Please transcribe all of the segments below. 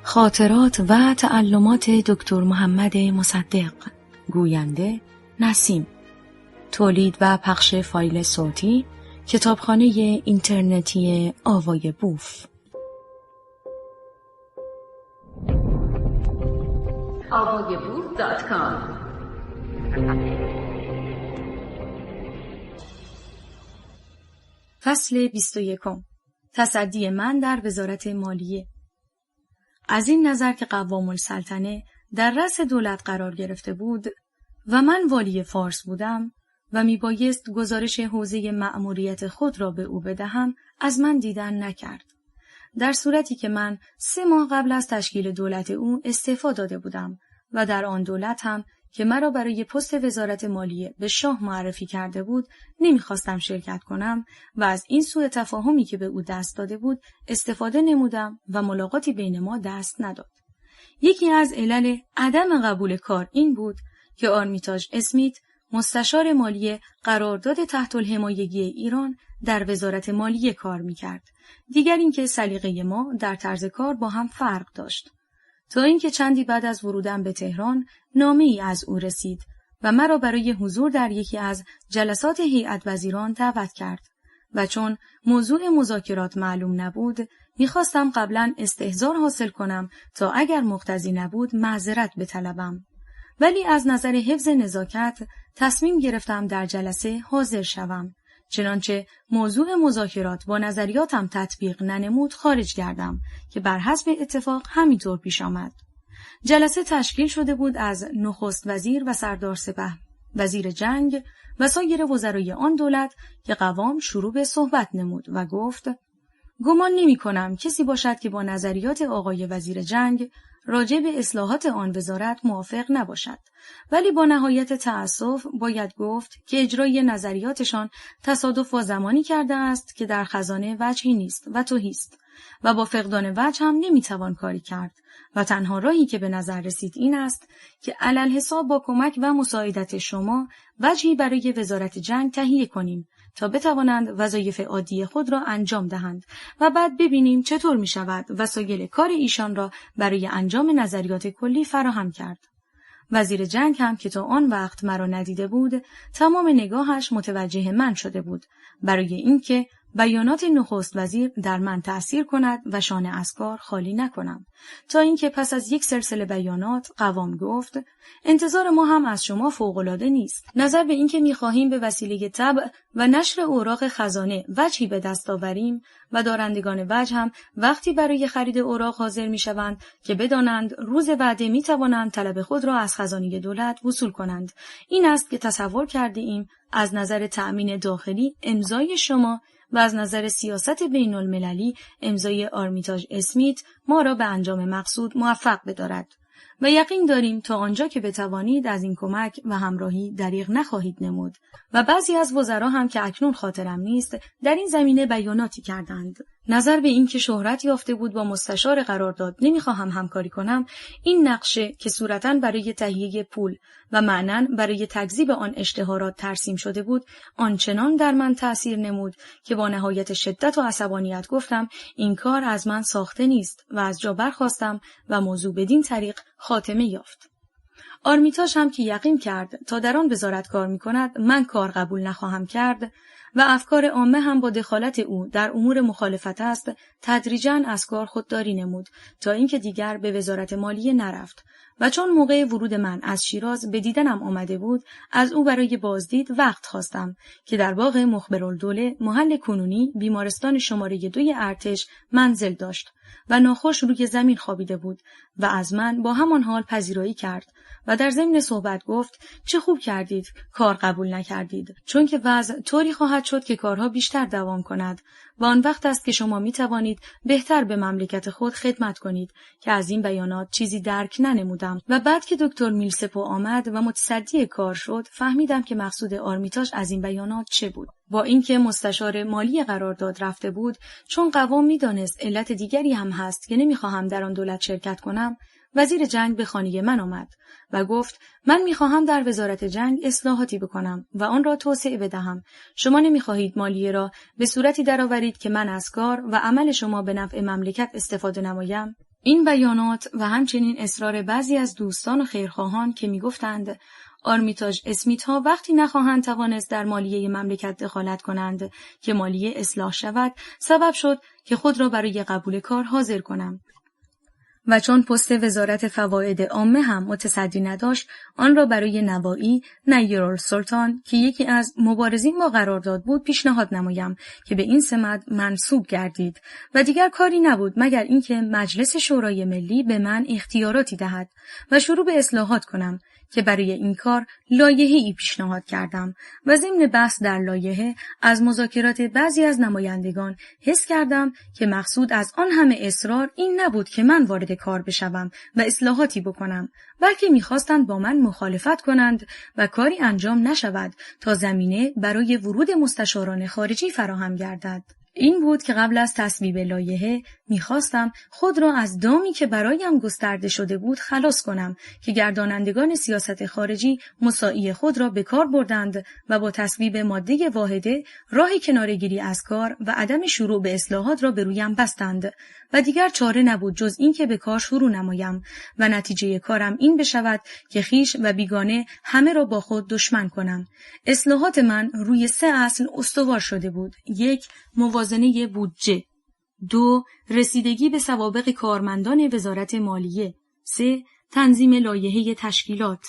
خاطرات و تعلمات دکتر محمد مصدق. گوینده نسیم. تولید و پخش فایل صوتی کتابخانه اینترنتی آوای بوف. avayaboof.com. فصل 21. تصدی من در وزارت مالیه. از این نظر که قوام السلطنه در رأس دولت قرار گرفته بود و من والی فارس بودم و میبایست گزارش حوزه مأموریت خود را به او بدهم، از من دیدن نکرد. در صورتی که من 3 ماه قبل از تشکیل دولت او استعفا داده بودم و در آن دولت هم که مرا برای پست وزارت مالیه به شاه معرفی کرده بود نمیخواستم شرکت کنم و از این سوء تفاهمی که به او دست داده بود استفاده نمودم و ملاقاتی بین ما دست نداد. یکی از علل عدم قبول کار این بود که آرمیتاژ اسمیت، مستشار مالیه قرارداد تحت الحمایگی ایران، در وزارت مالیه کار میکرد. دیگر اینکه سلیقه ما در طرز کار با هم فرق داشت. تا اینکه چندی بعد از ورودم به تهران نامه‌ای از او رسید و مرا برای حضور در یکی از جلسات هیئت وزیران دعوت کرد و چون موضوع مذاکرات معلوم نبود میخواستم قبلا استحضار حاصل کنم تا اگر مقتضی نبود معذرت بطلبم، ولی از نظر حفظ نزاکت تصمیم گرفتم در جلسه حاضر شوم. چنانچه موضوع مذاکرات با نظریاتم تطبیق ننمود خارج گردم که بر حسب اتفاق همینطور پیش آمد. جلسه تشکیل شده بود از نخست وزیر و سردار سپه، وزیر جنگ و سایر وزرای آن دولت که قوام شروع به صحبت نمود و گفت: گمان نمی کنم کسی باشد که با نظریات آقای وزیر جنگ راجع به اصلاحات آن وزارت موافق نباشد، ولی با نهایت تأسف باید گفت که اجرای نظریاتشان تصادف و زمانی کرده است که در خزانه وجهی نیست و تهی است و با فقدان وجه هم نمیتوان کاری کرد و تنها راهی که به نظر رسید این است که علالحساب با کمک و مساعدت شما وجهی برای وزارت جنگ تهیه کنیم تا بتوانند وظایف عادی خود را انجام دهند و بعد ببینیم چطور می شود وسایل کار ایشان را برای انجام نظریات کلی فراهم کرد. وزیر جنگ هم که تا آن وقت مرا ندیده بود، تمام نگاهش متوجه من شده بود برای اینکه بیانات نخست وزیر در من تأثیر کند و شانه از کار خالی نکنم. تا اینکه پس از یک سلسله بیانات قوام گفت: انتظار ما هم از شما فوق‌العاده نیست. نظر به اینکه می‌خواهیم به وسیله طبع و نشر اوراق خزانه وجهی به دست آوریم و دارندگان وجه هم وقتی برای خرید اوراق حاضر می‌شوند که بدانند روز وعده می‌توانند طلب خود را از خزانه دولت وصول کنند. این است که تصور کرده ایم از نظر تأمین داخلی امضای شما و از نظر سیاست بین المللی امضای آرمیتاژ اسمیت ما را به انجام مقصود موفق بدارد و یقین داریم تا آنجا که بتوانید از این کمک و همراهی دریغ نخواهید نمود. و بعضی از وزرا هم که اکنون خاطرم نیست در این زمینه بیاناتی کردند. نظر به این که شهرت یافته بود با مستشار قرارداد نمیخواهم همکاری کنم، این نقشه که صورتاً برای تهیه پول و معناً برای تکذیب آن اشتهارات ترسیم شده بود آنچنان در من تأثیر نمود که با نهایت شدت و عصبانیت گفتم این کار از من ساخته نیست و از جا برخاستم و موضوع بدین طریق خاتمه یافت. آرمیتاژ هم که یقین کرد تا در آن وزارت کار می‌کند من کار قبول نخواهم کرد و افکار عامه هم با دخالت او در امور مخالفت است، تدریجاً از کار خودداری نمود تا اینکه دیگر به وزارت مالیه نرفت و چون موقع ورود من از شیراز به دیدنم آمده بود از او برای بازدید وقت خواستم که در باغ مخبرالدوله محل کنونی بیمارستان شماره 2 ارتش منزل داشت و ناخوش روی زمین خوابیده بود و از من با همان حال پذیرایی کرد و در ضمن صحبت گفت: چه خوب کردید کار قبول نکردید، چون که وضع طوری خواهد شد که کارها بیشتر دوام کند و آن وقت است که شما می توانید بهتر به مملکت خود خدمت کنید. که از این بیانات چیزی درک ننمودم و بعد که دکتر میلسپو آمد و متصدی کار شد فهمیدم که مقصود آرمیتاژ از این بیانات چه بود. با اینکه مستشار مالی قرارداد رفته بود، چون قوام می‌دانست علت دیگری هم هست که نمی‌خواهم در آن دولت شرکت کنم، وزیر جنگ به خانه من آمد و گفت: من می‌خواهم در وزارت جنگ اصلاحاتی بکنم و آن را توسعه بدهم. شما نمی‌خواهید مالیه را به صورتی درآورید که من از کار و عمل شما به نفع مملکت استفاده نمایم؟ این بیانات و همچنین اصرار بعضی از دوستان و خیرخواهان که می‌گفتند آرمیتاژ اسمیت‌ها وقتی نخواهند توانست در مالیه مملکت دخالت کنند که مالیه اصلاح شود، سبب شد که خود را برای قبول کار حاضر کنم. و چون پست وزارت فواید عامه هم متصدی نداشت، آن را برای نوایی نیرالسلطان که یکی از مبارزین با قرارداد بود پیشنهاد نمایم که به این سمت منصوب گردید و دیگر کاری نبود مگر اینکه مجلس شورای ملی به من اختیاراتی دهد و شروع به اصلاحات کنم که برای این کار لایحه‌ای پیشنهاد کردم و ضمن بحث در لایحه از مذاکرات بعضی از نمایندگان حس کردم که مقصود از آن همه اصرار این نبود که من وارد کار بشوم و اصلاحاتی بکنم، بلکه می‌خواستند با من مخالفت کنند و کاری انجام نشود تا زمینه برای ورود مستشاران خارجی فراهم گردد. این بود که قبل از تصویب لایحه می‌خواستم خود را از دامی که برایم گسترده شده بود خلاص کنم که گردانندگان سیاست خارجی مساعی خود را به کار بردند و با تصویب ماده واحده راه کناره‌گیری از کار و عدم شروع به اصلاحات را به رویم بستند و دیگر چاره نبود جز این که به کار شروع نمایم و نتیجه کارم این بشود که خویش و بیگانه همه را با خود دشمن کنم. اصلاحات من روی 3 اصل استوار شده بود: 1. موازنه بودجه، 2. رسیدگی به سوابق کارمندان وزارت مالیه، 3. تنظیم لایحه تشکیلات.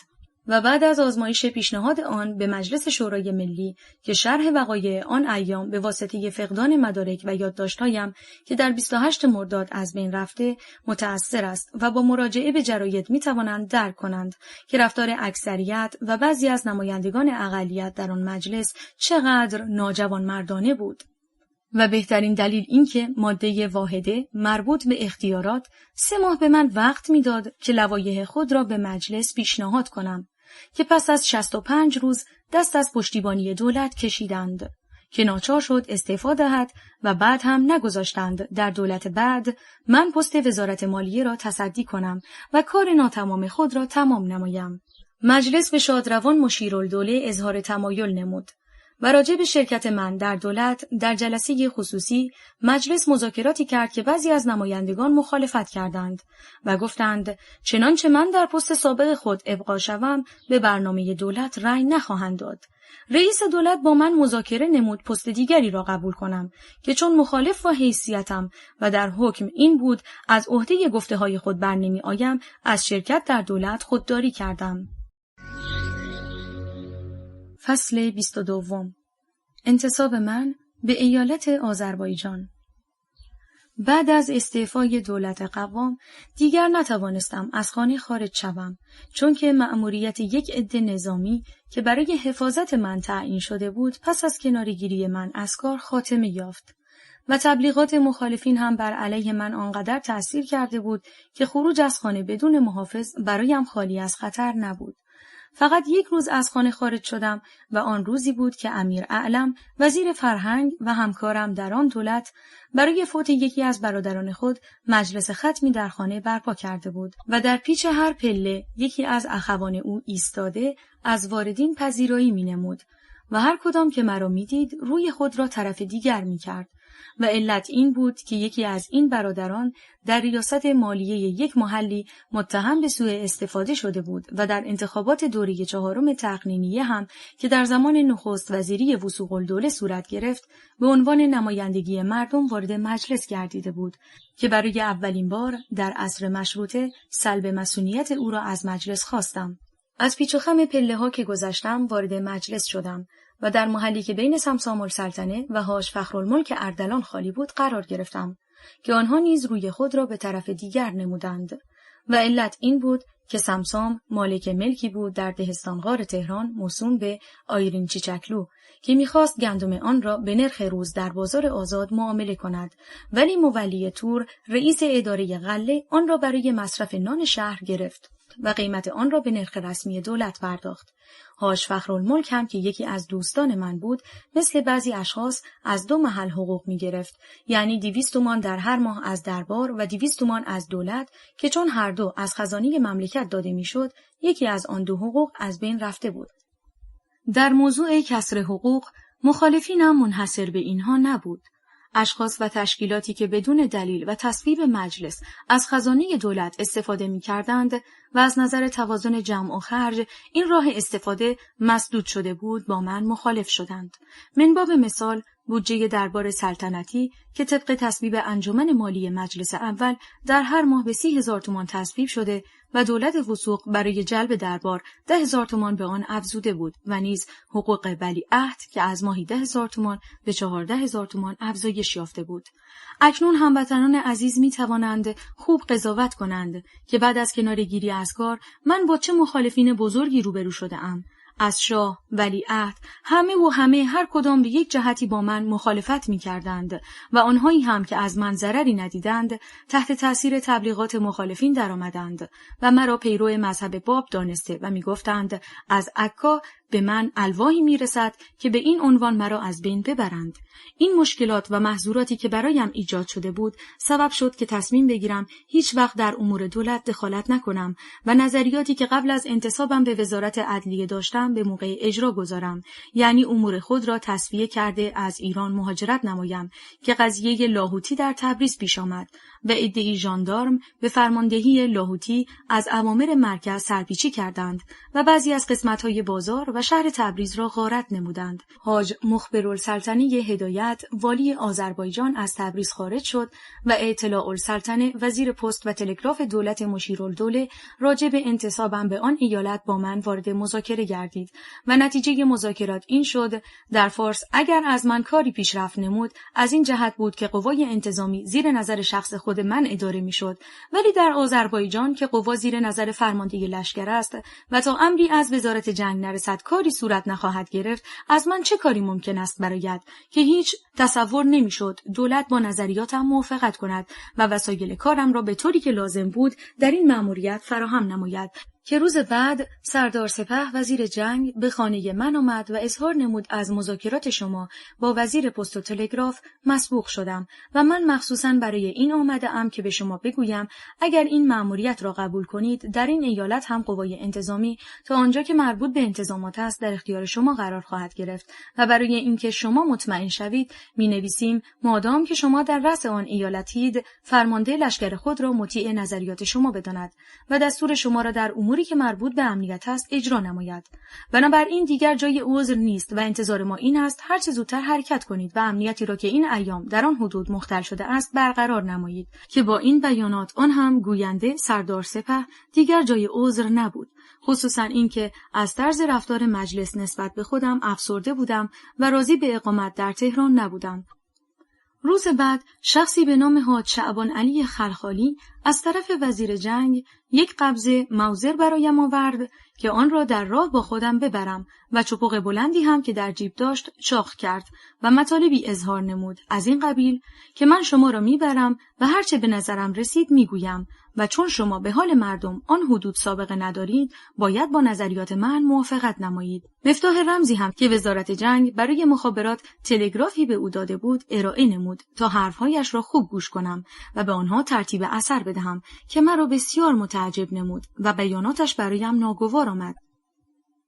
و بعد از آزمایش پیشنهاد آن به مجلس شورای ملی که شرح وقایع آن ایام به واسطه فقدان مدارک و یادداشت‌هایم که در 28 مرداد از بین رفته متأثر است و با مراجعه به جراید می‌توانند درک کنند که رفتار اکثریت و بعضی از نمایندگان اقلیت در آن مجلس چقدر ناجوانمردانه بود. و بهترین دلیل این که ماده واحده مربوط به اختیارات 3 ماه به من وقت میداد که لوایح خود را به مجلس پیشنهاد کنم که پس از 65 روز دست از پشتیبانی دولت کشیدند که ناچار شد استعفا دهد و بعد هم نگذاشتند در دولت بعد من پست وزارت مالیه را تصدی کنم و کار ناتمام خود را تمام نمایم. مجلس به شادروان مشیرالدوله اظهار تمایل نمود و راجع به شرکت من در دولت در جلسه خصوصی مجلس مذاکراتی کرد که بعضی از نمایندگان مخالفت کردند و گفتند چنانچه من در پست سابق خود ابقا شوم به برنامه دولت رأی نخواهند داد. رئیس دولت با من مذاکره نمود پست دیگری را قبول کنم که چون مخالف با حیثیتم و در حکم این بود از عهده گفته‌های خود برنمی آیم از شرکت در دولت خودداری کردم. فصل 22. انتصاب من به ایالت آذربایجان. بعد از استعفای دولت قوام دیگر نتوانستم از خانه خارج شوم چون که مأموریت یک عده نظامی که برای حفاظت من تعیین شده بود پس از کناره‌گیری من از کار خاتمه یافت و تبلیغات مخالفین هم بر علیه من آنقدر تأثیر کرده بود که خروج از خانه بدون محافظ برایم خالی از خطر نبود. فقط 1 روز از خانه خارج شدم و آن روزی بود که امیر اعلم وزیر فرهنگ و همکارم در آن دولت برای فوت یکی از برادران خود مجلس ختمی در خانه برپا کرده بود و در پیچ هر پله یکی از اخوان او ایستاده از واردین پذیرایی می‌نمود و هر کدام که مرا می‌دید روی خود را طرف دیگر می‌کرد و علت این بود که یکی از این برادران در ریاست مالیه یک محلی متهم به سوء استفاده شده بود و در انتخابات دوره 4 تقنینیه هم که در زمان نخست وزیری وثوق الدوله صورت گرفت به عنوان نمایندگی مردم وارد مجلس گردیده بود که برای اولین بار در عصر مشروطه سلب مسئولیت او را از مجلس خواستم. از پیچ و خم پله‌ها که گذشتم وارد مجلس شدم و در محلی که بین سمسام السلطنه و حاج فخرالملک اردلان خالی بود قرار گرفتم که آنها نیز روی خود را به طرف دیگر نمودند و علت این بود که سمسام مالک ملکی بود در دهستانغار تهران موسوم به آیرین چیچکلو که می‌خواست گندم آن را به نرخ روز در بازار آزاد معامله کند، ولی مولی تور رئیس اداره غله آن را برای مصرف نان شهر گرفت و قیمت آن را به نرخ رسمی دولت پرداخت. حاج فخرالملک هم که یکی از دوستان من بود مثل بعضی اشخاص از 2 محل حقوق می گرفت، یعنی 200 تومان در هر ماه از دربار و 200 تومان از دولت که چون هر دو از خزانه مملکت داده می شد یکی از آن 2 حقوق از بین رفته بود. در موضوع کسر حقوق مخالفینم منحصر به اینها نبود. اشخاص و تشکیلاتی که بدون دلیل و تصویب مجلس از خزانه دولت استفاده می‌کردند و از نظر توازن جمع و خرج این راه استفاده مسدود شده بود با من مخالف شدند. من باب مثال بودجه دربار سلطنتی که طبق تصویب انجمن مالی مجلس اول در هر ماه به 30,000 تومان تصویب شده و دولت وثوق برای جلب دربار 10,000 تومان به آن افزوده بود و نیز حقوق ولیعهد که از ماهی 10,000 تومان به 14,000 تومان افزایش یافته بود. اکنون هموطنان عزیز می توانند خوب قضاوت کنند که بعد از کناره‌گیری از کار من با چه مخالفین بزرگی روبرو شده ام. از شاه، ولیعهد، همه هر کدام به یک جهتی با من مخالفت می کردند و آنهایی هم که از من ضرری ندیدند تحت تأثیر تبلیغات مخالفین درآمدند و مرا پیرو مذهب باب دانسته و می گفتند از عکا به من الواحی می رسد که به این عنوان مرا از بین ببرند. این مشکلات و محظوراتی که برایم ایجاد شده بود سبب شد که تصمیم بگیرم هیچ وقت در امور دولت دخالت نکنم و نظریاتی که قبل از انتصابم به وزارت عدلیه داشتم به موقع اجرا گذارم، یعنی امور خود را تصفیه کرده از ایران مهاجرت نمایم که قضیه لاهوتی در تبریز پیش آمد و عده‌ای ژاندارم به فرماندهی لاهوتی از اوامر مرکز سرپیچی کردند و بعضی از قسمت‌های بازار و شهر تبریز را غارت نمودند. حاج مخبرالسلطنه هدایت والی آذربایجان از تبریز خارج شد و اطلاع السلطنه وزیر پست و تلگراف دولت مشیرالدوله راجع به انتصابم به آن ایالت با من وارد مذاکره گردید و نتیجه مذاکرات این شد در فارس اگر از من کاری پیشرفت نمود از این جهت بود که قوای انتظامی زیر نظر شخص خود من اداره میشد، ولی در آذربایجان که قوا زیر نظر فرمانده لشکر است و تا امری از وزارت جنگ نرسد کاری صورت نخواهد گرفت، از من چه کاری ممکن است براید که هیچ تصور نمیشد دولت با نظریاتم موافقت کند و وسایل کارم را به طوری که لازم بود در این مأموریت فراهم نماید. که روز بعد سردار سپه وزیر جنگ به خانه من آمد و اظهار نمود از مذاکرات شما با وزیر پست و تلگراف مسبوق شدم و من مخصوصاً برای این آمده ام که به شما بگویم اگر این مأموریت را قبول کنید در این ایالت هم قوای انتظامی تا آنجا که مربوط به انتظامات است در اختیار شما قرار خواهد گرفت و برای اینکه شما مطمئن شوید می‌نویسیم مادام که شما در رأس آن ایالتید فرمانده لشکر خود را مطیع نظریات شما بداند و دستور شما را در امور که مربوط به امنیت است اجرا نماید. بنابراین دیگر جای عذر نیست و انتظار ما این است هر چه زودتر حرکت کنید و امنیتی را که این ایام در آن حدود مختل شده است برقرار نمایید. که با این بیانات آن هم گوینده سردار سپه دیگر جای عذر نبود، خصوصا اینکه از طرز رفتار مجلس نسبت به خودم افسرده بودم و راضی به اقامت در تهران نبودم. روز بعد شخصی به نام حاج شعبان علی خلخالی از طرف وزیر جنگ یک قبضه موزر برایم آورد که آن را در راه با خودم ببرم و چپق بلندی هم که در جیب داشت چاق کرد و مطالبی اظهار نمود از این قبیل که من شما را میبرم و هرچه به نظرم رسید میگویم و چون شما به حال مردم آن حدود سابقه ندارید باید با نظریات من موافقت نمایید. مفتاح رمزی هم که وزارت جنگ برای مخابرات تلگرافی به او داده بود ارائه نمود تا حرفهایش را خوب گوش کنم و به آنها ترتیب اثر بدهم که مرا بسیار متعجب نمود و بیاناتش برایم ناگوار آمد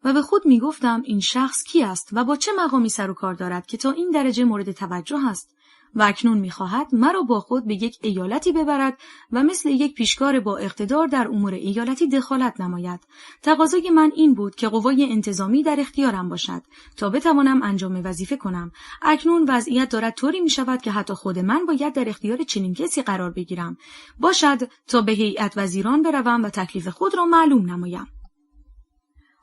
و به خود می گفتم این شخص کی است و با چه مقامی سر و کار دارد که تا این درجه مورد توجه است و اکنون می خواهد مرا با خود به یک ایالتی ببرد و مثل یک پیشکار با اقتدار در امور ایالتی دخالت نماید. تقاضای من این بود که قوای انتظامی در اختیارم باشد تا بتوانم انجام وظیفه کنم. اکنون وضعیت دارد طوری می شود که حتی خود من باید در اختیار چنین کسی قرار بگیرم. باشد تا به هیئت وزیران بروم و تکلیف خود را معلوم نمایم.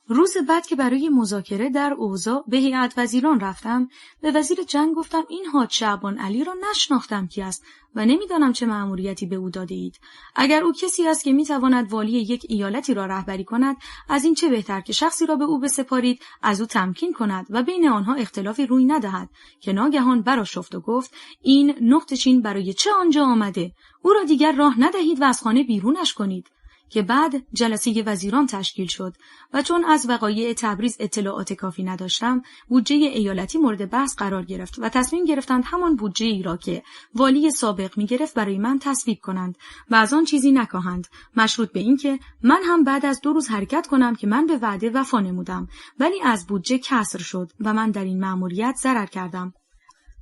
روز بعد که برای مذاکره در اوضاع به هیئت وزیران رفتم، به وزیر جنگ گفتم این حاج شعبان علی را نشناختم کی است و نمیدانم چه مأموریتی به او داده اید. اگر او کسی است که میتواند والی یک ایالتی را رهبری کند، از این چه بهتر که شخصی را به او بسپارید از او تمکین کند و بین آنها اختلافی روی ندهد. که ناگهان برآشفت و گفت این نقطه چین برای چه آنجا آمده؟ او را دیگر راه ندهید و از خانه بیرونش کنید. که بعد جلسه وزیران تشکیل شد و چون از وقایع تبریز اطلاعات کافی نداشتم بودجه ایالتی مورد بحث قرار گرفت و تصمیم گرفتند همان بودجه ای را که والی سابق می گرفت برای من تصویب کنند و از آن چیزی نکاهند، مشروط به این که من هم بعد از 2 روز حرکت کنم که من به وعده وفا نمودم، ولی از بودجه کسر شد و من در این مأموریت ضرر کردم.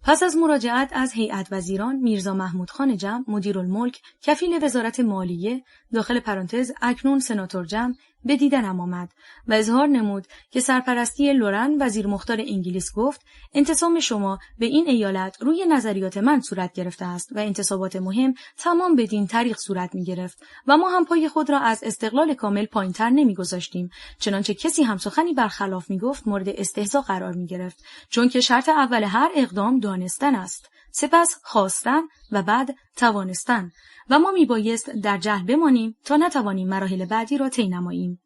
پس از مراجعت از هیئت وزیران، میرزا محمود خان جمع مدیرالملک کفیل وزارت مالیه داخل پرانتز اکنون سناتور جمع به دیدنم آمد و اظهار نمود که سرپرستی لورن وزیر مختار انگلیس گفت انتصاب شما به این ایالت روی نظریات من صورت گرفته است و انتصابات مهم تمام بدین طریق صورت می گرفت و ما هم پای خود را از استقلال کامل پایین‌تر نمی‌گذاشتیم، چنانچه کسی هم سخنی برخلاف می‌گفت مورد استهزا قرار می‌گرفت، چون که شرط اول هر اقدام دانستن است، سپس خواستن و بعد توانستن و ما میبایست در جهل بمانیم تا نتوانیم مراحل بعدی را طی نماییم.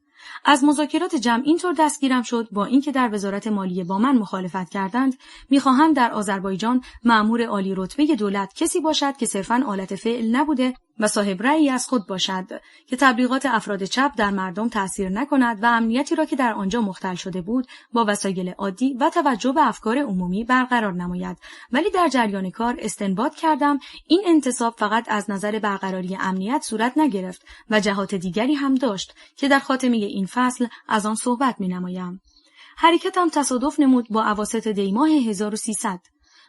از مذاکرات جمع اینطور دستگیرم شد با اینکه در وزارت مالیه با من مخالفت کردند، میخواهند در آذربایجان مأمور عالی رتبه دولت کسی باشد که صرفاً آلت فعل نبوده و صاحب رأیی از خود باشد که تبلیغات افراد چپ در مردم تأثیر نکند و امنیتی را که در آنجا مختل شده بود با وسایل عادی و توجه به افکار عمومی برقرار نماید. ولی در جریان کار استنباط کردم این انتصاب فقط از نظر برقراری امنیت صورت نگرفت و جهات دیگری هم داشت که در خاتمه این فصل از آن صحبت می‌نمایم. حرکتم تصادف نمود با اواسط دیماه 1300.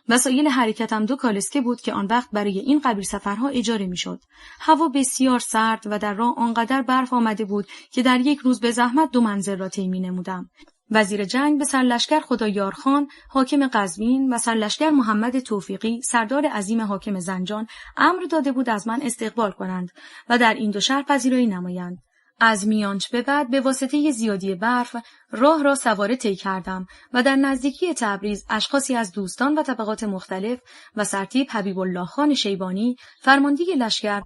وسایل حرکتم 2 کالسکه بود که آن وقت برای این قبیل سفرها اجاره میشد. هوا بسیار سرد و در راه آنقدر برف آمده بود که در یک روز به زحمت 2 منزل را طی نمودم. وزیر جنگ به سرلشکر خدایارخان حاکم قزوین و سرلشکر محمد توفیقی سردار عظیم حاکم زنجان امر داده بود از من استقبال کنند و در این 2 شهر پذیرایی نمایند. از میانچ به بعد به واسطه زیادی برف راه را سواره طی کردم و در نزدیکی تبریز اشخاصی از دوستان و طبقات مختلف و سرتیپ حبیب الله خان شیبانی فرمانده لشکر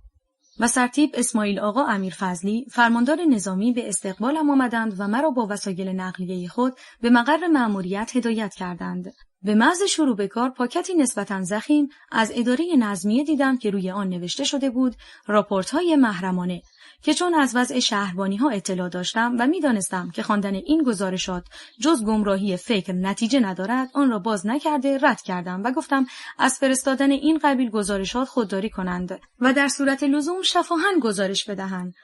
و سرتیپ اسماعیل آقا امیرفضلی فرماندار نظامی به استقبالم آمدند و مرا با وسایل نقلیه خود به مقر مأموریت هدایت کردند. به محض شروع به کار پاکتی نسبتاً ضخیم از اداره نظمیه دیدم که روی آن نوشته شده بود راپورت‌های محرمانه، که چون از وضع شهربانی‌ها اطلاع داشتم و می‌دانستم که خواندن این گزارشات جز گمراهی فکر نتیجه ندارد، آن را باز نکرده رد کردم و گفتم از فرستادن این قبیل گزارشات خودداری کنند و در صورت لزوم شفاهاً گزارش بدهند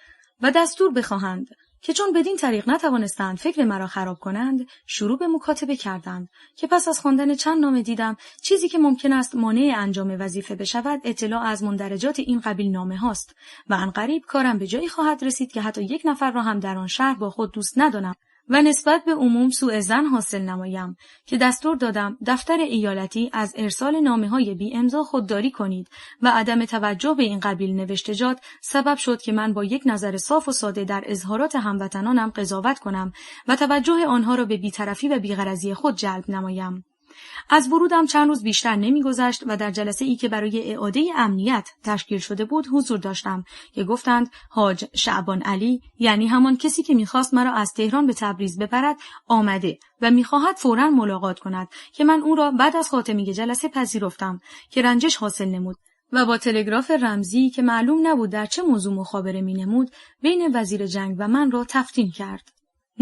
و دستور بخواهند، که چون بدین طریق نتوانستند فکر مرا خراب کنند شروع به مکاتبه کردند که پس از خواندن چند نامه دیدم چیزی که ممکن است مانع انجام وظیفه بشود اطلاع از مندرجات این قبیل نامه هاست و عنقریب کارم به جایی خواهد رسید که حتی یک نفر را هم در آن شهر با خود دوست ندانم و نسبت به عموم سوء ظن حاصل نمایم، که دستور دادم دفتر ایالتی از ارسال نامه‌های بی امضا خودداری کنید و عدم توجه به این قبیل نوشتجات سبب شد که من با یک نظر صاف و ساده در اظهارات هموطنانم قضاوت کنم و توجه آنها را به بی‌طرفی و بی‌غرضی خود جلب نمایم. از ورودم چند روز بیشتر نمی‌گذشت و در جلسه ای که برای اعاده امنیت تشکیل شده بود حضور داشتم که گفتند حاج شعبان علی، یعنی همان کسی که می‌خواست مرا از تهران به تبریز ببرد، آمده و می‌خواهد فوراً ملاقات کند، که من او را بعد از خاتمه جلسه پذیرفتم که رنجش حاصل نمود و با تلگراف رمزی که معلوم نبود در چه موضوع مخابره می‌نمود بین وزیر جنگ و من را تفطیم کرد.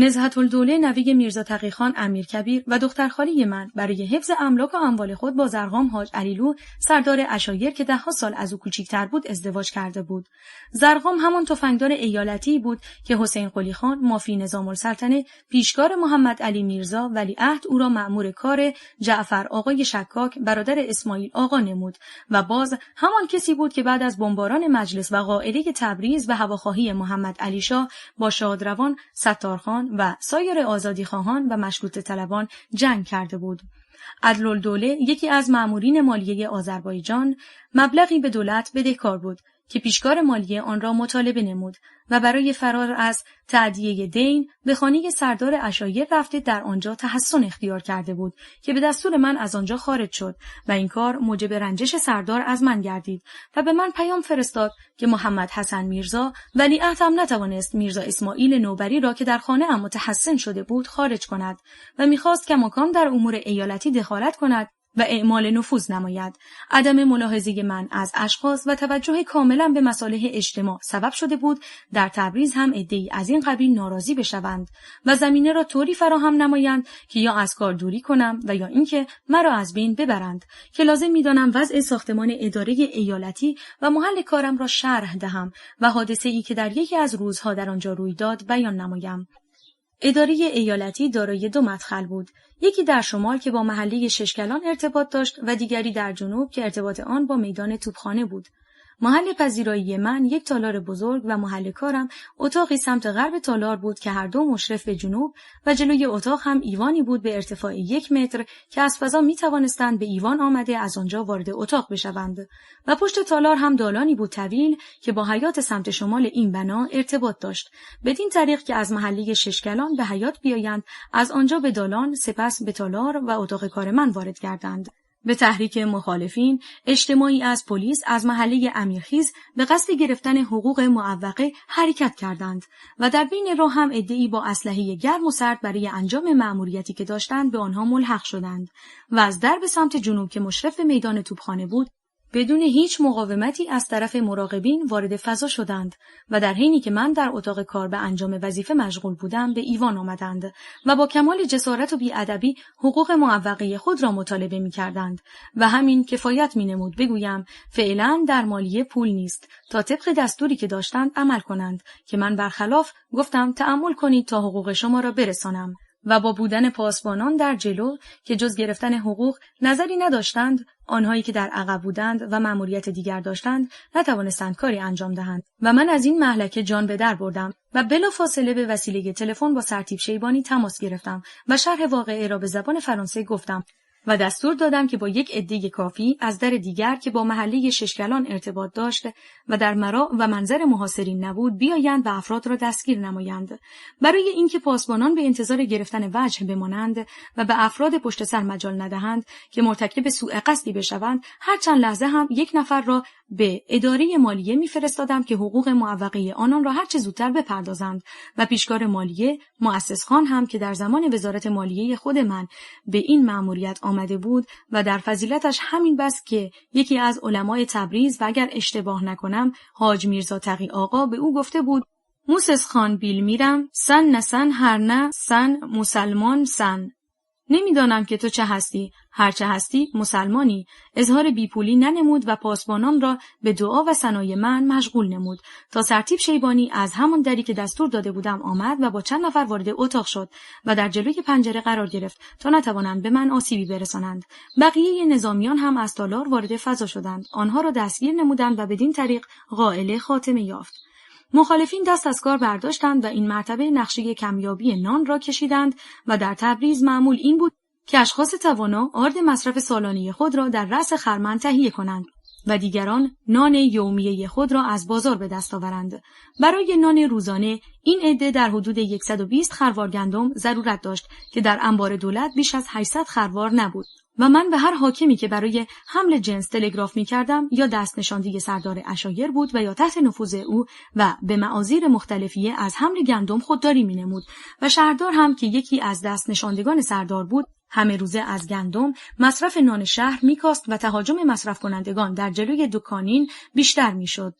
نزهت الدوله نوی میرزا تقی‌خان امیرکبیر و دختر خاله من برای حفظ املاک و اموال خود با زرغام حاج علیلو سردار عشایر که 10 سال از او کوچکتر بود ازدواج کرده بود. زرغام همان تفنگدار ایالتی بود که حسین قلی خان مافی نظام السلطنه پیشکار محمد علی میرزا ولیعهد او را مأمور کار جعفر آقای شکاک برادر اسماعیل آقا نمود و باز همان کسی بود که بعد از بمباران مجلس و قائله تبریز به هواخواهی محمد علی شاه با شادروان ستارخان و سایر آزادیخواهان و مشروطه طلبان جنگ کرده بود. عدل‌الدوله یکی از مأمورین مالیه آذربایجان مبلغی به دولت بدهکار بود که پیشکار مالیه آن را مطالبه نمود و برای فرار از تأدیه دین به خانه سردار عشایر رفته در آنجا تحصن اختیار کرده بود که به دستور من از آنجا خارج شد و این کار موجب رنجش سردار از من گردید و به من پیام فرستاد که محمد حسن میرزا ولیعهد هم نتوانست میرزا اسماعیل نوبری را که در خانه هم متحصن شده بود خارج کند و میخواست کماکان در امور ایالتی دخالت کند و اعمال نفوذ نماید. عدم ملاحظه من از اشخاص و توجه کاملا به مصالح اجتماع سبب شده بود در تبریز هم عده‌ای از این قبیل ناراضی بشوند و زمینه را طوری فراهم نمایند که یا از کار دوری کنم و یا اینکه مرا از بین ببرند، که لازم می‌دانم وضع ساختمان اداره ایالتی و محل کارم را شرح دهم و حادثه‌ای که در یکی از روزها در آنجا روی داد بیان نمایم. اداره ایالتی دارای 2 مدخل بود، یکی در شمال که با محله ششکلان ارتباط داشت و دیگری در جنوب که ارتباط آن با میدان توپخانه بود. محل پذیرایی من 1 تالار بزرگ و محل کارم اتاقی سمت غرب تالار بود که هر دو مشرف به جنوب و جلوی اتاق هم ایوانی بود به ارتفاع 1 متر که از فضا می توانستند به ایوان آمده از آنجا وارد اتاق بشوند و پشت تالار هم دالانی بود طویل که با حیاط سمت شمال این بنا ارتباط داشت، بدین طریق که از محله ششکلان به حیاط بیایند، از آنجا به دالان، سپس به تالار و اتاق کار من وارد گردند. به تحریک مخالفین، اجتماعی از پلیس از محله امیرخیز به قصد گرفتن حقوق معوقه حرکت کردند و در بین راه هم عده‌ای با اسلحه گرم و سرد برای انجام مأموریتی که داشتند به آنها ملحق شدند و از درب سمت جنوب که مشرف به میدان توپخانه بود، بدون هیچ مقاومتی از طرف مراقبین وارد فضا شدند و در حینی که من در اتاق کار به انجام وظیفه مشغول بودم به ایوان آمدند و با کمال جسارت و بی‌ادبی حقوق معوقه خود را مطالبه می‌کردند و همین کفایت می‌نمود بگویم فعلاً در مالیه پول نیست تا طبق دستوری که داشتند عمل کنند، که من برخلاف گفتم تأمل کنید تا حقوق شما را برسانم و با بودن پاسبانان در جلو که جز گرفتن حقوق نظری نداشتند، آنهایی که در عقب بودند و مأموریت دیگر داشتند نتوانستند کاری انجام دهند و من از این مهلکه جان به در بردم و بلافاصله به وسیله تلفن با سرتیپ شیبانی تماس گرفتم و شرح واقعه را به زبان فرانسه گفتم و دستور دادم که با 1 عده کافی از در دیگر که با محله ششکلان ارتباط داشت و در مراع و منظر محاصرین نبود بیایند و افراد را دستگیر نمایند. برای اینکه پاسبانان به انتظار گرفتن وجه بمانند و به افراد پشت سر مجال ندهند که مرتکب سوء قصدی بشوند، هر چند لحظه هم 1 نفر را به اداره مالیه میفرستادم که حقوق معوقه آنان را هر چه زودتر بپردازند و پیشکار مالیه مؤسس خان هم که در زمان وزارت مالیه خود من به این مأموریت آمده بود و در فضیلتش همین بس که یکی از علمای تبریز و اگر اشتباه نکنم حاج میرزا تقی آقا به او گفته بود موسس خان بیل میرم سن نسن هر نه سن مسلمان سن. نمیدانم که تو چه هستی، هر چه هستی مسلمانی. اظهار بیپولی ننمود و پاسبانان را به دعا و ثنای من مشغول نمود تا سرتیپ شیبانی از همان دری که دستور داده بودم آمد و با چند نفر وارد اتاق شد و در جلوی پنجره قرار گرفت تا نتوانند به من آسیبی برسانند. بقیه نظامیان هم از تالار وارد فضا شدند، آنها را دستگیر نمودند و بدین طریق قائله خاتمه یافت. مخالفین دست از کار برداشتند و این مرتبه نقشه کمیابی نان را کشیدند و در تبریز معمول این بود که اشخاص توانا آرد مصرف سالانه خود را در رأس خرمن تهیه کنند و دیگران نان یومیه خود را از بازار به دست آورند. برای نان روزانه این عده در حدود 120 خروار گندم ضرورت داشت که در انبار دولت بیش از 800 خروار نبود و من به هر حاکمی که برای حمل جنس تلگراف می‌کردم یا دست نشاندهی سردار عشایر بود و یا تحت نفوذ او و به معاذیر مختلفیه از حمل گندم خودداری می‌نمود و شهردار هم که یکی از دست نشاندگان سردار بود همه روزه از گندم مصرف نان شهر می‌کاست و تهاجم مصرف کنندگان در جلوی دکانین بیشتر می‌شد.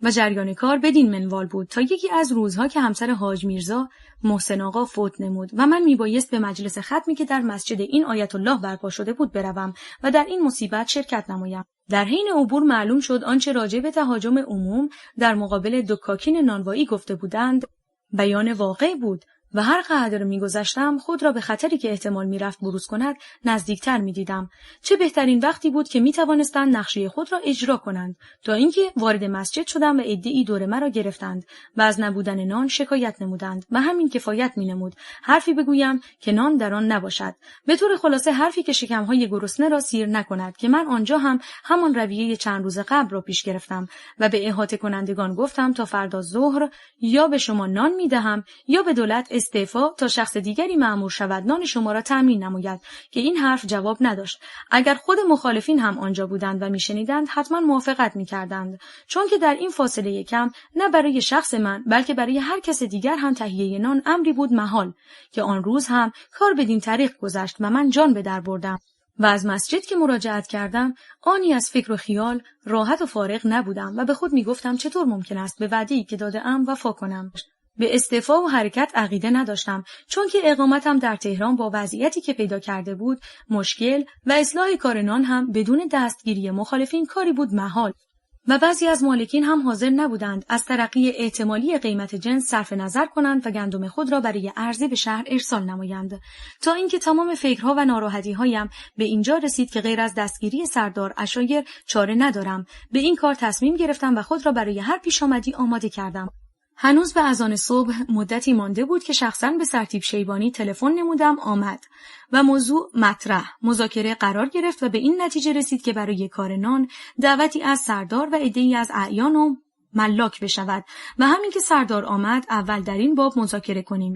و جریان کار بدین منوال بود تا یکی از روزها که همسر حاج میرزا محسن آقا فوت نمود و من میبایست به مجلس ختمی که در مسجد این آیت الله برپا شده بود بروم و در این مصیبت شرکت نمایم. در حین عبور معلوم شد آنچه راجع به تهاجم عموم در مقابل دکاکین نانوایی گفته بودند بیان واقع بود و هر قدر میگذشتم خود را به خطری که احتمال میرفت بروز کند نزدیکتر میدیدم. چه بهترین وقتی بود که میتوانستند نقشه خود را اجرا کنند تا اینکه وارد مسجد شدم و عده‌ای دور مرا گرفتند و از نبودن نان شکایت نمودند و همین کفایت مینمود حرفی بگویم که نان در آن نباشد، به طور خلاصه حرفی که شکم‌های گرسنه را سیر نکند که من آنجا هم همان رویه چند روز قبل را پیش گرفتم و به احاطه کنندگان گفتم تا فردا ظهر یا به شما نان میدهم یا به دولت استعفا تا شخص دیگری مأمور شود نان شما را تامین نماید، که این حرف جواب نداشت. اگر خود مخالفین هم آنجا بودند و میشنیدند حتما موافقت میکردند، چون که در این فاصله کم نه برای شخص من بلکه برای هر کس دیگر هم تهیه نان امری بود محال، که آن روز هم کار بدین طریق گذشت و من جان به در بردم و از مسجد که مراجعت کردم آنی از فکر و خیال راحت و فارغ نبودم و به خود میگفتم چطور ممکن است به وعده‌ای که داده‌ام وفا کنم. به استعفا و حرکت عقیده نداشتم، چون که اقامتم در تهران با وضعیتی که پیدا کرده بود مشکل و اصلاح کار نان هم بدون دستگیری مخالفین کاری بود محال. و بعضی از مالکین هم حاضر نبودند از ترقی احتمالی قیمت جنس صرف نظر کنند و گندم خود را برای عرضه به شهر ارسال نمایند، تا اینکه تمام فکرها و ناراحتی‌هایم به اینجا رسید که غیر از دستگیری سردار عشایر چاره ندارم. به این کار تصمیم گرفتم و خود را برای هر پیشامدی آماده کردم. هنوز به اذان صبح مدتی مانده بود که شخصاً به سرتیپ شیبانی تلفن نمودم آمد و موضوع مذاکره قرار گرفت و به این نتیجه رسید که برای کار نان دعوتی از سردار و عده‌ای از اعیان و ملاک بشود و همین که سردار آمد اول در این باب مذاکره کنیم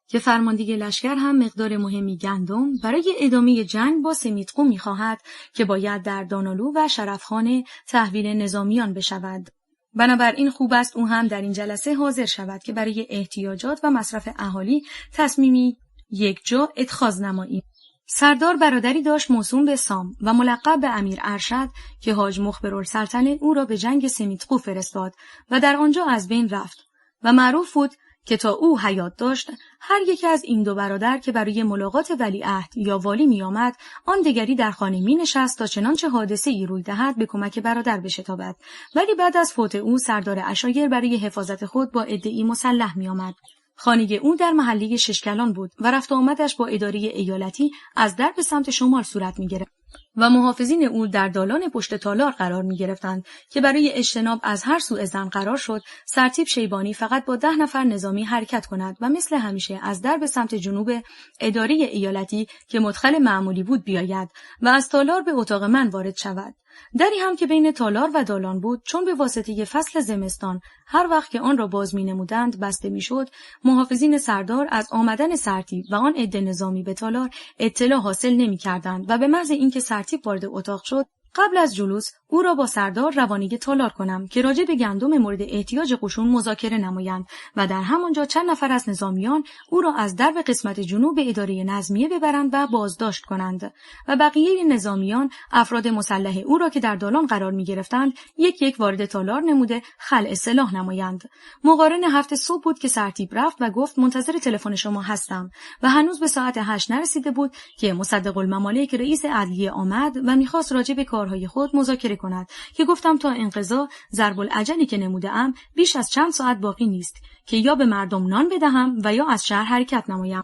که فرماندهی لشکر هم مقدار مهمی گندم برای ادامه جنگ با سمیتقو می‌خواهد که باید در دانالو و شرفخانه تحویل نظامیان بشود. بنابراین خوب است او هم در این جلسه حاضر شود که برای احتیاجات و مصرف اهالی تصمیمی یک جا اتخاذ نماییم. سردار برادری داشت موسوم به سام و ملقب به امیر ارشد که حاج مخبرالسلطنه او را به جنگ سمیتقو فرستاد و در آنجا از بین رفت و معروف بود که تا او حیات داشت هر یک از این دو برادر که برای ملاقات ولیعهد یا والی می آمد آن دگری در خانه می نشست تا چنانچه حادثه ای روی دهد به کمک برادر بشتابد. ولی بعد از فوت او سردار عشایر برای حفاظت خود با عده‌ای مسلح می آمد. خانه او در محله ششکلان بود و رفت و آمدش با اداره ایالتی از درب به سمت شمال صورت می گرفت و محافظین او در دالان پشت تالار قرار می گرفتند که برای اجتناب از هر سوء ظن قرار شد سرتیپ شیبانی فقط با 10 نفر نظامی حرکت کند و مثل همیشه از درب به سمت جنوب اداره ایالتی که مدخل معمولی بود بیاید و از تالار به اتاق من وارد شود. دری هم که بین تالار و دالان بود چون به واسطه فصل زمستان هر وقت که آن را باز می نمودند بسته می شد، محافظین سردار از آمدن سرتیپ و آن عده نظامی به تالار اطلاع حاصل نمی کردند و به محض اینکه سرتیپ وارد اتاق شد قبل از جلوس او را با سردار روانه تالار کنم که راجع به گندم مورد احتیاج قشون مذاکره نمایند و در همانجا چند نفر از نظامیان او را از درب قسمت جنوب به اداره نظمیه ببرند و بازداشت کنند و بقیه نظامیان افراد مسلح او را که در دالان قرار می گرفتند یک یک وارد تالار نموده خلع سلاح نمایند. مقارن 7 صبح بود که سرتیپ رفت و گفت منتظر تلفن شما هستم و هنوز به ساعت 8 نرسیده بود که مصدق الممالک رئیس عدلیه آمد و می‌خواست راجع به کارهای خود مذاکره کند که گفتم تا انقضا ضرب العجلی که نموده‌ام بیش از چند ساعت باقی نیست که یا به مردم نان بدهم و یا از شهر حرکت نمایم.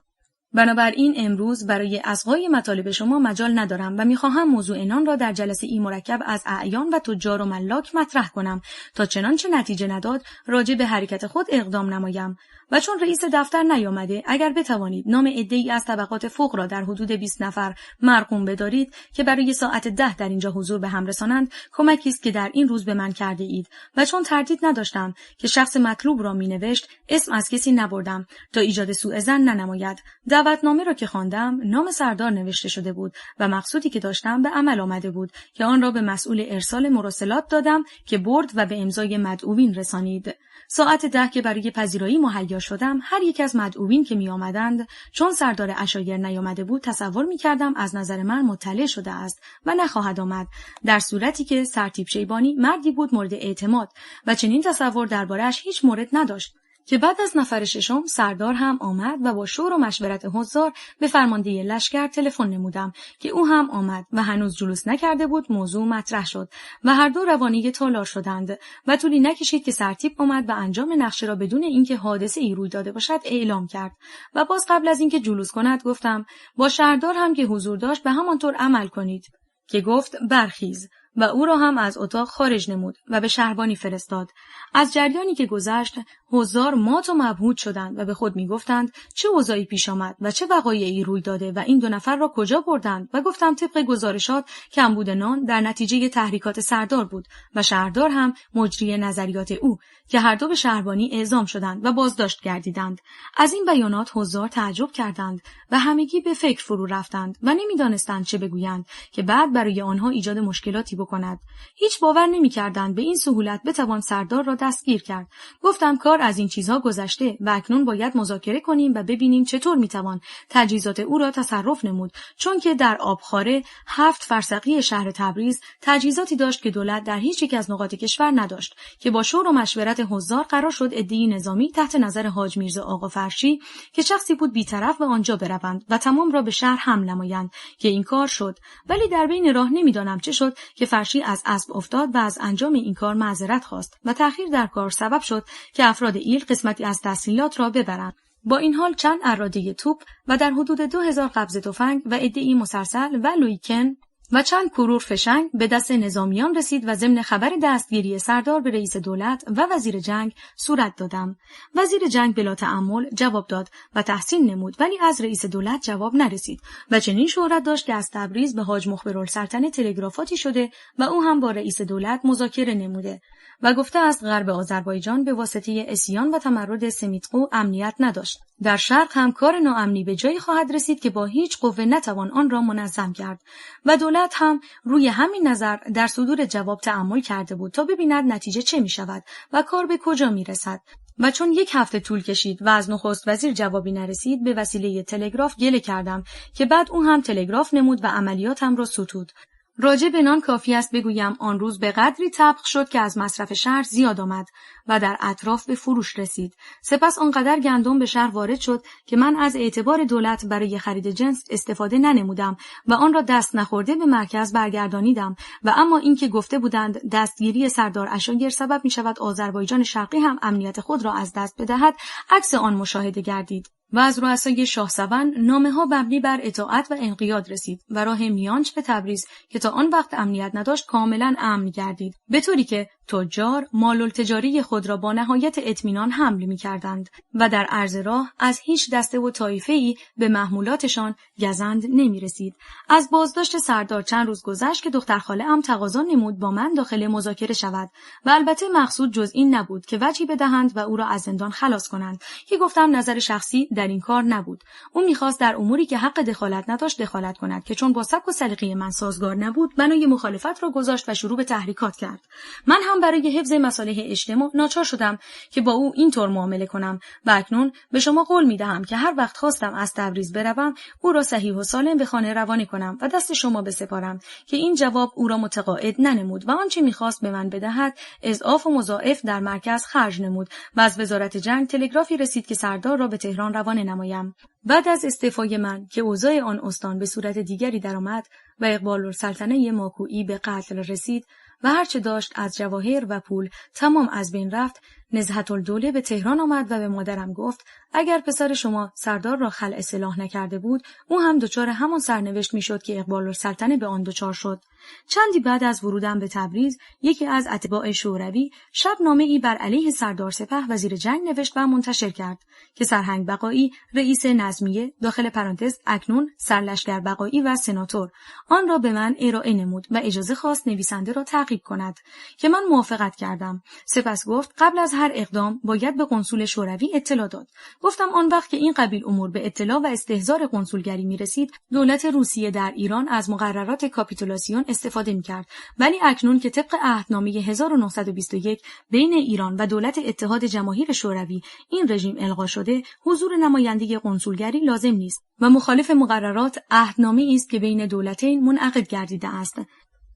بنابراین امروز برای اصغای مطالب شما مجال ندارم و می‌خواهم موضوع نان را در جلسه ای مرکب از اعیان و تجار و ملاک مطرح کنم تا چنانچه نتیجه نداد راجع به حرکت خود اقدام نمایم. و چون رئیس دفتر نیامده اگر بتوانید نام عده‌ای از طبقات فوق را در حدود 20 نفر مرقوم بدارید که برای ساعت 10 در اینجا حضور به هم رسانند کمکی است که در این روز به من کرده اید. و چون تردید نداشتم که شخص مطلوب را مینوشت اسم از کسی نبردم تا ایجاد سوء ظن ننماید. دعوتنامه را که خواندم نام سردار نوشته شده بود و مقصودی که داشتم به عمل آمده بود که آن را به مسئول ارسال مراسلات دادم که برد و به امضای مدعوین رسانید. ساعت 10 که برای پذیرایی مهیا شدم هر یک از مدعوین که می آمدند چون سردار عشایر نیامده بود تصور می کردم از نظر من مطلع شده است و نخواهد آمد، در صورتی که سرتیپ شیبانی مردی بود مورد اعتماد و چنین تصور درباره‌اش هیچ مورد نداشت که بعد از نفر ششم سردار هم آمد و با شور و مشورت حضار به فرمانده لشکر تلفن نمودم که او هم آمد و هنوز جلوس نکرده بود موضوع مطرح شد و هر دو روانه تالار شدند و طولی نکشید که سرتیپ آمد و انجام نقشه را بدون اینکه حادثه ای روی داده باشد اعلام کرد و باز قبل از اینکه جلوس کند گفتم با شهردار هم که حضور داشت به همانطور عمل کنید که گفت برخیز و او را هم از اتاق خارج نمود و به شهربانی فرستاد. از جریانی که گذشت حضار مات و مبهوت شدند و به خود می گفتند چه اوضاعی پیش آمد و چه وقایعی روی داده و این 2 نفر را کجا بردند و گفتم طبق گزارشات کمبود نان در نتیجه تحریکات سردار بود و شهردار هم مجری نظریات او که هر دو به شهربانی اعزام شدند و بازداشت گردیدند. از این بیانات حضار تعجب کردند و همگی به فکر فرو رفتند و نمیدانستند چه بگویند که بعد برای آنها ایجاد مشکلاتی بکند. هیچ باور نمی‌کردند به این سهولت بتوان سردار را دستگیر کرد. گفتم کار از این چیزها گذشته و اکنون باید مذاکره کنیم و ببینیم چطور میتوان تجهیزات او را تصرف نمود، چون که در آبخاره 7 فرسخی شهر تبریز تجهیزاتی داشت که دولت در هیچ یک از نقاط کشور نداشت که با شور و مشورت حضار قرار شد عده‌ای نظامی تحت نظر حاج میرزا آقا فرشی که شخصی بود بی‌طرف به آنجا بروند و تمام را به شهر حمل نمایند که این کار شد. ولی در بین راه نمیدانم چه شد که فرشی از اسب افتاد و از انجام این کار معذرت خواست و تأخیر در کار سبب شد که افراد ایل قسمتی از تسهیلات را ببرند. با این حال چند اراده توپ و در حدود 2000 قبض تفنگ و عده‌ای مسلسل و لویکن و چند کرور فشنگ به دست نظامیان رسید و ضمن خبر دستگیری سردار به رئیس دولت و وزیر جنگ صورت دادم. وزیر جنگ بلا تأمل جواب داد و تحسین نمود، ولی از رئیس دولت جواب نرسید و چنین شهرت داشت که از تبریز به حاج مخبرالسلطنه تلگرافاتی شده و او هم با رئیس دولت مذاکره نموده و گفته است غرب آذربایجان به واسطه عصیان و تمرد سمیتقو امنیت نداشت. در شرق هم کار ناامنی به جایی خواهد رسید که با هیچ قوه نتوان آن را منظم کرد و دولت هم روی همین نظر در صدور جواب تأمل کرده بود تا ببیند نتیجه چه می شود و کار به کجا می رسد. و چون 1 هفته طول کشید و از نخست وزیر جوابی نرسید، به وسیله تلگراف گله کردم که بعد او هم تلگراف نمود و عملیاتم را ستود. راجع به نان کافی است بگویم آن روز به قدری طبخ شد که از مصرف شهر زیاد آمد و در اطراف به فروش رسید. سپس آنقدر گندم به شهر وارد شد که من از اعتبار دولت برای خرید جنس استفاده ننمودم و آن را دست نخورده به مرکز برگردانیدم و اما اینکه گفته بودند دستگیری سردار عشایر سبب می شود آذربایجان شرقی هم امنیت خود را از دست بدهد، عکس آن مشاهده گردید. و از رؤسای شاهسوند نامه‌ها مبنی بر اطاعت و انقیاد رسید و راه میانج به تبریز که تا آن وقت امنیت نداشت کاملا امن گردید، به طوری که تجار مال التجاری خود را با نهایت اطمینان حمل می‌کردند و در عرض راه از هیچ دسته و طایفه‌ای به محمولاتشان گزند نمی‌رسید. از بازداشت سردار چند روز گذشت که دختر خاله‌ام تقاضا نمود با من داخل مذاکره شود و البته مقصود جز این نبود که وجهی بدهند و او را از زندان خلاص کنند، که گفتم نظر شخصی در این کار نبود. او می‌خواست در اموری که حق دخالت نداشت دخالت کند که چون با سبک و سلیقه من سازگار نبود، بنای مخالفت را گذاشت و شروع به تحریکات کرد. من هم برای حفظ مصالح اجتماع ناچار شدم که با او اینطور معامله کنم و اکنون به شما قول می‌دهم که هر وقت خواستم از تبریز بروم او را صحیح و سالم به خانه روانه کنم و دست شما بسپارم که این جواب او را متقاعد ننمود و آنچه می‌خواست به من بدهد اضعاف و مضاعف در مرکز خرج نمود و از وزارت جنگ تلگرافی رسید که سردار را به تهران روانه نمایم. بعد از استعفای من که اوضاع آن استان به صورت دیگری درآمد و اقبال‌السلطنه ماکویی به قتل رسید و هرچه داشت از جواهر و پول تمام از بین رفت، نزهت الدوله به تهران آمد و به مادرم گفت اگر پسر شما سردار را خلع سلاح نکرده بود، او هم دچار همان سرنوشت میشد که اقبال‌السلطنه به آن دچار شد. چندی بعد از ورودم به تبریز، یکی از اتباع شوروی شب نامه‌ای بر علیه سردار سپه وزیر جنگ نوشت و منتشر کرد که سرهنگ بقایی رئیس نظمیه داخل پرانتز اکنون سرلشکر بقایی و سناتور آن را به من ارائه نمود و اجازه خواست نویسنده را تعقیب کند که من موافقت کردم. سپس گفت قبل از هر اقدام باید به قنصول شوروی اطلاع داد. گفتم آن وقت که این قبیل امور به اطلاع و استحضار قنصولگری می‌رسید، دولت روسیه در ایران از مقررات کاپیتولاسیون استفاده می‌کرد، ولی اکنون که طبق عهدنامه 1921 بین ایران و دولت اتحاد جماهیر شوروی این رژیم الغا شده، حضور نماینده قنصولگری لازم نیست و مخالف مقررات عهدنامه‌ای است که بین دولتین منعقد گردیده است.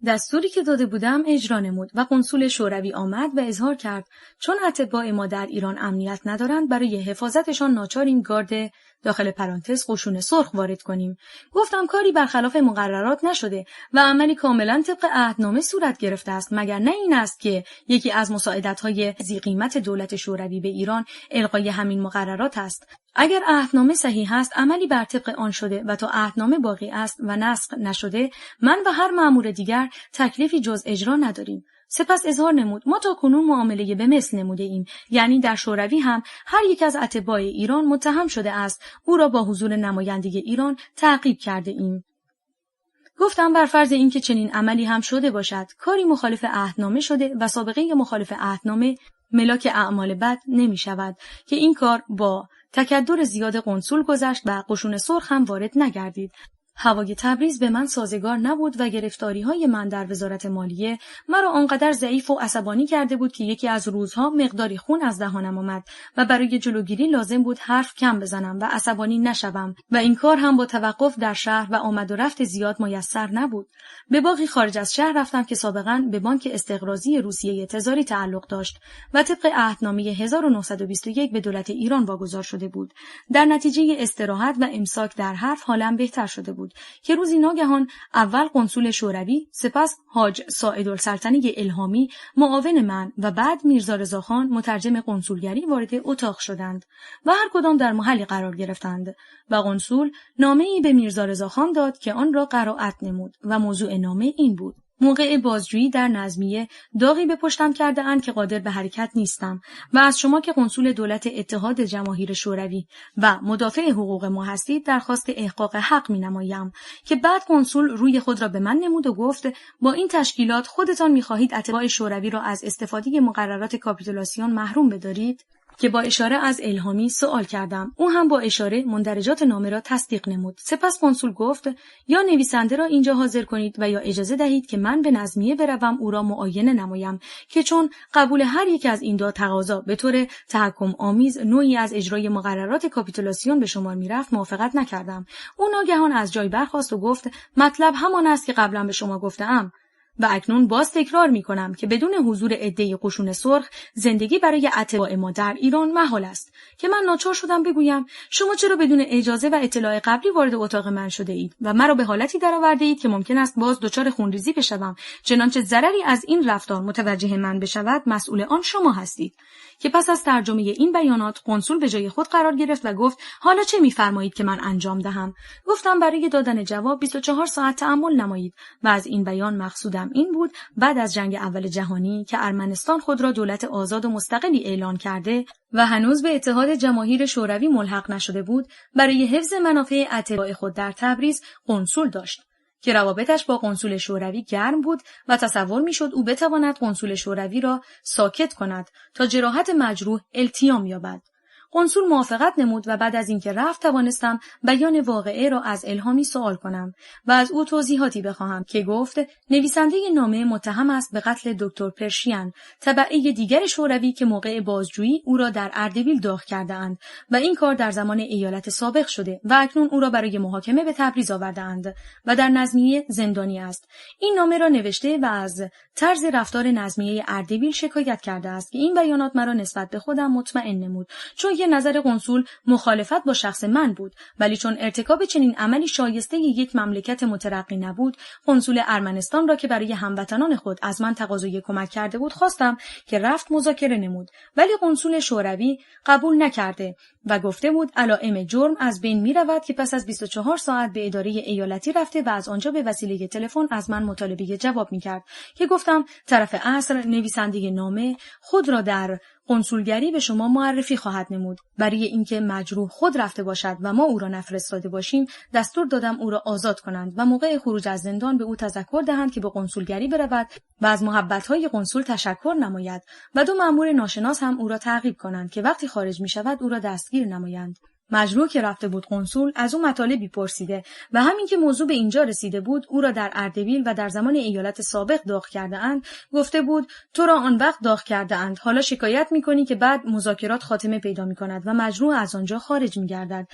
دستوری که داده بودم اجرا نمود و قنصول شوروی آمد و اظهار کرد چون اتباع ما در ایران امنیت ندارند، برای حفاظتشان ناچاریم گارد داخل پرانتز قشون سرخ وارد کنیم. گفتم کاری برخلاف مقررات نشده و عملی کاملا طبق عهدنامه صورت گرفته است، مگر نه این است که یکی از مساعدت‌های ذی قیمت دولت شوروی به ایران الغای همین مقررات است. اگر عهدنامه صحیح است، عملی بر طبق آن شده و تا عهدنامه باقی است و نسخ نشده، من و هر مأمور دیگر تکلیفی جز اجرا نداریم. سپس اظهار نمود ما تا کنون معامله به مثل نموده ایم، یعنی در شوروی هم هر یک از اتباع ایران متهم شده است، او را با حضور نماینده ایران تعقیب کرده ایم. گفتم بر فرض اینکه چنین عملی هم شده باشد، کاری مخالف عهدنامه شده و سابقه مخالف عهدنامه ملاک اعمال بد نمی شود که این کار با تکدر زیاد قنصول گذشت و قشون سرخ هم وارد نگردید. هوای تبریز به من سازگار نبود و گرفتاری‌های من در وزارت مالیه مرا آنقدر ضعیف و عصبانی کرده بود که یکی از روزها مقداری خون از دهانم آمد و برای جلوگیری لازم بود حرف کم بزنم و عصبانی نشوم و این کار هم با توقف در شهر و آمد و رفت زیاد میسر نبود. به باغی خارج از شهر رفتم که سابقاً به بانک استقراضی روسیه تزاری تعلق داشت و طبق عهدنامه 1921 به دولت ایران واگذار شده بود. در نتیجه استراحت و امساک در حرف حالم بهتر شده بود. بود که روزی ناگهان اول قنصول شوروی، سپس حاج ساعدالسلطنه الهامی معاون من و بعد میرزا رضاخان مترجم قنصولگری وارد اتاق شدند و هر کدام در محلی قرار گرفتند و قنصول نامه‌ای به میرزا رضاخان داد که آن را قرائت نمود و موضوع نامه این بود: موقع بازجویی در نظمیه داغی به پشتم کرده اند که قادر به حرکت نیستم و از شما که قنصول دولت اتحاد جماهیر شوروی و مدافع حقوق ما هستید درخواست احقاق حق می‌نمایم. که بعد قنصول روی خود را به من نمود و گفت با این تشکیلات خودتان می‌خواهید اتباع شوروی را از استفاده مقررات کاپیتولاسیون محروم بدارید؟ که با اشاره از الهامی سوال کردم. او هم با اشاره مندرجات نامه را تصدیق نمود. سپس قنصول گفت یا نویسنده را اینجا حاضر کنید و یا اجازه دهید که من به نظمیه بروم او را معاینه نمایم، که چون قبول هر یک از این دو تقاضا به طور تحکم آمیز نوعی از اجرای مقررات کاپیتولاسیون به شمار میرفت موافقت نکردم. او ناگهان از جای برخاست و گفت مطلب همان است که قبلا به شما گفتم و اکنون باز تکرار می‌کنم که بدون حضور عده قشون سرخ زندگی برای اتباع ما در ایران محال است. که من ناچار شدم بگویم شما چرا بدون اجازه و اطلاع قبلی وارد اتاق من شده اید و مرا به حالتی درآورده اید که ممکن است باز دچار خونریزی بشوم، چنانچه ضرری از این رفتار متوجه من بشود مسئول آن شما هستید. که پس از ترجمه این بیانات قنصول به جای خود قرار گرفت و گفت حالا چه می‌فرمایید که من انجام دهم؟ گفتم برای دادن جواب 24 ساعت تأمل نمایید و از این بیان مقصودم این بود بعد از جنگ اول جهانی که ارمنستان خود را دولت آزاد و مستقلی اعلان کرده و هنوز به اتحاد جماهیر شوروی ملحق نشده بود، برای حفظ منافع اتباع خود در تبریز قنصول داشت که روابطش با قنصول شوروی گرم بود و تصور میشد او بتواند قنصول شوروی را ساکت کند تا جراحت مجروح التیام یابد. قنصول موافقت نمود و بعد از اینکه رفت توانستم بیان واقعه را از الهامی سوال کنم و از او توضیحاتی بخواهم که گفت نویسنده نامه متهم است به قتل دکتر پرشین، تبعه دیگر شوروی که موقع بازجویی او را در اردبیل داغ کرده اند و این کار در زمان ایالت سابق شده و اکنون او را برای محاکمه به تبریز آورده اند و در نظمیه زندانی است. این نامه را نوشته و از طرز رفتار نظمیه اردبیل شکایت کرده است که این بیانات مرا نسبت به خودم مطمئن نمود، چون که نظر قنصول مخالفت با شخص من بود، ولی چون ارتکاب چنین عملی شایسته یک مملکت مترقی نبود، قنصول ارمنستان را که برای هموطنان خود از من تقاضای کمک کرده بود خواستم که رفت مذاکره نمود، ولی قنصول شوروی قبول نکرده و گفته بود علائم جرم از بین می رود که پس از 24 ساعت به اداره ایالتی رفته و از آنجا به وسیله تلفن از من مطالبه جواب می کرد که گفتم طرف اصل نویسنده نامه خود را در قنصولگری به شما معرفی خواهد نمود. برای اینکه مجروح خود رفته باشد و ما او را نفرستاده باشیم دستور دادم او را آزاد کنند و موقع خروج از زندان به او تذکر دهند که به قنصولگری برود و از محبت‌های قنصول تشکر نماید و دو مأمور ناشناس هم او را تعقیب کنند که وقتی خارج می‌شود او را دستگیر نمایند. مجروح که رفته بود قنصول از او مطالبی پرسیده و همین که موضوع به اینجا رسیده بود او را در اردبیل و در زمان ایالت سابق داغ کرده اند گفته بود تو را آن وقت داغ کرده اند، حالا شکایت می‌کنی که بعد مذاکرات خاتمه پیدا می‌کند و مجروح از آنجا خارج می‌گردد.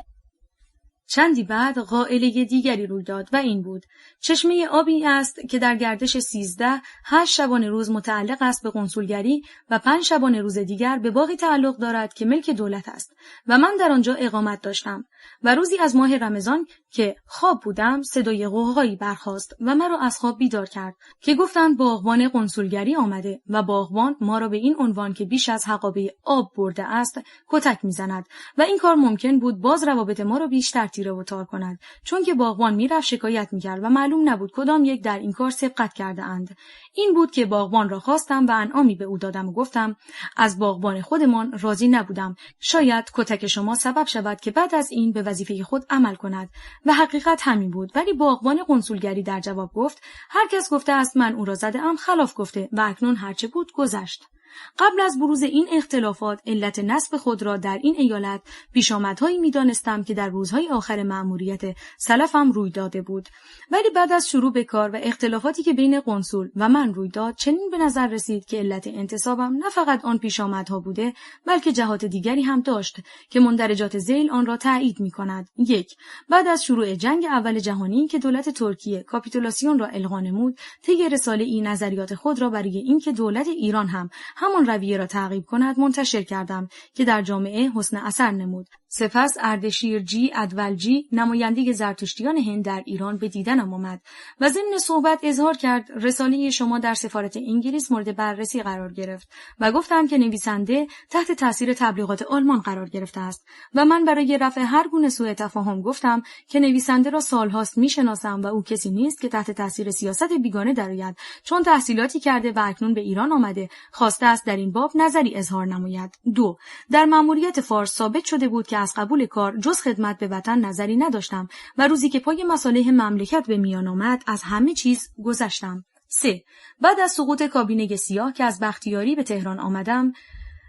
چندی بعد قائله دیگری روی داد و این بود: چشمه آبی است که در گردش 13 8 شبانه روز متعلق است به قنصولگری و 5 شبانه روز دیگر به باغی تعلق دارد که ملک دولت است و من در آنجا اقامت داشتم و روزی از ماه رمضان که خواب بودم صدای غوغایی برخاست و مرا از خواب بیدار کرد که گفتند باغبان قنصولگری آمده و باغبان ما را به این عنوان که بیش از حقابه آب برده است کتک میزند و این کار ممکن بود باز روابط ما را بیشتر تیره و تار کند، چون که باغبان میرفت شکایت میکرد و معلوم نبود کدام یک در این کار سبقت کرده اند. این بود که باغبان را خواستم و انعامی به او دادم و گفتم از باغبان خودمان راضی نبودم، شاید کتک شما سبب شود که بعد از این به وظیفه خود عمل کند و حقیقت همین بود. ولی باغبان قنصولگری در جواب گفت هر کس گفته است من او را زده‌ام خلاف گفته و اکنون هرچه بود گذشت. قبل از بروز این اختلافات علت نصب خود را در این ایالت پیشامدهایی می‌دانستم که در روزهای آخر مأموریت سلفم روی داده بود، ولی بعد از شروع به کار و اختلافاتی که بین قنصول و من روی داد چنین به نظر رسید که علت انتصابم نه فقط آن پیشامدها بوده بلکه جهات دیگری هم داشت که مندرجات ذیل آن را تایید می‌کند. 1. بعد از شروع جنگ اول جهانی که دولت ترکیه کاپیتولاسیون را الغا نمود، طی رساله‌ای نظریات خود را برای اینکه دولت ایران هم همان رویه را تعقیب کند منتشر کردم که در جامعه حسن اثر نمود. سپس اردشیرجی ادولجی نماینده زرتشتیان هند در ایران به دیدنم آمد و ضمن صحبت اظهار کرد رساله شما در سفارت انگلیس مورد بررسی قرار گرفت و گفتند که نویسنده تحت تاثیر تبلیغات آلمان قرار گرفته است و من برای رفع هر گونه سوء تفاهم گفتم که نویسنده را سالهاست میشناسم و او کسی نیست که تحت تاثیر سیاست بیگانه درآید، چون تحصیلاتی کرده و اکنون به ایران آمده خواسته است در این باب نظری اظهار نماید. 2. در مأموریت فارس ثابت شده بود که از قبول کار جز خدمت به وطن نظری نداشتم و روزی که پای مصالح مملکت به میان آمد از همه چیز گذشتم. 3. بعد از سقوط کابینه سیاه که از بختیاری به تهران آمدم،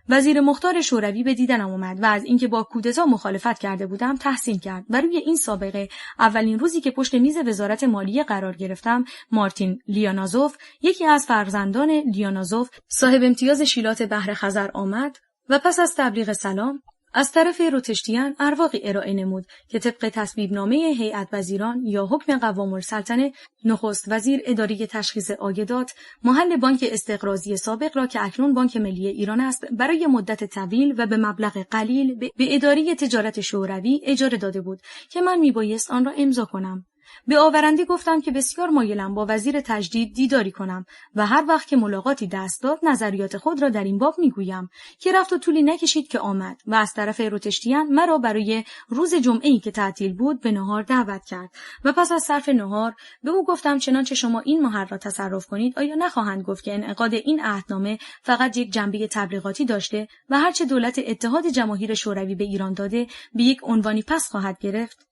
وزیر مختار شوروی به دیدنم آمد و از اینکه با کودتا مخالفت کرده بودم تحسین کرد و روی این سابقه اولین روزی که پشت میز وزارت مالیه قرار گرفتم، مارتین لیانازوف، یکی از فرزندان لیانازوف، صاحب امتیاز شیلات بحر خزر آمد و پس از تبلیغ سلام از طرف روتشتیان ارواقی ارائه نمود که طبق تصویبنامه هیئت وزیران یا حکم قوام السلطنه نخست وزیر اداره تشخیص عایدات محل بانک استقراضی سابق را که اکنون بانک ملی ایران است برای مدت طویل و به مبلغ قلیل به اداره تجارت شوروی اجاره داده بود که من میبایست آن را امضا کنم. به آورنده گفتم که بسیار مایلم با وزیر تجدید دیداری کنم و هر وقت که ملاقاتی دست داد نظریات خود را در این باب میگویم که رفت و طولی نکشید که آمد و از طرف روتشتیان مرا برای روز جمعه‌ای که تعطیل بود به نهار دعوت کرد و پس از صرف نهار به او گفتم چنانچه شما این محل را تصرف کنید آیا نخواهند گفت که انعقاد این عهدنامه فقط یک جنبه تبلیغاتی داشته و هرچه دولت اتحاد جماهیر شوروی به ایران داده به یک عنوانی پس خواهد گرفت؟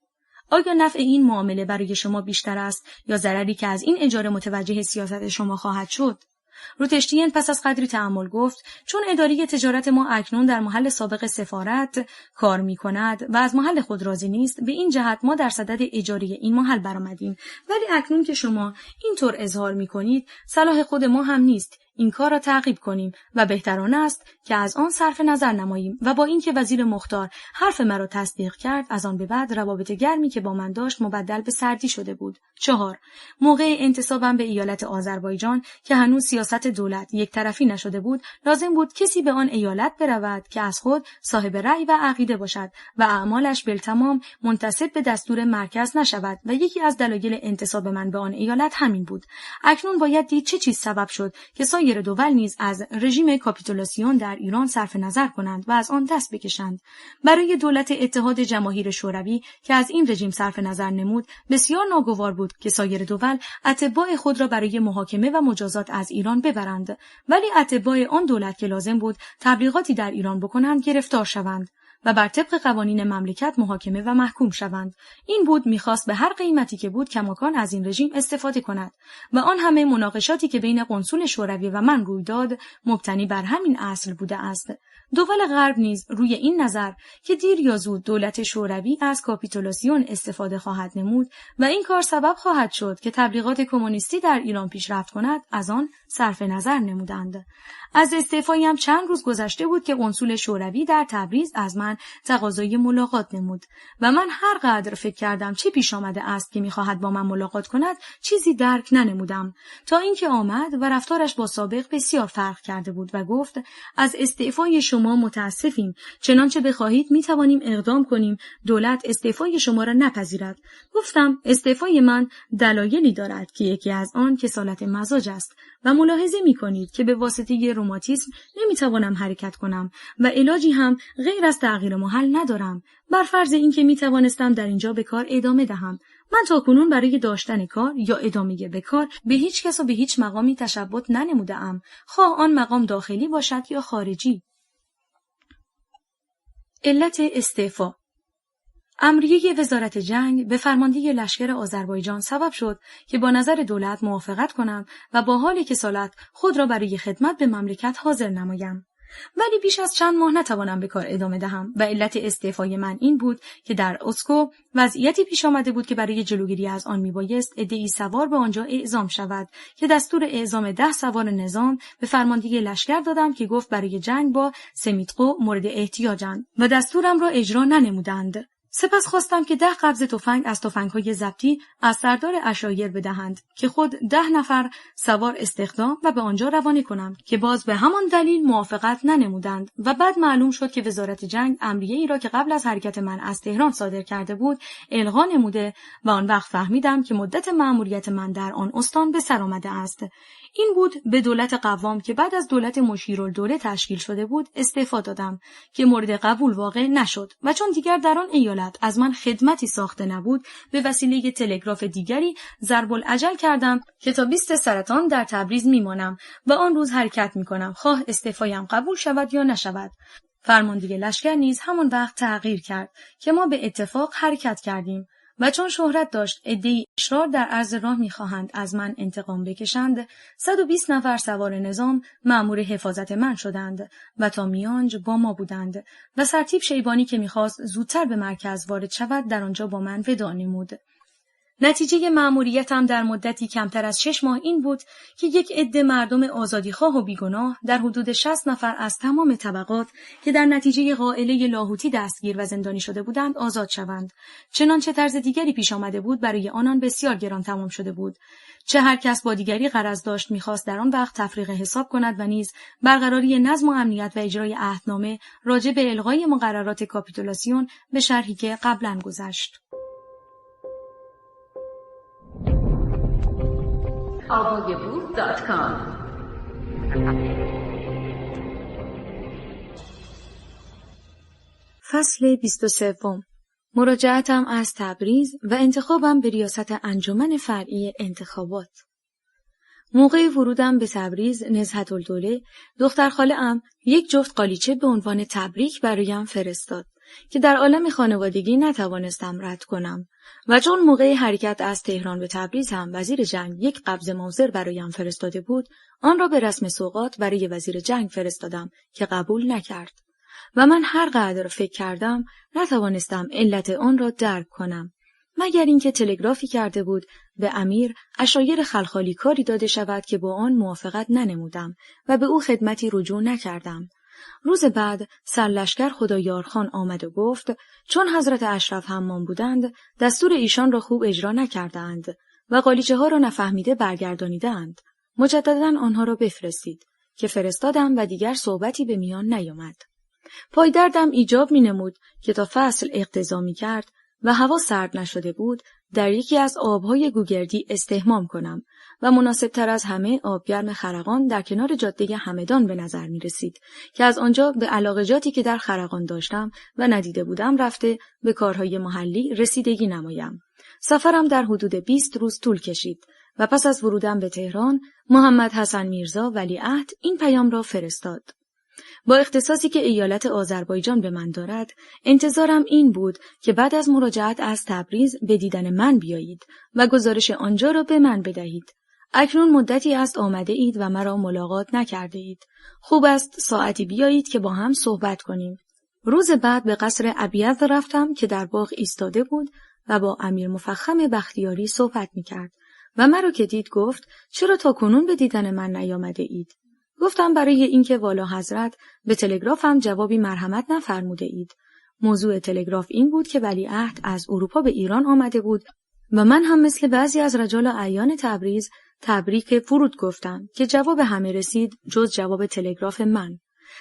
آیا نفع این معامله برای شما بیشتر است یا ضرری که از این اجاره متوجه سیاست شما خواهد شد؟ روتشتیان پس از قدری تأمل گفت چون اداره تجارت ما اکنون در محل سابق سفارت کار می کند و از محل خود راضی نیست، به این جهت ما در صدد اجاره این محل برآمدیم، ولی اکنون که شما اینطور اظهار می کنید صلاح خود ما هم نیست این کار را تعقیب کنیم و بهترانه است که از آن صرف نظر نماییم و با اینکه وزیر مختار حرف مرا تصدیق کرد از آن به بعد روابط گرمی که با من داشت مبدل به سردی شده بود. 4. موقع انتصابم به ایالت آذربایجان که هنوز سیاست دولت یک طرفی نشده بود لازم بود کسی به آن ایالت برود که از خود صاحب رأی و عقیده باشد و اعمالش بالتمام منتسب به دستور مرکز نشود و یکی از دلایل انتصاب من به آن ایالت همین بود. اکنون باید دید چه چیز سبب شد که سایر دول نیز از رژیم کاپیتولاسیون در ایران صرف نظر کنند و از آن دست بکشند. برای دولت اتحاد جماهیر شوروی که از این رژیم صرف نظر نمود بسیار ناگوار بود که سایر دول اتباع خود را برای محاکمه و مجازات از ایران ببرند، ولی اتباع آن دولت که لازم بود تبلیغاتی در ایران بکنند گرفتار شوند و بر طبق قوانین مملکت محاکمه و محکوم شوند. این بود میخواست به هر قیمتی که بود کماکان از این رژیم استفاده کند و آن همه مناقشاتی که بین قنصل شوروی و من روی داد مبتنی بر همین اصل بوده است. دول غرب نیز روی این نظر که دیر یا زود دولت شوروی از کاپیتولاسیون استفاده خواهد نمود و این کار سبب خواهد شد که تبلیغات کمونیستی در ایران پیشرفت کند از آن صرف نظر نمودند. از استعفایم چند روز گذشته بود که قنصل شوروی در تبریز از من تقاضای ملاقات نمود و من هر قدر فکر کردم چه پیش آمده است که می‌خواهد با من ملاقات کند چیزی درک ننمودم تا اینکه آمد و رفتارش با سابق بسیار فرق کرده بود و گفت از استعفای شما متاسفیم، چنانچه بخواهید می‌توانیم اقدام کنیم دولت استعفای شما را نپذیرد. گفتم استعفای من دلایلی دارد که یکی از آن کسالت مزاج است و ملاحظه می‌کنید که به واسطه روماتیسم نمی‌توانم حرکت کنم و علاجی هم غیر از تغییر محل ندارم. بر فرض اینکه می‌توانستم در اینجا به کار ادامه دهم، من تاکنون برای داشتن کار یا ادامه به کار به هیچ کس و به هیچ مقامی تشبت ننموده‌ام، خواه آن مقام داخلی باشد یا خارجی. علت استعفا. امریه وزارت جنگ به فرمانده لشکر آذربایجان سبب شد که با نظر دولت موافقت کنم و با حال کسالت خود را برای خدمت به مملکت حاضر نمایم. ولی بیش از چند ماه نتوانم به کار ادامه دهم و علت استعفای من این بود که در اسکو وضعیتی پیش آمده بود که برای جلوگیری از آن میبایست عده‌ای سوار به آنجا اعزام شود که دستور اعزام 10 سوار نظام به فرمانده لشکر دادم که گفت برای جنگ با سمیتقو مورد احتیاجند و دستورم را اجرا ننمودند. سپس خواستم که 10 قبض تفنگ از تفنگ‌های ضبطی از سردار عشایر بدهند که خود 10 نفر سوار استخدام و به آنجا روانه کنم که باز به همان دلیل موافقت ننمودند و بعد معلوم شد که وزارت جنگ امریه‌ای را که قبل از حرکت من از تهران صادر کرده بود الغا نموده و آن وقت فهمیدم که مدت مأموریت من در آن استان به سر آمده است. این بود به دولت قوام که بعد از دولت مشیرالدوله تشکیل شده بود استعفا دادم که مورد قبول واقع نشد و چون دیگر در آن ایالت از من خدمتی ساخته نبود به وسیله تلگراف دیگری ضرب الاجل کردم که تا 20 سرطان در تبریز میمانم و آن روز حرکت میکنم خواه استعفایم قبول شود یا نشود. فرماندهی لشکر نیز همان وقت تغییر کرد که ما به اتفاق حرکت کردیم و چون شهرت داشت عده‌ای اشرار در عرض راه می‌خواهند از من انتقام بکشند 120 نفر سوار نظام مأمور حفاظت من شدند و تا میانج با ما بودند و سرتیپ شیبانی که می‌خواست زودتر به مرکز وارد شود در آنجا با من وداع نمود. نتیجه مأموریتم در مدتی کمتر از 6 ماه این بود که یک عده مردم آزادیخواه و بیگناه در حدود 60 نفر از تمام طبقات که در نتیجه قائله لاهوتی دستگیر و زندانی شده بودند آزاد شوند. چنانچه طرز دیگری پیش آمده بود برای آنان بسیار گران تمام شده بود. چه هر کس با دیگری غرض داشت می‌خواست در آن وقت تفریق حساب کند و نیز برقراری نظم و امنیت و اجرای عهدنامه راجع به الغای مقررات کاپیتولاسیون به شرحی که قبلا گذشت. Albogaboo.com فصل 23 مراجعتم از تبریز و انتخابم به ریاست انجمن فرعی انتخابات. موقع ورودم به تبریز نزهت‌الدوله دختر خاله‌ام یک جفت قالیچه به عنوان تبریک برایم فرستاد که در عالم خانوادگی نتوانستم رد کنم و چون موقع حرکت از تهران به تبریز هم وزیر جنگ یک قبض موزر برایم فرستاده بود آن را به رسم سوغات برای وزیر جنگ فرستادم که قبول نکرد و من هر قدر فکر کردم نتوانستم علت آن را درک کنم مگر اینکه تلگرافی کرده بود به امیر عشایر خلخالی کاری داده شود که با آن موافقت ننمودم و به او خدمتی رجوع نکردم. روز بعد سرلشکر خدایارخان آمد و گفت چون حضرت اشرف حمام بودند دستور ایشان را خوب اجرا نکردند و قالیچه ها را نفهمیده برگردانیدند. مجددا آنها را بفرستید که فرستادم و دیگر صحبتی به میان نیامد. پایدردم ایجاب می نمود که تا فصل اقتضا می کرد و هوا سرد نشده بود در یکی از آبهای گوگردی استحمام کنم و مناسب تر از همه آبگرم خرقان در کنار جاده همدان به نظر می رسید که از آنجا به علاقجاتی که در خرقان داشتم و ندیده بودم رفته به کارهای محلی رسیدگی نمایم. سفرم در حدود 20 روز طول کشید و پس از ورودم به تهران محمد حسن میرزا ولیعهد این پیام را فرستاد: با اختصاصی که ایالت آذربایجان به من دارد، انتظارم این بود که بعد از مراجعت از تبریز به دیدن من بیایید و گزارش آنجا را به من بدهید. اکنون مدتی است آمده اید و مرا ملاقات نکرده اید. خوب است ساعتی بیایید که با هم صحبت کنیم. روز بعد به قصر ابیض رفتم که در باغ ایستاده بود و با امیر مفخم بختیاری صحبت می‌کرد و مرا که دید گفت چرا تا کنون به دیدن من نیامده اید؟ گفتم برای اینکه والا حضرت به تلگرافم جوابی مرحمت نفرموده اید. موضوع تلگراف این بود که ولیعهد از اروپا به ایران آمده بود و من هم مثل بعضی از رجال اعیان تبریز تبریک فرود گفتم که جواب همه رسید جز جواب تلگراف من.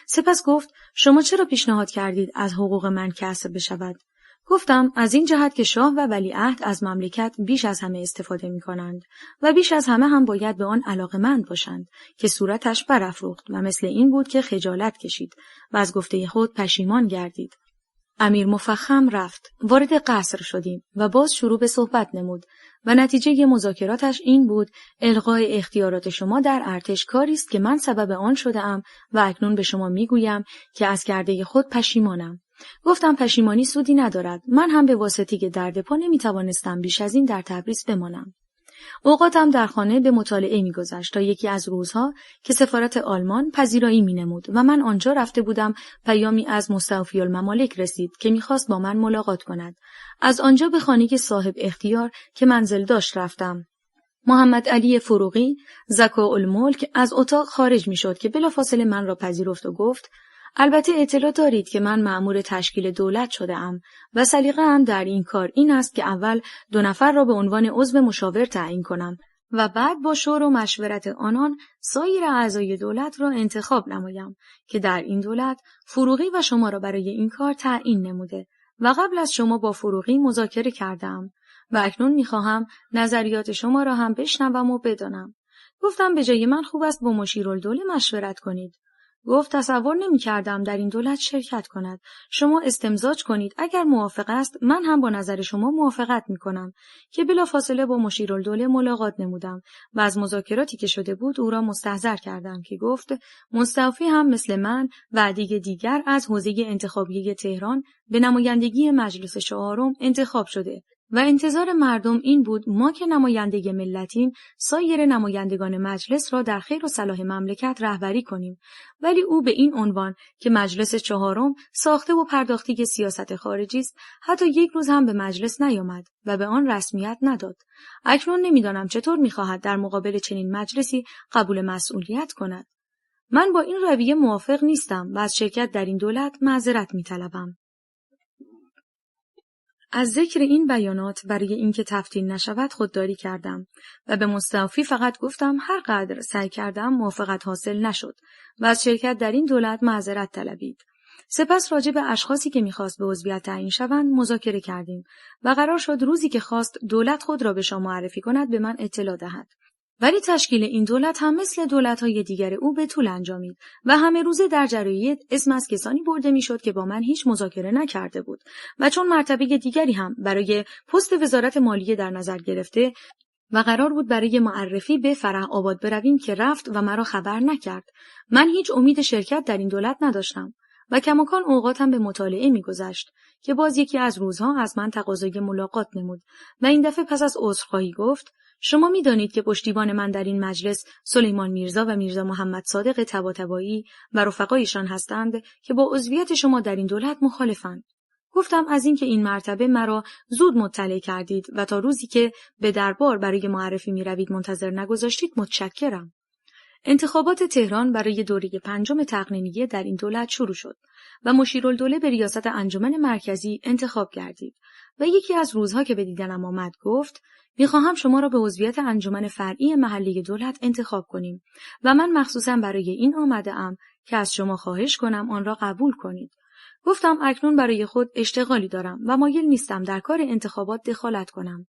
سپس گفت شما چرا پیشنهاد کردید از حقوق من کسب بشود؟ گفتم از این جهت که شاه و ولیعهد از مملکت بیش از همه استفاده می کنند و بیش از همه هم باید به آن علاقه‌مند باشند که صورتش برافروخت و مثل این بود که خجالت کشید و از گفته خود پشیمان گردید. امیر مفخم رفت. وارد قصر شدیم و باز شروع به صحبت نمود و نتیجه مذاکراتش این بود الغای اختیارات شما در ارتش کاری است که من سبب آن شده‌ام و اکنون به شما میگویم که از کرده خود پشیمانم. گفتم پشیمانی سودی ندارد. من هم به واسطه درد پا نمیتوانستم بیش از این در تبریز بمانم. اوقاتم در خانه به مطالعه میگذشت تا یکی از روزها که سفارت آلمان پذیرایی مینمود و من آنجا رفته بودم پیامی از مستوفی الممالک رسید که میخواست با من ملاقات کند. از آنجا به خانه صاحب اختیار که منزل داشت رفتم. محمد علی فروغی زکا الملک از اتاق خارج میشد که بلافاصله من را پذیرفت و گفت البته اطلاع دارید که من مأمور تشکیل دولت شده ام و سلیقه‌ام در این کار این است که اول 2 نفر را به عنوان عضو مشاور تعیین کنم و بعد با شور و مشورت آنان سایر اعضای دولت را انتخاب نمایم که در این دولت فروغی و شما را برای این کار تعیین نموده و قبل از شما با فروغی مذاکره کردم و اکنون می‌خواهم نظریات شما را هم بشنوم و بدانم. گفتم به جای من خوب است با مشیرالدوله مشورت کنید. گفت تصور نمی‌کردم در این دولت شرکت کند. شما استمزاج کنید، اگر موافق است من هم با نظر شما موافقت می‌کنم که بلافاصله با مشیرالدوله ملاقات نمودم و از مذاکراتی که شده بود او را مستحضر کردم که گفت مستوفی هم مثل من و عده دیگر از حوزه انتخابیه تهران به نمایندگی مجلس 4 انتخاب شده و انتظار مردم این بود ما که نماینده ملتیم سایر نمایندگان مجلس را در خیر و صلاح مملکت رهبری کنیم، ولی او به این عنوان که مجلس 4 ساخته و پرداختی سیاست خارجی است حتی یک روز هم به مجلس نیامد و به آن رسمیت نداد. اکنون نمیدانم چطور می‌خواهد در مقابل چنین مجلسی قبول مسئولیت کند. من با این رویه موافق نیستم و از شرکت در این دولت معذرت می‌طلبم. از ذکر این بیانات برای اینکه تفتیل نشود خودداری کردم و به مستوفی فقط گفتم هر قدر سعی کردم موافقت حاصل نشد و از شرکت در این دولت معذرت طلبید. سپس راجع به اشخاصی که می‌خواست به عضویت تعیین شوند مذاکره کردیم و قرار شد روزی که خواست دولت خود را به شما معرفی کند به من اطلاع دهد. ولی تشکیل این دولت هم مثل دولت‌های دیگر او به طول انجامید و همه روزه در جراید اسم از کسانی برده می‌شد که با من هیچ مذاکره نکرده بود و چون مرتبه دیگری هم برای پست وزارت مالیه در نظر گرفته و قرار بود برای معرفی به فرح آباد برویم که رفت و مرا خبر نکرد. من هیچ امید شرکت در این دولت نداشتم و کماکان اوقاتم به مطالعه می‌گذشت که باز یکی از روزها از من تقاضای ملاقات نمود و این دفعه پس از عذرخواهی گفت شما می‌دانید که پشتیبان من در این مجلس سلیمان میرزا و میرزا محمد صادق طباطبایی و رفقایشان هستند که با عضویت شما در این دولت مخالفند. گفتم از اینکه این مرتبه مرا زود مطلع کردید و تا روزی که به دربار برای معرفی می‌روید منتظر نگذاشتید متشکرم. انتخابات تهران برای دوره 5 تقنینیه در این دولت شروع شد و مشیرالدوله به ریاست انجمن مرکزی انتخاب گردید و یکی از روزها که به دیدنم آمد گفت می‌خواهم شما را به عضویت انجمن فرعی محلی دولت انتخاب کنیم و من مخصوصاً برای این آمده‌ام که از شما خواهش کنم آن را قبول کنید. گفتم اکنون برای خود اشتغالی دارم و مایل نیستم در کار انتخابات دخالت کنم.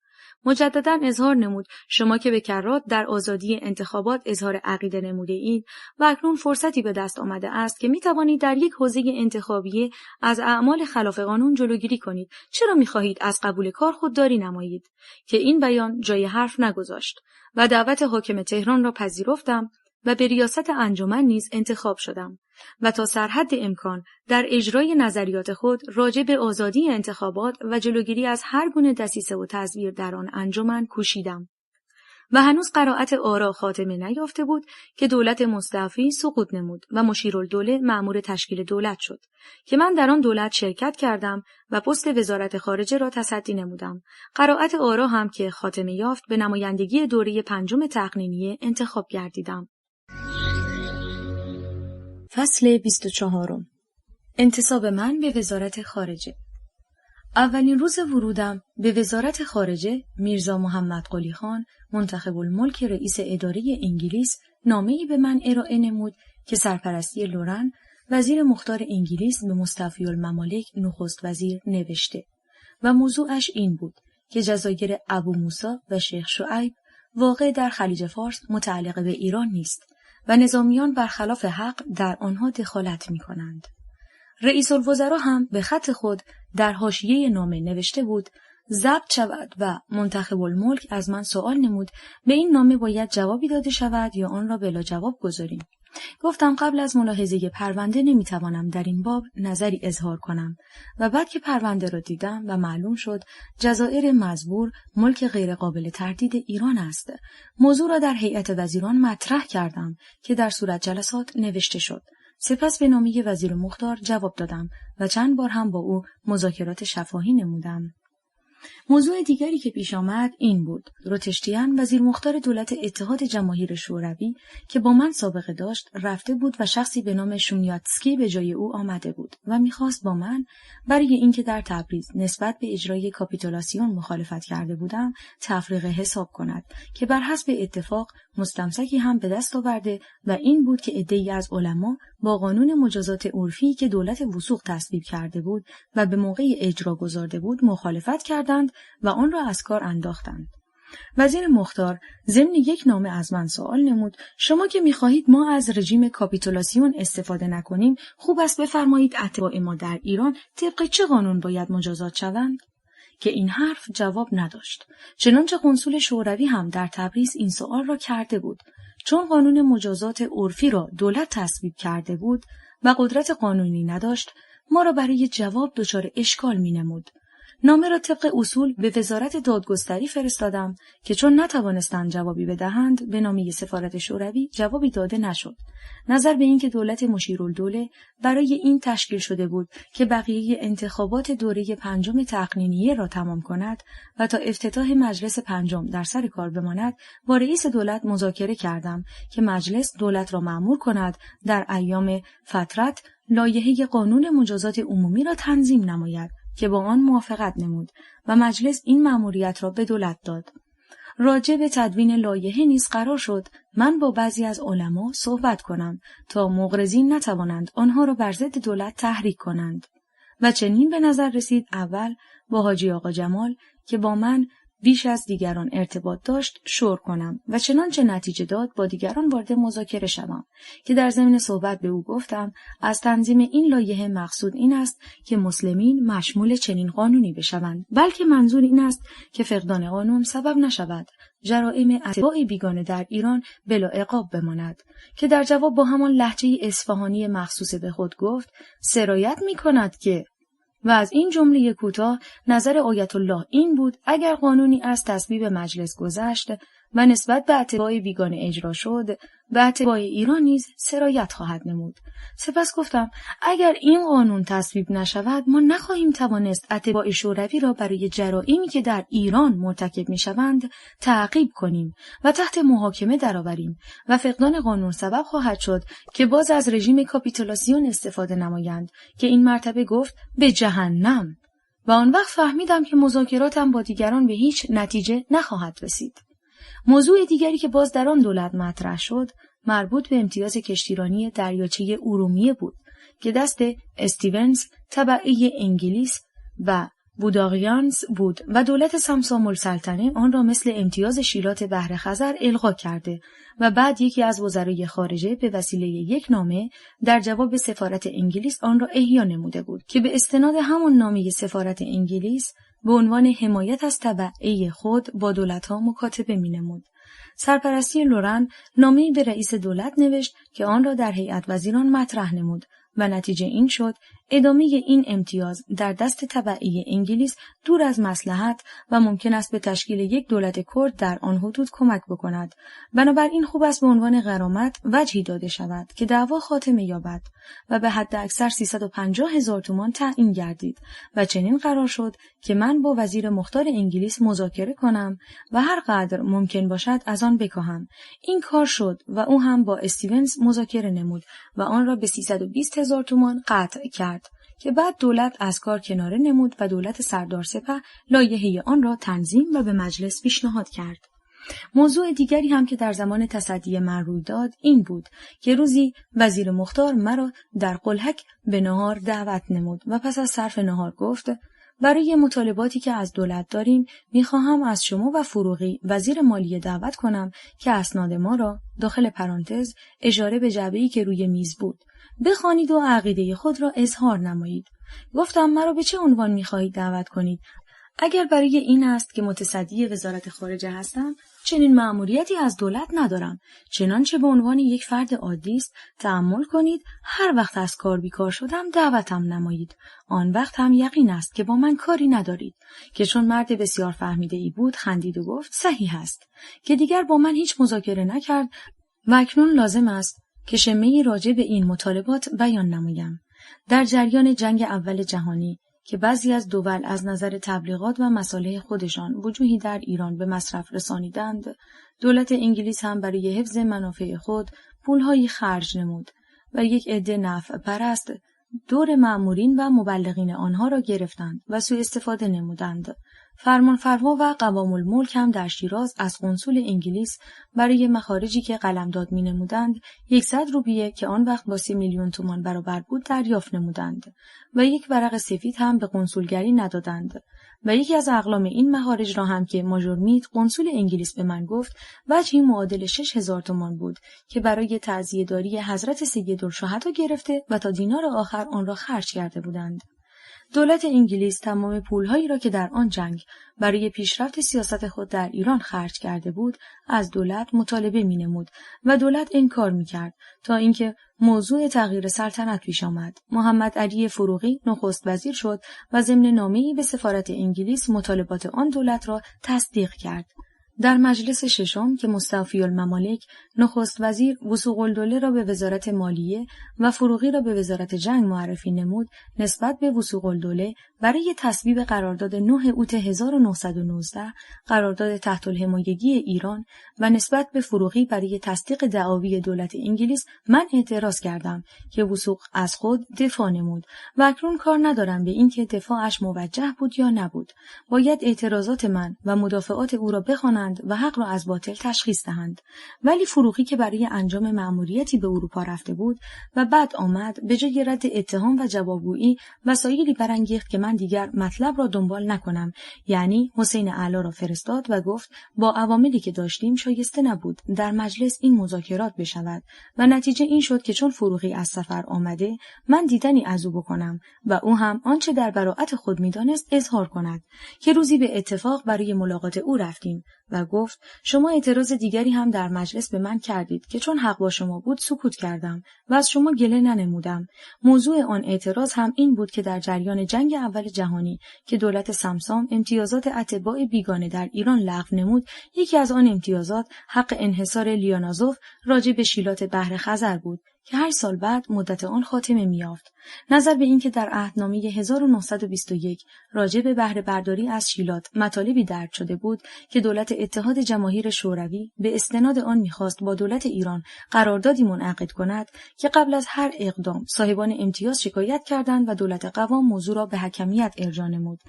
مجدداً اظهار نمود شما که به کرات در آزادی انتخابات اظهار عقیده نموده اید و اکنون فرصتی به دست آمده است که می توانید در یک حوزه انتخابی از اعمال خلاف قانون جلوگیری کنید. چرا می خواهید از قبول کار خودداری نمایید؟ که این بیان جای حرف نگذاشت و دعوت حاکم تهران را پذیرفتم و به ریاست انجمن نیز انتخاب شدم و تا سرحد امکان در اجرای نظریات خود راجع به آزادی انتخابات و جلوگیری از هر گونه دسیسه و تزویر در آن انجمن کوشیدم و هنوز قرائت آرا خاتمه نیافته بود که دولت مستوفی سقوط نمود و مشیرالدوله مأمور تشکیل دولت شد که من در آن دولت شرکت کردم و پست وزارت خارجه را تصدی نمودم. قرائت آرا هم که خاتمه یافت به نمایندگی دوره 5 تقنینیه انتخاب گردیدم. فصل 24. انتصاب من به وزارت خارجه. اولین روز ورودم به وزارت خارجه میرزا محمد قلی خان منتخب الملک رئیس اداره انگلیس نامه‌ای به من ارائه نمود که سرپرستی لورن وزیر مختار انگلیس به مستوفی الممالک نخست وزیر نوشته و موضوعش این بود که جزایر ابو موسی و شیخ شعیب واقع در خلیج فارس متعلق به ایران نیست و نظامیان برخلاف حق در آنها دخالت می کنند. رئیس الوزراء هم به خط خود در حاشیه نامه نوشته بود ضبط شود و منتخب الملک از من سوال نمود به این نامه باید جوابی داده شود یا آن را بلا جواب گذاریم. گفتم قبل از ملاحظه پرونده نمیتوانم در این باب نظری اظهار کنم و بعد که پرونده را دیدم و معلوم شد جزایر مزبور ملک غیر قابل تردید ایران است، موضوع را در هیئت وزیران مطرح کردم که در صورت جلسات نوشته شد. سپس به نامه وزیر مختار جواب دادم و چند بار هم با او مذاکرات شفاهی نمودم. موضوع دیگری که پیش آمد این بود: روتشتیان وزیر مختار دولت اتحاد جماهیر شوروی که با من سابقه داشت رفته بود و شخصی به نام شونیاتسکی به جای او آمده بود و می‌خواست با من برای اینکه در تبریز نسبت به اجرای کاپیتولاسیون مخالفت کرده بودم تفریق حساب کند که بر حسب اتفاق مستمسکی هم به دست آورده و این بود که عده‌ای از علما با قانون مجازات عرفی که دولت وثوق تصویب کرده بود و به موقع اجرا گذارده بود مخالفت کردند و آن را از کار انداختند. وزیر مختار ضمن یک نامه از من سوال نمود: شما که می‌خواهید ما از رژیم کاپیتولاسیون استفاده نکنیم، خوب است بفرمایید اتباع ما در ایران طبق چه قانون باید مجازات شوند؟ که این حرف جواب نداشت. چنانچه قنصل شوروی هم در تبریز این سوال را کرده بود. چون قانون مجازات عرفی را دولت تصویب کرده بود و قدرت قانونی نداشت، ما را برای جواب دچار اشکال می‌نمود. نامه را طبق اصول به وزارت دادگستری فرستادم که چون نتوانستند جوابی بدهند به نامه سفارت شوروی جوابی داده نشد. نظر به اینکه دولت مشیرالدوله برای این تشکیل شده بود که بقیه انتخابات دوره 5 تقنینیه را تمام کند و تا افتتاح مجلس 5 در سر کار بماند، با رئیس دولت مذاکره کردم که مجلس دولت را مأمور کند در ایام فترت لایحه قانون مجازات عمومی را تنظیم نماید که با آن موافقت نمود و مجلس این مأموریت را به دولت داد. راجع به تدوین لایحه نیز قرار شد من با بعضی از علما صحبت کنم تا مغرضین نتوانند آنها را بر ضد دولت تحریک کنند و چنین به نظر رسید اول با حاجی آقا جمال که با من بیش از دیگران ارتباط داشت شور کنم و چنانچه نتیجه داد با دیگران وارد مذاکره شوم که در ضمن صحبت به او گفتم از تنظیم این لایحه مقصود این است که مسلمین مشمول چنین قانونی بشوند، بلکه منظور این است که فقدان قانون سبب نشود جرائم اتباع بیگانه در ایران بلا عقاب بماند. که در جواب با همان لهجه اصفهانی مخصوص به خود گفت: سرایت می‌کند که. و از این جمله کوتاه نظر آیت الله این بود اگر قانونی از تصویب مجلس گذشت و نسبت به اتباع بیگانه اجرا شد، به اتباع ایران نیز سرایت خواهد نمود. سپس گفتم اگر این قانون تصویب نشود ما نخواهیم توانست اتباع شوروی را برای جرائمی که در ایران مرتکب میشوند تعقیب کنیم و تحت محاکمه درآوریم و فقدان قانون سبب خواهد شد که باز از رژیم کاپیتولاسیون استفاده نمایند که این مرتبه گفت به جهنم. و آن وقت فهمیدم که مذاکراتم با دیگران به هیچ نتیجه نخواهد رسید. موضوع دیگری که باز در آن دولت مطرح شد مربوط به امتیاز کشتیرانی دریاچه ارومیه بود که دست استیونز تبعه انگلیس و بوداغیانس بود و دولت سمسام السلطنه آن را مثل امتیاز شیلات بحر خزر الغا کرده و بعد یکی از وزرای خارجه به وسیله یک نامه در جواب سفارت انگلیس آن را احیا نموده بود که به استناد همان نامه سفارت انگلیس به عنوان حمایت از تبعه خود با دولت‌ها مکاتبه می‌نمود. سرپرستی لورن نامه‌ای به رئیس دولت نوشت که آن را در هیئت وزیران مطرح نمود و نتیجه این شد ادامه این امتیاز در دست تبعه انگلیس دور از مصلحت و ممکن است به تشکیل یک دولت کرد در آن حدود کمک بکند. بنابراین خوب است به عنوان غرامت وجهی داده شود که دعوا خاتمه یابد و به حد اکثر 350,000 تومان تعیین گردید و چنین قرار شد که من با وزیر مختار انگلیس مذاکره کنم و هر قدر ممکن باشد از آن بکاهم. این کار شد و او هم با استیونز مذاکره نمود و آن را به 320,000 تومان قطع کرد که بعد دولت از کار کناره نمود و دولت سردار سپه لایحه آن را تنظیم و به مجلس پیشنهاد کرد. موضوع دیگری هم که در زمان تصدی من روی داد این بود که روزی وزیر مختار مرا در قلهک به نهار دعوت نمود و پس از صرف نهار گفت: برای مطالباتی که از دولت داریم میخواهم از شما و فروغی وزیر مالیه دعوت کنم که اسناد ما را داخل پرانتز اشاره به جعبه‌ای که روی میز بود بخوانید و عقیده خود را اظهار نمایید. گفتم مرا به چه عنوان میخواهید دعوت کنید؟ اگر برای این است که متصدی وزارت خارجه هستم چنین مأموریتی از دولت ندارم، چنانچه به عنوان یک فرد عادی است تأمل کنید هر وقت از کار بیکار شدم دعوتم نمایید. آن وقت هم یقین است که با من کاری ندارید. که چون مرد بسیار فهمیده ای بود خندید و گفت صحیح است که دیگر با من هیچ مذاکره نکرد و اکنون لازم است که شمه‌ای راجع به این مطالبات بیان نمایم. در جریان جنگ اول جهانی که بعضی از دول از نظر تبلیغات و مصالح خودشان وجوهی در ایران به مصرف رسانیدند، دولت انگلیس هم برای حفظ منافع خود پولهایی خرج نمود و یک عده نفع پرست دور مأمورین و مبلغین آنها را گرفتند و سوء استفاده نمودند. فرمانفرما و قوام الملک هم در شیراز از قنصل انگلیس برای مخارجی که قلمداد می‌نمودند 100 روپیه که آن وقت با 30 میلیون تومان برابر بود دریافت نمودند و یک ورق سفید هم به قنصولگری ندادند. و یکی از اقلام این مخارج را هم که ماژور میت قنصل انگلیس به من گفت وجهی معادل 6000 تومان بود که برای تعزیه‌داری حضرت سیدالشهدا گرفته و تا دینار آخر آن را خرج کرده بودند. دولت انگلیس تمام پولهایی را که در آن جنگ برای پیشرفت سیاست خود در ایران خرج کرده بود از دولت مطالبه می‌نمود و دولت انکار می‌کرد تا اینکه موضوع تغییر سلطنت پیش آمد. محمد علی فروغی نخست وزیر شد و ضمن نامه‌ای به سفارت انگلیس مطالبات آن دولت را تصدیق کرد. در مجلس ششم که مستوفی الممالک نخست وزیر وثوق‌الدوله را به وزارت مالیه و فروغی را به وزارت جنگ معرفی نمود، نسبت به وثوق‌الدوله برای تصویب قرارداد 9 اوت 1919 قرارداد تحت الحمایگی ایران و نسبت به فروغی برای تصدیق دعاوی دولت انگلیس من اعتراض کردم که وثوق از خود دفاع نمود و اکنون کار ندارم به این که دفاعش موجه بود یا نبود. باید اعتراضات من و مدافعات او را بخوانند و حق را از باطل تشخیص دهند. ولی فروغی که برای انجام مأموریتی به اروپا رفته بود و بعد آمد به جای رد اتهام و جوابگویی وسایلی برانگیخت که من دیگر مطلب را دنبال نکنم، یعنی حسین اعلی را فرستاد و گفت با عواملی که داشتیم شایسته نبود در مجلس این مذاکرات بشود و نتیجه این شد که چون فروغی از سفر آمده من دیدنی از او بکنم و او هم آنچه در براءت خود می‌دانست اظهار کند که روزی به اتفاق برای ملاقات او رفتیم و گفت شما اعتراض دیگری هم در مجلس به من کردید که چون حق با شما بود سکوت کردم و از شما گله ننمودم. موضوع آن اعتراض هم این بود که در جریان جنگ اول جهانی که دولت سمسام امتیازات اتباع بیگانه در ایران لغو نمود، یکی از آن امتیازات حق انحصار لیانازوف راجع به شیلات بحر خزر بود که 8 سال بعد مدت آن خاتمه می‌یافت. نظر به اینکه در عهدنامه 1921 راجع به بهره برداری از شیلات مطالبی درج شده بود که دولت اتحاد جماهیر شوروی به استناد آن می‌خواست با دولت ایران قراردادی منعقد کند که قبل از هر اقدام صاحبان امتیاز شکایت کردند و دولت قوام موضوع را به حکمیت ارجاع نمود.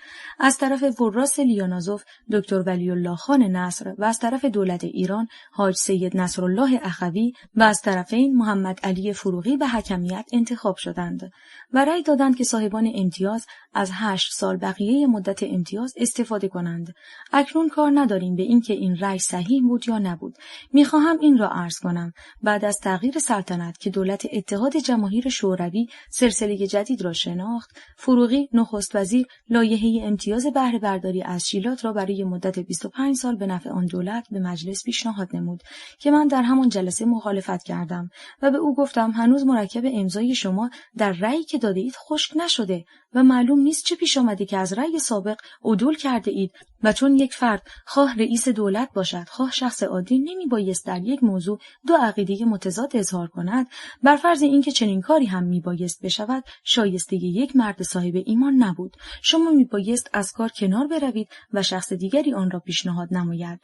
از طرف وراث لیانازوف دکتر ولی الله خان نصر و از طرف دولت ایران حاج سید نصرالله اخوی و از طرفین محمد علی فروغی به حکمیت انتخاب شدند و رأی دادند که صاحبان امتیاز از 8 سال بقیه مدت امتیاز استفاده کنند. اکنون کار نداریم به این که این رأی صحیح بود یا نبود. میخواهم این را عرض کنم بعد از تغییر سلطنت که دولت اتحاد جماهیر شوروی سلسله جدید را شناخت، فروغی نخست وزیر لایحه امتیاز بهره برداری از شیلات را برای مدت 25 سال به نفع آن دولت به مجلس پیشنهاد نمود که من در همان جلسه مخالفت کردم و به او گفتم هنوز مرکب امضای شما در رأیی که داده اید خشک نشده و معلوم نیست چه پیش آمده که از رأی سابق عدول کرده اید و چون یک فرد خواه رئیس دولت باشد خواه شخص عادی نمی بایست در یک موضوع دو عقیده متضاد اظهار کند. بر فرض اینکه چنین کاری هم می بایست بشود شایسته یک مرد صاحب ایمان نبود. شما می بایست از کار کنار بروید و شخص دیگری آن را پیشنهاد نماید.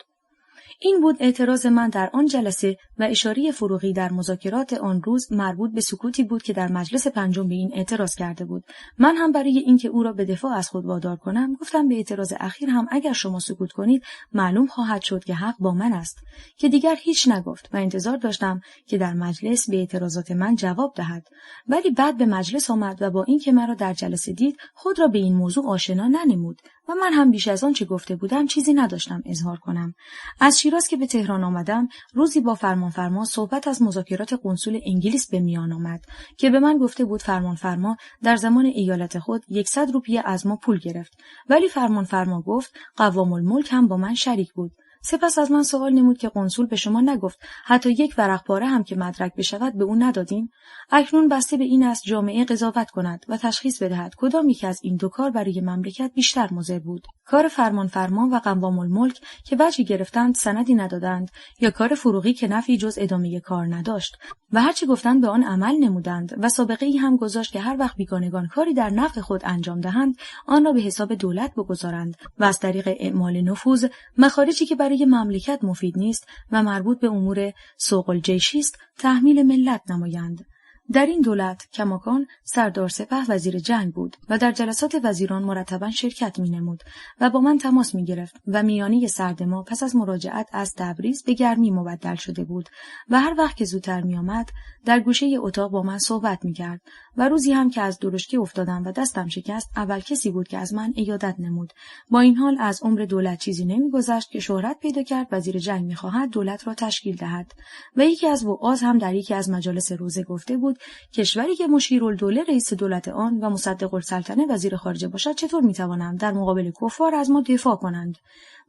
این بود اعتراض من در آن جلسه و اشاره فروغی در مذاکرات آن روز مربوط به سکوتی بود که در مجلس پنجم به این اعتراض کرده بود. من هم برای اینکه او را به دفاع از خود وادار کنم گفتم به اعتراض اخیر هم اگر شما سکوت کنید معلوم خواهد شد که حق با من است، که دیگر هیچ نگفت و انتظار داشتم که در مجلس به اعتراضات من جواب دهد. ولی بعد به مجلس آمد و با اینکه مرا در جلسه دید خود را به این موضوع آشنا ننمود و من هم بیش از آن چه گفته بودم چیزی نداشتم اظهار کنم. از شیراز که به تهران آمدم روزی با فرمانفرما صحبت از مذاکرات قنصل انگلیس به میان آمد که به من گفته بود فرمانفرما در زمان ایالت خود 100 روپیه از ما پول گرفت، ولی فرمانفرما گفت قوام الملک هم با من شریک بود. سپس از من سوال نمود که قنسول به شما نگفت حتی یک ورق پاره هم که مدرک بشود به او ندادین؟ اکنون بسته به این است جامعه قضاوت کند و تشخیص بدهد کدام یک از این دو کار برای مملکت بیشتر مضر بود. کار فرمانفرما و قوام الملک که وجهی گرفتند سندی ندادند، یا کار فروغی که نفعی جز ادامه کار نداشت و هرچی گفتند به آن عمل نمودند و سابقه ای هم گذاشت که هر وقت بیگانگان کاری در نفع خود انجام دهند آن را به حساب دولت بگذارند و از طریق اعمال نفوذ مخارجی که برای مملکت مفید نیست و مربوط به امور سوق الجیشی است تحمیل ملت نمایند. در این دولت کماکان سردار سپه وزیر جنگ بود و در جلسات وزیران مرتبا شرکت می‌نمود و با من تماس می‌گرفت و میانه سرد ما پس از مراجعت از تبریز به گرمی مبدل شده بود و هر وقت که زودتر می‌آمد در گوشه اتاق با من صحبت می‌کرد و روزی هم که از درشکه افتادم و دستم شکست اول کسی بود که از من عیادت نمود. با این حال از عمر دولت چیزی نمی‌گذشت که شهرت پیدا کرد وزیر جنگ می‌خواهد دولت را تشکیل دهد و یکی از وعاظ هم در یکی از مجالس روزه گفته بود کشوری که مشیرالدوله رئیس دولت آن و مصدق السلطنه وزیر خارجه باشد چطور میتوانند در مقابل کفار از ما دفاع کنند؟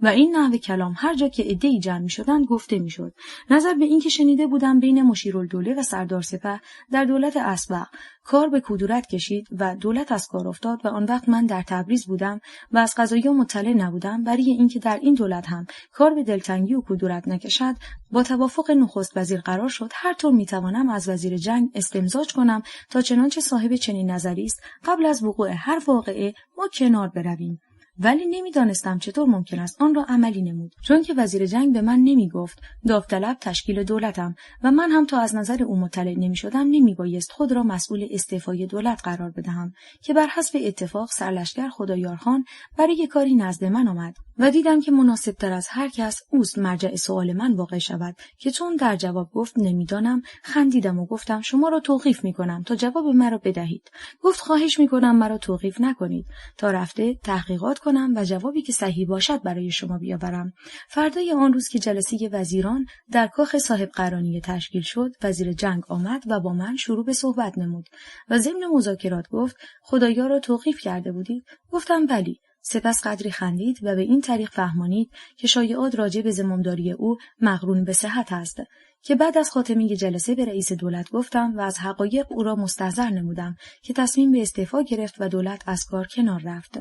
و این نحوه کلام هر جا که عده‌ای جمع می‌شدند گفته می‌شد. نظر به این که شنیده بودم بین مشیرالدوله و سردار سپه در دولت اسبق کار به کدورت کشید و دولت از کار افتاد و آن وقت من در تبریز بودم و از قضایا مطلع نبودم، برای اینکه در این دولت هم کار به دلتنگی و کدورت نکشد با توافق نخست وزیر قرار شد هر طور میتوانم از وزیر جنگ استمزاج کنم تا چنانچه صاحب چنین نظری است قبل از وقوع هر واقعه ما کنار برویم. ولی نمیدانستم چطور ممکن است آن را عملی نمود، چون که وزیر جنگ به من نمیگفت داوطلب تشکیل دولتم و من هم تا از نظر او مطلع نمیشدم نمیبایست خود را مسئول استعفای دولت قرار بدهم که بر حسب اتفاق سرلشکر خدایارخان برای کاری نزد من آمد و دیدم که مناسب تر از هر کس اوست مرجع سوال من واقع شود که چون در جواب گفت نمیدانم خندیدم و گفتم شما را توقیف میکنم تا جواب مرا بدهید. گفت خواهش میکنم مرا توقیف نکنید تا رفته تحقیقات کنم و جوابی که صحیح باشد برای شما بیاورم. فردای آن روز که جلسه وزیران در کاخ صاحب قرانیه تشکیل شد وزیر جنگ آمد و با من شروع به صحبت نمود و ضمن مذاکرات گفت خدایا را توقیف کرده بودید؟ گفتم بلی. سپس قدری خندید و به این طریق فهمانید که شایعات راجع به زمامداری او مقرون به صحت است که بعد از خاتمه جلسه به رئیس دولت گفتم و از حقایق او را مستحضر نمودم که تصمیم به استعفا گرفت و دولت از کار کنار رفت.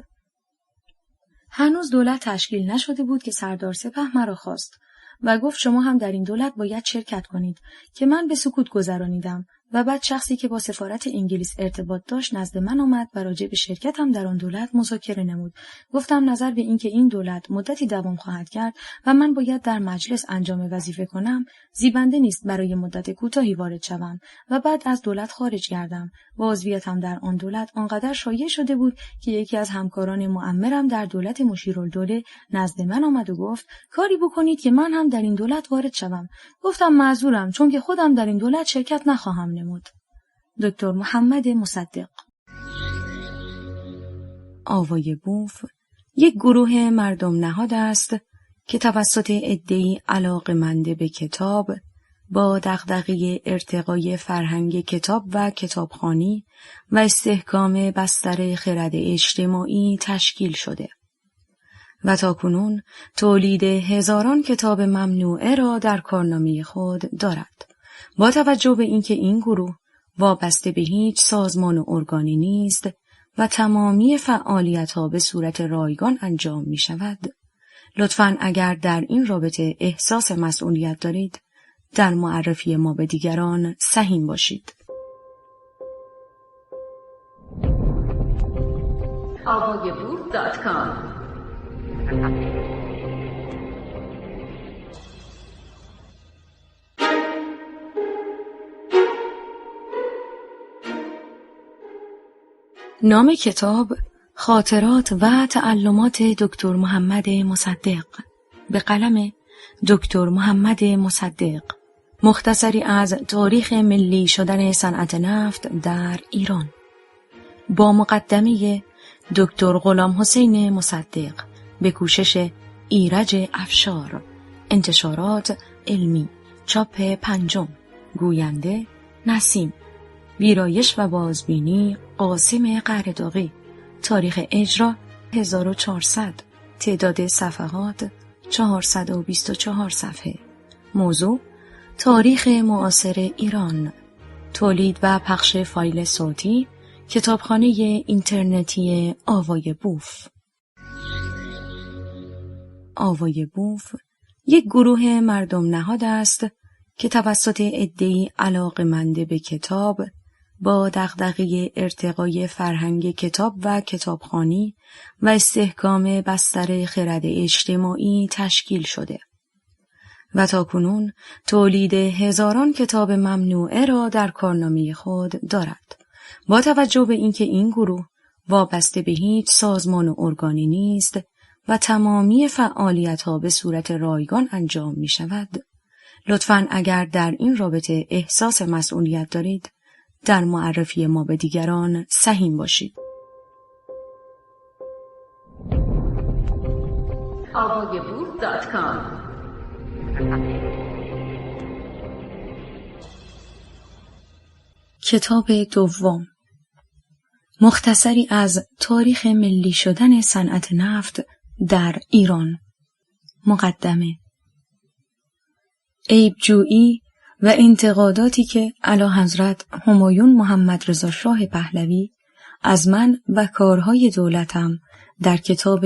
هنوز دولت تشکیل نشده بود که سردار سپه مرا خواست و گفت شما هم در این دولت باید شرکت کنید که من به سکوت گذرانیدم و بعد شخصی که با سفارت انگلیس ارتباط داشت نزد من آمد و راجع به شرکتم در آن دولت مذاکره نمود. گفتم نظر به اینکه این دولت مدتی دوام خواهد کرد و من باید در مجلس انجام وظیفه کنم زیبنده نیست برای مدت کوتاهی وارد شوم و بعد از دولت خارج گردم و عضویتم در آن دولت آنقدر شایع شده بود که یکی از همکاران مؤمرم در دولت مشیرالدوله نزد من آمد و گفت کاری بکنید که من هم در این دولت وارد شوم. گفتم معذورم چون که خودم در این دولت شرکت نخواهم نمود. دکتر محمد مصدق. آوای بوف یک گروه مردم نهاد است که توسط عده‌ای علاقه‌مند به کتاب با دغدغه ارتقای فرهنگ کتاب و کتابخوانی و استحکام بستر خرد اجتماعی تشکیل شده و تاکنون تولید هزاران کتاب ممنوعه را در کارنامه خود دارد. با توجه به اینکه این گروه وابسته به هیچ سازمان و ارگانی نیست و تمامی فعالیت‌ها به صورت رایگان انجام می‌شود، لطفاً اگر در این رابطه احساس مسئولیت دارید، در معرفی ما به دیگران سهیم باشید. avayabooth.com نام کتاب خاطرات و تعلمات دکتر محمد مصدق به قلم دکتر محمد مصدق، مختصری از تاریخ ملی شدن صنعت نفت در ایران، با مقدمه دکتر غلام حسین مصدق، به کوشش ایرج افشار، انتشارات علمی، چاپ 5، گوینده نسیم، ویرایش و بازبینی قاسم قرداغی، تاریخ اجرا 1400، تعداد صفحات 424 صفحه. موضوع: تاریخ معاصر ایران. تولید و پخش فایل صوتی، کتابخانه اینترنتی آوای بوف. آوای بوف یک گروه مردم نهاد است که توسط عده‌ای علاقه‌مند به کتاب با دغدغه ارتقای فرهنگ کتاب و کتابخوانی و استحکام بستر خرد اجتماعی تشکیل شده و تاکنون تولید هزاران کتاب ممنوعه را در کارنامه خود دارد. با توجه به اینکه این گروه وابسته به هیچ سازمان و ارگانی نیست و تمامی فعالیت‌ها به صورت رایگان انجام می‌شود، لطفاً اگر در این رابطه احساس مسئولیت دارید، در معرفی ما به دیگران سهیم باشید. avayaboof.com کتاب دوم، مختصری از تاریخ ملی شدن صنعت نفت در ایران. مقدمه: عیب‌جویی و انتقاداتی که اعلیحضرت همایون محمد رضا شاه پهلوی از من و کارهای دولتم در کتاب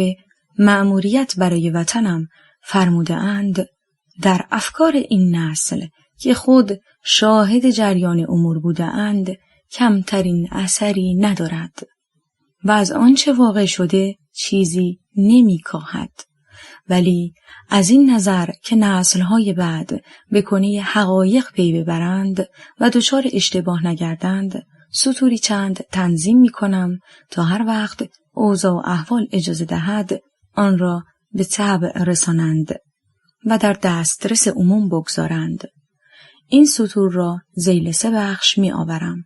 مأموریت برای وطنم فرموده اند، در افکار این نسل که خود شاهد جریان امور بوده اند کمترین اثری ندارد و از آنچه واقع شده چیزی نمی‌کاهد. ولی از این نظر که نسل‌های بعد به کنه حقایق پی ببرند و دچار اشتباه نگردند، سطوری چند تنظیم می‌کنم تا هر وقت اوضاع و احوال اجازه دهد آن را به طبع رسانند و در دسترس عموم بگذارند. این سطور را ذیل 3 بخش می‌آورم.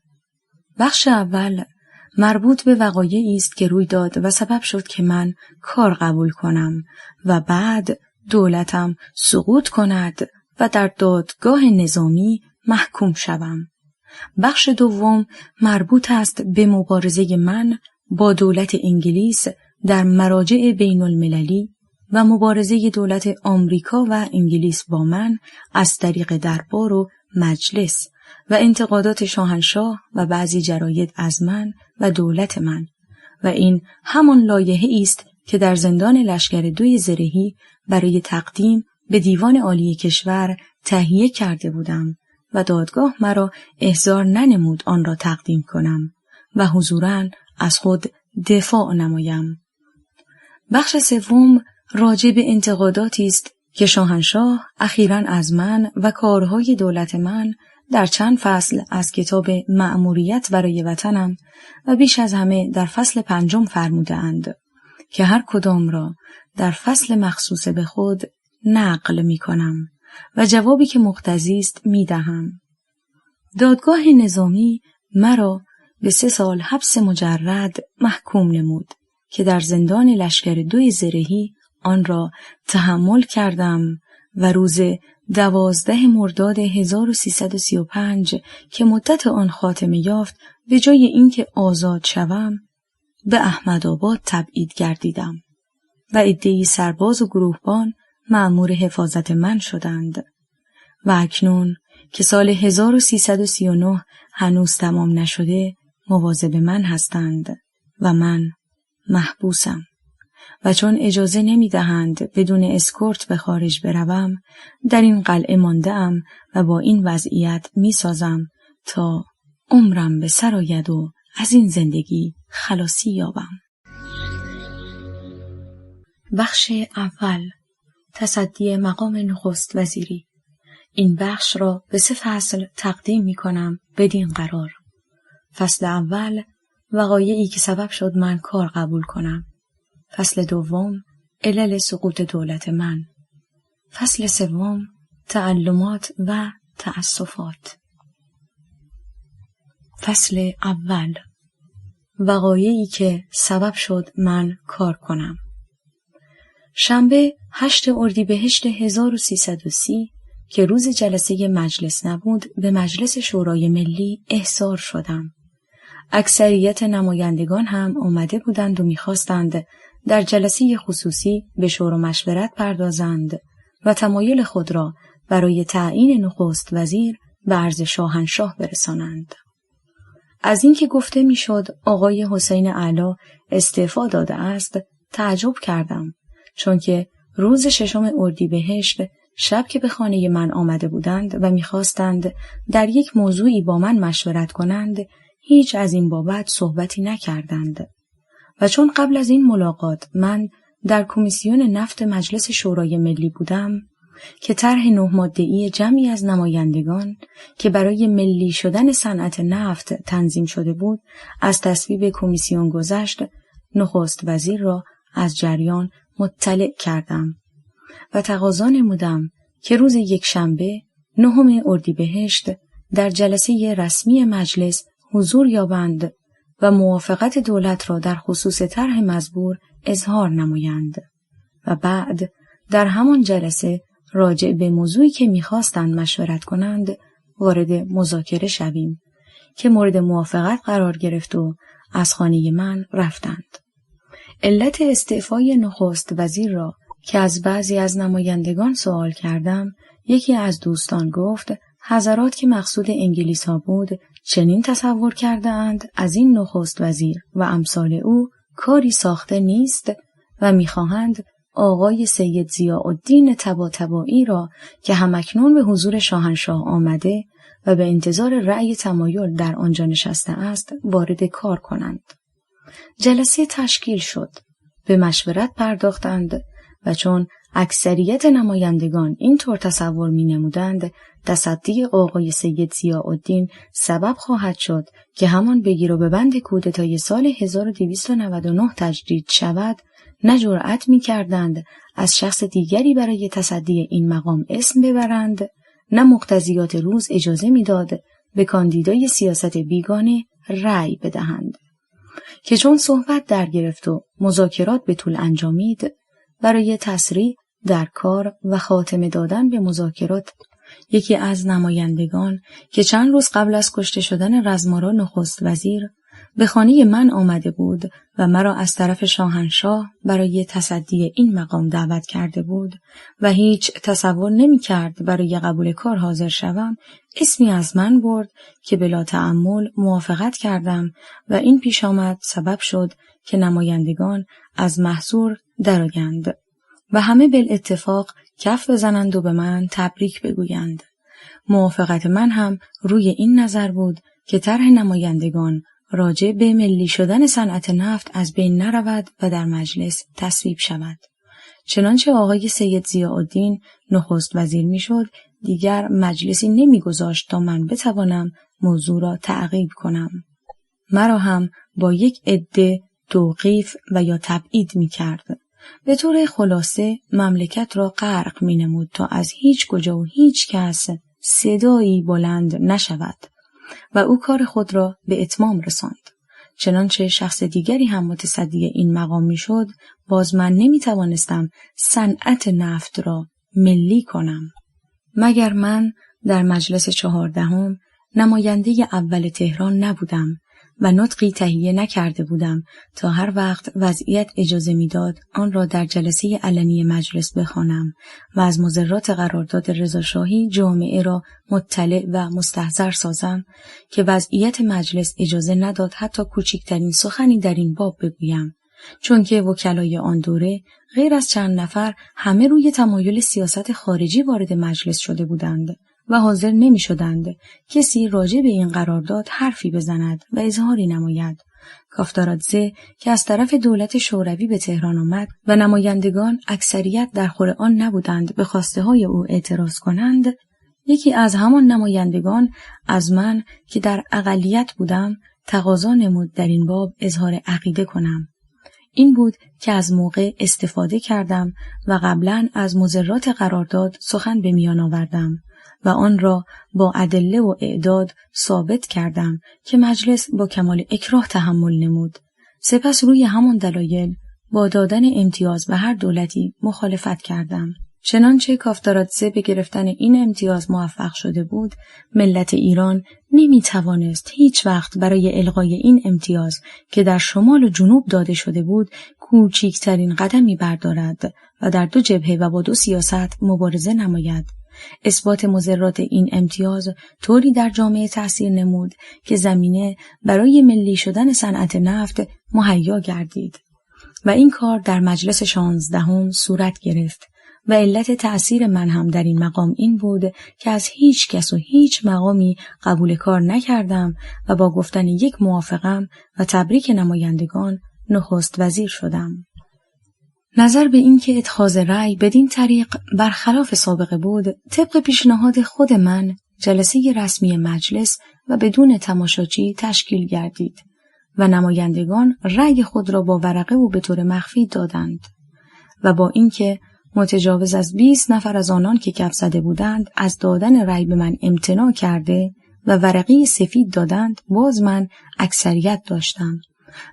بخش اول مربوط به وقایعی است که روی داد و سبب شد که من کار قبول کنم و بعد دولتم سقوط کند و در دادگاه نظامی محکوم شوم. بخش دوم مربوط است به مبارزه من با دولت انگلیس در مراجع بین المللی و مبارزه دولت آمریکا و انگلیس با من از طریق دربار و مجلس و انتقادات شاهنشاه و بعضی جراید از من و دولت من، و این همان لایحه‌ای است که در زندان لشکر 2 زرهی برای تقدیم به دیوان عالی کشور تهیه کرده بودم و دادگاه مرا احضار ننمود آن را تقدیم کنم و حضوراً از خود دفاع نمایم. بخش سوم راجع به انتقاداتی است که شاهنشاه اخیراً از من و کارهای دولت من در چند فصل از کتاب مأموریت برای وطنم و بیش از همه در فصل 5 فرموده اند که هر کدام را در فصل مخصوص به خود نقل می کنم و جوابی که مقتضی است می دهم. دادگاه نظامی مرا به 3 سال حبس مجرد محکوم نمود که در زندان لشکر 2 زرهی آن را تحمل کردم و روز 12 مرداد 1335 که مدت آن خاتمه یافت، به جای اینکه آزاد شوم به احمدآباد تبعید گردیدم و عده‌ای سرباز و گروهبان مأمور حفاظت من شدند و اکنون که سال 1339 هنوز تمام نشده مواظب من هستند و من محبوسم و چون اجازه نمی‌دهند بدون اسکورت به خارج بروم، در این قلعه مانده‌ام و با این وضعیت می‌سازم تا عمرم به سر آید و از این زندگی خلاصی یابم. بخش اول، تصدی مقام نخست وزیری. این بخش را به 3 فصل تقدیم می‌کنم بدین قرار: فصل اول، وقایعی که سبب شد من کار قبول کنم. فصل دوم، علل سقوط دولت من. فصل سوم، تعلمات و تأسفات. فصل اول، وقایعی که سبب شد من کار کنم. شنبه 8 اردیبهشت 1330 که روز جلسه مجلس نبود، به مجلس شورای ملی احضار شدم. اکثریت نمایندگان هم آمده بودند و می‌خواستند در جلسه خصوصی به شور و مشورت پردازند و تمایل خود را برای تعیین نخست وزیر به عرض شاهنشاه برسانند. از اینکه گفته میشد آقای حسین اعلی استعفا داده است تعجب کردم، چون که روز 6 اردیبهشت شب که به خانه من آمده بودند و می‌خواستند در یک موضوعی با من مشورت کنند، هیچ از این بابت صحبتی نکردند. و چون قبل از این ملاقات من در کمیسیون نفت مجلس شورای ملی بودم که طرح 9 ماده‌ای جمعی از نمایندگان که برای ملی شدن صنعت نفت تنظیم شده بود از تصویب کمیسیون گذشت، نخست وزیر را از جریان مطلع کردم و تقاضا نمودم که روز یکشنبه 9 اردیبهشت در جلسه رسمی مجلس حضور یابند و موافقت دولت را در خصوص طرح مزبور اظهار نمایند و بعد در همان جلسه راجع به موضوعی که می‌خواستند مشورت کنند وارد مذاکره شویم که مورد موافقت قرار گرفت و از خانه من رفتند. علت استعفای نخست وزیر را که از بعضی از نمایندگان سوال کردم، یکی از دوستان گفت حضرات که مقصود انگلیس ها بود چنین تصور کرده اند از این نخست وزیر و امثال او کاری ساخته نیست و می‌خواهند آقای سید ضیاءالدین طباطبایی را که همکنون به حضور شاهنشاه آمده و به انتظار رأی تمایل در آنجا نشسته است وارد کار کنند. جلسه تشکیل شد. به مشورت پرداختند و چون اکثریت نمایندگان اینطور تصور می‌نمودند تصدی آقای سید ضیاءالدین سبب خواهد شد که همان بگیر و ببند کودتای سال 1299 تجدید شود، نه جرأت می‌کردند از شخص دیگری برای تصدی این مقام اسم ببرند، نه مقتضیات روز اجازه می‌داد به کاندیدای سیاست بیگانه رأی بدهند. که چون صحبت در گرفت و مذاکرات به طول انجامید، برای تسریع در کار و خاتمه دادن به مذاکرات یکی از نمایندگان که چند روز قبل از کشته شدن رزمارا نخست وزیر به خانه من آمده بود و مرا از طرف شاهنشاه برای تصدی این مقام دعوت کرده بود و هیچ تصور نمی کرد برای قبول کار حاضر شوم، اسمی از من برد که بلا تأمل موافقت کردم و این پیش آمد سبب شد که نمایندگان از محضور درآیند و همه بالاتفاق کف بزنند و به من تبریک بگویند. موافقت من هم روی این نظر بود که طرح نمایندگان راجع به ملی شدن صنعت نفت از بین نرود و در مجلس تصویب شود. چنانچه آقای سید ضیاءالدین نخست وزیر میشد، دیگر مجلسی نمیگذاشت تا من بتوانم موضوع را تعقیب کنم. مرا هم با یک عده توقیف و یا تبعید میکرد. به طور خلاصه مملکت را غرق مینمود تا از هیچ کجا و هیچ کس صدایی بلند نشود و او کار خود را به اتمام رساند. چنانچه شخص دیگری هم متصدی این مقام میشد، باز من نمیتوانستم صنعت نفت را ملی کنم. مگر من در مجلس 14 نماینده اول تهران نبودم و نطقی تهیه نکرده بودم تا هر وقت وضعیت اجازه میداد آن را در جلسه علنی مجلس بخوانم و از مضرات قرارداد رضاشاهی جامعه را مطلع و مستحضر سازم که وضعیت مجلس اجازه نداد حتی کوچکترین سخنی در این باب بگویم، چون که وکلای آن دوره غیر از چند نفر همه روی تمایل سیاست خارجی وارد مجلس شده بودند و حاضر نمی شدند کسی راجع به این قرارداد حرفی بزند و اظهاری نماید. کافتارادزه که از طرف دولت شوروی به تهران آمد و نمایندگان اکثریت در خور آن نبودند به خواسته های او اعتراض کنند، یکی از همان نمایندگان از من که در اقلیت بودم تقاضا نمود در این باب اظهار عقیده کنم. این بود که از موقع استفاده کردم و قبلا از مضرات قرارداد سخن به میان آوردم و آن را با ادله و اعداد ثابت کردم که مجلس با کمال اکراه تحمل نمود. سپس روی همان دلایل با دادن امتیاز به هر دولتی مخالفت کردم. چنانچه کافتارادزه به گرفتن این امتیاز موفق شده بود، ملت ایران نمی توانست هیچ وقت برای الغای این امتیاز که در شمال و جنوب داده شده بود کوچکترین قدمی بردارد و در 2 جبهه و با 2 سیاست مبارزه نماید. اثبات مضرات این امتیاز طوری در جامعه تأثیر نمود که زمینه برای ملی شدن صنعت نفت مهیا گردید و این کار در مجلس 16 صورت گرفت و علت تأثیر من هم در این مقام این بود که از هیچ کس و هیچ مقامی قبول کار نکردم و با گفتن یک موافقم و تبریک نمایندگان نخست وزیر شدم. نظر به این که اتخاذ رأی بدین طریق برخلاف سابقه بود، طبق پیشنهاد خود من جلسه رسمی مجلس و بدون تماشاچی تشکیل گردید و نمایندگان رأی خود را با ورقه و به طور مخفی دادند و با اینکه متجاوز از 20 نفر از آنان که کف زده بودند از دادن رأی به من امتناع کرده و ورقه سفید دادند، باز من اکثریت داشتم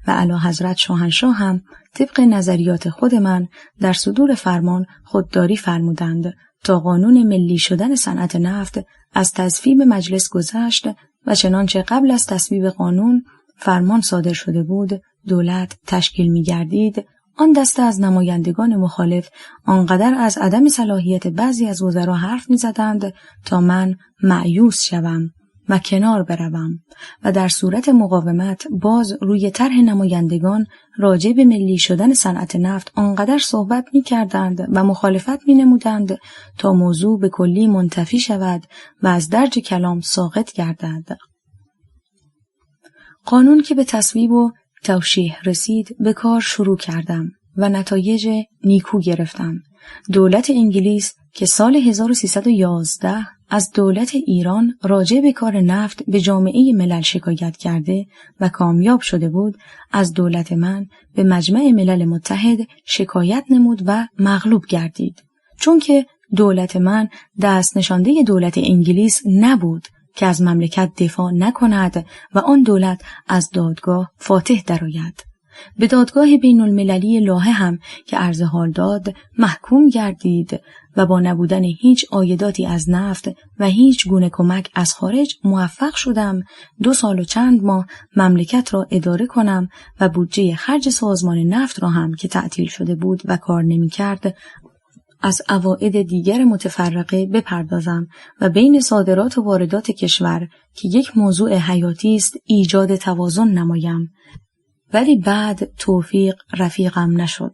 و اعلیحضرت شاهنشاه هم طبق نظریات خود من در صدور فرمان خودداری فرمودند تا قانون ملی شدن صنعت نفت از تصویب مجلس گذشت و چنانچه قبل از تصویب قانون فرمان صادر شده بود دولت تشکیل می گردید. آن دسته از نمایندگان مخالف آنقدر از عدم صلاحیت بعضی از وزرا حرف می زدند تا من مایوس شوم و کنار بروم و در صورت مقاومت باز روی طرح نمایندگان راجع به ملی شدن صنعت نفت آنقدر صحبت می کردند و مخالفت می نمودند تا موضوع به کلی منتفی شود و از درج کلام ساقط گردد. قانون که به تصویب و توشیح رسید به کار شروع کردم و نتایج نیکو گرفتم. دولت انگلیس که سال 1311 از دولت ایران راجع به کار نفت به جامعه ملل شکایت کرده و کامیاب شده بود، از دولت من به مجمع ملل متحد شکایت نمود و مغلوب گردید، چون که دولت من دست نشانده دولت انگلیس نبود که از مملکت دفاع نکند و آن دولت از دادگاه فاتح درآید. به دادگاه بین المللی لاهه هم که عرض حال داد محکوم گردید و با نبودن هیچ عایداتی از نفت و هیچ گونه کمک از خارج موفق شدم 2 سال و چند ماه مملکت را اداره کنم و بودجه خرج سازمان نفت را هم که تعطیل شده بود و کار نمی کرد از عواید دیگر متفرقه بپردازم و بین صادرات و واردات کشور که یک موضوع حیاتی است ایجاد توازن نمایم. ولی بعد توفیق رفیقم نشد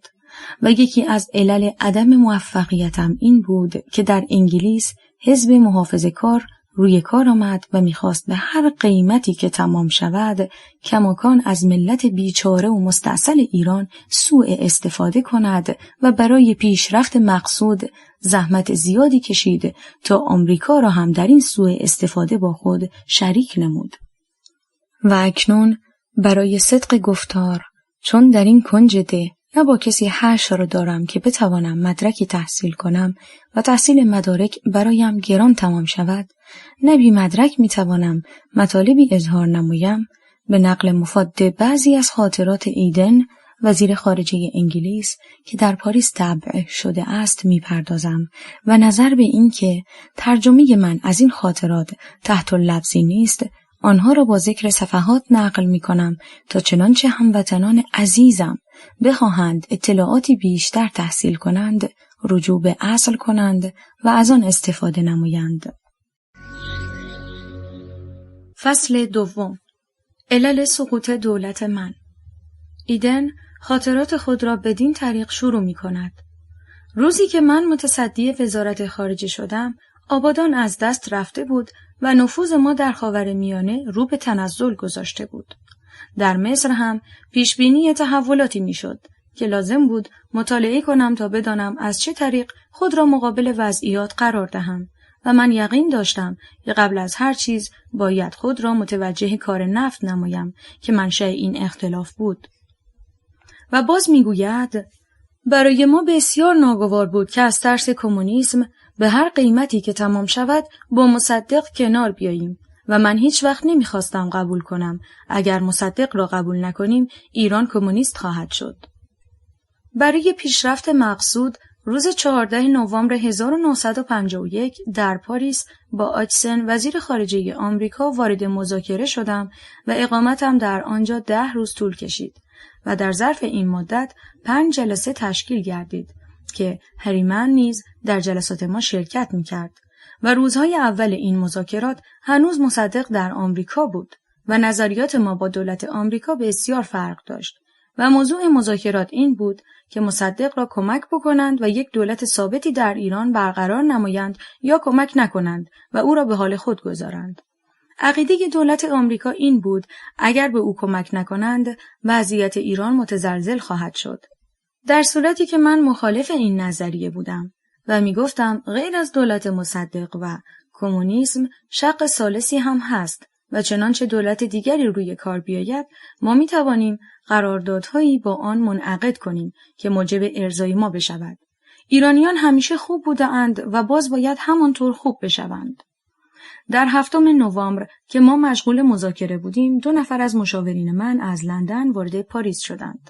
و یکی از علل عدم موفقیتم این بود که در انگلیس حزب محافظه‌کار روی کار آمد و می‌خواست به هر قیمتی که تمام شود کماکان از ملت بیچاره و مستعسل ایران سوء استفاده کند و برای پیشرفت مقصود زحمت زیادی کشید تا آمریکا را هم در این سوء استفاده با خود شریک نمود. و اکنون برای صدق گفتار چون در این کنج ده نه با کسی حشر دارم که بتوانم مدرکی تحصیل کنم و تحصیل مدارک برایم گران تمام شود، نه بی مدرک میتوانم مطالبی اظهار نمایم، به نقل مفاد بعضی از خاطرات ایدن وزیر خارجه انگلیس که در پاریس طبع شده است میپردازم و نظر به این که ترجمه من از این خاطرات تحت اللفظی نیست، آنها را با ذکر صفحات نقل می کنم تا چنانچه هموطنان عزیزم بخواهند اطلاعاتی بیشتر تحصیل کنند رجوع به اصل کنند و از آن استفاده نمایند. فصل 2. علل سقوط دولت من. ایدن خاطرات خود را بدین طریق شروع می کند. روزی که من متصدی وزارت خارجه شدم، آبادان از دست رفته بود و نفوذ ما در خاورمیانه رو به تنزل گذاشته بود. در مصر هم پیشبینی تحولاتی میشد که لازم بود مطالعه کنم تا بدانم از چه طریق خود را مقابل وضعیات قرار دهم و من یقین داشتم که قبل از هر چیز باید خود را متوجه کار نفت نمایم که منشأ این اختلاف بود. و باز میگوید برای ما بسیار ناگوار بود که از ترس کمونیسم به هر قیمتی که تمام شود با مصدق کنار بیاییم و من هیچ وقت نمیخواستم قبول کنم اگر مصدق را قبول نکنیم ایران کمونیست خواهد شد. برای پیشرفت مقصود روز 14 نوامبر 1951 در پاریس با آچسن وزیر خارجه آمریکا وارد مذاکره شدم و اقامتم در آنجا 10 روز طول کشید و در ظرف این مدت 5 جلسه تشکیل گردید که هریمن نیز در جلسات ما شرکت می‌کرد و روزهای اول این مذاکرات هنوز مصدق در آمریکا بود و نظریات ما با دولت آمریکا بسیار فرق داشت و موضوع مذاکرات این بود که مصدق را کمک بکنند و یک دولت ثابتی در ایران برقرار نمایند یا کمک نکنند و او را به حال خود گذارند. عقیده دولت آمریکا این بود اگر به او کمک نکنند وضعیت ایران متزلزل خواهد شد. در صورتی که من مخالف این نظریه بودم و می گفتم غیر از دولت مصدق و کمونیسم شق ثالثی هم هست و چنانچه دولت دیگری روی کار بیاید ما می توانیم قراردادهایی با آن منعقد کنیم که موجب ارضای ما بشود. ایرانیان همیشه خوب بودند و باز باید همانطور خوب بشوند. در 7 نوامبر که ما مشغول مذاکره بودیم 2 نفر از مشاورین من از لندن وارد پاریس شدند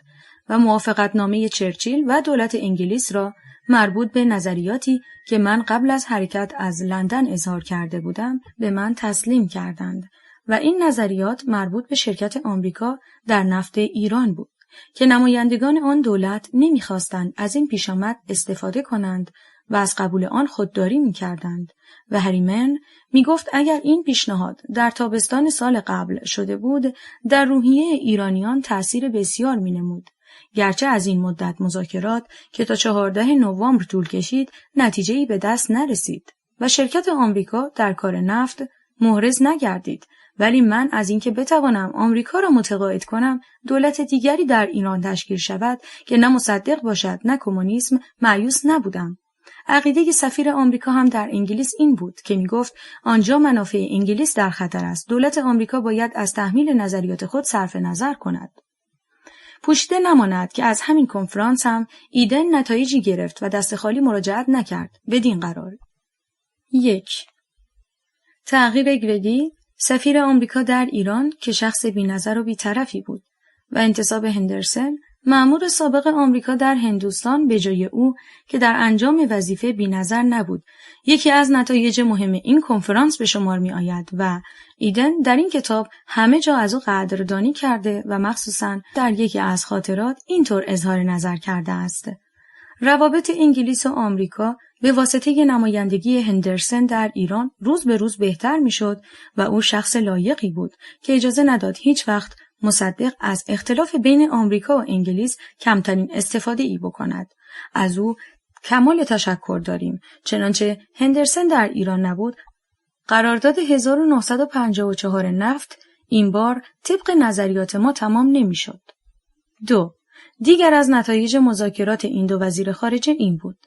و موافقتنامه چرچیل و دولت انگلیس را مربوط به نظریاتی که من قبل از حرکت از لندن اظهار کرده بودم به من تسلیم کردند و این نظریات مربوط به شرکت آمریکا در نفت ایران بود که نمایندگان آن دولت نمی‌خواستند از این پیشامد استفاده کنند و از قبول آن خودداری می‌کردند و هریمن می‌گفت اگر این پیشنهاد در تابستان سال قبل شده بود در روحیه ایرانیان تأثیر بسیار می‌نمود. گرچه از این مدت مذاکرات که تا 14 نوامبر طول کشید نتیجه‌ای به دست نرسید و شرکت آمریکا در کار نفت محرز نگردید، ولی من از اینکه بتوانم آمریکا را متقاعد کنم دولت دیگری در ایران تشکیل شود که نه مصدق باشد نه کمونیسم مایوس نبودم. عقیده سفیر آمریکا هم در انگلیس این بود که میگفت آنجا منافع انگلیس در خطر است. دولت آمریکا باید از تحمیل نظریات خود صرف نظر کند. پوشیده نماند که از همین کنفرانس هم ایدن نتایجی گرفت و دست خالی مراجعت نکرد. بدین قرار: 1. تغییر گرگی سفیر آمریکا در ایران که شخص بی‌نظر و بی‌طرفی بود و انتصاب هندرسن مأمور سابق آمریکا در هندوستان به جای او که در انجام وظیفه بی‌نظر نبود یکی از نتایج مهم این کنفرانس به شمار می آید و ایدن در این کتاب همه جا از او قدردانی کرده و مخصوصاً در یکی از خاطرات اینطور اظهار نظر کرده است: روابط انگلیس و آمریکا به واسطه نمایندگی هندرسن در ایران روز به روز بهتر میشد و او شخص لایقی بود که اجازه نداد هیچ وقت مصدق از اختلاف بین آمریکا و انگلیس کمترین استفاده ای بکند. از او کمال تشکر داریم. چنانچه هندرسن در ایران نبود، قرارداد 1954 نفت این بار طبق نظریات ما تمام نمیشد. 2. دیگر از نتایج مذاکرات این دو وزیر خارجه این بود: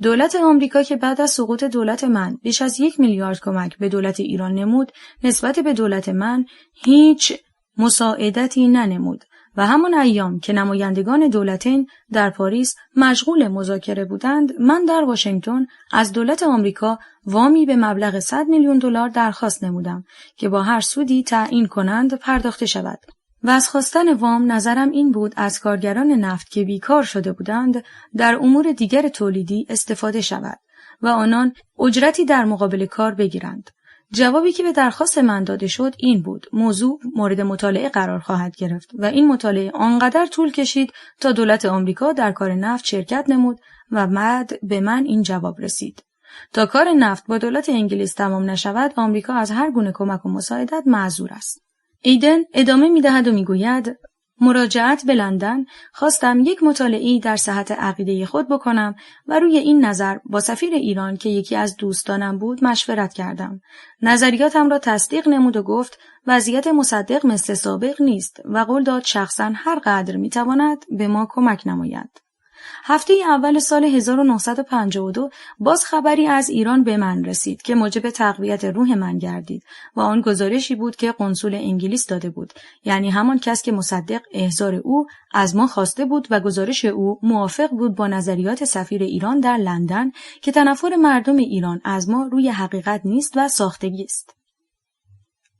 دولت آمریکا که بعد از سقوط دولت من بیش از 1 میلیارد کمک به دولت ایران نمود، نسبت به دولت من هیچ مساعدتی ننمود و همان ایام که نمایندگان دولتین در پاریس مشغول مذاکره بودند، من در واشنگتن از دولت آمریکا وامی به مبلغ 100 میلیون دلار درخواست نمودم که با هر سودی تعیین کنند پرداخته شود. و از خواستن وام نظرم این بود از کارگران نفت که بیکار شده بودند در امور دیگر تولیدی استفاده شود و آنان اجرتی در مقابل کار بگیرند. جوابی که به درخواست من داده شد این بود: موضوع مورد مطالعه قرار خواهد گرفت و این مطالعه آنقدر طول کشید تا دولت آمریکا در کار نفت شرکت نمود و بعد به من این جواب رسید: تا کار نفت با دولت انگلیس تمام نشود آمریکا از هر گونه کمک و مساعدت معذور است. ایدن ادامه می‌دهد و می‌گوید: مراجعت به لندن خواستم یک مطالعه‌ای در صحت عقیده خود بکنم و روی این نظر با سفیر ایران که یکی از دوستانم بود مشورت کردم. نظریاتم را تصدیق نمود و گفت وضعیت مصدق مثل سابق نیست و قول داد شخصاً هر قدر می‌تواند به ما کمک نماید. هفته اول سال 1952 باز خبری از ایران به من رسید که موجب تقویت روح من گردید و آن گزارشی بود که قنصول انگلیس داده بود، یعنی همان کس که مصدق احضار او از ما خواسته بود و گزارش او موافق بود با نظریات سفیر ایران در لندن که تنفر مردم ایران از ما روی حقیقت نیست و ساختگی است.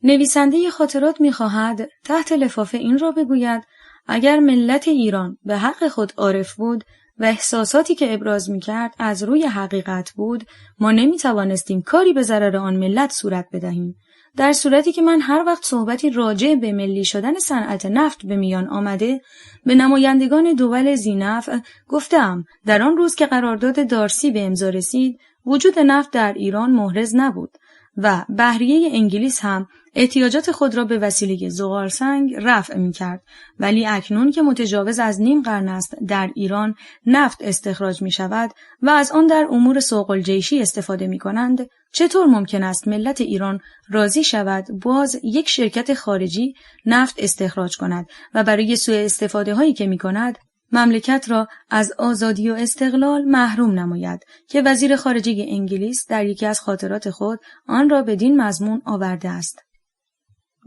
نویسنده خاطرات می‌خواهد تحت لفافه این را بگوید: اگر ملت ایران به حق خود عارف بود، و احساساتی که ابراز می‌کرد از روی حقیقت بود، ما نمی‌توانستیم کاری به ضرر آن ملت صورت بدهیم. در صورتی که من هر وقت صحبتی راجع به ملی شدن صنعت نفت به میان آمده، به نمایندگان دول ذی‌نفع گفتم در آن روز که قرارداد دارسی به امضا رسید، وجود نفت در ایران محرز نبود و بحریه انگلیس هم احتیاجات خود را به وسیله زغالسنگ رفع می‌کرد، ولی اکنون که متجاوز از نیم قرن است در ایران نفت استخراج می‌شود و از آن در امور سوق‌الجیشی استفاده می‌کنند، چطور ممکن است ملت ایران راضی شود باز یک شرکت خارجی نفت استخراج کند و برای سوء استفاده هایی که می‌کند مملکت را از آزادی و استقلال محروم نماید که وزیر خارجه انگلیس در یکی از خاطرات خود آن را بدین مضمون آورده است.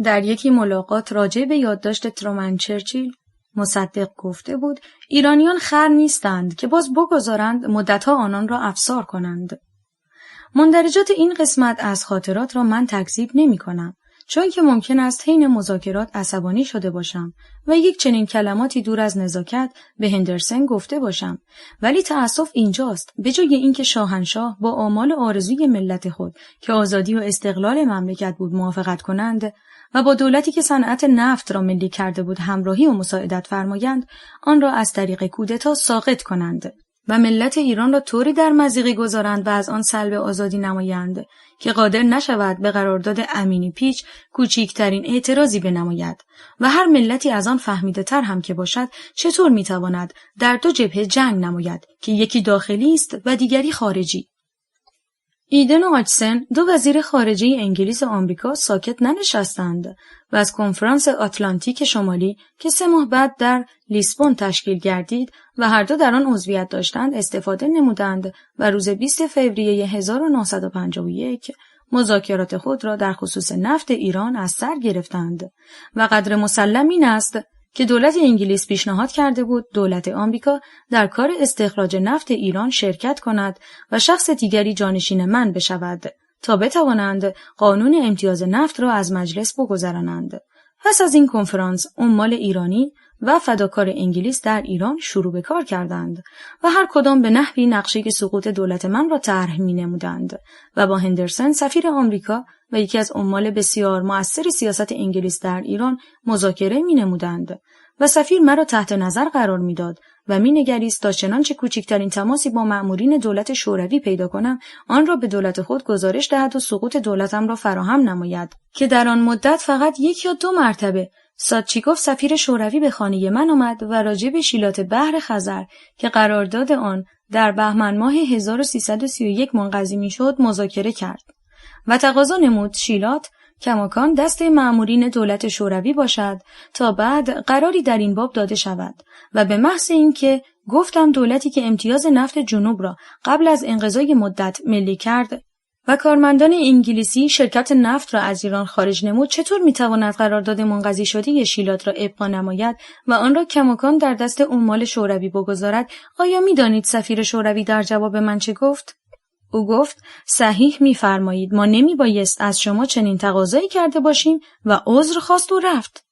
در یکی ملاقات راجع به یادداشت ترومن چرچیل مصدق گفته بود ایرانیان خر نیستند که باز بگذارند مدتها آنان را افسار کنند. مندرجات این قسمت از خاطرات را من تکذیب نمی کنم، چون که ممکن است حین مذاکرات عصبانی شده باشم و یک چنین کلماتی دور از نزاکت به هندرسن گفته باشم، ولی تأسف اینجاست به جای اینکه شاهنشاه با آمال آرزوی ملت خود که آزادی و استقلال مملکت بود موافقت کنند و با دولتی که صنعت نفت را ملی کرده بود همراهی و مساعدت فرمایند، آن را از طریق کودتا ساقط کنند و ملت ایران را طوری در مضیقه گذارند و از آن سلب آزادی نمایند که قادر نشود به قرارداد امینی پیچ کوچکترین اعتراضی بنماید و هر ملتی از آن فهمیده تر هم که باشد چطور میتواند در دو جبهه جنگ نماید که یکی داخلی است و دیگری خارجی. ایدن و آچسن دو وزیر خارجه انگلیس و آمریکا ساکت ننشستند و از کنفرانس آتلانتیک شمالی که 3 ماه بعد در لیسبون تشکیل گردید و هر دو در آن عضویت داشتند استفاده نمودند و روز 20 فوریه 1951 مذاکرات خود را در خصوص نفت ایران از سر گرفتند و قدر مسلم این است که دولت انگلیس پیشنهاد کرده بود دولت آمریکا در کار استخراج نفت ایران شرکت کند و شخص دیگری جانشین من بشود تا بتوانند قانون امتیاز نفت را از مجلس بگذرانند. پس از این کنفرانس عمال ایرانی و فداکار انگلیس در ایران شروع به کار کردند و هر کدام به نحوی نقشه سقوط دولت من را طرح می‌نمودند و با هندرسن سفیر آمریکا و یکی از عمال بسیار مؤثر سیاست انگلیس در ایران مذاکره می‌نمودند و سفیر مرا تحت نظر قرار می‌داد و می‌نگریست تا چنانچه کوچکترین تماسی با مأمورین دولت شوروی پیدا کنم آن را به دولت خود گزارش دهد و سقوط دولتم را فراهم نماید که در آن مدت فقط 1 یا 2 مرتبه سادچیکوف سفیر شوروی به خانه من آمد و راجع به شیلات بحر خزر که قرارداد آن در بهمن ماه 1331 منقضی میشد مذاکره کرد و تقاضا نمود شیلات کماکان دست مأمورین دولت شوروی باشد تا بعد قراری در این باب داده شود و به محض اینکه گفتم دولتی که امتیاز نفت جنوب را قبل از انقضای مدت ملی کرد و کارمندان انگلیسی شرکت نفت را از ایران خارج نمود چطور میتواند قرارداد منقضی شده شیلات را ابقا نماید و آن را کماکان در دست عمال شوروی بگذارد؟ آیا میدانید سفیر شوروی در جواب من چه گفت؟ او گفت صحیح می‌فرمایید، ما نمی‌بایست از شما چنین تقاضایی کرده باشیم و عذر خواست و رفت.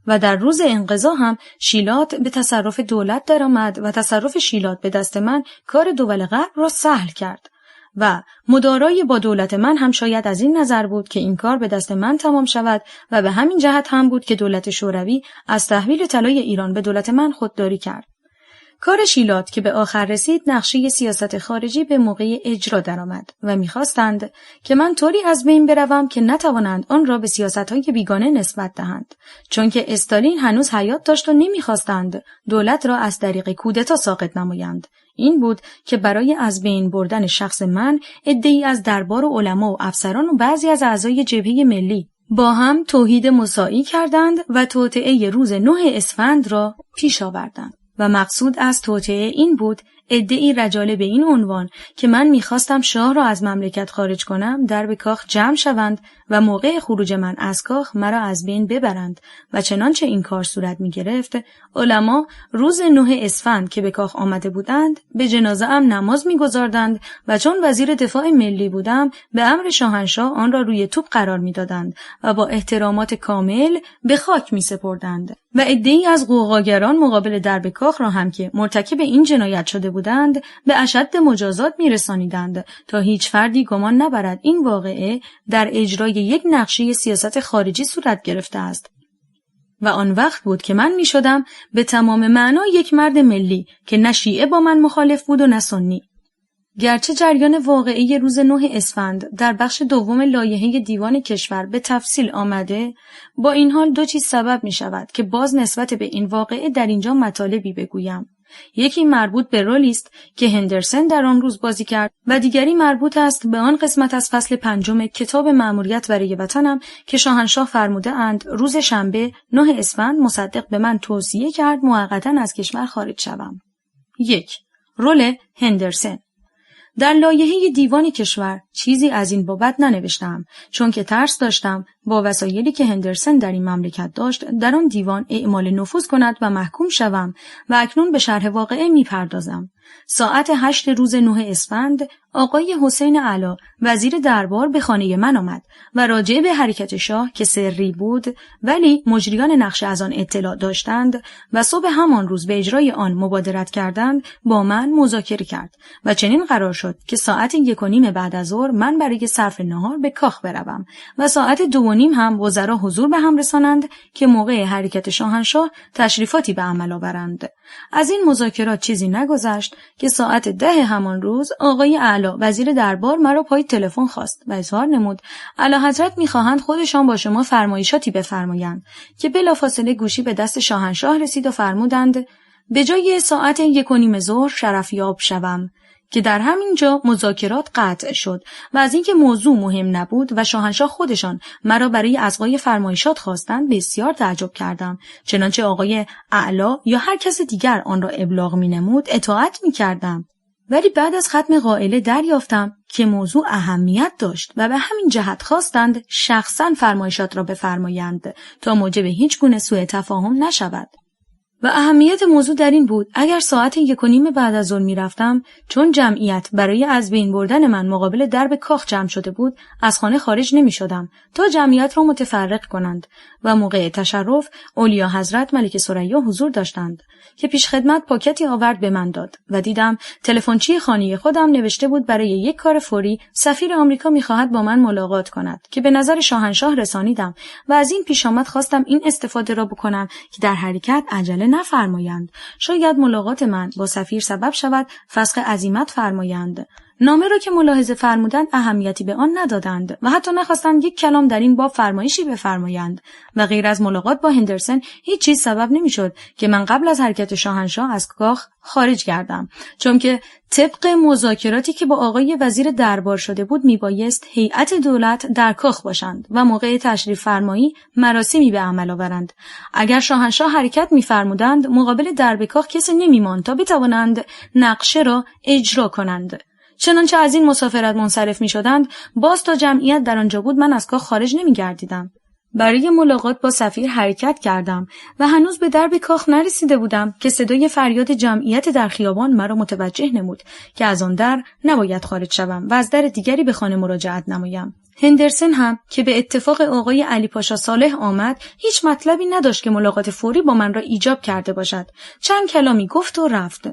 و در روز انقضا هم شیلات به تصرف دولت درآمد و تصرف شیلات به دست من کار دول غرب را سهل کرد و مدارای با دولت من هم شاید از این نظر بود که این کار به دست من تمام شود و به همین جهت هم بود که دولت شوروی از تحویل طلای ایران به دولت من خودداری کرد. کار شیلات که به آخر رسید نقشه سیاست خارجی به موقع اجرا درآمد و می‌خواستند که من طوری از بین بروم که نتوانند آن را به سیاست‌های بیگانه نسبت دهند، چون که استالین هنوز حیات داشت و نمی‌خواستند دولت را از طریق کودتا ساقط نمایند. این بود که برای از بین بردن شخص من عده‌ای از دربار و علما و افسران و بعضی از اعضای جبهه ملی با هم توحید مساعی کردند و توطئه روز 9 اسفند را پیش آوردند. و مقصود از توطئه این بود عده‌ای رجاله به این عنوان که من می‌خواستم شاه را از مملکت خارج کنم در به کاخ جمع شوند و موقع خروج من از کاخ مرا از بین ببرند و چنانچه این کار صورت می گرفت، علما روز 9 اسفند که به کاخ آمده بودند به جنازه ام نماز می گذاردند و چون وزیر دفاع ملی بودم به امر شاهنشاه آن را روی توپ قرار می دادند و با احترامات کامل به خاک می سپردند و عده‌ای از غوغاگران مقابل درب کاخ را هم که مرتکب این جنایت شده بودند به اشد مجازات می رسانیدند تا هیچ فردی گمان نبرد این واقعه در اجرای یک نقشه سیاست خارجی صورت گرفته است. و آن وقت بود که من می شدم به تمام معنا یک مرد ملی که نه شیعه با من مخالف بود و نه سنی. گرچه جریان واقعی روز 9 اسفند در بخش دوم لایحه دیوان کشور به تفصیل آمده، با این حال دو چیز سبب می شود که باز نسبت به این واقعه در اینجا مطالبی بگویم. یکی مربوط به رولی است که هندرسن در آن روز بازی کرد و دیگری مربوط است به آن قسمت از فصل 5 کتاب مأموریت برای وطنم که شاهنشاه فرموده اند روز شنبه 9 اسفند مصدق به من توصیه کرد موقتا از کشور خارج شوم. 1. رول هندرسن. در لایحه دیوان کشور چیزی از این بابت ننوشتم چون که ترس داشتم با وسایلی که هندرسن در این مملکت داشت در آن دیوان اعمال نفوذ کند و محکوم شوم و اکنون به شرح واقعه میپردازم. ساعت 8 روز 9 اسفند آقای حسین علا وزیر دربار به خانه من آمد و راجع به حرکت شاه که سری بود ولی مجریان نقشه از آن اطلاع داشتند و صبح همان روز به اجرای آن مبادرت کردند با من مذاکره کرد و چنین قرار شد که ساعت 1:30 بعد از ظهر من برای صرف نهار به کاخ بروم و ساعت 2:30 هم وزرا حضور به هم رسانند که موقع حرکت شاهنشاه تشریفاتی به عمل آورند. از این مذاکرات چیزی نگذشت که ساعت 10 همان روز آقای اعلی وزیر دربار مرا پای تلفن خواست و اظهار نمود اعلیحضرت می‌خواهند خودشان با شما فرمایشاتی بفرمایند که بلافاصله گوشی به دست شاهنشاه رسید و فرمودند به جای ساعت 1:30 ظهر شرفیاب شوم که در همین جا مذاکرات قطع شد و از اینکه موضوع مهم نبود و شاهنشاه خودشان مرا برای اصغای فرمایشات خواستند بسیار تعجب کردم. چنانچه آقای اعلی یا هر کس دیگر آن را ابلاغ می‌نمود اطاعت می‌کردم. ولی بعد از ختم قائله دریافتم که موضوع اهمیت داشت و به همین جهت خواستند شخصاً فرمایشات را بفرمایند تا موجب هیچ گونه سوء تفاهم نشود. و اهمیت موضوع در این بود اگر ساعت 1:30 بعد از ظهر می‌رفتم چون جمعیت برای از بین بردن من مقابل درب کاخ جمع شده بود از خانه خارج نمی‌شدم تا جمعیت را متفرق کنند و موقع تشرف اولیا حضرت ملکه ثریا حضور داشتند که پیش خدمت پاکتی آورد به من داد و دیدم تلفنچی خانه خودم نوشته بود برای یک کار فوری سفیر آمریکا می‌خواهد با من ملاقات کند که به نظر شاهنشاه رسانیدم و از این پیش آمد خواستم این استفاده را بکنم که در حرکت عجله نفرمایند. شاید ملاقات من با سفیر سبب شود فسخ عزیمت فرمایند. نامه را که ملاحظه فرمودند اهمیتی به آن ندادند و حتی نخواستند یک کلام در این باب فرمایشی بفرمایند و غیر از ملاقات با هندرسن هیچ چیز سبب نمیشد که من قبل از حرکت شاهنشاه از کاخ خارج گردم، چون که طبق مذاکراتی که با آقای وزیر دربار شده بود میبایست هیئت دولت در کاخ باشند و موقع تشریف فرمایی مراسمی به عمل آورند. اگر شاهنشاه حرکت میفرمودند مقابل درب کاخ کسی نمیماند تا بتوانند نقشه را اجرا کنند. چنانچه از این مسافرت منصرف می شدند باز تا جمعیت در آنجا بود من از کاخ خارج نمی گردیدم. برای ملاقات با سفیر حرکت کردم و هنوز به درب کاخ نرسیده بودم که صدای فریاد جمعیت در خیابان مرا متوجه نمود که از آن در نباید خارج شوم و از در دیگری به خانه مراجعت نمایم. هندرسن هم که به اتفاق آقای علی پاشا صالح آمد هیچ مطلبی نداشت که ملاقات فوری با من را ایجاب کرده باشد. چند کلامی گفت و رفت.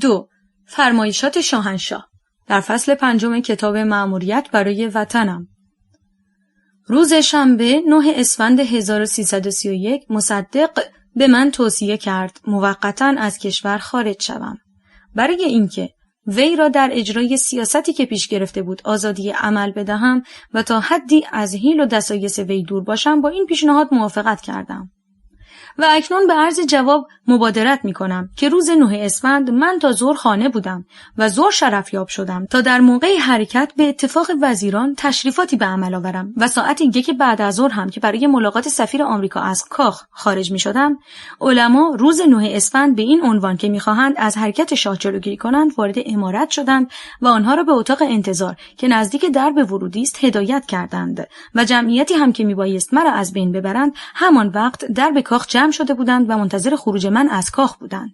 2. فرمایشات شاهنشاه در فصل 5 کتاب مأموریت برای وطنم. روز شنبه 9 اسفند 1331 مصدق به من توصیه کرد موقتاً از کشور خارج شوم. برای اینکه وی را در اجرای سیاستی که پیش گرفته بود آزادی عمل بدهم و تا حدی از حیل و دسایس وی دور باشم با این پیشنهاد موافقت کردم. و اکنون به عرض جواب مبادرت می‌کنم که روز 9 اسفند من تا ظهر خانه بودم و ظهر شرفیاب شدم تا در موقع حرکت به اتفاق وزیران تشریفاتی به عمل آورم و ساعت 1 بعد از ظهر هم که برای ملاقات سفیر آمریکا از کاخ خارج می‌شدم، علما روز 9 اسفند به این عنوان که می‌خواهند از حرکت شاه جلوگیری کنند وارد عمارت شدند و آنها را به اتاق انتظار که نزدیک درب ورودی است هدایت کردند و جمعیتی هم که میبایست مرا از بین ببرند همان وقت درب کاخ جمع شده بودند و منتظر خروج من از کاخ بودند.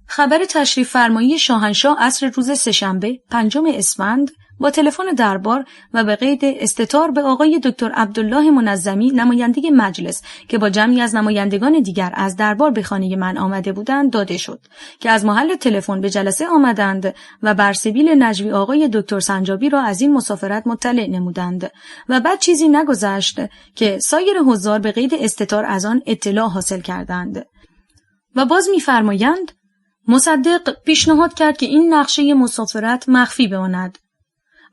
خبر تشریف فرمایی شاهنشاه عصر روز سه‌شنبه 5 اسفند با تلفن دربار و به قید استتار به آقای دکتر عبدالله منظمی نماینده مجلس که با جمعی از نمایندگان دیگر از دربار به خانه من آمده بودند داده شد که از محل تلفن به جلسه آمدند و بر سبیل نجوی آقای دکتر سنجابی را از این مسافرت مطلع نمودند و بعد چیزی نگذشت که سایر حضار به قید استتار از آن اطلاع حاصل کردند. و باز می‌فرمایند مصدق پیشنهاد کرد که این نقشه مسافرت مخفی بماند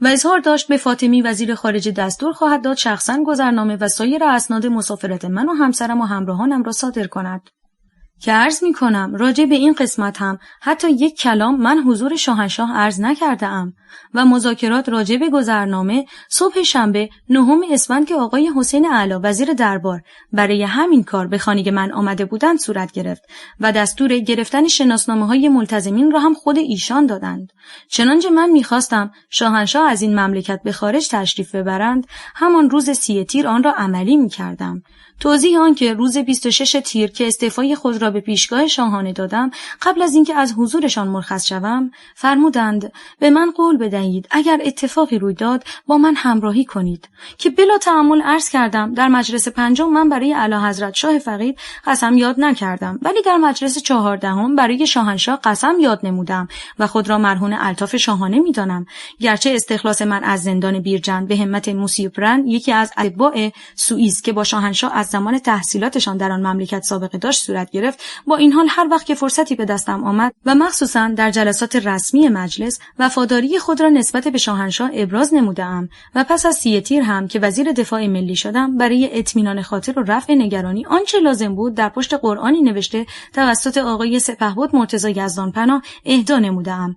و اظهار داشت به فاطمی وزیر خارجه دستور خواهد داد شخصاً گذرنامه و سایر اسناد مسافرت من و همسرم و همراهانم را صادر کند. که عرض می کنم راجع به این قسمت هم حتی یک کلام من حضور شاهنشاه عرض نکرده ام و مذاکرات راجع به گذرنامه صبح شنبه 9 اسفند که آقای حسین اعلی وزیر دربار برای همین کار به خانه من آمده بودند صورت گرفت و دستور گرفتن شناسنامه‌های ملتزمین را هم خود ایشان دادند. چنانچه من می‌خواستم شاهنشاه از این مملکت به خارج تشریف ببرند همان روز 30 تیر آن را عملی می‌کردم. توضیح آن که روز 26 تیر که استعفای خود را به پیشگاه شاهانه دادم قبل از اینکه از حضورشان مرخص شوم فرمودند به من قول بدهید اگر اتفاقی روی داد با من همراهی کنید که بلا تأمل عرض کردم در مجلس 5 من برای اعلیحضرت شاه فقید قسم یاد نکردم ولی در مجلس 14 برای شاهنشاه قسم یاد نمودم و خود را مرهون الطاف شاهانه می‌دانم گرچه استخلاص من از زندان بیرجند به همت موسی پرن یکی از اتباع سوئیس که با شاهنشاه از زمان تحصیلاتشان در آن مملکت سابقه داشت صورت گرفت با این حال هر وقت که فرصتی به دستم آمد و مخصوصاً در جلسات رسمی مجلس وفاداری خود را نسبت به شاهنشاه ابراز نمودم و پس از 30 تیر هم که وزیر دفاع ملی شدم برای اطمینان خاطر و رفع نگرانی آنچه لازم بود در پشت قرآنی نوشته توسط آقای سپهبد مرتضی یزدانپناه اهدا نمودم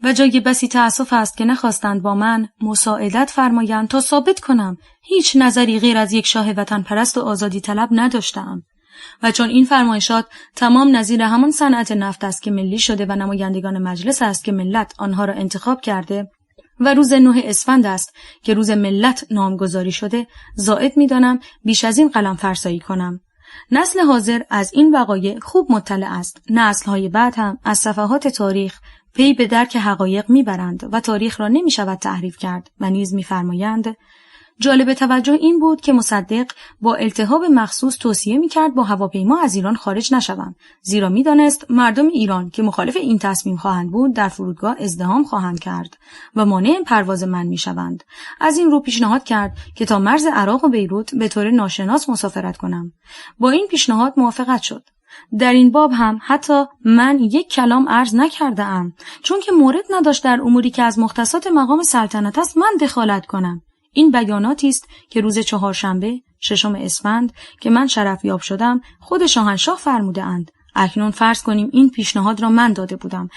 و جای بسی تأسف است که نخواستند با من مساعدت فرمایند تا ثابت کنم هیچ نظری غیر از یک شاه وطن پرست و آزادی طلب نداشتم و چون این فرمایشات تمام نظیر همان صنعت نفت است که ملی شده و نمایندگان مجلس است که ملت آنها را انتخاب کرده و روز 9 اسفند است که روز ملت نامگذاری شده زائد می‌دانم بیش از این قلم فرسایی کنم. نسل حاضر از این وقایع خوب مطلع است. نسل‌های بعد هم از صفحات تاریخ پی به درک حقایق میبرند و تاریخ را نمیشود تحریف کرد و نیز میفرمایند جالب توجه این بود که مصدق با التهاب مخصوص توصیه میکرد با هواپیما از ایران خارج نشوم زیرا میدانست مردم ایران که مخالف این تصمیم خواهند بود در فرودگاه ازدحام خواهند کرد و مانع پرواز من میشوند. از این رو پیشنهاد کرد که تا مرز عراق و بیروت به طور ناشناس مسافرت کنم. با این پیشنهاد موافقت شد. در این باب هم حتی من یک کلام عرض نکرده ام چون که مورد نداشت در اموری که از مختصات مقام سلطنت است من دخالت کنم. این بیاناتی است که روز 4 6 اسفند که من شرفیاب شدم خود شاهنشاه فرموده اند. اکنون فرض کنیم این پیشنهاد را من داده بودم.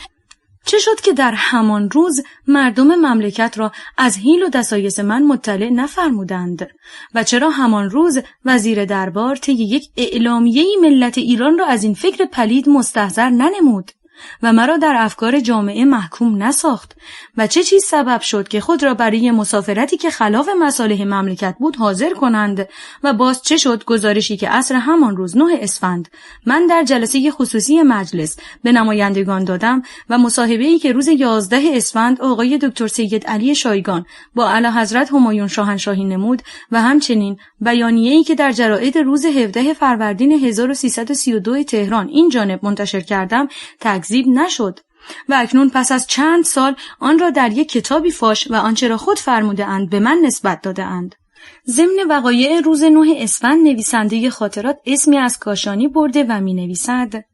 چه شد که در همان روز مردم مملکت را از حیل و دسایس من مطلع نفرمودند و چرا همان روز وزیر دربار طی یک اعلامیه‌ای ملت ایران را از این فکر پلید مستحضر ننمود و مرا در افکار جامعه محکوم نساخت و چه چیز سبب شد که خود را برای مسافرتی که خلاف مصالح مملکت بود حاضر کنند و باز چه شد گزارشی که عصر همان روز 9 اسفند من در جلسه خصوصی مجلس به نمایندگان دادم و مصاحبه‌ای که روز 11 اسفند آقای دکتر سید علی شایگان با اعلیحضرت همایون شاهنشاهی نمود و همچنین بیانیه‌ای که در جرائد روز 17 فروردین 1332 تهران این جانب منتشر کردم تکذیب نشد و اکنون پس از چند سال آن را در یک کتابی فاش و آنچه را خود فرموده اند به من نسبت داده اند. ضمن وقایع روز 9 اسفند نویسنده خاطرات اسمی از کاشانی برده و می نویسد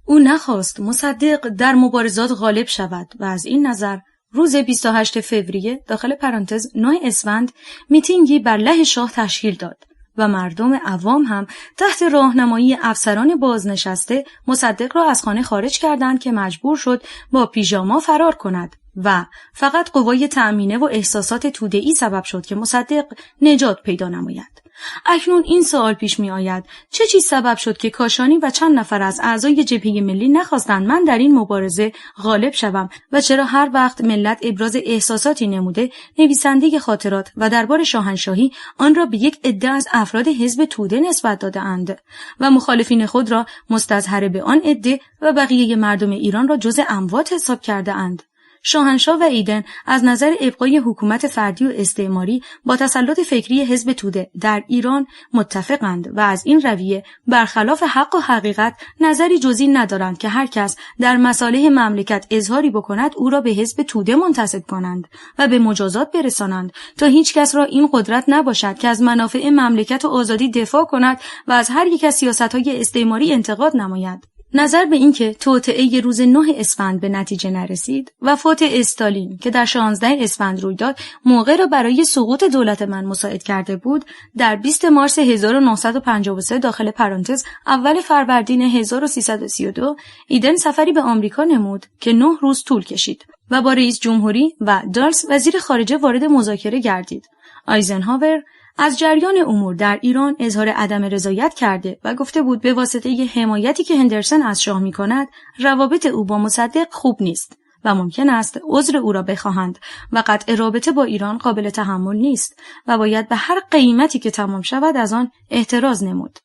او نخواست مصدق در مبارزات غالب شود و از این نظر روز 28 فوریه داخل پرانتز 9 اسفند میتینگی بر له شاه تشکیل داد و مردم عوام هم تحت راهنمایی افسران بازنشسته مصدق را از خانه خارج کردند که مجبور شد با پیژاما فرار کند و فقط قوای تأمینه و احساسات توده‌ای سبب شد که مصدق نجات پیدا نماید. اکنون این سوال پیش می آید: چه چیز سبب شد که کاشانی و چند نفر از اعضای جبهه ملی نخواستند من در این مبارزه غالب شوم و چرا هر وقت ملت ابراز احساساتی نموده، نویسنده خاطرات و دربار شاهنشاهی آن را به یک عده از افراد حزب توده نسبت داده‌اند و مخالفین خود را مستظهر به آن عده و بقیه مردم ایران را جزء اموات حساب کرده‌اند؟ شاهنشاه و ایدن از نظر ابقای حکومت فردی و استعماری با تسلط فکری حزب توده در ایران متفقند و از این رویه برخلاف حق و حقیقت نظری جز این ندارند که هر کس در مصالح مملکت اظهاری بکند او را به حزب توده منتسب کنند و به مجازات برسانند تا هیچ کس را این قدرت نباشد که از منافع مملکت و آزادی دفاع کند و از هر یک از سیاست‌های استعماری انتقاد نماید. نظر به این که توطئه روز 9 اسفند به نتیجه نرسید و فوت استالین که در 16 اسفند روی داد موقع را برای سقوط دولت من مساعد کرده بود، در 20 مارس 1953 داخل پرانتز اول فروردین 1332 ایدن سفری به آمریکا نمود که 9 روز طول کشید و با رئیس جمهوری و دالس وزیر خارجه وارد مذاکره گردید. آیزنهاور از جریان امور در ایران اظهار عدم رضایت کرده و گفته بود به واسطه حمایتی که هندرسون از شاه می‌کند روابط او با مصدق خوب نیست و ممکن است عذر او را بخواهند و قطع رابطه با ایران قابل تحمل نیست و باید به هر قیمتی که تمام شود از آن احتراز نمود.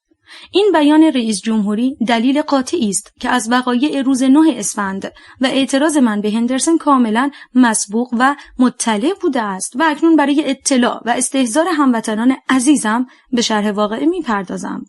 این بیان رئیس جمهوری دلیل قاطعی است که از وقایع روز 9 اسفند و اعتراض من به هندرسون کاملا مسبوق و مطلع بوده است و اکنون برای اطلاع و استحضار هموطنان عزیزم به شرح واقعه می‌پردازم.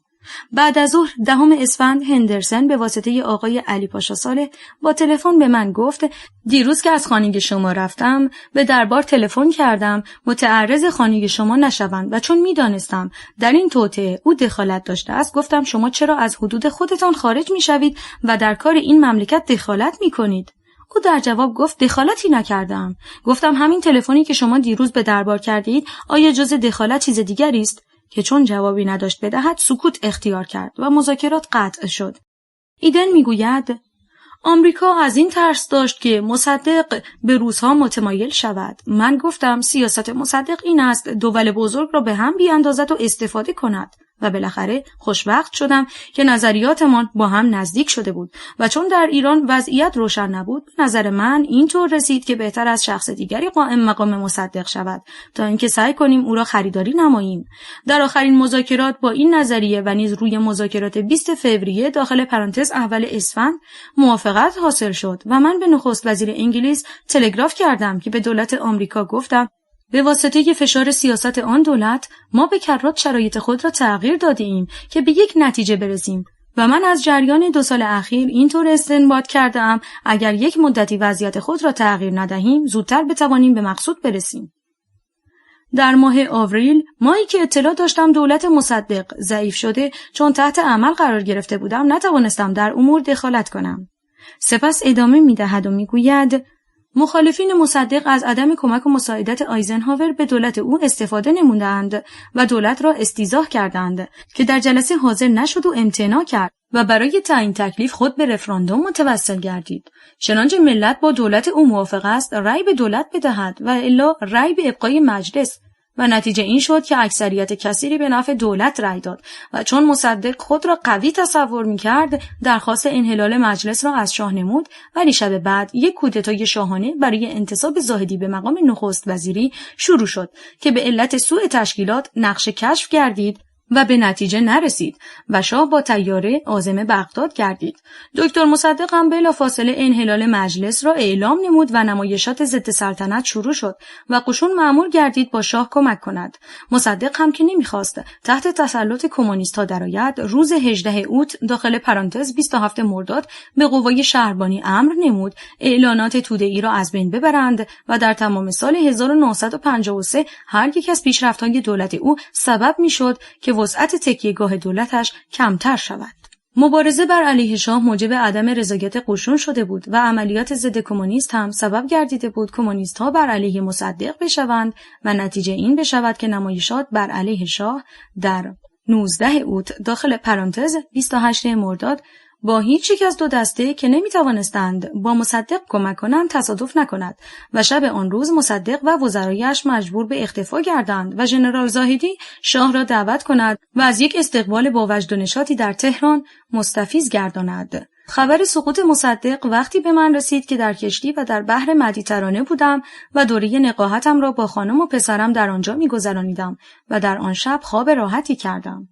بعد از ظهر 10 اسفند هندرسون به واسطه آقای علی پاشا صالح با تلفن به من گفت دیروز که از خانه شما رفتم به دربار تلفن کردم متعرض خانه شما نشوند و چون میدانستم در این توطئه او دخالت داشته است گفتم شما چرا از حدود خودتان خارج میشوید و در کار این مملکت دخالت میکنید؟ او در جواب گفت دخالتی نکردم. گفتم همین تلفنی که شما دیروز به دربار کردید آیا جز دخالت چیز دیگری است؟ که چون جوابی نداشت بدهد سکوت اختیار کرد و مذاکرات قطع شد. ایدن میگوید آمریکا از این ترس داشت که مصدق به روس‌ها متمایل شود. من گفتم سیاست مصدق این است دول بزرگ را به هم بیاندازد و استفاده کند و بالاخره خوشبخت شدم که نظریاتمان با هم نزدیک شده بود و چون در ایران وضعیت روشن نبود به نظر من اینطور رسید که بهتر از شخص دیگری قائم مقام مصدق شود تا اینکه سعی کنیم او را خریداری نماییم. در آخرین مذاکرات با این نظریه و نیز روی مذاکرات 20 فوریه داخل پرانتز اول اسفند موافقت حاصل شد و من به نخست وزیر انگلیس تلگراف کردم که به دولت آمریکا گفتم به واسطه فشار سیاست آن دولت ما به کرات شرایط خود را تغییر دادیم که به یک نتیجه برسیم و من از جریان 2 سال اخیر اینطور استنباط کردم اگر یک مدتی وضعیت خود را تغییر ندهیم زودتر بتوانیم به مقصود برسیم. در ماه آوریل ماهی که اطلاع داشتم دولت مصدق ضعیف شده چون تحت عمل قرار گرفته بودم نتوانستم در امور دخالت کنم. سپس ادامه می‌دهد و می‌گوید مخالفین مصدق از عدم کمک و مساعدت آیزنهاور به دولت او استفاده نمودند و دولت را استیضاح کردند که در جلسه حاضر نشد و امتناع کرد و برای تعیین تکلیف خود به رفراندوم متوسل گردید. چنانچه ملت با دولت او موافق است رأی به دولت بدهد و الا رأی به ابقای مجلس و نتیجه این شد که اکثریت کثیری به نفع دولت رأی داد و چون مصدق خود را قوی تصور می‌کرد درخواست انحلال مجلس را از شاه نمود ولی شب بعد یک کودتای شاهانه برای انتصاب زاهدی به مقام نخست وزیری شروع شد که به علت سوء تشکیلات نقشه کشف گردید و به نتیجه نرسید و شاه با طیاره عازم بغداد گردید. دکتر مصدق هم بلافاصله انحلال مجلس را اعلام نمود و نمایشات ضد سلطنت شروع شد و قشون مأمور گردید با شاه کمک کند. مصدق هم که نمیخواست تحت تسلط کمونیست‌ها درآید روز 18 اوت داخل پرانتز 27 مرداد به قوای شهربانی امر نمود اعلانات توده‌ای را از بین ببرند و در تمام سال 1953 هر یک از پیشرفت‌های دولت او سبب میشد که وسعت تکیهگاه دولتش کمتر شود. مبارزه بر علیه شاه موجب عدم رضایت قشون شده بود و عملیات ضد کمونیست هم سبب گردیده بود کمونیست‌ها بر علیه مصدق بشوند و نتیجه این بشود که نمایشات بر علیه شاه در 19 اوت داخل پرانتز 28 مرداد با هیچ یک از دو دسته که نمیتوانستند با مصدق کمک کنند تصادف نکند و شب آن روز مصدق و وزرایش مجبور به اختفا گردند و ژنرال زاهدی شاه را دعوت کند و از یک استقبال با وجد و نشاطی در تهران مستفیض گرداند. خبر سقوط مصدق وقتی به من رسید که در کشتی و در بحر مدیترانه بودم و دوره نقاهتم را با خانم و پسرم در آنجا می‌گذرانیدم و در آن شب خواب راحتی کردم.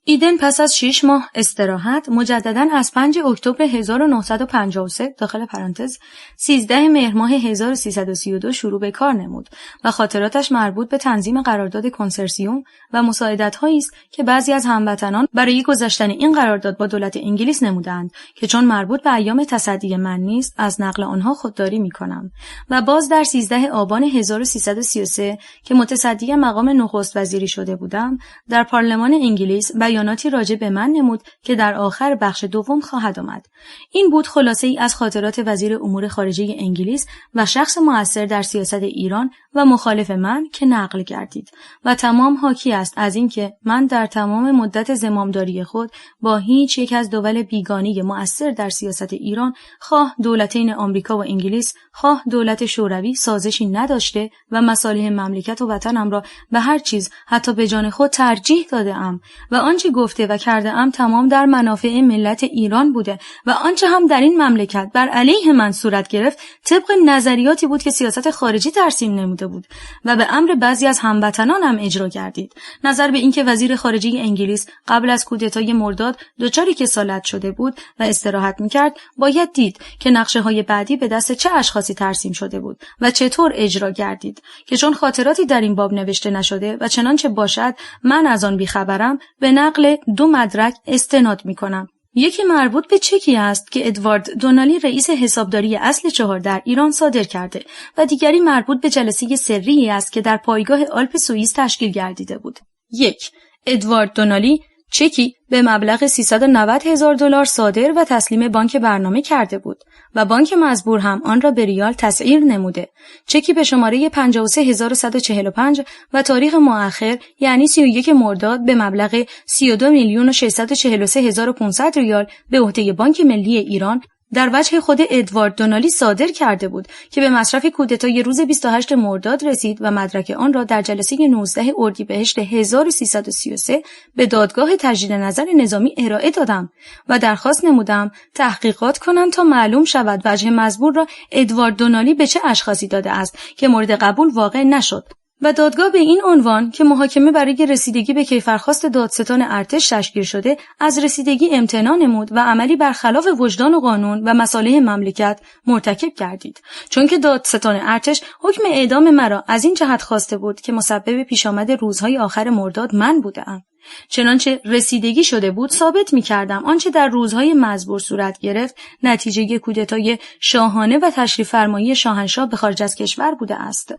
ایدن پس از 6 ماه استراحت مجدداً از 5 اکتبر 1953 داخل پرانتز 13 مهر ماه 1332 شروع به کار نمود و خاطراتش مربوط به تنظیم قرارداد کنسرسیوم و مساعدت‌هایی است که بعضی از هموطنان برای گذاشتن این قرارداد با دولت انگلیس نمودند که چون مربوط به ایام تصدی من نیست از نقل آنها خودداری می‌کنم. و باز در 13 آبان 1333 که متصدی مقام نخست وزیری شده بودم در پارلمان انگلیس بیاناتی راجع به من نمود که در آخر بخش دوم خواهد آمد. این بود خلاصه ای از خاطرات وزیر امور خارجه انگلیس و شخص مؤثر در سیاست ایران و مخالف من که نقل گردید و تمام حاکی است از اینکه من در تمام مدت زمامداری خود با هیچ یک از دول بیگانه مؤثر در سیاست ایران خواه دولتین آمریکا و انگلیس خواه دولت شوروی سازشی نداشته و مصالح مملکت و وطنم را به هر چیز حتی به جان خود ترجیح داده ام و آنچه گفته و کرده ام تمام در منافع ملت ایران بوده و آنچه هم در این مملکت بر علیه من صورت گرفت طبق نظریاتی بود که سیاست خارجی ترسیم نموده بود و به امر بعضی از هموطنانم اجرا گردید. نظر به اینکه وزیر خارجه انگلیس قبل از کودتای مرداد دچار کسالت شده بود و استراحت می‌کرد، باید دید که نقشه‌های بعدی به دست چه اشخاصی ترسیم شده بود و چطور اجرا گردید که چون خاطراتی در این باب نوشته نشده و چنانچه باشد من از آن بی‌خبرم به نقل 2 مدرک استناد می‌کنم. یکی مربوط به چکی است که ادوارد دونالی رئیس حسابداری اصل 4 در ایران صادر کرده و دیگری مربوط به جلسه سری است که در پایگاه آلپ سوئیس تشکیل گردیده بود. 1. ادوارد دونالی چکی به مبلغ $390,000 صادر و تسلیم بانک برنامه کرده بود و بانک مزبور هم آن را به ریال تسعیر نموده. چکی به شماره 53145 و تاریخ مؤخر یعنی 31 مرداد به مبلغ 32,643,500 ریال به عهده بانک ملی ایران در وجه خود ادوارد دونالی صادر کرده بود که به مصرف کودتای روز 28 مرداد رسید و مدرک آن را در جلسه 19 اردیبهشت 1333 به دادگاه تجدید نظر نظامی ارائه دادم و درخواست نمودم تحقیقات کنند تا معلوم شود وجه مزبور را ادوارد دونالی به چه اشخاصی داده است که مورد قبول واقع نشد. و دادگاه به این عنوان که محاکمه برای رسیدگی به کیفرخواست دادستان ارتش تشکیل شده از رسیدگی امتناع نمود و عملی برخلاف وجدان و قانون و مصالح مملکت مرتکب گردید، چون که دادستان ارتش حکم اعدام مرا از این جهت خواسته بود که مسبب پیشامد روزهای آخر مرداد من بودم. چنانچه رسیدگی شده بود ثابت می‌کردم آنچه در روزهای مزبور صورت گرفت نتیجه کودتای شاهانه و تشریف فرمایی شاهنشاه به خارج از کشور بوده است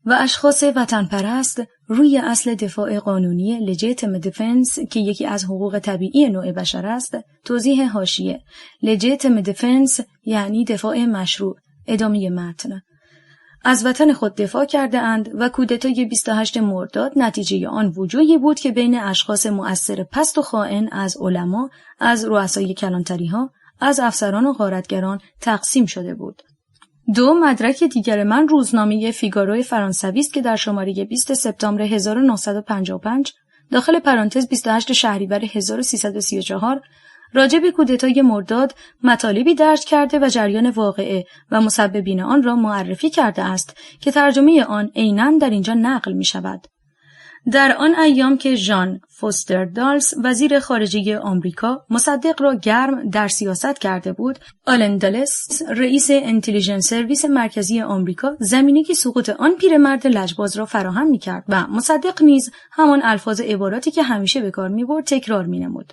و اشخاص وطن پرست روی اصل دفاع قانونی legitimate defense که یکی از حقوق طبیعی نوع بشر است توضیح حاشیه. legitimate defense یعنی دفاع مشروع. ادامه متن. از وطن خود دفاع کرده اند و کودتای 28 مرداد نتیجه آن وجوهی بود که بین اشخاص مؤثر پست و خائن از علما، از رؤسای کلانتری‌ها، از افسران و غارتگران تقسیم شده بود. 2 مدرک دیگر من روزنامه فیگارو فرانسوی است که در شماره 20 سپتامبر 1955 داخل پرانتز 28 شهریور 1334 راجع به کودتای مرداد مطالبی درج کرده و جریان واقعه و مسببین آن را معرفی کرده است که ترجمه آن عیناً در اینجا نقل می شود. در آن ایام که ژان فوستر دالس وزیر خارجه آمریکا مصدق را گرم در سیاست کرده بود، آلن دالس رئیس انتلیجنس سرویس مرکزی آمریکا زمینه سقوط آن پیرمرد لجباز را فراهم می‌کرد و مصدق نیز همان الفاظ عباراتی که همیشه به کار می‌برد تکرار می‌نمود.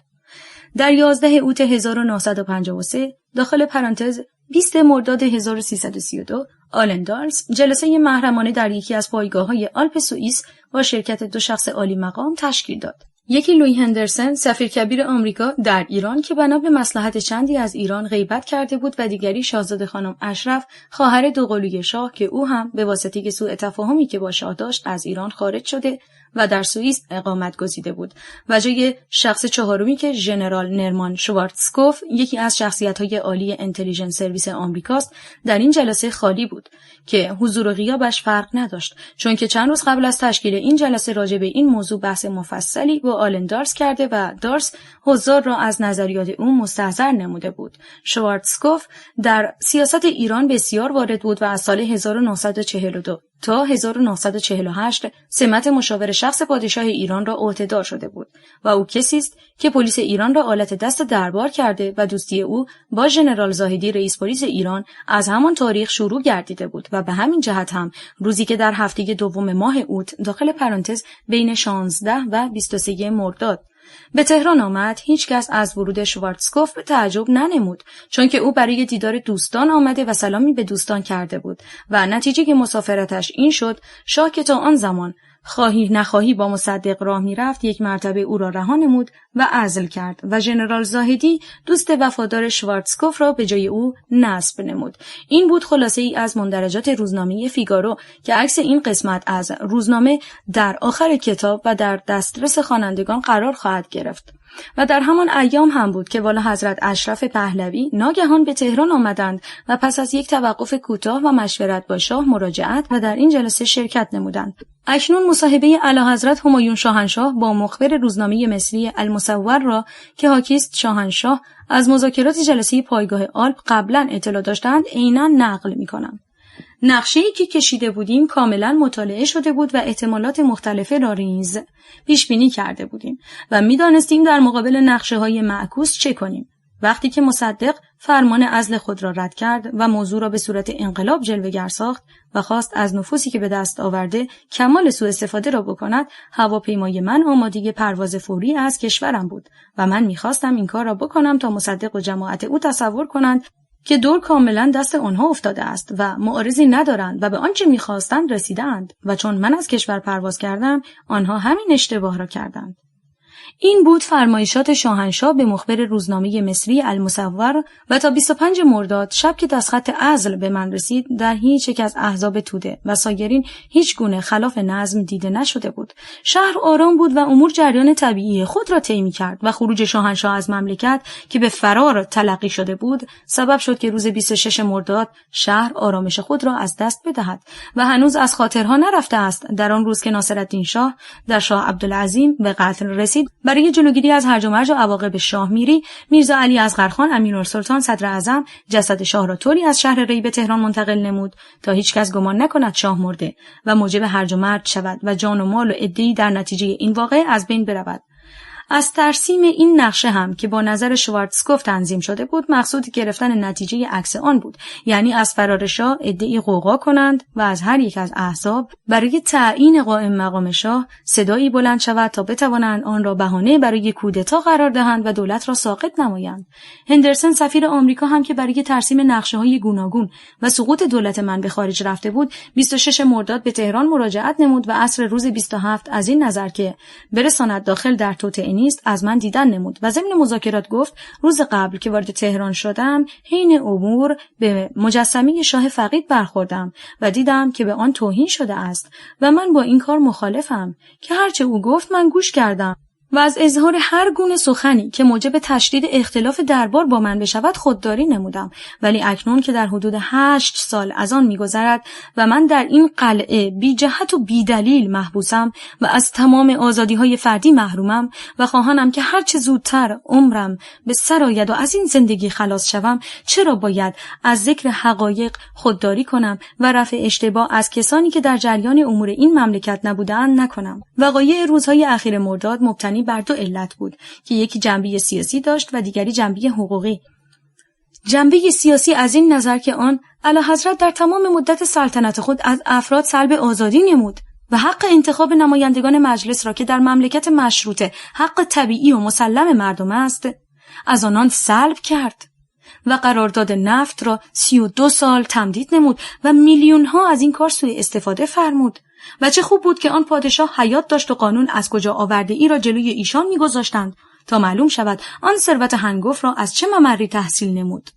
در 11 اوت 1953 داخل پرانتز 20 مرداد 1332 آلن دالس جلسه محرمانه در یکی از پایگاه‌های آلپ سوئیس با شرکت 2 شخص عالی مقام تشکیل داد. یکی لویی هندرسون، سفیر کبیر آمریکا در ایران که بنا به مصلحت چندی از ایران غیبت کرده بود و دیگری شاهزاده خانم اشرف، خواهر دوقلوی شاه که او هم به واسطه سوء تفاهمی که با شاه داشت از ایران خارج شده و در سوئیس اقامت گزیده بود و جای شخص چهارمی که ژنرال نرمان شوارتزکوف، یکی از شخصیت‌های عالی انتلیجنس سرویس آمریکاست، در این جلسه خالی بود که حضور و غیابش فرق نداشت، چون که چند روز قبل از تشکیل این جلسه راجع به این موضوع بحث مفصلی با آلن دارس کرده و دارس حضار را از نظریات او مستحضر نموده بود. شوارتزکوف در سیاست ایران بسیار وارد بود و از سال 1942 تا 1948 سمت مشاور شخص پادشاه ایران را عهده‌دار شده بود و او کسی است که پلیس ایران را آلت دست دربار کرده و دوستی او با ژنرال زاهدی رئیس پلیس ایران از همان تاریخ شروع گردیده بود و به همین جهت هم روزی که در هفته دوم ماه اوت داخل پرانتز بین 16 و 23 مرداد به تهران آمد، هیچ کس از ورود شوارتزکوف به تعجب ننمود، چون که او برای دیدار دوستان آمده و سلامی به دوستان کرده بود و نتیجه مسافرتش این شد شاه که تا آن زمان خواهی نخواهی با مصدق راه میرفت، یک مرتبه او را رها نمود و عزل کرد و ژنرال زاهدی دوست وفادار شوارتزکوف را به جای او نصب نمود. این بود خلاصه ای از مندرجات روزنامه فیگارو که عکس این قسمت از روزنامه در آخر کتاب و در دسترس خوانندگان قرار خواهد گرفت. و در همان ایام هم بود که والا حضرت اشرف پهلوی ناگهان به تهران آمدند و پس از یک توقف کوتاه و مشورت با شاه مراجعت و در این جلسه شرکت نمودند. اکنون مصاحبه اعلیحضرت همایون شاهنشاه با مخبر روزنامه مصری المصور را که حاکیست شاهنشاه از مذاکرات جلسه پایگاه آلپ قبلا اطلاع داشتند عیناً نقل می‌کنم. نقشه‌ای که کشیده بودیم کاملا مطالعه شده بود و احتمالات مختلفه را ریز پیش بینی کرده بودیم و می‌دانستیم در مقابل نقشه‌های معکوس چه کنیم. وقتی که مصدق فرمان عزل خود را رد کرد و موضوع را به صورت انقلاب جلوه‌گر ساخت و خواست از نفوذی که به دست آورده کمال سوء استفاده را بکند، هواپیمای من آماده پرواز فوری از کشورم بود و من می‌خواستم این کار را بکنم تا مصدق و جماعت او تصور کنند که دور کاملا دست آنها افتاده است و معارضی ندارند و به آنچه می‌خواستند رسیدند و چون من از کشور پرواز کردم آنها همین اشتباه را کردند. این بود فرمایشات شاهنشاه به مخبر روزنامه مصری المصور و تا 25 مرداد شب که دستخط عزل به من رسید در هیچ یک از احزاب توده و سایرین هیچ گونه خلاف نظم دیده نشده بود. شهر آرام بود و امور جریان طبیعی خود را طی می‌کرد و خروج شاهنشاه از مملکت که به فرار تلقی شده بود سبب شد که روز 26 مرداد شهر آرامش خود را از دست بدهد و هنوز از خاطرها نرفته است در آن روز که ناصرالدین شاه در شاه عبدالعظیم به قتل رسید. برای جلوگیری از هرج و مرج و عواقب شاه میری، میرزا علی اصغرخان امیرالسلطان صدر اعظم جسد شاه را طوری از شهر ری به تهران منتقل نمود تا هیچ کس گمان نکند شاه مرده و موجب هرج و مرج شود و جان و مال و عده‌ای در نتیجه این واقعه از بین برود. از ترسیم این نقشه هم که با نظر شوارتزکوف تنظیم شده بود مقصود گرفتن نتیجه عکس آن بود، یعنی از فرار شاه عده‌ای غوغا کنند و از هر یک از احزاب برای تعیین قائم مقام شاه صدایی بلند شود تا بتوانند آن را بهانه برای کودتا قرار دهند و دولت را ساقط نمایند. هندرسون سفیر آمریکا هم که برای ترسیم نقشه‌های گوناگون و سقوط دولت من به خارج رفته بود 26 مرداد به تهران مراجعت نمود و عصر روز 27 از این نظر که برساند داخل در توطئه نیست از من دیدن نمود و ضمن مذاکرات گفت روز قبل که وارد تهران شدم حین امور به مجسمه شاه فقید برخوردم و دیدم که به آن توهین شده است و من با این کار مخالفم که هرچه او گفت من گوش کردم و از اظهار هر گونه سخنی که موجب تشدید اختلاف دربار با من بشود خودداری نمودم، ولی اکنون که در حدود 8 سال از آن می‌گذرد و من در این قلعه بی جهت و بی دلیل محبوسم و از تمام آزادی‌های فردی محرومم و خواهانم که هر چه زودتر عمرم به سر آید و از این زندگی خلاص شوم، چرا باید از ذکر حقایق خودداری کنم و رفع اشتباه از کسانی که در جریان امور این مملکت نبودند نکنم؟ وقایع روزهای اخیر مرداد مبتنی بر دو علت بود که یکی جنبه سیاسی داشت و دیگری جنبه حقوقی. جنبه سیاسی از این نظر که آن اعلیحضرت در تمام مدت سلطنت خود از افراد سلب آزادی نمود و حق انتخاب نمایندگان مجلس را که در مملکت مشروطه حق طبیعی و مسلم مردم است از آنان سلب کرد و قرارداد نفت را 32 سال تمدید نمود و میلیون‌ها از این کار سوء استفاده فرمود و چه خوب بود که آن پادشاه حیات داشت و قانون از کجا آورده ای را جلوی ایشان می‌گذاشتند تا معلوم شود آن ثروت هنگفت را از چه ممری تحصیل نمود.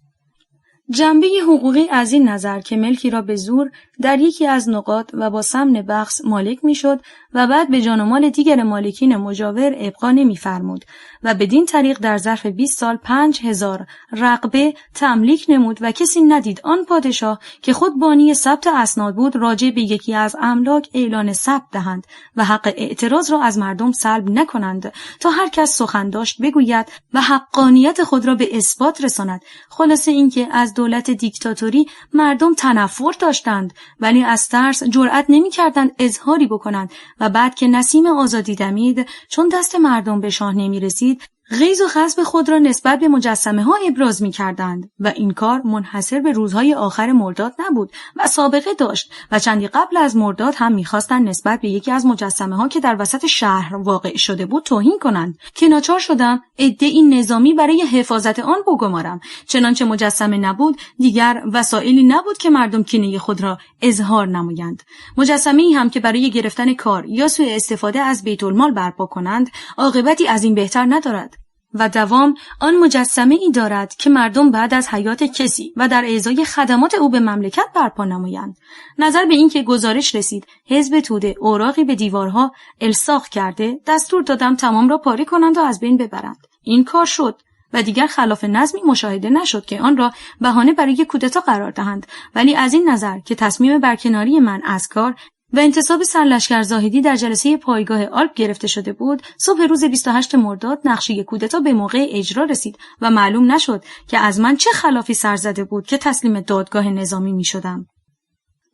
جنبه حقوقی از این نظر که ملکی را به زور در یکی از نقاط و با ثمن بخس مالک میشد و بعد به جان و مال دیگر مالکین مجاور ابقا نمی‌فرمود و بدین طریق در ظرف 20 سال 5000 رقبه تملیک نمود و کسی ندید آن پادشاه که خود بانی ثبت اسناد بود راجع به یکی از املاک اعلان ثبت دهند و حق اعتراض را از مردم سلب نکنند تا هر کس سخن داشت بگوید و حقانیت خود را به اثبات رساند. خلاصه اینکه از دولت دیکتاتوری مردم تنفر داشتند ولی از ترس جرأت نمی‌کردند اظهاری بکنند و بعد که نسیم آزادی دمید چون دست مردم به شاه نمی‌رسید غیظ و خشم خود را نسبت به مجسمه‌ها ابراز می‌کردند و این کار منحصر به روزهای آخر مرداد نبود و سابقه داشت و چندی قبل از مرداد هم می‌خواستند نسبت به یکی از مجسمه‌ها که در وسط شهر واقع شده بود توهین کنند که ناچار شدم عده‌ای نظامی برای حفاظت آن بگمارم. چنانچه مجسمه نبود دیگر وسایلی نبود که مردم کینه خود را اظهار نمایند. مجسمه‌ای هم که برای گرفتن کار یا سوء استفاده از بیت المال برپا کنند عاقبتی از این بهتر ندارد و دوام آن مجسمه ای دارد که مردم بعد از حیات کسی و در ازای خدمات او به مملکت برپا نمایند. نظر به این که گزارش رسید حزب توده اوراقی به دیوارها الصاق کرده دستور دادم تمام را پاره کنند و از بین ببرند. این کار شد و دیگر خلاف نظمی مشاهده نشد که آن را بهانه برای کودتا قرار دهند، ولی از این نظر که تصمیم برکناری من از کار و انتصاب سرلشکر زاهدی در جلسه پایگاه آلپ گرفته شده بود، صبح روز 28 مرداد نقشه کودتا به موقع اجرا رسید و معلوم نشد که از من چه خلافی سر زده بود که تسلیم دادگاه نظامی می شدم.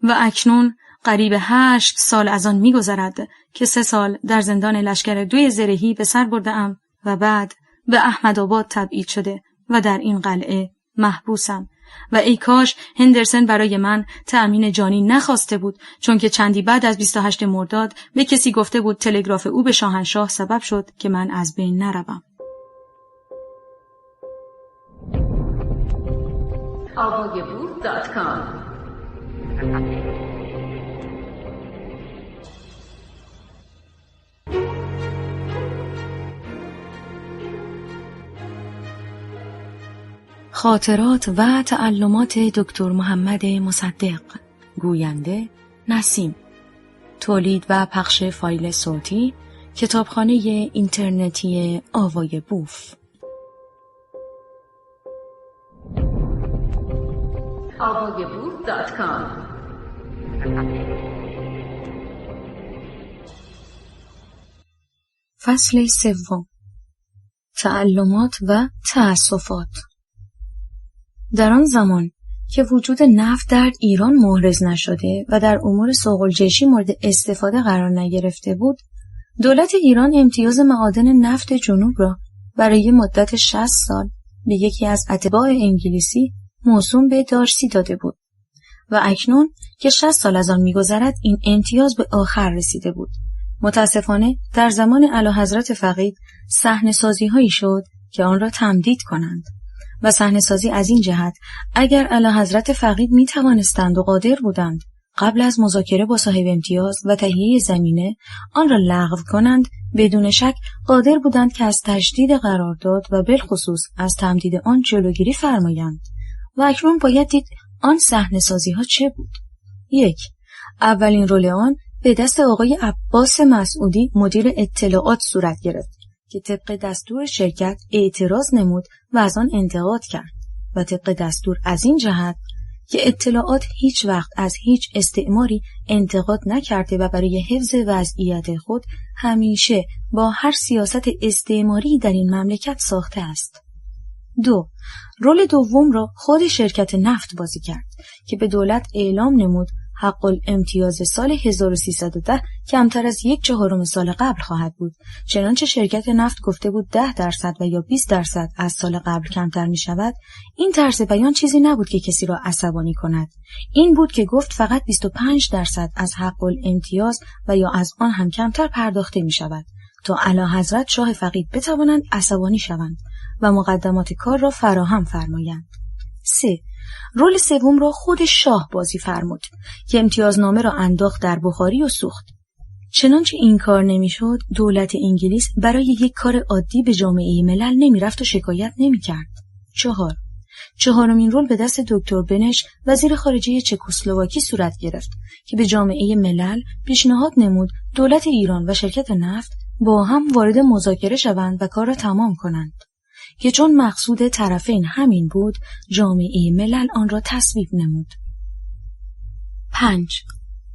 و اکنون قریب 8 سال از آن می گذرد که 3 سال در زندان لشکر 2 زرهی به سر برده‌ام و بعد به احمدآباد تبعید شده و در این قلعه محبوسم. و ای کاش هندرسن برای من تأمین جانی نخواسته بود، چون که چندی بعد از 28 مرداد به کسی گفته بود تلگراف او به شاهنشاه سبب شد که من از بین نروم. avogaboo.com خاطرات و تعلمات دکتر محمد مصدق. گوینده نسیم. تولید و پخش فایل صوتی کتابخانه اینترنتی آوای بوف. avogaboo.com فصل 3. تعلمات و تأسفات. در آن زمان که وجود نفت در ایران محرز نشده و در امور سوق‌الجیشی مورد استفاده قرار نگرفته بود، دولت ایران امتیاز معادن نفت جنوب را برای مدت 60 سال به یکی از اتباع انگلیسی موسوم به دارسی داده بود و اکنون که 60 سال از آن می‌گذرد این امتیاز به آخر رسیده بود. متاسفانه در زمان اعلیحضرت فقید صحنه‌سازی‌هایی شد که آن را تمدید کنند و صحنه‌سازی از این جهت اگر اعلیحضرت فقید می توانستند و قادر بودند قبل از مذاکره با صاحب امتیاز و تهیه زمینه آن را لغو کنند، بدون شک قادر بودند که از تجدید قرارداد و بالخصوص از تمدید آن جلوگیری فرمایند. و اکنون باید دید آن صحنه‌سازی‌ها چه بود. 1. اولین رول آن به دست آقای عباس مسعودی مدیر اطلاعات صورت گرفت که طبق دستور شرکت اعتراض نمود و از آن انتقاد کرد و طبق دستور از این جهت که اطلاعات هیچ وقت از هیچ استعماری انتقاد نکرده و برای حفظ وضعیت خود همیشه با هر سیاست استعماری در این مملکت ساخته است. 2. رول دوم را خود شرکت نفت بازی کرد که به دولت اعلام نمود حق الامتیاز سال 1310 کمتر از 1/4 سال قبل خواهد بود. چنانچه شرکت نفت گفته بود 10% و یا 20% از سال قبل کمتر می شود. این طرز بیان چیزی نبود که کسی را عصبانی کند. این بود که گفت فقط 25% از حق الامتیاز و یا از آن هم کمتر پرداخته می شود تا اعلیحضرت شاه فقید بتوانند عصبانی شوند و مقدمات کار را فراهم فرمایند. 3. رول سوم را خود شاه بازی فرمود که امتیازنامه را انداخت در بخاری و سوخت. چنانچه این کار نمیشد، دولت انگلیس برای یک کار عادی به جامعه ملل نمیرفت و شکایت نمیکرد. چهارمین رول به دست دکتر بنش وزیر خارجه چکسلواکی صورت گرفت که به جامعه ملل پیشنهاد نمود دولت ایران و شرکت نفت با هم وارد مذاکره شوند و کار را تمام کنند که چون مقصود طرفین همین بود، جامعه ملل آن را تصویب نمود.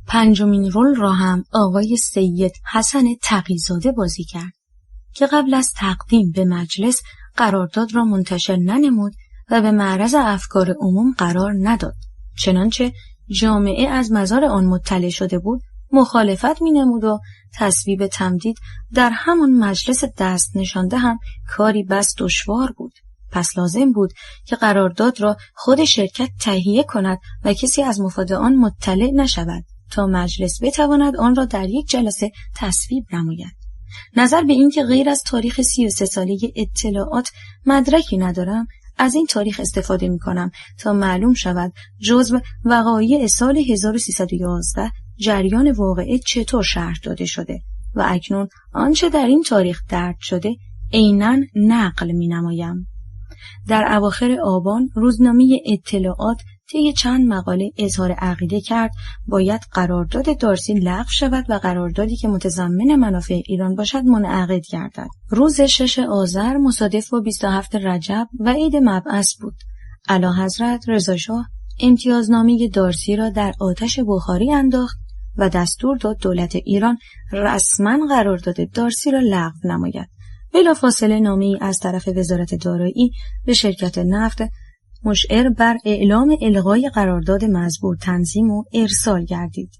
5. رول را هم آقای سید حسن تقی‌زاده بازی کرد که قبل از تقدیم به مجلس قرارداد را منتشر ننمود و به معرض افکار عموم قرار نداد. چنانچه جامعه از مزار آن مطلع شده بود، مخالفت می‌نمود و تصویب تمدید در همان مجلس دست نشانده هم کاری بس دشوار بود. پس لازم بود که قرارداد را خود شرکت تهیه کند و کسی از مفاد آن مطلع نشود تا مجلس بتواند آن را در یک جلسه تصویب نماید. نظر به این که غیر از تاریخ 33 ساله اطلاعات مدرکی ندارم، از این تاریخ استفاده می کنم تا معلوم شود جزو وقایع سال 1311 جریان واقعه چطور شرح داده شده و اکنون آنچه در این تاریخ درج شده عیناً نقل می نمایم. در اواخر آبان روزنامه اطلاعات طی چند مقاله اظهار عقیده کرد باید قرارداد دارسی لغو شود و قراردادی که متضمن منافع ایران باشد منعقد گردد. روز 6 آذر مصادف با 27 رجب و عید مبعث بود. اعلیحضرت رضا شاه امتیازنامه دارسی را در آتش بخاری انداخت و دستور داد دولت ایران رسما قرارداد دارسی را لغو نماید. بلافاصله نامه‌ای از طرف وزارت دارایی به شرکت نفت مشعر بر اعلام الغای قرارداد مزبور تنظیم و ارسال گردید.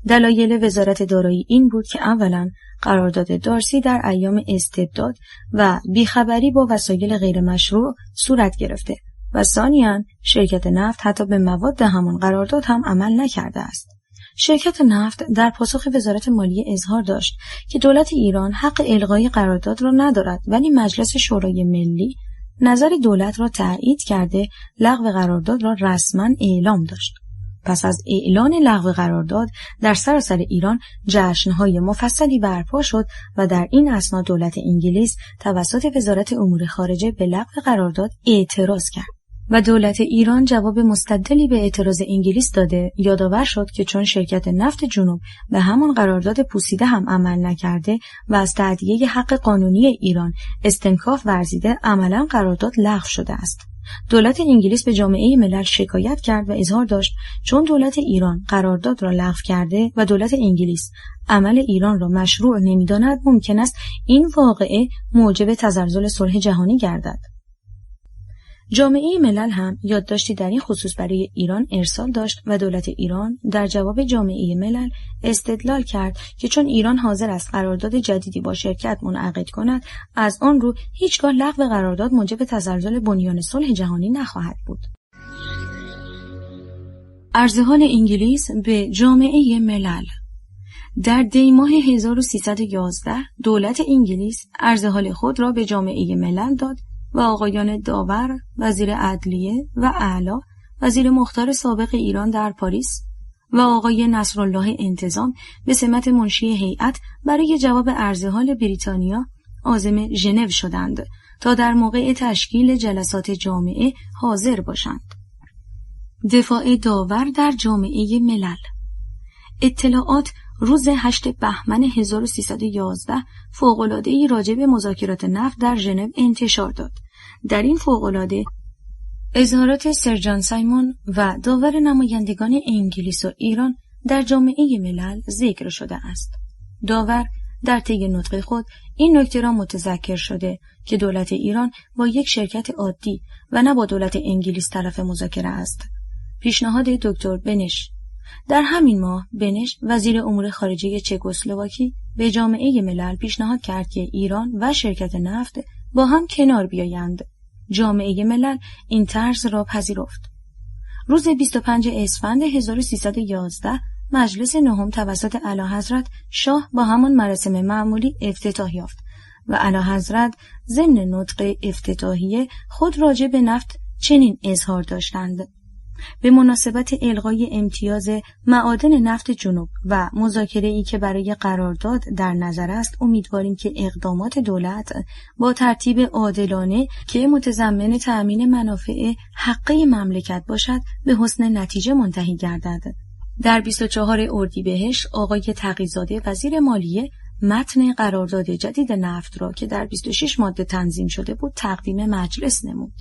دلایل وزارت دارایی این بود که اولا قرارداد دارسی در ایام استبداد و بیخبری با وسایل غیر مشروع صورت گرفته و ثانیاً شرکت نفت حتی به مواد همان قرارداد هم عمل نکرده است. شرکت نفت در پاسخ وزارت مالیه اظهار داشت که دولت ایران حق الغای قرارداد را ندارد، ولی مجلس شورای ملی نظر دولت را تایید کرده لغو قرارداد را رسما اعلام داشت. پس از اعلان لغو قرارداد در سراسر ایران جشن‌های مفصلی برپا شد و در این اثنا دولت انگلیس توسط وزارت امور خارجه به لغو قرارداد اعتراض کرد و دولت ایران جواب مستدلی به اعتراض انگلیس داده یادآور شد که چون شرکت نفت جنوب به همان قرارداد پوسیده هم عمل نکرده و از تأدیه حق قانونی ایران استنکاف ورزیده، عملاً قرارداد لغو شده است. دولت انگلیس به جامعه ملل شکایت کرد و اظهار داشت چون دولت ایران قرارداد را لغو کرده و دولت انگلیس عمل ایران را مشروع نمی‌داند، ممکن است این واقعه موجب تزلزل صلح جهانی گردد. جامعه ملل هم یادداشتی در این خصوص برای ایران ارسال داشت و دولت ایران در جواب جامعه ملل استدلال کرد که چون ایران حاضر است قرارداد جدیدی با شرکت منعقد کند، از آن رو هیچگاه لغو قرارداد موجب تزلزل بنیان صلح جهانی نخواهد بود. عرضحال انگلیس به جامعه ملل. در دی ماه 1311 دولت انگلیس عرضحال خود را به جامعه ملل داد و آقایان داور، وزیر عدلیه و اعلی، وزیر مختار سابق ایران در پاریس و آقای نصرالله انتظام به سمت منشی هیئت برای جواب عرضحال بریتانیا عازم ژنو شدند تا در موقع تشکیل جلسات جامعه حاضر باشند. دفاع داور در جامعه ملل. اطلاعات روز 8 بهمن 1311 فوق‌العاده‌ای راجع به مذاکرات نفت در ژنو انتشار داد. در این فوق‌العاده اظهارات سر جان سایمون و داور نمایندگان انگلیس و ایران در جامعه ملل ذکر شده است. داور در طی نطق خود این نکته را متذکر شده که دولت ایران با یک شرکت عادی و نه با دولت انگلیس طرف مذاکره است. پیشنهاد دکتر بنش. در همین ماه بنش وزیر امور خارجه چکسلواکی به جامعه ملل پیشنهاد کرد که ایران و شرکت نفت با هم کنار بیایند. جامعه ملل این طرز را پذیرفت. روز 25 اسفند 1311 مجلس نهم توسط اعلیحضرت شاه با همان مراسم معمولی افتتاح یافت و اعلیحضرت ضمن نطق افتتاحیه خود راجع به نفت چنین اظهار داشتند: به مناسبت الغای امتیاز معادن نفت جنوب و مذاکره‌ای که برای قرارداد در نظر است، امیدواریم که اقدامات دولت با ترتیب عادلانه که متضمن تأمین منافع حقه مملکت باشد به حسن نتیجه منتهی گردد. در 24 اردیبهشت آقای تقی‌زاده وزیر مالیه متن قرارداد جدید نفت را که در 26 ماده تنظیم شده بود تقدیم مجلس نمود.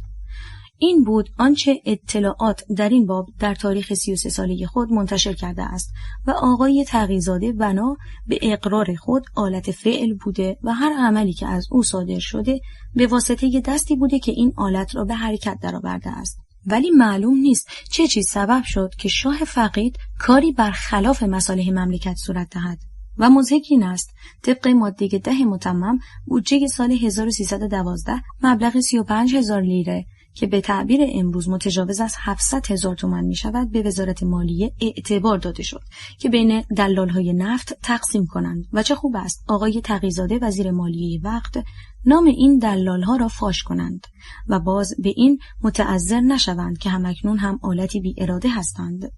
این بود آنچه اطلاعات در این باب در تاریخ 33 ساله خود منتشر کرده است و آقای تقی‌زاده بنا به اقرار خود آلت فعل بوده و هر عملی که از او صادر شده به واسطه دستی بوده که این آلت را به حرکت درآورده است. ولی معلوم نیست چه چیز سبب شد که شاه فقید کاری برخلاف مصالح مملکت صورت دهد و مضحک این است طبق ماده 10 متمم بودجه سال 1312 مبلغ 35,000 لیره که به تعبیر امروز متجاوز از 700,000 تومان می شود به وزارت مالیه اعتبار داده شد که بین دلال‌های نفت تقسیم کنند و چه خوب است آقای تقی‌زاده وزیر مالیه وقت نام این دلال‌ها را فاش کنند و باز به این متعذر نشوند که همکنون هم آلتی بی اراده هستند.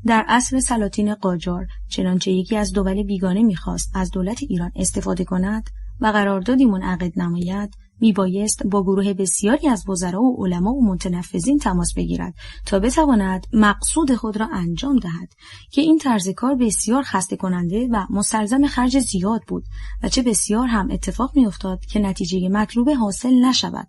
در عصر سلاطین قاجار چنانچه یکی از دول بیگانه می‌خواست از دولت ایران استفاده کند و قراردادی منعقد نماید، میبایست با گروه بسیاری از وزرا و علما و متنفذین تماس بگیرد تا بتواند مقصود خود را انجام دهد که این طرز کار بسیار خسته کننده و مستلزم خرج زیاد بود و چه بسیار هم اتفاق میافتاد که نتیجه مطلوب حاصل نشود.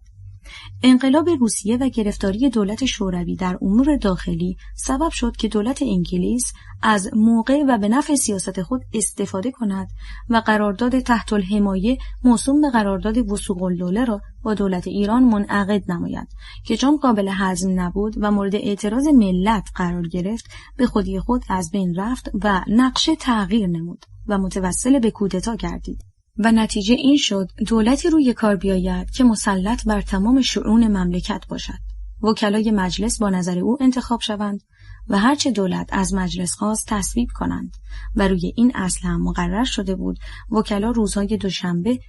انقلاب روسیه و گرفتاری دولت شوروی در امور داخلی سبب شد که دولت انگلیس از موقع و به نفع سیاست خود استفاده کند و قرارداد تحت الحمایه موسوم به قرارداد وثوق الدوله را با دولت ایران منعقد نماید که چون قابل هضم نبود و مورد اعتراض ملت قرار گرفت به خودی خود از بین رفت و نقشه تغییر نمود و متوسل به کودتا گردید. و نتیجه این شد دولتی روی کار بیاید که مسلط بر تمام شؤون مملکت باشد. وکلای مجلس با نظر او انتخاب شوند و هرچه دولت از مجلس خواست تصویب کنند و روی این اصل هم مقرر شده بود وکلا روزهای دوشنبه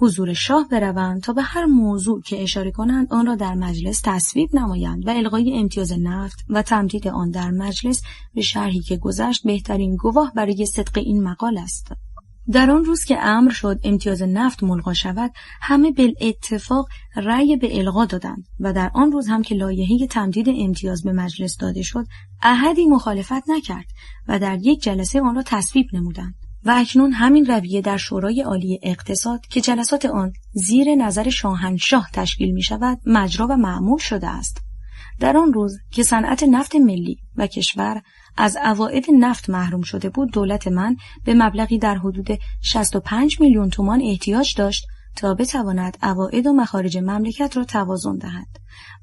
حضور شاه بروند تا به هر موضوع که اشاره کنند آن را در مجلس تصویب نمایند و الغای امتیاز نفت و تمدید آن در مجلس به شرحی که گذشت بهترین گواه برای صدق این مقال است. در آن روز که امر شد امتیاز نفت ملغا شود همه بالاتفاق رأی به الغا دادند و در آن روز هم که لایحه تمدید امتیاز به مجلس داده شد احدی مخالفت نکرد و در یک جلسه آن را تصویب نمودند و اکنون همین رویه در شورای عالی اقتصاد که جلسات آن زیر نظر شاهنشاه تشکیل می شود مجرا و معمول شده است. در آن روز که صنعت نفت ملی و کشور از عواید نفت محروم شده بود دولت من به مبلغی در حدود 65 میلیون تومان احتیاج داشت تا بتواند عواید و مخارج مملکت را توازن دهد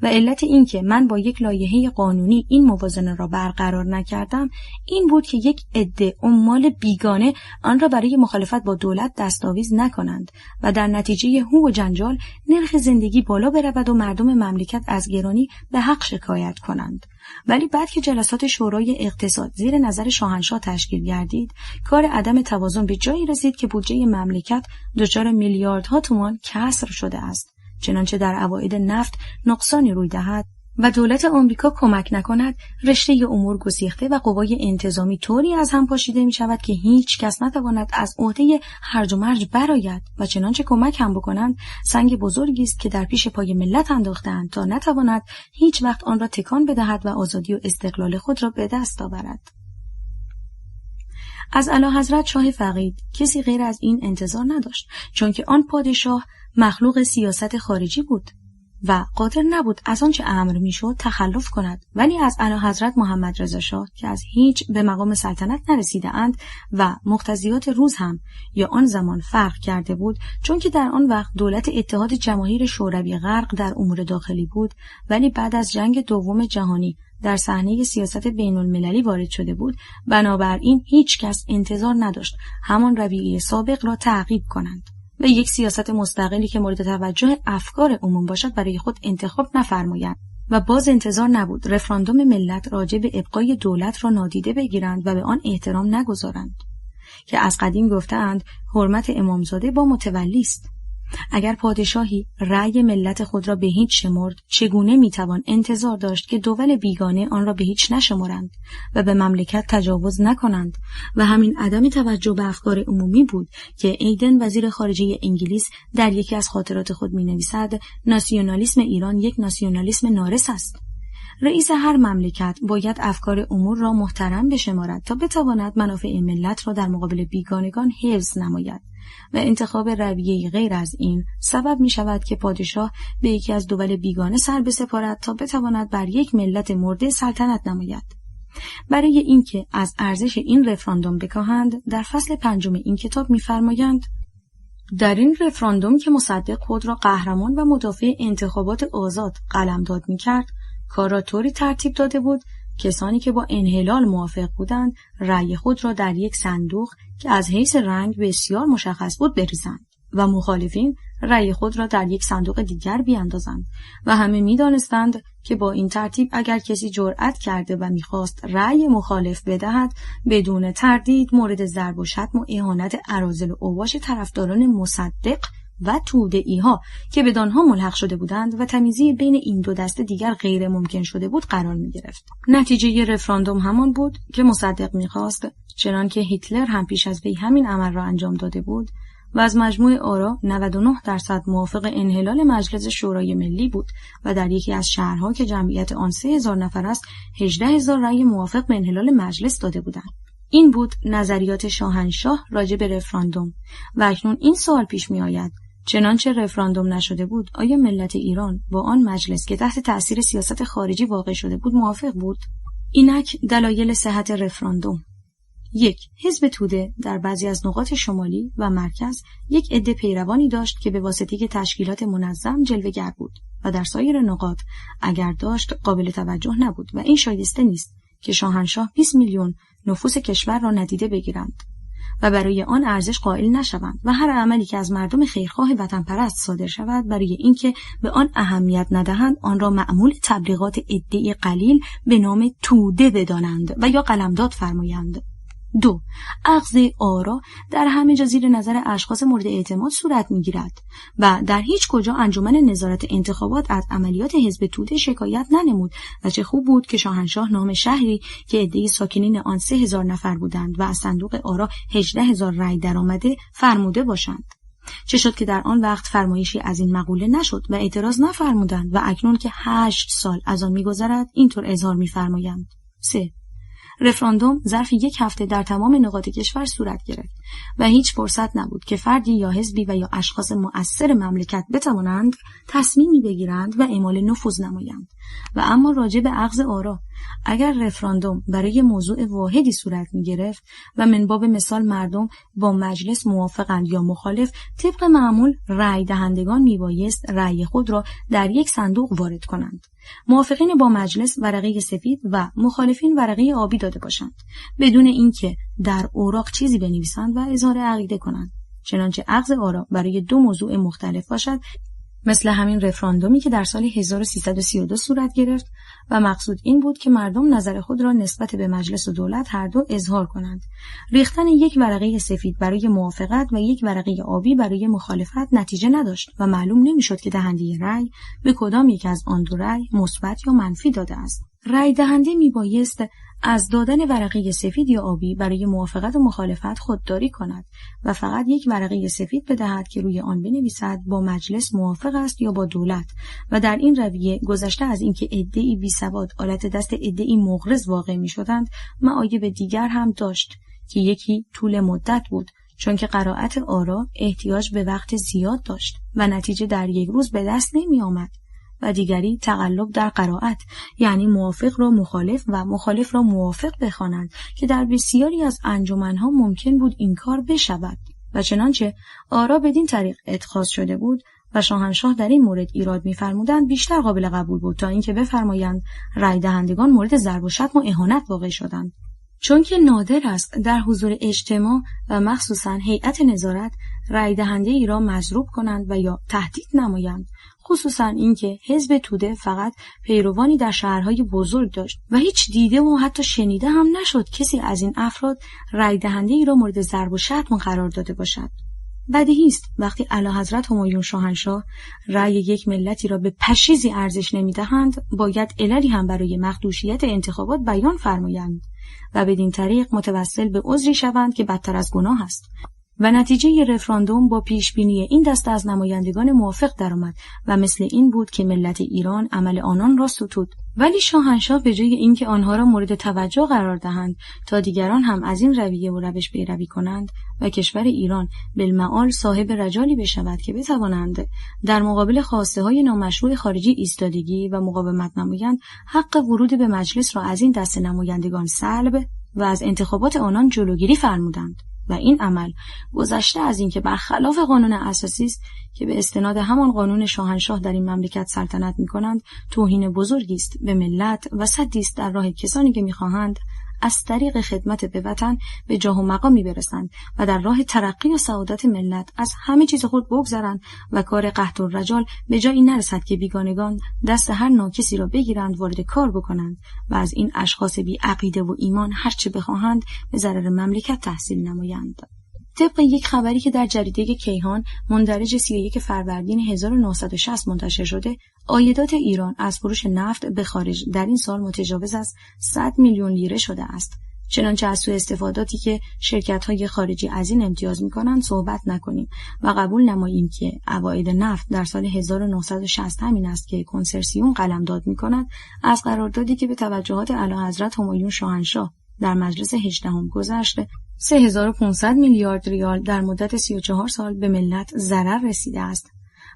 و علت این که من با یک لایحه قانونی این موازنه را برقرار نکردم این بود که یک عده عمال بیگانه آن را برای مخالفت با دولت دستاویز نکنند و در نتیجه هو و جنجال نرخ زندگی بالا برود و مردم مملکت از گرانی به حق شکایت کنند. ولی بعد که جلسات شورای اقتصاد زیر نظر شاهنشاه تشکیل گردید کار عدم توازن به جایی رسید که بودجه مملکت دچار میلیاردها تومان کسر شده است، چنانچه در عواید نفت نقصانی روی دهد و دولت آمریکا کمک نکند رشته امور گسیخته و قوای انتظامی طوری از هم پاشیده می شود که هیچ کس نتواند از عهده هرج و مرج برآید و چنانچه کمک هم بکنند سنگ بزرگی است که در پیش پای ملت انداختند تا نتواند هیچ وقت آن را تکان بدهد و آزادی و استقلال خود را به دست آورد. از اعلیحضرت شاه فقید کسی غیر از این انتظار نداشت، چون که آن پادشاه مخلوق سیاست خارجی بود و قادر نبود از آنچه امر میشد تخلف کند. ولی از اعلیحضرت محمد رضا شاه که از هیچ به مقام سلطنت نرسیده اند و مقتضیات روز هم یا آن زمان فرق کرده بود، چون که در آن وقت دولت اتحاد جماهیر شوروی غرق در امور داخلی بود ولی بعد از جنگ دوم جهانی در صحنه سیاست بین المللی وارد شده بود، بنابراین هیچ کس انتظار نداشت همان رویه سابق را تعقیب کنند و یک سیاست مستقلی که مورد توجه افکار عموم باشد برای خود انتخاب نفرمایند و باز انتظار نبود رفراندوم ملت راجع به ابقای دولت را نادیده بگیرند و به آن احترام نگذارند که از قدیم گفته‌اند حرمت امامزاده با متولی است. اگر پادشاهی رأی ملت خود را به هیچ شمرد، چگونه میتوان انتظار داشت که دول بیگانه آن را به هیچ نشمرند و به مملکت تجاوز نکنند؟ و همین عدم توجه به افکار عمومی بود که ایدن وزیر خارجه انگلیس در یکی از خاطرات خود مینویسد ناسیونالیسم ایران یک ناسیونالیسم نارس است. رئیس هر مملکت باید افکار امور را محترم بشمارد تا بتواند منافع ملت را در مقابل بیگانگان حفظ نماید و انتخاب رویه‌ای غیر از این سبب می شود که پادشاه به یکی از دول بیگانه سر بسپارد تا بتواند بر یک ملت مرده سلطنت نماید. برای اینکه از ارزش این رفراندوم بکاهند، در فصل 5 این کتاب می‌فرمایند: در این رفراندوم که مصدق خود را قهرمان و مدافع انتخابات آزاد قلمداد می‌کرد، کار را طوری ترتیب داده بود کسانی که با انحلال موافق بودند رأی خود را در یک صندوق که از حیث رنگ بسیار مشخص بود بریزند و مخالفین رأی خود را در یک صندوق دیگر بیاندازند و همه می‌دانستند که با این ترتیب اگر کسی جرأت کرده و می‌خواست رأی مخالف بدهد، بدون تردید مورد ضرب و شتم و اهانت اراذل و اوباش طرفداران مصدق و توده‌ای‌ها که بدانها ملحق شده بودند و تمیزی بین این دو دسته دیگر غیر ممکن شده بود قرار می‌گرفت. نتیجه رفراندوم همان بود که مصدق می‌خواست، چنانکه هیتلر هم پیش از وی همین عمل را انجام داده بود و از مجموع آرا 99% موافق انحلال مجلس شورای ملی بود و در یکی از شهرها که جمعیت آن 3000 نفر است 18000 رأی موافق به انحلال مجلس داده بودند. این بود نظریات شاهنشاه راجع به رفراندوم و اکنون این سوال پیش می آید: چنانچه رفراندوم نشده بود، آیا ملت ایران با آن مجلس که تحت تأثیر سیاست خارجی واقع شده بود موافق بود؟ اینک دلایل صحت رفراندوم. 1. حزب توده در بعضی از نقاط شمالی و مرکز یک عده پیروانی داشت که به واسطه تشکیلات منظم جلوه‌گر بود و در سایر نقاط اگر داشت قابل توجه نبود و این شایسته نیست که شاهنشاه 20 میلیون نفوس کشور را ندیده بگیرند و برای آن ارزش قائل نشوند و هر عملی که از مردم خیرخواه وطن پرست صادر شود برای اینکه به آن اهمیت ندهند آن را مأمول تبلیغات عده‌ای قلیل به نام توده بدانند و یا قلمداد فرمایند. 2. اخذ آرا در همه جا زیر نظر اشخاص مورد اعتماد صورت می‌گیرد و در هیچ کجا انجمن نظارت انتخابات از عملیات حزب توده شکایت ننمود و چه خوب بود که شاهنشاه نام شهری که عده ساکنین آن 3000 نفر بودند و از صندوق آرا 18000 رأی درآمده فرموده باشند. چه شد که در آن وقت فرمایشی از این مقوله نشد و اعتراض نفرمودند و اکنون که 8 سال از آن می‌گذرد اینطور اظهار می‌فرمایند. 3. رفراندوم ظرف 1 هفته در تمام نقاط کشور صورت گرفت و هیچ فرصت نبود که فردی یا حزبی و یا اشخاص مؤثر مملکت بتوانند تصمیمی بگیرند و اعمال نفوذ نمایند. و اما راجع به اخذ آرا، اگر رفراندوم برای موضوع واحدی صورت می گرفت و من باب مثال مردم با مجلس موافقند یا مخالف، طبق معمول رأی دهندگان می بایست رأی خود را در یک صندوق وارد کنند. موافقین با مجلس ورقه سفید و مخالفین ورقه آبی داده باشند، بدون اینکه در اوراق چیزی بنویسند و اظهار عقیده کنند. چنانچه اخذ آرا برای 2 موضوع مختلف باشد، مثل همین رفراندومی که در سال 1332 صورت گرفت و مقصود این بود که مردم نظر خود را نسبت به مجلس و دولت هر دو اظهار کنند. ریختن یک ورقه سفید برای موافقت و یک ورقه آبی برای مخالفت نتیجه نداشت و معلوم نمیشد که دهنده رأی به کدام یک از آن دو رأی مثبت یا منفی داده است. رأی دهنده میبایست از دادن ورقه سفید یا آبی برای موافقت و مخالفت خودداری کند و فقط یک ورقه سفید بدهد که روی آن بنویسد با مجلس موافق است یا با دولت و در این رویه گذشته از اینکه عده‌ای بی‌سواد آلت دست عده‌ای مغرض واقع می‌شدند، معایب دیگر هم داشت که یکی طول مدت بود، چون که قرائت آرا احتیاج به وقت زیاد داشت و نتیجه در یک روز به دست نمی آمد، و دیگری تقلب در قرائت، یعنی موافق را مخالف و مخالف را موافق بخوانند که در بسیاری از انجمنها ممکن بود این کار بشود و چنانچه آرا بدین طریق اتخاذ شده بود و شاهنشاه در این مورد ایراد می‌فرمودند بیشتر قابل قبول بود تا اینکه بفرمایند رأی دهندگان مورد ضرب و شتم و اهانت واقع شدند. چون که نادر است در حضور اجتماع و مخصوصاً هیئت نظارت رأی دهنده ای را مضروب کنند و یا تهدید نمایند، خصوصاً اینکه حزب توده فقط پیروانی در شهرهای بزرگ داشت و هیچ دیده و حتی شنیده هم نشد کسی از این افراد رأی دهنده ای را مورد ضرب و شتم قرار داده باشد. بدیهی است وقتی اعلیحضرت همایون شاهنشاه رأی یک ملتی را به پشیزی ارزش نمی‌دهند، باید عللی هم برای مخدوشیت انتخابات بیان فرمایند و بدین طریق متوسل به عذری شوند که بدتر از گناه است. و نتیجه رفراندوم با پیشبینی این دسته از نمایندگان موافق درآمد و مثل این بود که ملت ایران عمل آنان را ستود. ولی شاهنشاه به جای اینکه آنها را مورد توجه قرار دهند تا دیگران هم از این رویه و روش پیروی کنند و کشور ایران بالمعال صاحب رجالی بشود که بتوانند در مقابل خواسته‌های نامشروع خارجی ایستادگی و مقاومت نمایند، حق ورود به مجلس را از این دسته نمایندگان سلب و از انتخابات آنان جلوگیری فرمودند. و این عمل گذشته از این که برخلاف قانون اساسی است که به استناد همان قانون شاهنشاه در این مملکت سلطنت می‌کنند، توهین بزرگی است به ملت و سدی است در راه کسانی که می‌خواهند از طریق خدمت به وطن به جاه و مقامی برسند و در راه ترقی و سعادت ملت از همه چیز خود بگذرند و کار قحط و رجال به جایی نرسد که بیگانگان دست هر ناکسی را بگیرند وارد کار بکنند و از این اشخاص بی عقیده و ایمان هر چه بخواهند به ضرر مملکت تحصیل نمایند. طبق یک خبری که در جریده کیهان مندرج 31 فروردین 1960 منتشر شده، عایدات ایران از فروش نفت به خارج در این سال متجاوز از 100 میلیون لیره شده است. چنانچه از سوء استفاداتی که شرکت‌های خارجی از این امتیاز می‌کنند صحبت نکنیم و قبول نماییم که عواید نفت در سال 1960 همین است که کنسرسیوم قلمداد می‌کند، از قراردادی که به توجهات اعلیحضرت همایون شاهنشاه در مجلس 18 گذشته 3500 میلیارد ریال در مدت 34 سال به ملت ضرر رسیده است.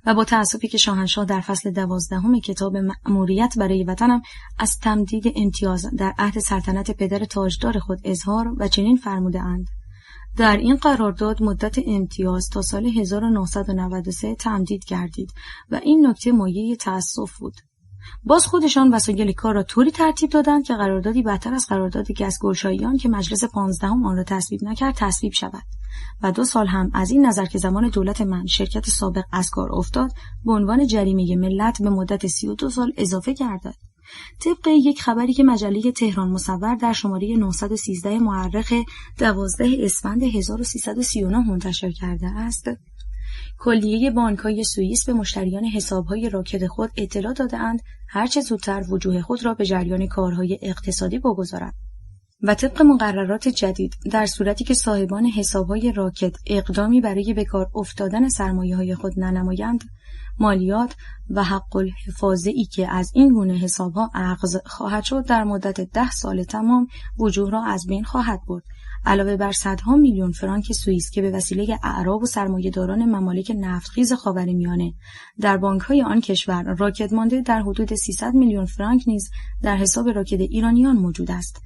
و با تأسفی که شاهنشاه در فصل 12 کتاب مأموریت برای وطنم از تمدید امتیاز در عهد سلطنت پدر تاجدار خود اظهار و چنین فرموده اند: در این قرارداد مدت امتیاز تا سال 1993 تمدید گردید و این نکته مایه تأسف بود. باز خودشان وسایل کار را طوری ترتیب دادند که قراردادی بدتر از قرارداد گسگرشاییان که مجلس 15 آن را تصویب نکرد تصویب شود و 2 سال هم از این نظر که زمان دولت من شرکت سابق از کار افتاد به عنوان جریمه ملت به مدت 32 سال اضافه گردد. طبق یک خبری که مجله تهران مصور در شماره 913 مورخ 12 اسفند 1339 منتشر کرده است، کلیه بانک‌های سوئیس به مشتریان حساب‌های راکد خود اطلاع داده‌اند هرچه زودتر وجوه خود را به جریان کارهای اقتصادی بگذارند و طبق مقررات جدید در صورتی که صاحبان حساب‌های راکد اقدامی برای به کار افتادن سرمایه‌های خود ننمایند، مالیات و حق الحفاظه‌ای که از این گونه حساب‌ها اخذ خواهد شد در مدت 10 سال تمام وجوه را از بین خواهد برد، علاوه بر صدها میلیون فرانک سوئیس که به وسیله اعراب و سرمایه‌داران ممالک نفتخیز خاورمیانه در بانک‌های آن کشور راکد مانده، در حدود 300 میلیون فرانک نیز در حساب راکد ایرانیان موجود است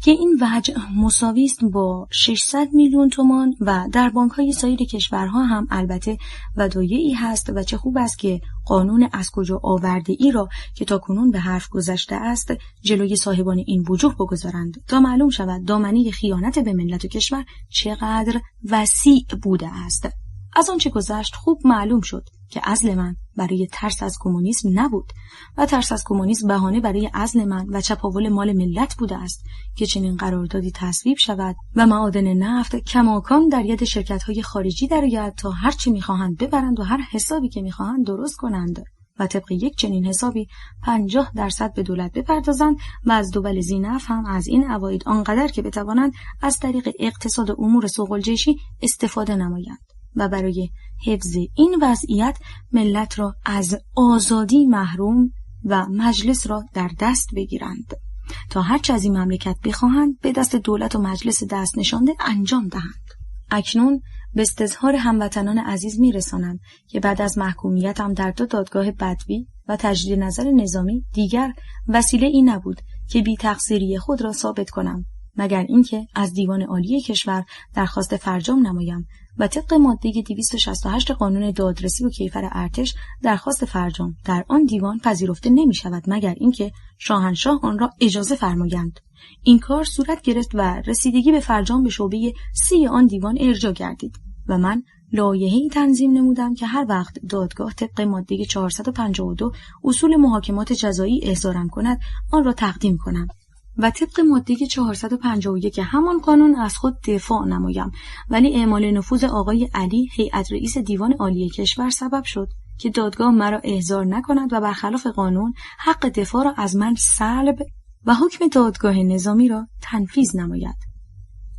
که این وجه مساوی است با 600 میلیون تومان و در بانک‌های سایر کشورها هم البته ودایعی هست و چه خوب است که قانون از کجا آورده ای را که تاکنون به حرف گذشته است جلوی صاحبان این وجوه بگذارند تا معلوم شود دامنه خیانت به ملت و کشور چقدر وسیع بوده است. از آنچه گذشت خوب معلوم شد که عزل من برای ترس از کمونیسم نبود و ترس از کمونیسم بهانه برای عزل من و چپاول مال ملت بوده است که چنین قراردادی تصویب شود و معادن نفت کماکان در ید شرکت‌های خارجی درآید تا هر چی می‌خواهند ببرند و هر حسابی که می‌خواهند درست کنند و طبق یک چنین حسابی 50% به دولت بپردازند و از دول ذینفع هم از این عواید آنقدر که بتوانند از طریق اقتصاد و امور سوق‌الجیشی استفاده نمایند و برای حفظ این وضعیت ملت را از آزادی محروم و مجلس را در دست بگیرند تا هرچه از این مملکت بخواهند به دست دولت و مجلس دست نشانده انجام دهند. اکنون به استظهار هموطنان عزیز میرسانم که بعد از محکومیتم در 2 دادگاه بدوی و تجدید نظر نظامی دیگر وسیله ای نبود که بی تقصیری خود را ثابت کنم مگر اینکه از دیوان عالی کشور درخواست فرجام نمایم و طبق ماده 268 قانون دادرسی و کیفر ارتش درخواست فرجام در آن دیوان پذیرفته نمی شود مگر اینکه شاهنشاه آن را اجازه فرمایند. این کار صورت گرفت و رسیدگی به فرجام به شعبه 30 آن دیوان ارجاع گردید و من لایحه‌ای تنظیم نمودم که هر وقت دادگاه طبق ماده 452 اصول محاکمات جزایی احضارم کند آن را تقدیم کنم و طبق ماده 451 همان قانون از خود دفاع نمایم، ولی اعمال نفوذ آقای علی هیئت رئیس دیوان عالی کشور سبب شد که دادگاه مرا احضار نکند و برخلاف قانون حق دفاع را از من سلب و حکم دادگاه نظامی را تنفیذ نماید.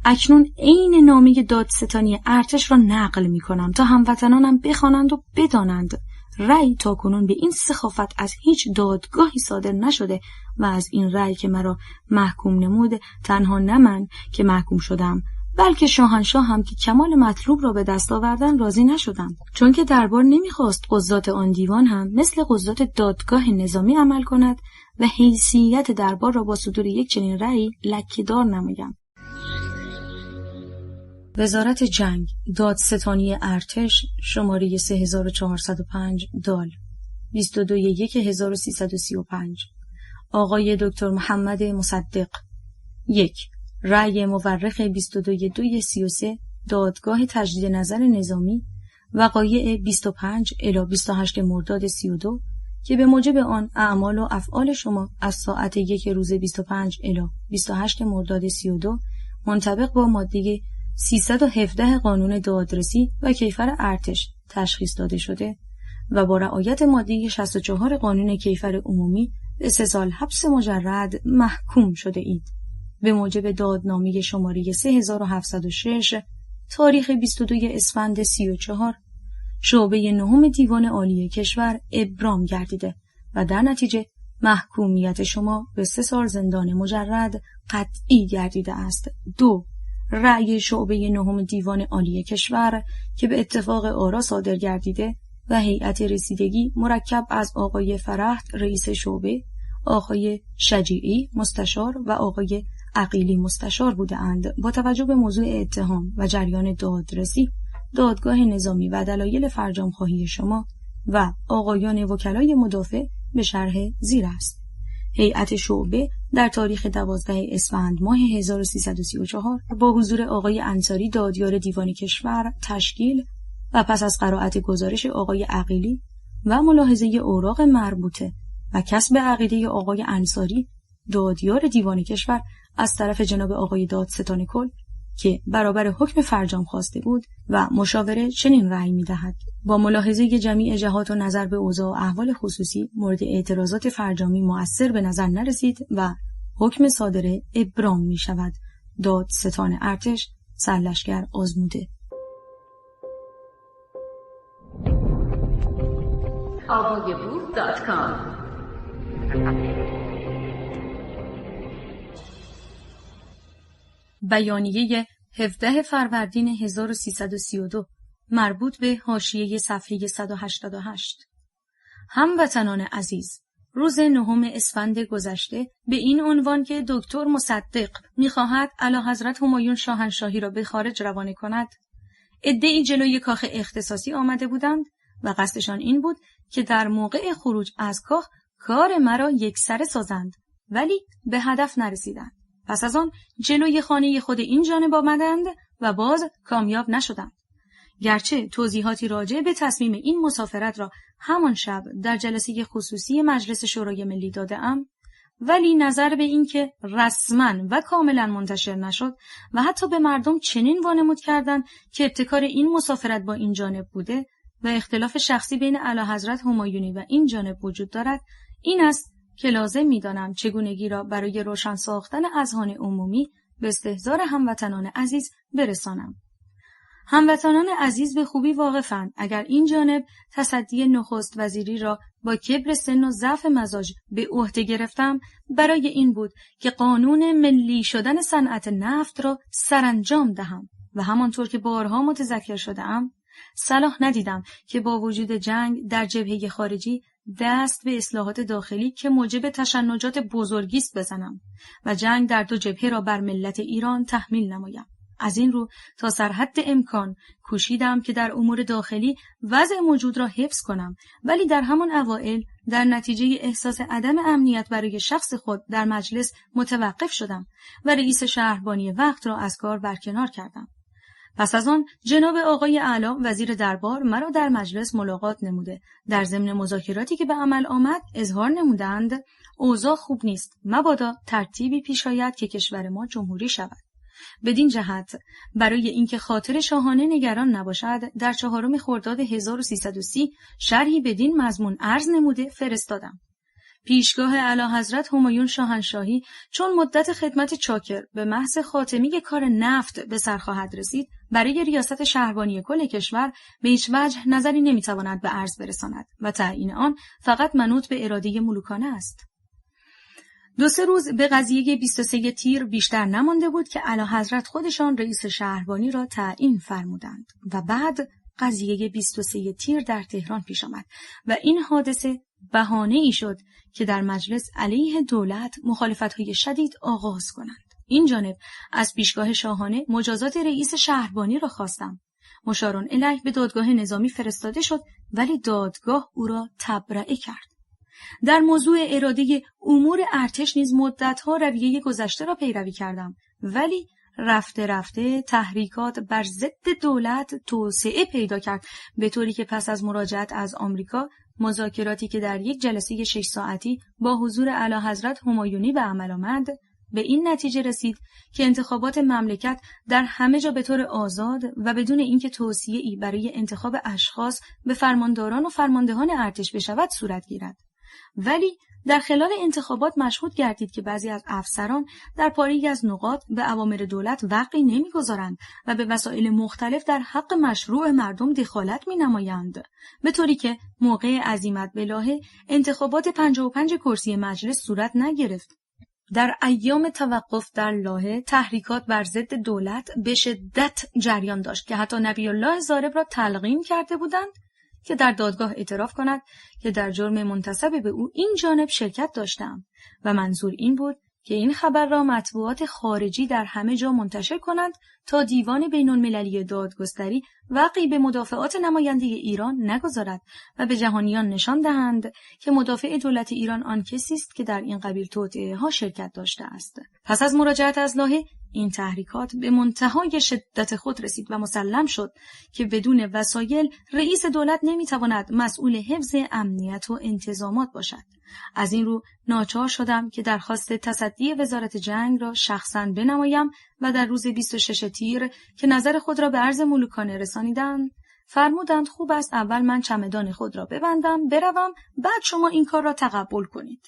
اکنون عین نامه دادستانی ارتش را نقل می کنم تا هموطنانم بخوانند و بدانند رأی تاکنون به این سخافت از هیچ دادگاهی صادر نشده و از این رأی که مرا محکوم نمود تنها نه من که محکوم شدم، بلکه شاهنشاه هم که کمال مطلوب را به دست آوردن راضی نشدند، چون که دربار نمیخواست قضات آن دیوان هم مثل قضات دادگاه نظامی عمل کند و حیثیت دربار را با صدور یک چنین رأی لکه‌دار نمایم. وزارت جنگ، دادستانی ارتش، شماره 3405 دال 22/1335 آقای دکتر محمد مصدق. 1. رأی مورخ 22/2/33 دادگاه تجدید نظر نظامی وقایع 25 الی 28 مرداد 32 که به موجب آن اعمال و افعال شما از ساعت 1 روز 25 الی 28 مرداد 32 منطبق با ماده 317 قانون دادرسی و کیفر ارتش تشخیص داده شده و با رعایت ماده 64 قانون کیفر عمومی به 3 سال حبس مجرد محکوم شده اید. به موجب دادنامه شماره 3706 تاریخ 22 اسفند 34 شعبه 9 دیوان عالی کشور ابرام گردیده و در نتیجه محکومیت شما به 3 سال زندان مجرد قطعی گردیده است. 2. رأی شعبه 9 دیوان عالی کشور که به اتفاق آرا صادر گردیده و هیئت رسیدگی مرکب از آقای فرحت رئیس شعبه، آقای شجیعی مستشار و آقای عقیلی مستشار بودند، با توجه به موضوع اتهام و جریان دادرسی، دادگاه نظامی و دلایل فرجام‌خواهی شما و آقایان وکلای مدافع به شرح زیر است. هیئت شعبه در تاریخ 12 اسفند ماه 1334 با حضور آقای انصاری دادیار دیوان کشور تشکیل و پس از قرائت گزارش آقای عقیلی و ملاحظه اوراق مربوطه و کسب عقیده آقای انصاری دادیار دیوان کشور از طرف جناب آقای دادستان کل که برابر حکم فرجام خواسته بود و مشاوره چنین رأی می‌دهد: با ملاحظه جمیع جهات و نظر به اوضاع و احوال خصوصی مورد اعتراضات فرجامی مؤثر به نظر نرسید و حکم صادره ابرام می‌شود. دادستان ارتش سرلشکر آزموده. AvoyaBook.com بیانیه 17 فروردین 1332 مربوط به حاشیه صفحه 188. هموطنان عزیز، روز 9 اسفند گذشته به این عنوان که دکتر مصدق می‌خواهد اعلیحضرت همایون شاهنشاهی را به خارج روانه کند، عده‌ای جلوی کاخ اختصاصی آمده بودند و قصدشان این بود که در موقع خروج از کاخ کار مرا یکسره سازند، ولی به هدف نرسیدند. پس از آن جلوی خانه خود این جانب آمدند و باز کامیاب نشدند. گرچه توضیحاتی راجع به تصمیم این مسافرت را همان شب در جلسه خصوصی مجلس شورای ملی داده‌ام، ولی نظر به این که رسما و کاملا منتشر نشد و حتی به مردم چنین وانمود کردند که ابتکار این مسافرت با این جانب بوده و اختلاف شخصی بین اعلیحضرت همایونی و این جانب وجود دارد، این است که لازم می‌دانم چگونگی را برای روشن ساختن اذهان عمومی به استحضار هموطنان عزیز برسانم. هموطنان عزیز به خوبی واقفند اگر این جانب تصدی نخست وزیری را با کبر سن و ضعف مزاج به عهده گرفتم برای این بود که قانون ملی شدن صنعت نفت را سرانجام دهم و همانطور که بارها متذکر شده‌ام صلاح ندیدم که با وجود جنگ در جبهه خارجی دست به اصلاحات داخلی که موجب تشنجات بزرگی است بزنم و جنگ در 2 جبهه را بر ملت ایران تحمیل نمایم. از این رو تا سرحد امکان کوشیدم که در امور داخلی وضع موجود را حفظ کنم، ولی در همان اوائل در نتیجه احساس عدم امنیت برای شخص خود در مجلس متوقف شدم و رئیس شهربانی وقت را از کار برکنار کردم. پس از آن جناب آقای اعلی وزیر دربار مرا در مجلس ملاقات نموده در ضمن مذاکراتی که به عمل آمد اظهار نمودند اوضاع خوب نیست، مبادا ترتیبی پیش آید که کشور ما جمهوری شود. بدین جهت برای اینکه خاطر شاهانه نگران نباشد، در 4 خرداد 1330 شرحی بدین مضمون عرض نموده فرستادم. پیشگاه اعلیحضرت همایون شاهنشاهی چون مدت خدمت چاکر به محض خاتمی کار نفت به سر خواهد رسید، برای ریاست شهربانی کل کشور به هیچ وجه نظری نمیتواند به عرض برساند و تعیین آن فقط منوط به اراده ملوکانه است. 2-3 روز به قضیه 23 تیر بیشتر نمانده بود که اعلیحضرت خودشان رئیس شهربانی را تعیین فرمودند و بعد قضیه 23 تیر در تهران پیش آمد و این حادثه بهانه‌ای شد که در مجلس علیه دولت مخالفت‌های شدید آغاز کنند. این جانب از پیشگاه شاهانه مجازات رئیس شهربانی را خواستم. مشارون الیه به دادگاه نظامی فرستاده شد، ولی دادگاه او را تبرئه کرد. در موضوع اراده امور ارتش نیز مدت‌ها رویه گذشته را پیروی کردم، ولی رفته رفته تحریکات بر ضد دولت توسعه پیدا کرد، به طوری که پس از مراجعت از آمریکا مذاکراتی که در یک جلسه 6 ساعتی با حضور اعلیحضرت همایونی به عمل آمد، به این نتیجه رسید که انتخابات مملکت در همه جا به طور آزاد و بدون اینکه توصیه‌ای برای انتخاب اشخاص به فرمانداران و فرماندهان ارتش بشود صورت گیرد. ولی در خلال انتخابات مشهود گردید که بعضی از افسران در پاره‌ای از نقاط به اوامر دولت وقعی نمی‌گذارند و به وسایل مختلف در حق مشروع مردم دخالت می‌نمایند، به طوری که موقع عزیمت بلاهه انتخابات 55 کرسی مجلس صورت نگرفت. در ایام توقف در لاهه تحریکات بر ضد دولت به شدت جریان داشت که حتی نبی الله ضارب را تلقین کرده بودند که در دادگاه اعتراف کند که در جرم منتسب به او این جانب شرکت داشتم و منظور این بود که این خبر را مطبوعات خارجی در همه جا منتشر کنند تا دیوان بین‌المللی دادگستری وقعی به مدافعات نماینده ایران نگذارد و به جهانیان نشان دهند که مدافع دولت ایران آن کسی است که در این قبیل توطئه‌ها شرکت داشته است. پس از مراجعت از لاهه این تحریکات به منتهای شدت خود رسید و مسلم شد که بدون وسایل رئیس دولت نمیتواند مسئول حفظ امنیت و انتظامات باشد. از این رو ناچار شدم که درخواست تصدی وزارت جنگ را شخصاً بنمایم و در روز 26 تیر که نظر خود را به عرض ملوکانه رسانیدند، فرمودند خوب است اول من چمدان خود را ببندم بروم، بعد شما این کار را تقبل کنید.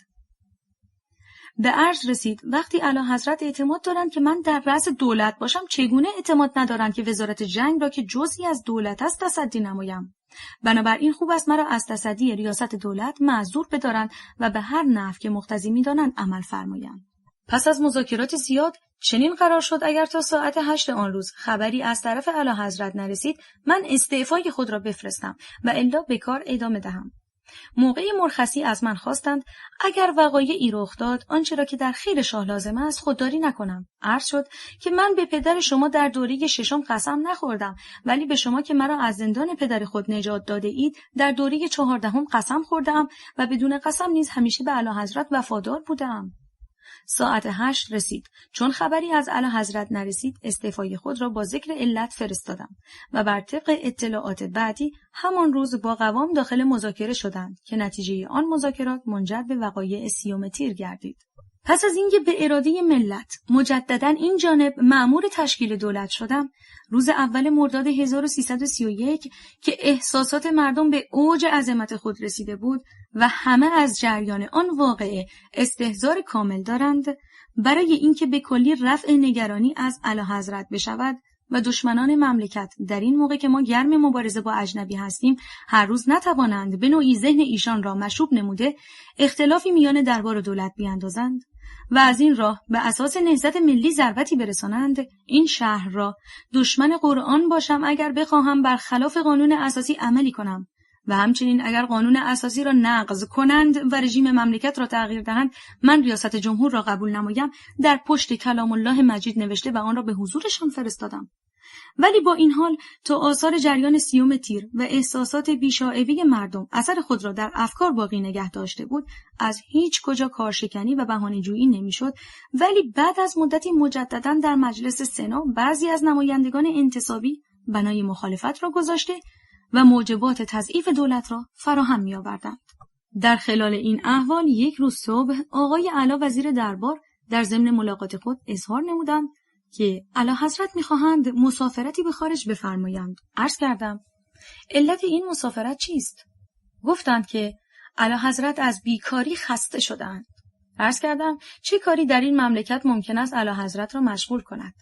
به عرض رسید وقتی اعلیحضرت اعتماد دارند که من در رأس دولت باشم، چگونه اعتماد ندارند که وزارت جنگ را که جزئی از دولت است تصدی نمایم؟ بنابراین خوب است مرا از تصدی ریاست دولت معذور بدارند و به هر نحو که مقتضی می‌دانند عمل فرمایند. پس از مذاکرات زیاد چنین قرار شد اگر تا ساعت 8 آن روز خبری از طرف اعلیحضرت نرسید، من استعفای خود را بفرستم و الا به کار ادامه دهم. موقع مرخصی از من خواستند اگر وقایعی رخ داد آنچه را که در خیر شاه لازم است خودداری نکنم. عرض شد که من به پدر شما در دوره 6 قسم نخوردم، ولی به شما که مرا از زندان پدر خود نجات داده اید در دوره 14 قسم خوردم و بدون قسم نیز همیشه به اعلیحضرت وفادار بودم. ساعت 8 رسید. چون خبری از اعلیحضرت نرسید استعفای خود را با ذکر علت فرستادم و بر طبق اطلاعات بعدی همان روز با قوام داخل مذاکره شدند که نتیجه آن مذاکرات منجر به وقایع 30 تیر گردید. پس از اینکه به اراده ملت مجددا این جانب مأمور تشکیل دولت شدم، روز اول مرداد 1331 که احساسات مردم به اوج عظمت خود رسیده بود و همه از جریان آن واقعه استحضار کامل دارند، برای اینکه به کلی رفع نگرانی از اعلیحضرت بشود و دشمنان مملکت در این موقع که ما گرم مبارزه با اجنبی هستیم هر روز نتوانند به نوعی ذهن ایشان را مشوب نموده اختلافی میان دربار و دولت بیاندازند و از این راه به اساس نهضت ملی ضربتی برسانند، این شهر را دشمن قرآن باشم اگر بخواهم برخلاف قانون اساسی عملی کنم و همچنین اگر قانون اساسی را نقض کنند و رژیم مملکت را تغییر دهند من ریاست جمهور را قبول نمایم، در پشت کلام الله مجید نوشته و آن را به حضورشان فرستادم. ولی با این حال تا آثار جریان 30 تیر و احساسات بیشائبه مردم اثر خود را در افکار باقی نگه داشته بود، از هیچ کجا کارشکنی و بهانه‌جویی نمیشد. ولی بعد از مدتی مجددا در مجلس سنا بعضی از نمایندگان انتصابی بنای مخالفت را گذاشته و موجبات تضعیف دولت را فراهم می آوردند. در خلال این احوال یک روز صبح آقای اعلی وزیر دربار در ضمن ملاقات خود اظهار نمودند که اعلیحضرت می‌خواهند مسافرتی به خارج بفرمایند. عرض کردم علت این مسافرت چیست؟ گفتند که اعلیحضرت از بیکاری خسته شدند. عرض کردم چه کاری در این مملکت ممکن است اعلیحضرت را مشغول کند؟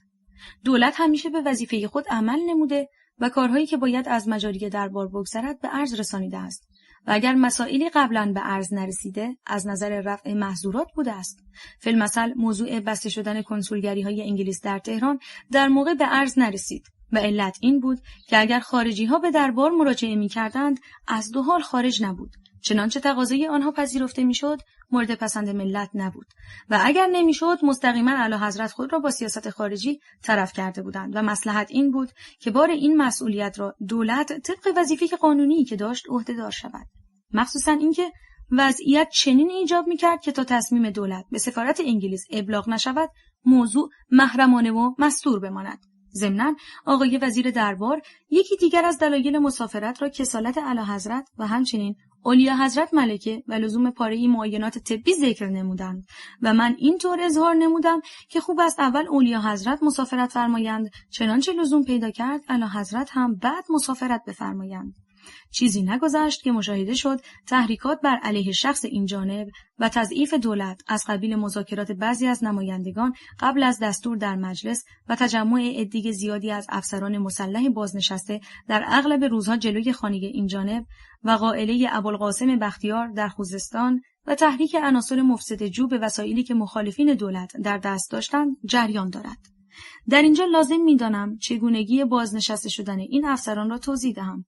دولت همیشه به وظیفه خود عمل نموده و کارهایی که باید از مجاری دربار بگذرد به عرض رسانیده است و اگر مسائلی قبلا به عرض نرسیده از نظر رفع محظورات بوده است. فی المثل موضوع بسته شدن کنسولگری‌های انگلیس در تهران در موقع به عرض نرسید و علت این بود که اگر خارجی‌ها به دربار مراجعه می‌کردند از دو حال خارج نبود، چنانچه تقاضای آنها پذیرفته می‌شد مورد پسند ملت نبود و اگر نمی‌شد مستقیما اعلیحضرت خود را با سیاست خارجی طرف کرده بودند و مصلحت این بود که بار این مسئولیت را دولت طبق وظیفه قانونی که داشت عهده‌دار شود، مخصوصاً اینکه وضعیت چنین ایجاب می‌کرد که تا تصمیم دولت به سفارت انگلیس ابلاغ نشود موضوع محرمانه و مستور بماند. ضمناً آقای وزیر دربار یکی دیگر از دلایل مسافرت را کسالت اعلیحضرت و همچنین اولیاءحضرت ملکه و لزوم پاره معاینات طبی ذکر نمودند و من اینطور اظهار نمودم که خوب است اول اولیاءحضرت مسافرت فرمایند، چنانچه لزوم پیدا کرد اعلیحضرت هم بعد مسافرت بفرمایند. چیزی نگذشت که مشاهده شد تحریکات بر علیه شخص این جانب و تضعیف دولت از قبیل مذاکرات بعضی از نمایندگان قبل از دستور در مجلس و تجمع عده زیادی از افسران مسلح بازنشسته در اغلب روزها جلوی خانه این جانب و قائله ابوالقاسم بختیار در خوزستان و تحریک عناصر مفسد جو به وسایلی که مخالفین دولت در دست داشتند جریان دارد. در اینجا لازم می‌دانم چگونگی بازنشسته شدن این افسران را توضیح دهم.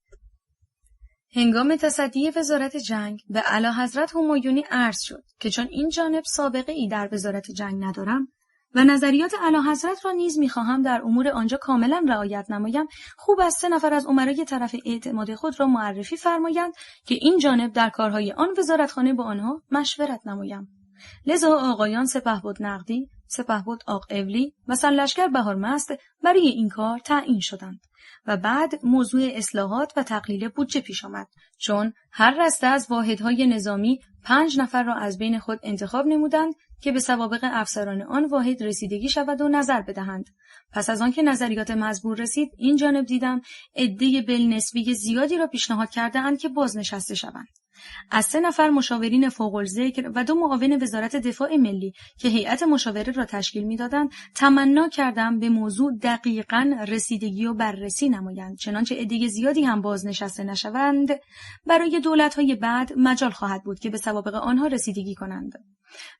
هنگام تصدی وزارت جنگ به اعلیحضرت همایونی عرض شد که چون این جانب سابقه ای در وزارت جنگ ندارم و نظریات اعلیحضرت را نیز می‌خواهم در امور آنجا کاملا رعایت نمایم، خوب است 3 نفر از امرای طرف اعتماد خود را معرفی فرمایند که این جانب در کارهای آن وزارتخانه با آنها مشورت نمایم. لذا آقایان سپهبد نقدی، سپهبد آق اولی و سرلشکر بهارمست برای این کار تعیین شدند و بعد موضوع اصلاحات و تقلیل بودجه پیش آمد، چون هر رسته از واحدهای نظامی 5 نفر را از بین خود انتخاب نمودند که به سوابق افسران آن واحد رسیدگی شود و نظر بدهند. پس از آنکه نظریات مزبور رسید این جانب دیدم عده بالنسبی زیادی را پیشنهاد کرده اند که بازنشسته شوند. از 3 نفر مشاورین فوق الذکر و 2 معاون وزارت دفاع ملی که هیئت مشاوره را تشکیل می‌دادند تمنا کردم به موضوع دقیقاً رسیدگی و بررسی نمایند، چنانچه عده زیادی هم بازنشسته نشوند برای دولت‌های بعد مجال خواهد بود که به سوابق آنها رسیدگی کنند.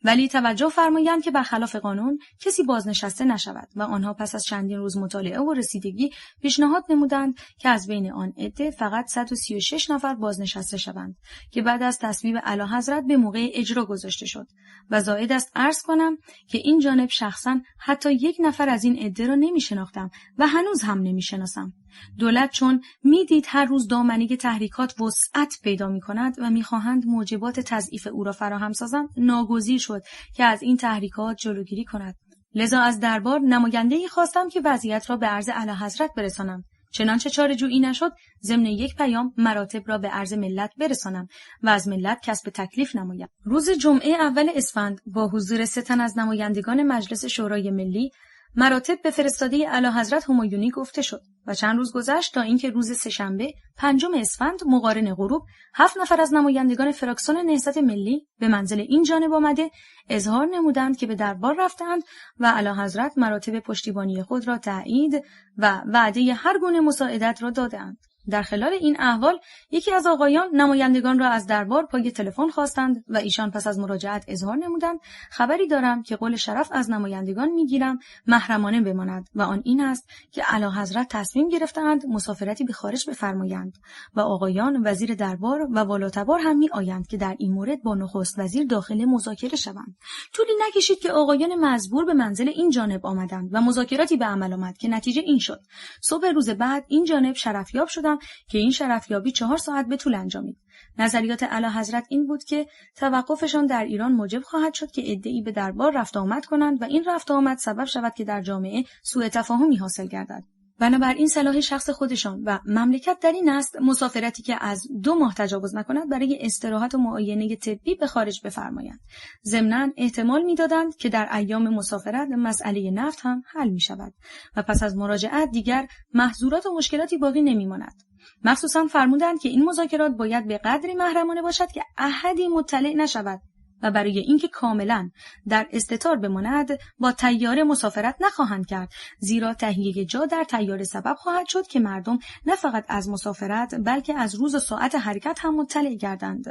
ولی توجه فرمایند که برخلاف قانون کسی بازنشسته نشود و آنها پس از چندین روز مطالعه و رسیدگی پیشنهاد نمودند که از بین آن عده فقط 136 نفر بازنشسته شوند که بعد از تصویب اعلیحضرت به موقع اجرا گذاشته شد و زائد است عرض کنم که این جانب شخصا حتی 1 نفر از این عده را نمی‌شناختم و هنوز هم نمی‌شناسم. دولت چون میدید هر روز دامنه تحریکات وسعت پیدا می‌کند و می‌خواهند موجبات تضعیف او را فراهم سازند، ناگزیر شد که از این تحریکات جلوگیری کند. لذا از دربار نماینده‌ای خواستم که وضعیت را به عرض اعلیحضرت برسانم. چنانچه چاره‌جویی نشد، ضمن یک پیام مراتب را به عرض ملت برسانم و از ملت کسب تکلیف نمایم. روز جمعه اول اسفند با حضور 3 تن از نمایندگان مجلس شورای ملی مراتب به فرستاده اعلیحضرت همایونی گفته شد و چند روز گذشت تا اینکه روز سه‌شنبه 5 اسفند مقارن غروب 7 نفر از نمایندگان فراکسیون نهضت ملی به منزل این جانب آمده اظهار نمودند که به دربار رفتند و اعلیحضرت مراتب پشتیبانی خود را تایید و وعده هر گونه مساعدت را دادند. در خلال این احوال یکی از آقایان نمایندگان را از دربار پای تلفن خواستند و ایشان پس از مراجعت اظهار نمودند خبری دارم که قول شرف از نمایندگان میگیرم محرمانه بماند و آن این است که اعلیحضرت تصمیم گرفتند مسافرتی به خارج بفرمایند و آقایان وزیر دربار و والاتبار هم می آیند که در این مورد با نخست وزیر داخل مذاکره شوند. طولی نکشید که آقایان مزبور به منزل این جانب آمدند و مذاکراتی به عمل آمد که نتیجه این شد: صبح روز بعد این جانب شرفیاب شدند که این شرفیابی 4 ساعت به طول انجامید. نظریات اعلیحضرت این بود که توقفشان در ایران موجب خواهد شد که عده‌ای به دربار رفت آمد کنند و این رفت آمد سبب شود که در جامعه سوء تفاهمی حاصل گردد. بنابراین صلاح شخص خودشان و مملکت در این است مسافرتی که از 2 ماه تجاوز نکند برای استراحت و معاینه طبی به خارج بفرمایند. ضمناً احتمال می‌دادند که در ایام مسافرت مسئله نفت هم حل می‌شود و پس از مراجعت دیگر محظورات و مشکلاتی باقی نمی‌ماند. مخصوصاً فرمودند که این مذاکرات باید به قدری محرمانه باشد که احدی مطلع نشود و برای اینکه کاملاً در استتار بماند با طیاره مسافرت نخواهند کرد، زیرا تهیه جا در طیاره سبب خواهد شد که مردم نه فقط از مسافرت بلکه از روز و ساعت حرکت هم مطلع گردند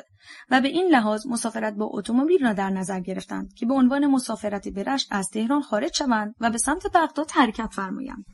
و به این لحاظ مسافرت با اتومبیل را در نظر گرفتند که به عنوان مسافرت به رشت از تهران خارج شوند و به سمت بغداد حرکت فرمایند.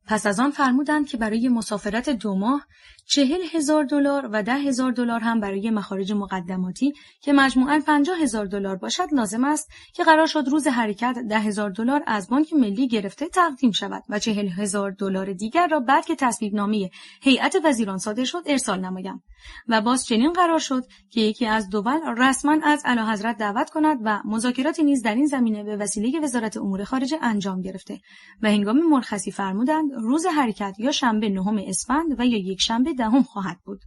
پس از آن فرمودند که برای مسافرت 2 ماه $40,000 و $10,000 هم برای مخارج مقدماتی که مجموعاً $50,000 باشد لازم است که قرار شد روز حرکت $10,000 از بانک ملی گرفته تقدیم شود و $40,000 دیگر را بعد که تصویب نامه هیئت وزیران صادر شد ارسال نمایند. و باز چنین قرار شد که یکی از دول رسما از اعلیحضرت دعوت کند و مذاکراتی نیز در این زمینه به وسیله وزارت امور خارجه انجام گرفته و هنگام مرخصی فرمودند روز حرکت یا شنبه 9 اسفند و یا یک شنبه 10 خواهد بود.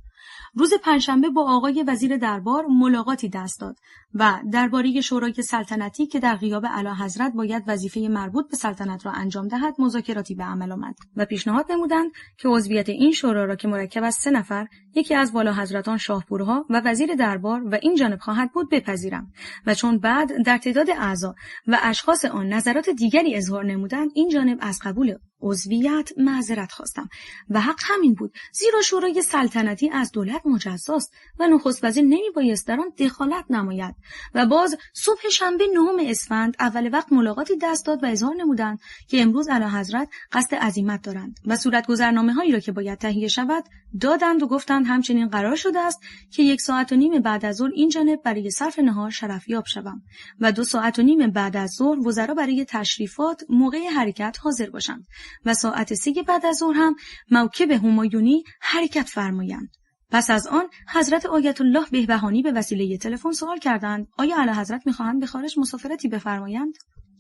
روز پنجشنبه با آقای وزیر دربار ملاقاتی دست داد و درباره شورای سلطنتی که در غیاب اعلیحضرت باید وظیفه مربوط به سلطنت را انجام دهد مذاکراتی به عمل آمد و پیشنهاد نمودند که عضویت این شورا را که مرکب از 3 نفر، یکی از والاحضرتان شاهپورها و وزیر دربار و این جانب خواهد بود بپذیرم و چون بعد در تعداد اعضا و اشخاص آن نظرات دیگری اظهار نمودند این جانب از قبول عضویت معذرت خواستم و حق همین بود، زیرا شورای سلطنتی از دولت مجزاست و نخست وزیر نمیبایست در آن دخالت نماید. و باز صبح شنبه 9 اسفند اول وقت ملاقاتی دست داد و اظهار نمودند که امروز اعلیحضرت قصد عزیمت دارند و صورتگذرنامه‌هایی را که باید تهیه شود دادند و گفتند همچنین قرار شده است که 1.5 ساعت بعد از ظهر این جانب برای صرف نهار شرفیاب شوم و 2.5 ساعت بعد از ظهر وزرا برای تشریفات موقع حرکت حاضر باشند و ساعت 3 بعد از ظهر هم موکب همایونی حرکت فرمایند. پس از آن حضرت آیت الله بهبهانی به وسیله تلفن سوال کردند آیا اعلیحضرت می‌خواهند به خارج مسافرتی بفرمایند؟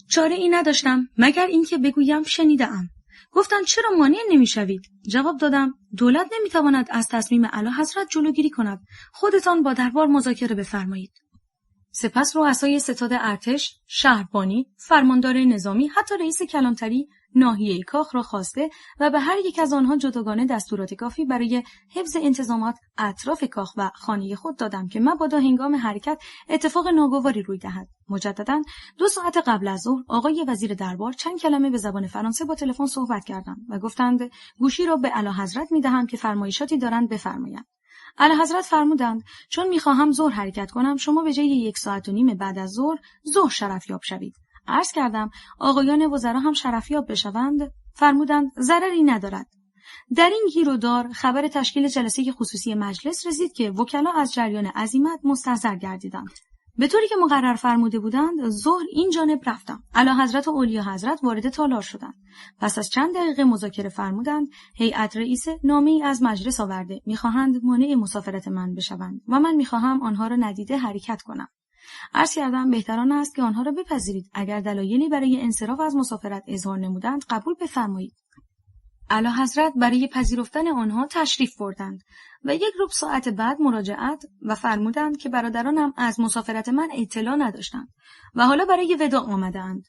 چاره ای نداشتم مگر اینکه بگویم شنیده‌ام. گفتند چرا مانع نمی‌شوید؟ جواب دادم دولت نمی‌تواند از تصمیم اعلیحضرت جلوگیری کند. خودتان با دربار مذاکره بفرمایید. سپس رؤسای ستاد ارتش، شهربانی، فرماندار نظامی، حتی رئیس کلانتری ناحیه کاخ را خواسته و به هر یک از آنها جداگانه دستورات کافی برای حفظ انتظامات اطراف کاخ و خانه خود دادم که مبادا هنگام حرکت اتفاق ناگواری روی دهد. مجدداً 2 ساعت قبل از ظهر آقای وزیر دربار چند کلمه به زبان فرانسه با تلفن صحبت کردند و گفتند گوشی را به اعلیحضرت می‌دهم که فرمایشاتی دارند بفرمایند. اعلیحضرت فرمودند چون می‌خواهم ظهر حرکت کنم شما به جای 1.5 ساعت بعد از ظهر شرفیاب شوید. عرض کردم آقایان وزرا هم شرفیاب بشوند؟ فرمودند ضرری ندارد. در این گیر و دار خبر تشکیل جلسه خصوصی مجلس رسید که وکلا از جریان عزیمت مستحضر گردیدند. به طوری که مقرر فرموده بودند ظهر این جانب رفتم. اعلیحضرت و اولیا حضرت وارد تالار شدند. پس از چند دقیقه مذاکره فرمودند هیئت رئیسه نامه‌ای از مجلس آورده می‌خواهند مانع مسافرت من بشوند و من می‌خواهم آنها را ندیده حرکت کنم. عرض کردم بهتران است که آنها را بپذیرید. اگر دلایلی برای انصراف از مسافرت اظهار نمودند قبول بفرمایید. اعلیحضرت برای پذیرفتن آنها تشریف بردند و 1 ربع ساعت بعد مراجعت و فرمودند که برادرانم از مسافرت من اطلاع نداشتند و حالا برای وداع آمدند.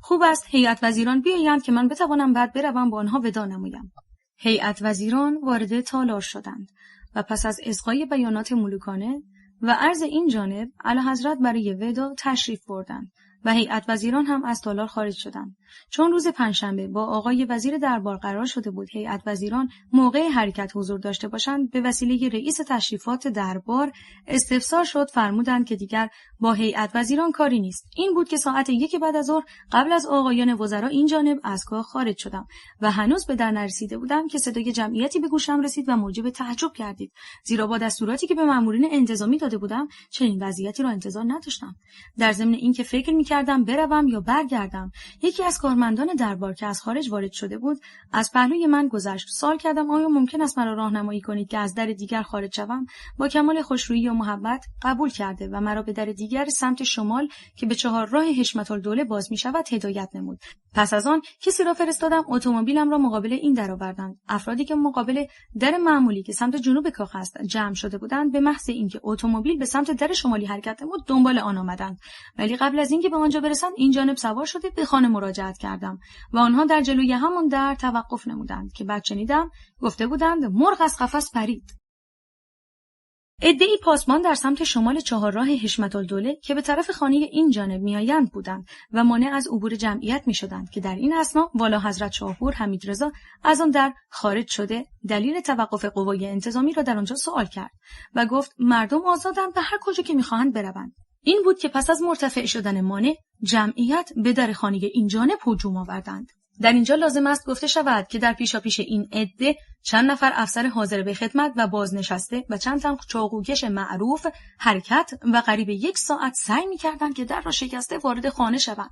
خوب است هیئت وزیران بیایند که من بتوانم بعد بروم با آنها وداع نمایم. هیئت وزیران وارد تالار شدند و پس از اصغای بیانات ملوکانه و عرض این جانب اعلیحضرت برای وداع تشریف بردند و هیئت وزیران هم از تالار خارج شدند. چون روز پنجشنبه با آقای وزیر دربار قرار شده بود هیئت وزیران موقع حرکت حضور داشته باشند به وسیله رئیس تشریفات دربار استفسار شد. فرمودند که دیگر با هیئت وزیران کاری نیست. این بود که ساعت 1 بعد از ظهر قبل از آقایان وزرا این جانب از کاخ خارج شدم و هنوز به در نرسیده بودم که صدای جمعیتی به گوشم رسید و موجب تعجب گردید، زیرا با دستوراتی که به مامورین انتظامی داده بودم چنین وضعیتی را انتظار نداشتم. در ضمن اینکه فکر می‌کردم بروم یا برگردم، یکی از کارمندان دربار که از خارج وارد شده بود از پهلوی من گذشت. سوال کردم آیا ممکن است مرا راهنمایی کنید که از در دیگر خارج شوم؟ با کمال خوشرویی و محبت قبول کرده و مرا به در دیگر سمت شمال که به 4 راه حشمت الدوله باز می‌شود هدایت نمود. پس از آن کسی را فرستادم اتومبیلم را مقابل این در آوردند. افرادی که مقابل در معمولی که سمت جنوب کاخ است جمع شده بودند، به محض اینکه اتومبیل به سمت در شمالی حرکت نمود دنبال آن آمدند، ولی قبل از اینکه به آنجا برسند این جانب سوار شده به خانه مراجعت کردم و آنها در جلوی همان در توقف نمودند که بعد شنیدم گفته بودند مرغ از قفس پرید. عده‌ای پاسبان در سمت شمال چهارراه حشمت‌الدوله که به طرف خانه این جانب میآیند بودند و مانع از عبور جمعیت میشدند که در این اثنا والا حضرت شاهپور حمیدرضا از آن در خارج شده دلیل توقف قوای انتظامی را در آنجا سوال کرد و گفت مردم آزادند و هر کجا که میخواهند بروند. این بود که پس از مرتفع شدن مانع جمعیت به در خانه این جانب هجوم آوردند. در اینجا لازم است گفته شود که در پیشاپیش این عده چند نفر افسر حاضر به خدمت و بازنشسته و چند تن چاقوکش معروف حرکت و قریب 1 ساعت سعی می‌کردند که در را شکسته وارد خانه شوند.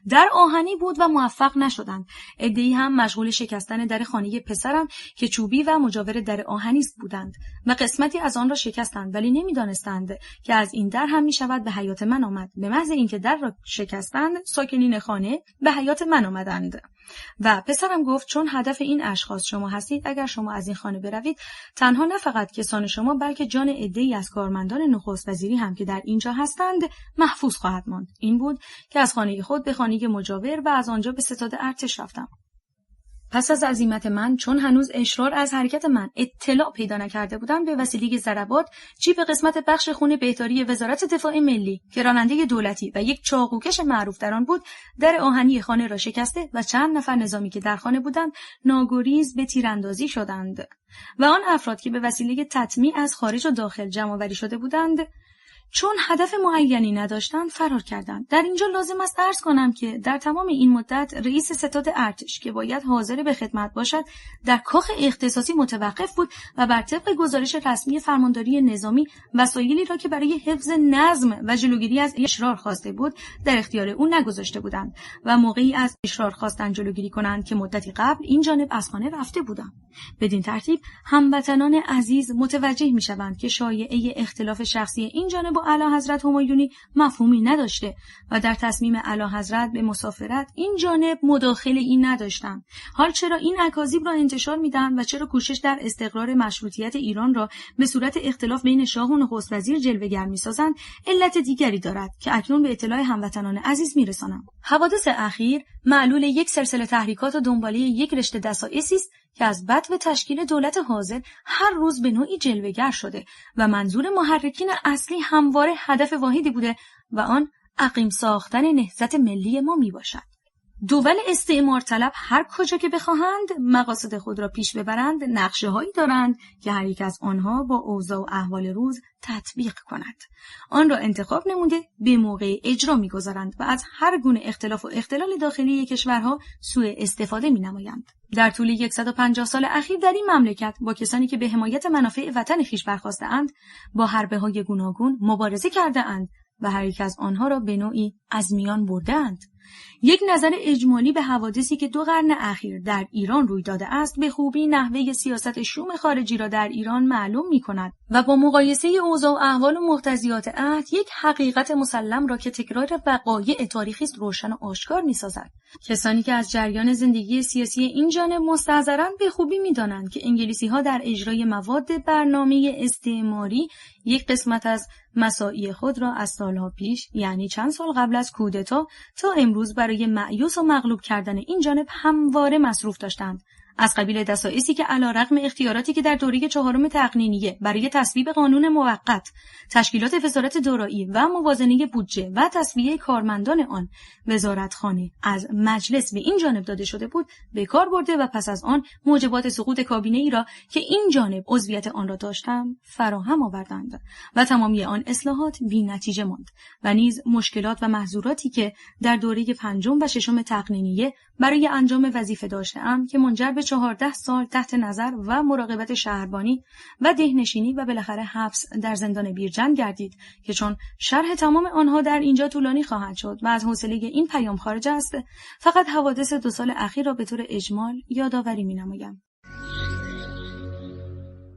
در آهنی بود و موفق نشدند. عده‌ای هم مشغول شکستن در خانه پسرم که چوبی و مجاور در آهنی بودند و قسمتی از آن را شکستند، ولی نمی‌دانستند که از این در هم می‌شود به حیات من آمد. به محض اینکه در را شکستند ساکنین خانه به حیات من آمدند و پسرم گفت چون هدف این اشخاص شما هستید، اگر شما از این خانه بروید تنها نه فقط کسان شما بلکه جان عده‌ای از کارمندان نخست وزیری هم که در اینجا هستند محفوظ خواهد ماند. این بود که از خانه خود به خانه مجاور و از آنجا به ستاد ارتش رفتم. پس از عزیمت من چون هنوز اشرار از حرکت من اطلاع پیدا نکرده بودند، به وسیله ضربات جیب قسمت بخش خونه بهداری وزارت دفاع ملی که راننده دولتی و یک چاقوکش معروف در آن بود در آهنی خانه را شکسته و چند نفر نظامی که در خانه بودند ناگریز به تیراندازی شدند و آن افراد که به وسیله تطمیع از خارج و داخل جمع‌آوری شده بودند چون هدف معینی نداشتند فرار کردند. در اینجا لازم است عرض کنم که در تمام این مدت رئیس ستاد ارتش که باید حاضر به خدمت باشد در کاخ اختصاصی متوقف بود و بر طبق گزارش رسمی فرمانداری نظامی وسایلی را که برای حفظ نظم و جلوگیری از اشرار خواسته بود در اختیار او نگذاشته بودند و موقعی از اشرار خواستند جلوگیری کنند که مدتی قبل این جانب از خانه رفته بودند. بدین ترتیب هموطنان عزیز متوجه می‌شوند که شایعه اختلاف شخصی این جانب اعلیحضرت همایونی مفهومی نداشته و در تصمیم اعلیحضرت به مسافرت این جانب مداخله‌ای نداشتند. حال چرا این اکاذیب را انتشار می‌دهند و چرا کوشش در استقرار مشروطیت ایران را به صورت اختلاف بین شاه و نخست وزیر جلوه‌گر می‌سازند علت دیگری دارد که اکنون به اطلاع هموطنان عزیز می‌رسانم. حوادث اخیر معلول یک سلسله تحریکات و دنباله یک رشته دسایسی است که از بدو تشکیل دولت حاضر هر روز به نوعی جلوه‌گر شده و منظور محرکین اصلی همواره هدف واحدی بوده و آن عقیم ساختن نهضت ملی ما می باشد. دول استعمار طلب هر کجا که بخواهند مقاصد خود را پیش ببرند نقشه هایی دارند که هر یک از آنها با اوضاع و احوال روز تطبیق کند. آن را انتخاب نموده به موقع اجرا می‌گذارند و از هر گونه اختلاف و اختلال داخلی کشورها سوء استفاده می‌نمایند. در طول 150 سال اخیر در این مملکت با کسانی که به حمایت منافع وطن خویش برخاسته‌اند با حربه‌های گوناگون مبارزه کرده‌اند و هر یک از آنها را به نوعی از میان برده‌اند. یک نظر اجمالی به حوادثی که 2 قرن اخیر در ایران روی داده است به خوبی نحوه سیاست شوم خارجی را در ایران معلوم می‌کند و با مقایسه اوضاع و احوال و مقتضیات عهد یک حقیقت مسلم را که تکرار وقایع تاریخی است روشن و آشکار می‌سازد. کسانی که از جریان زندگی سیاسی این جانب مستحضرند به خوبی می‌دانند که انگلیسی‌ها در اجرای مواد برنامه استعماری یک قسمت از مساعی خود را از سالها پیش، یعنی چند سال قبل از کودتا تا امروز برای مأیوس و مغلوب کردن این جانب همواره مصروف داشتند. از قبیل دسایسی که علیرغم اختیاراتی که در دوره 4 تقنینیه برای تصویب قانون موقت، تشکیلات وزارت دارایی و موازنه بودجه و تصفیه کارمندان آن وزارتخانه از مجلس به این جانب داده شده بود، به کار برده و پس از آن موجبات سقوط کابینه‌ای را که این جانب عضویت آن را داشتم فراهم آوردند و تمامی آن اصلاحات بی‌نتیجه ماند و نیز مشکلات و محظوراتی که در دوره 5 و 6 تقنینیه برای انجام وظیفه داشته‌ام که منجر به 14 سال تحت نظر و مراقبت شهربانی و دهنشینی و بالاخره حبس در زندان بیرجند گردید که چون شرح تمام آنها در اینجا طولانی خواهد شد و از حوصله این پیام خارج است، فقط حوادث 2 سال اخیر را به طور اجمال یادآوری می‌نمایم.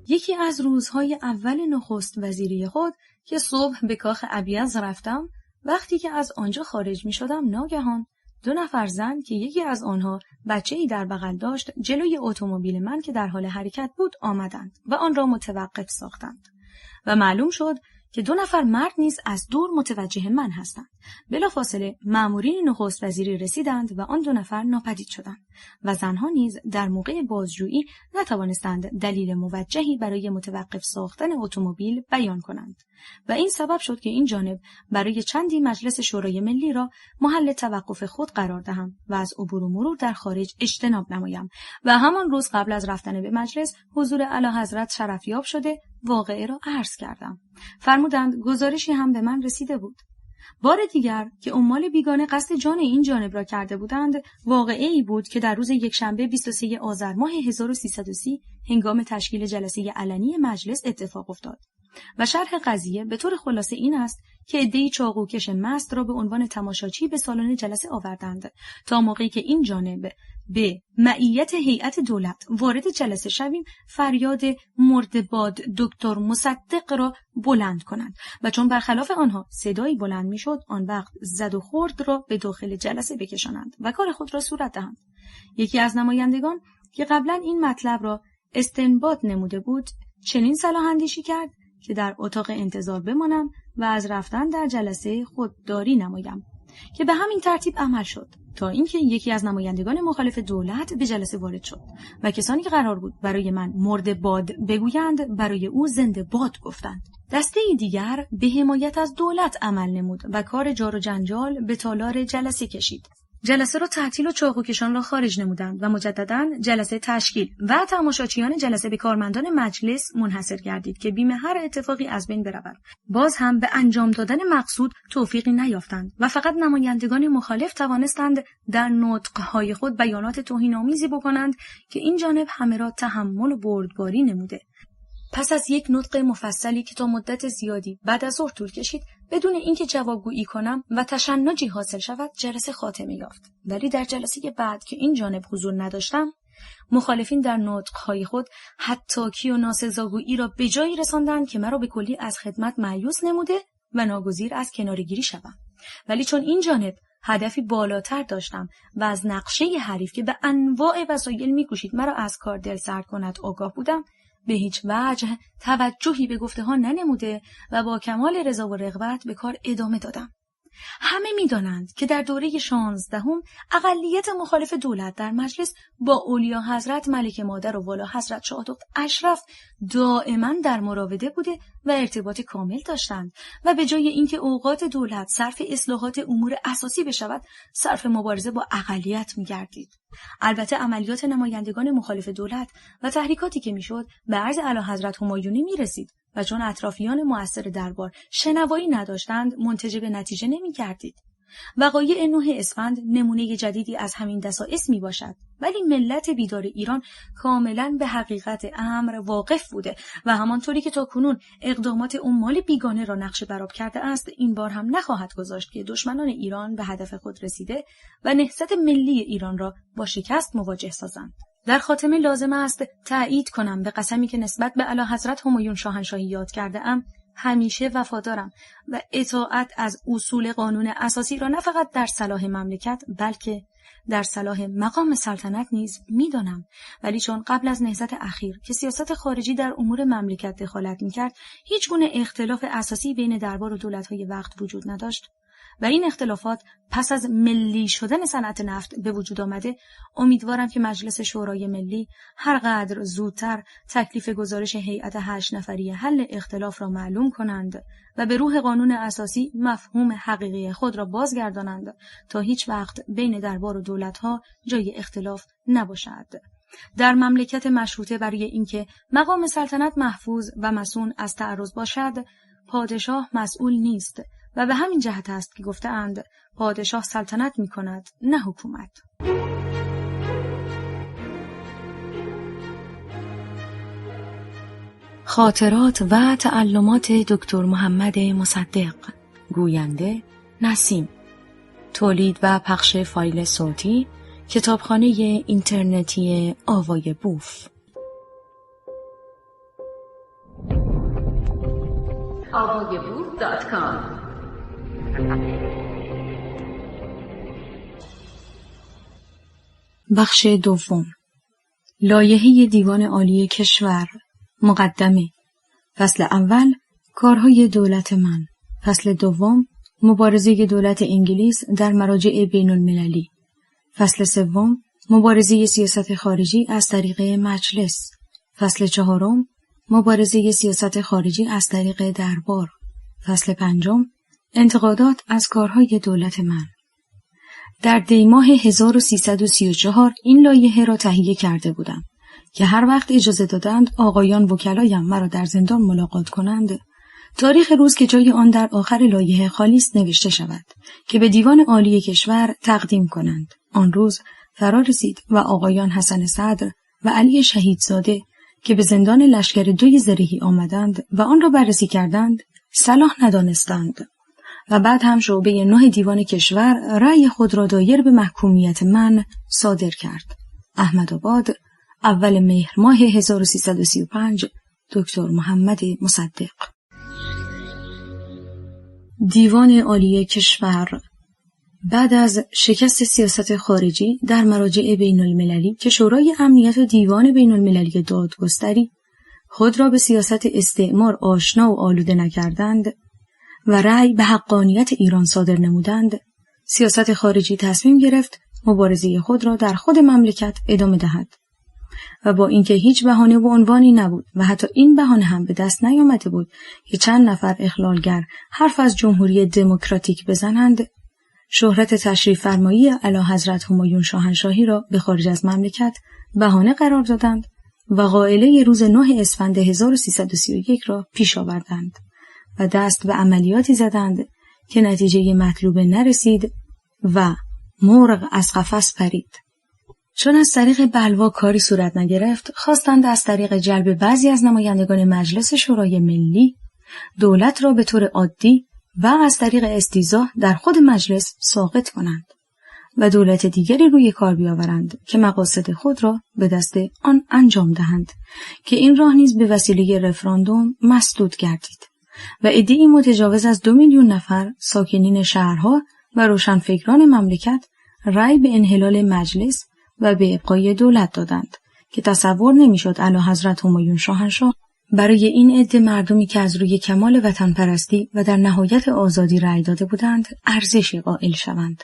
یکی از روزهای اول نخست وزیری خود که صبح به کاخ ابیض رفتم، وقتی که از آنجا خارج می‌شدم ناگهان 2 نفر زن که یکی از آنها بچه‌ای در بغل داشت جلوی اتومبیل من که در حال حرکت بود آمدند و آن را متوقف ساختند و معلوم شد که 2 نفر مرد نیز از دور متوجه من هستند. بلافاصله مامورین نخست وزیری رسیدند و آن 2 نفر ناپدید شدند و زنها نیز در موقع بازجویی نتوانستند دلیل موجهی برای متوقف ساختن اتومبیل بیان کنند و این سبب شد که این جانب برای چندی مجلس شورای ملی را محل توقف خود قرار دهم و از عبور و مرور در خارج اجتناب نمایم و همان روز قبل از رفتن به مجلس حضور اعلیحضرت شرفیاب شده واقعه را عرض کردم. فرمودند گزارشی هم به من رسیده بود. بار دیگر که عمال بیگانه قصد جان این جانب را کرده بودند، واقعه‌ای بود که در روز یکشنبه 23 آذر ماه 1330 هنگام تشکیل جلسه علنی مجلس اتفاق افتاد. و شرح قضیه به طور خلاصه این است که عده‌ای چاقوکش مست را به عنوان تماشاچی به سالن جلسه آوردند تا موقعی که این جانب به معیت هیئت دولت وارد جلسه شویم فریاد مرد باد دکتر مصدق را بلند کنند و چون برخلاف آنها صدایی بلند میشد آن وقت زد و خورد را به داخل جلسه بکشانند و کار خود را صورت دهند. یکی از نمایندگان که قبلا این مطلب را استنباط نموده بود چنین صلاح اندیشی کرد که در اتاق انتظار بمانم و از رفتن در جلسه خودداری نمایم که به همین ترتیب عمل شد تا اینکه یکی از نمایندگان مخالف دولت به جلسه وارد شد و کسانی که قرار بود برای من مرد باد بگویند برای او زنده باد گفتند. دسته دیگر به حمایت از دولت عمل نمود و کار جار و جنجال به تالار جلسه کشید. جلسه را تعطیل و چاقوکشان را خارج نمودند و مجدداً جلسه تشکیل و تماشاچیان جلسه به کارمندان مجلس منحصر گردید که بیم هر اتفاقی از بین برود. باز هم به انجام دادن مقصود توفیقی نیافتند و فقط نمایندگان مخالف توانستند در نطق‌های خود بیانات توهین‌آمیزی بکنند که این جانب همه را تحمل و بردباری نموده. پس از یک نطق مفصلی که تا مدت زیادی بعد از ظهر طول کشید بدون اینکه جوابگویی کنم و تشنجی حاصل شود جلسه خاتمه یافت. ولی در جلسه بعد که این جانب حضور نداشتم مخالفین در نطق‌های خود حتاکی و ناسزاگویی را به جایی رساندند که مرا به کلی از خدمت مایوس نموده و ناگزیر از کناره‌گیری شدم. ولی چون این جانب هدفی بالاتر داشتم و از نقشه حریف که به انواع وسایل می‌کوشید مرا از کار دلسرد کند آگاه بودم، به هیچ وجه توجهی به گفته ها ننموده و با کمال رضا و رغبت به کار ادامه دادم. همه می‌دانند که در دوره 16 اقلیت مخالف دولت در مجلس با اولیا حضرت ملک مادر و والا حضرت شاه اشرف دائما در مراوده بوده و ارتباط کامل داشتند و به جای اینکه اوقات دولت صرف اصلاحات امور اساسی بشود صرف مبارزه با اقلیت می‌گردید. البته عملیات نمایندگان مخالف دولت و تحریکاتی که میشد به عرض اعلیحضرت همایونی میرسید و چون اطرافیان مؤثر دربار شنوایی نداشتند منتج به نتیجه نمی‌گردید. وقایع 9 اسفند نمونه جدیدی از همین دسائس می باشد، ولی ملت بیدار ایران کاملا به حقیقت امر واقف بوده و همانطوری که تا کنون اقدامات عمال بیگانه را نقش برآب کرده است این بار هم نخواهد گذاشت که دشمنان ایران به هدف خود رسیده و نهضت ملی ایران را با شکست مواجه سازند. در خاتمه لازم است تأیید کنم به قسمی که نسبت به اعلیحضرت همایون شاهنشاهی یاد کرده ام همیشه وفادارم و اطاعت از اصول قانون اساسی را نه فقط در صلاح مملکت بلکه در صلاح مقام سلطنت نیز می‌دانم. ولی چون قبل از نهضت اخیر که سیاست خارجی در امور مملکت دخالت می‌کرد هیچ گونه اختلاف اساسی بین دربار و دولت‌های وقت وجود نداشت و این اختلافات پس از ملی شدن صنعت نفت به وجود آمده، امیدوارم که مجلس شورای ملی هر قدر زودتر تکلیف گزارش هیئت 8 نفری حل اختلاف را معلوم کنند و به روح قانون اساسی مفهوم حقیقی خود را بازگردانند تا هیچ وقت بین دربار و دولت‌ها جای اختلاف نباشد. در مملکت مشروطه برای اینکه مقام سلطنت محفوظ و مصون از تعرض باشد، پادشاه مسئول نیست و به همین جهت است که گفته‌اند پادشاه سلطنت می‌کند نه حکومت. خاطرات و تعلمات دکتر محمد مصدق، گوینده نسیم، تولید و پخش فایل صوتی کتابخانه اینترنتی آوای بوف. avayaboof.com بخش دوم. لایحه دیوان عالی کشور. مقدمه. فصل اول. کارهای دولت من. فصل دوم. مبارزه دولت انگلیس در مراجع بین المللی. فصل سوم. مبارزه سیاست خارجی از طریق مجلس. فصل چهارم. مبارزه سیاست خارجی از طریق دربار. فصل پنجم. انتقادات از کارهای دولت من. در دیماه 1334 این لایحه را تهیه کرده بودم که هر وقت اجازه دادند آقایان وکلایم مرا در زندان ملاقات کنند، تاریخ روز که جای آن در آخر لایحه خالی است نوشته شود که به دیوان عالی کشور تقدیم کنند. آن روز فرا رسید و آقایان حسن صدر و علی شهیدزاده که به زندان لشکر 2 زرهی آمدند و آن را بررسی کردند صلاح ندانستند و بعد هم شعبه 9 دیوان کشور رأی خود را دایر به محکومیت من صادر کرد. احمدآباد، اول مهر ماه 1335. دکتر محمد مصدق. دیوان عالی کشور. بعد از شکست سیاست خارجی در مراجع بین المللی که شورای امنیت و دیوان بین المللی دادگستری خود را به سیاست استعمار آشنا و آلوده نکردند و رأی به حقانیت ایران صادر نمودند، سیاست خارجی تصمیم گرفت مبارزه خود را در خود مملکت ادامه دهد و با اینکه هیچ بهانه و عنوانی نبود و حتی این بهانه هم به دست نیامده بود که چند نفر اخلالگر حرف از جمهوری دموکراتیک بزنند، شهرت تشریف فرمایی اعلیحضرت همایون شاهنشاهی را به خارج از مملکت بهانه قرار دادند و قائله روز 9 اسفند 1331 را پیش آوردند و دست به عملیاتی زدند که نتیجه مطلوبه نرسید و مرغ از قفس پرید. چون از طریق بلوا کاری صورت نگرفت، خواستند از طریق جلب بعضی از نمایندگان مجلس شورای ملی دولت را به طور عادی و از طریق استیضاح در خود مجلس ساقط کنند و دولت دیگری روی کار بیاورند که مقاصد خود را به دست آن انجام دهند که این راه نیز به وسیله رفراندوم مسدود گردید و عده‌ای متجاوز از 2 میلیون نفر ساکنین شهرها و روشنفکران مملکت رأی به انحلال مجلس و به ابقای دولت دادند که تصور نمی‌شد اعلیحضرت همایون شاهنشاه برای این عده مردمی که از روی کمال وطن پرستی و در نهایت آزادی رأی داده بودند ارزشی قائل شوند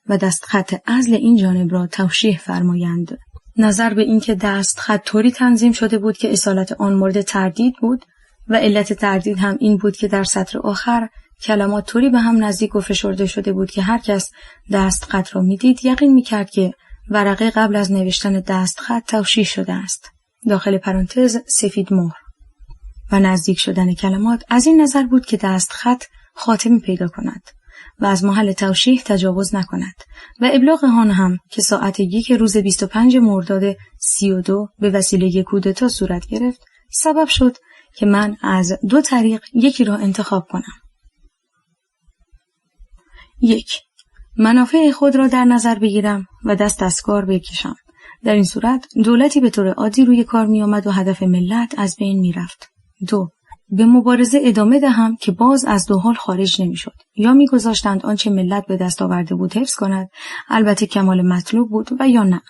و دستخط عزل این جانب را توشیح فرمایند. نظر به اینکه دستخط طوری تنظیم شده بود که اصالت آن مورد تردید بود و علت تردید هم این بود که در سطر آخر کلمات طوری به هم نزدیک و فشرده شده بود که هر کس دستخط را می‌دید یقین می‌کرد که ورقه قبل از نوشتن دستخط توشیح شده است. داخل پرانتز سفید مهر. و نزدیک شدن کلمات از این نظر بود که دستخط خاتمه پیدا کند و از محل توشیح تجاوز نکند و ابلاغ آن هم که ساعت 1 روز 25 مرداد 32 به وسیله کودتا صورت گرفت سبب شد که من از 2 طریق یکی را انتخاب کنم. 1. منافع خود را در نظر بگیرم و دست از کار بکشم. در این صورت دولتی به طور عادی روی کار می آمد و هدف ملت از بین می رفت. 2. به مبارزه ادامه دهم که باز از 2 حال خارج نمی شد. یا می گذاشتند آنچه ملت به دست آورده بود حفظ کند، البته کمال مطلوب بود، و یا نه.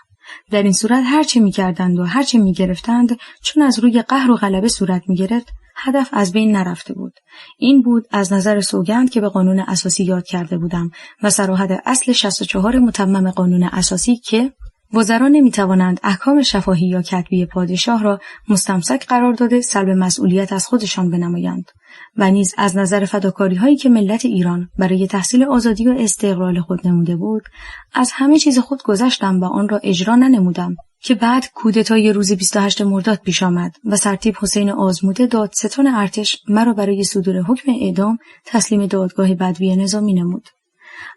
در این صورت هرچه می کردند و هرچه می گرفتند چون از روی قهر و غلبه صورت می گرفت هدف از بین نرفته بود. این بود از نظر سوگند که به قانون اساسی یاد کرده بودم و صراحت اصل 64 متمم قانون اساسی که وزرا نمی‌توانند احکام شفاهی یا کتبی پادشاه را مستمسک قرار داده سلب مسئولیت از خودشان بنمایند و نیز از نظر فداکاری‌هایی که ملت ایران برای تحصیل آزادی و استقلال خود نموده بود، از همه چیز خود گذشتم و آن را اجرا ننمودم که بعد کودتای روز 28 مرداد پیش آمد و سرتیپ حسین آزموده دادستان ارتش مرا برای صدور حکم اعدام تسلیم دادگاه بدوی نظامی نمود.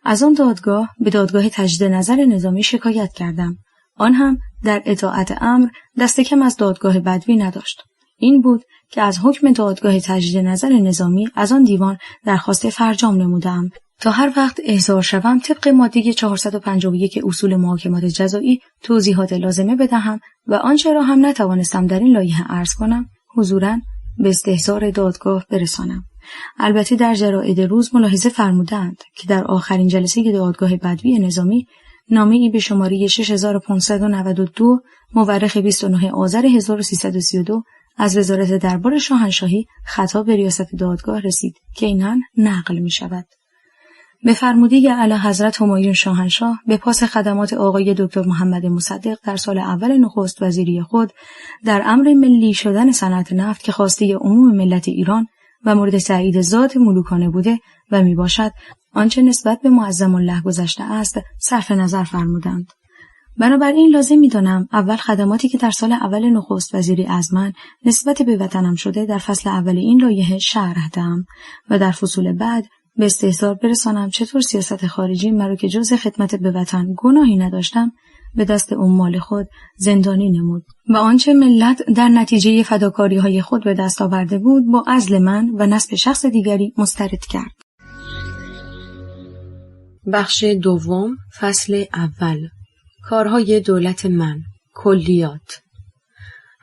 از آن دادگاه به دادگاه تجدید نظر نظامی شکایت کردم. آن هم در اطاعت امر دست کم از دادگاه بدوی نداشت. این بود که از حکم دادگاه تجدید نظر نظامی از آن دیوان درخواست فرجام نمودم تا هر وقت احضار شوم طبق ماده 451 اصول محاکمات جزایی توضیحات لازمه بدهم و آنچه را هم نتوانستم در این لایحه عرض کنم حضوراً به استحضار دادگاه برسانم. البته در جراید روز ملاحظه فرمودند که در آخرین جلسه دادگاه بدوی نظامی نامه‌ای به شماره 6592 مورخ 29 آذر 1332 از وزارت دربار شاهنشاهی خطاب به ریاست دادگاه رسید که اینان نقل می شود. به فرموده اعلیحضرت همایون شاهنشاه به پاس خدمات آقای دکتر محمد مصدق در سال اول نخست وزیری خود در امر ملی شدن صنعت نفت که خواسته عموم ملت ایران و مورد تایید ذات ملوکانه بوده و می باشد آنچه نسبت به معظم الله گذشته است صرف نظر فرمودند. بنابراین لازم می‌دانم اول خدماتی که در سال اول نخست وزیری از من نسبت به وطنم شده در فصل اول این لایحه شرح دهم و در فصول بعد به استحضار برسانم چطور سیاست خارجی مرا که جز خدمت به وطن گناهی نداشتم به دست عمال خود زندانی نمود و آنچه ملت در نتیجه فداکاری‌های خود به دست آورده بود با عزل من و نسب شخص دیگری مسترد کرد. بخش دوم، فصل اول. کارهای دولت من، کلیات.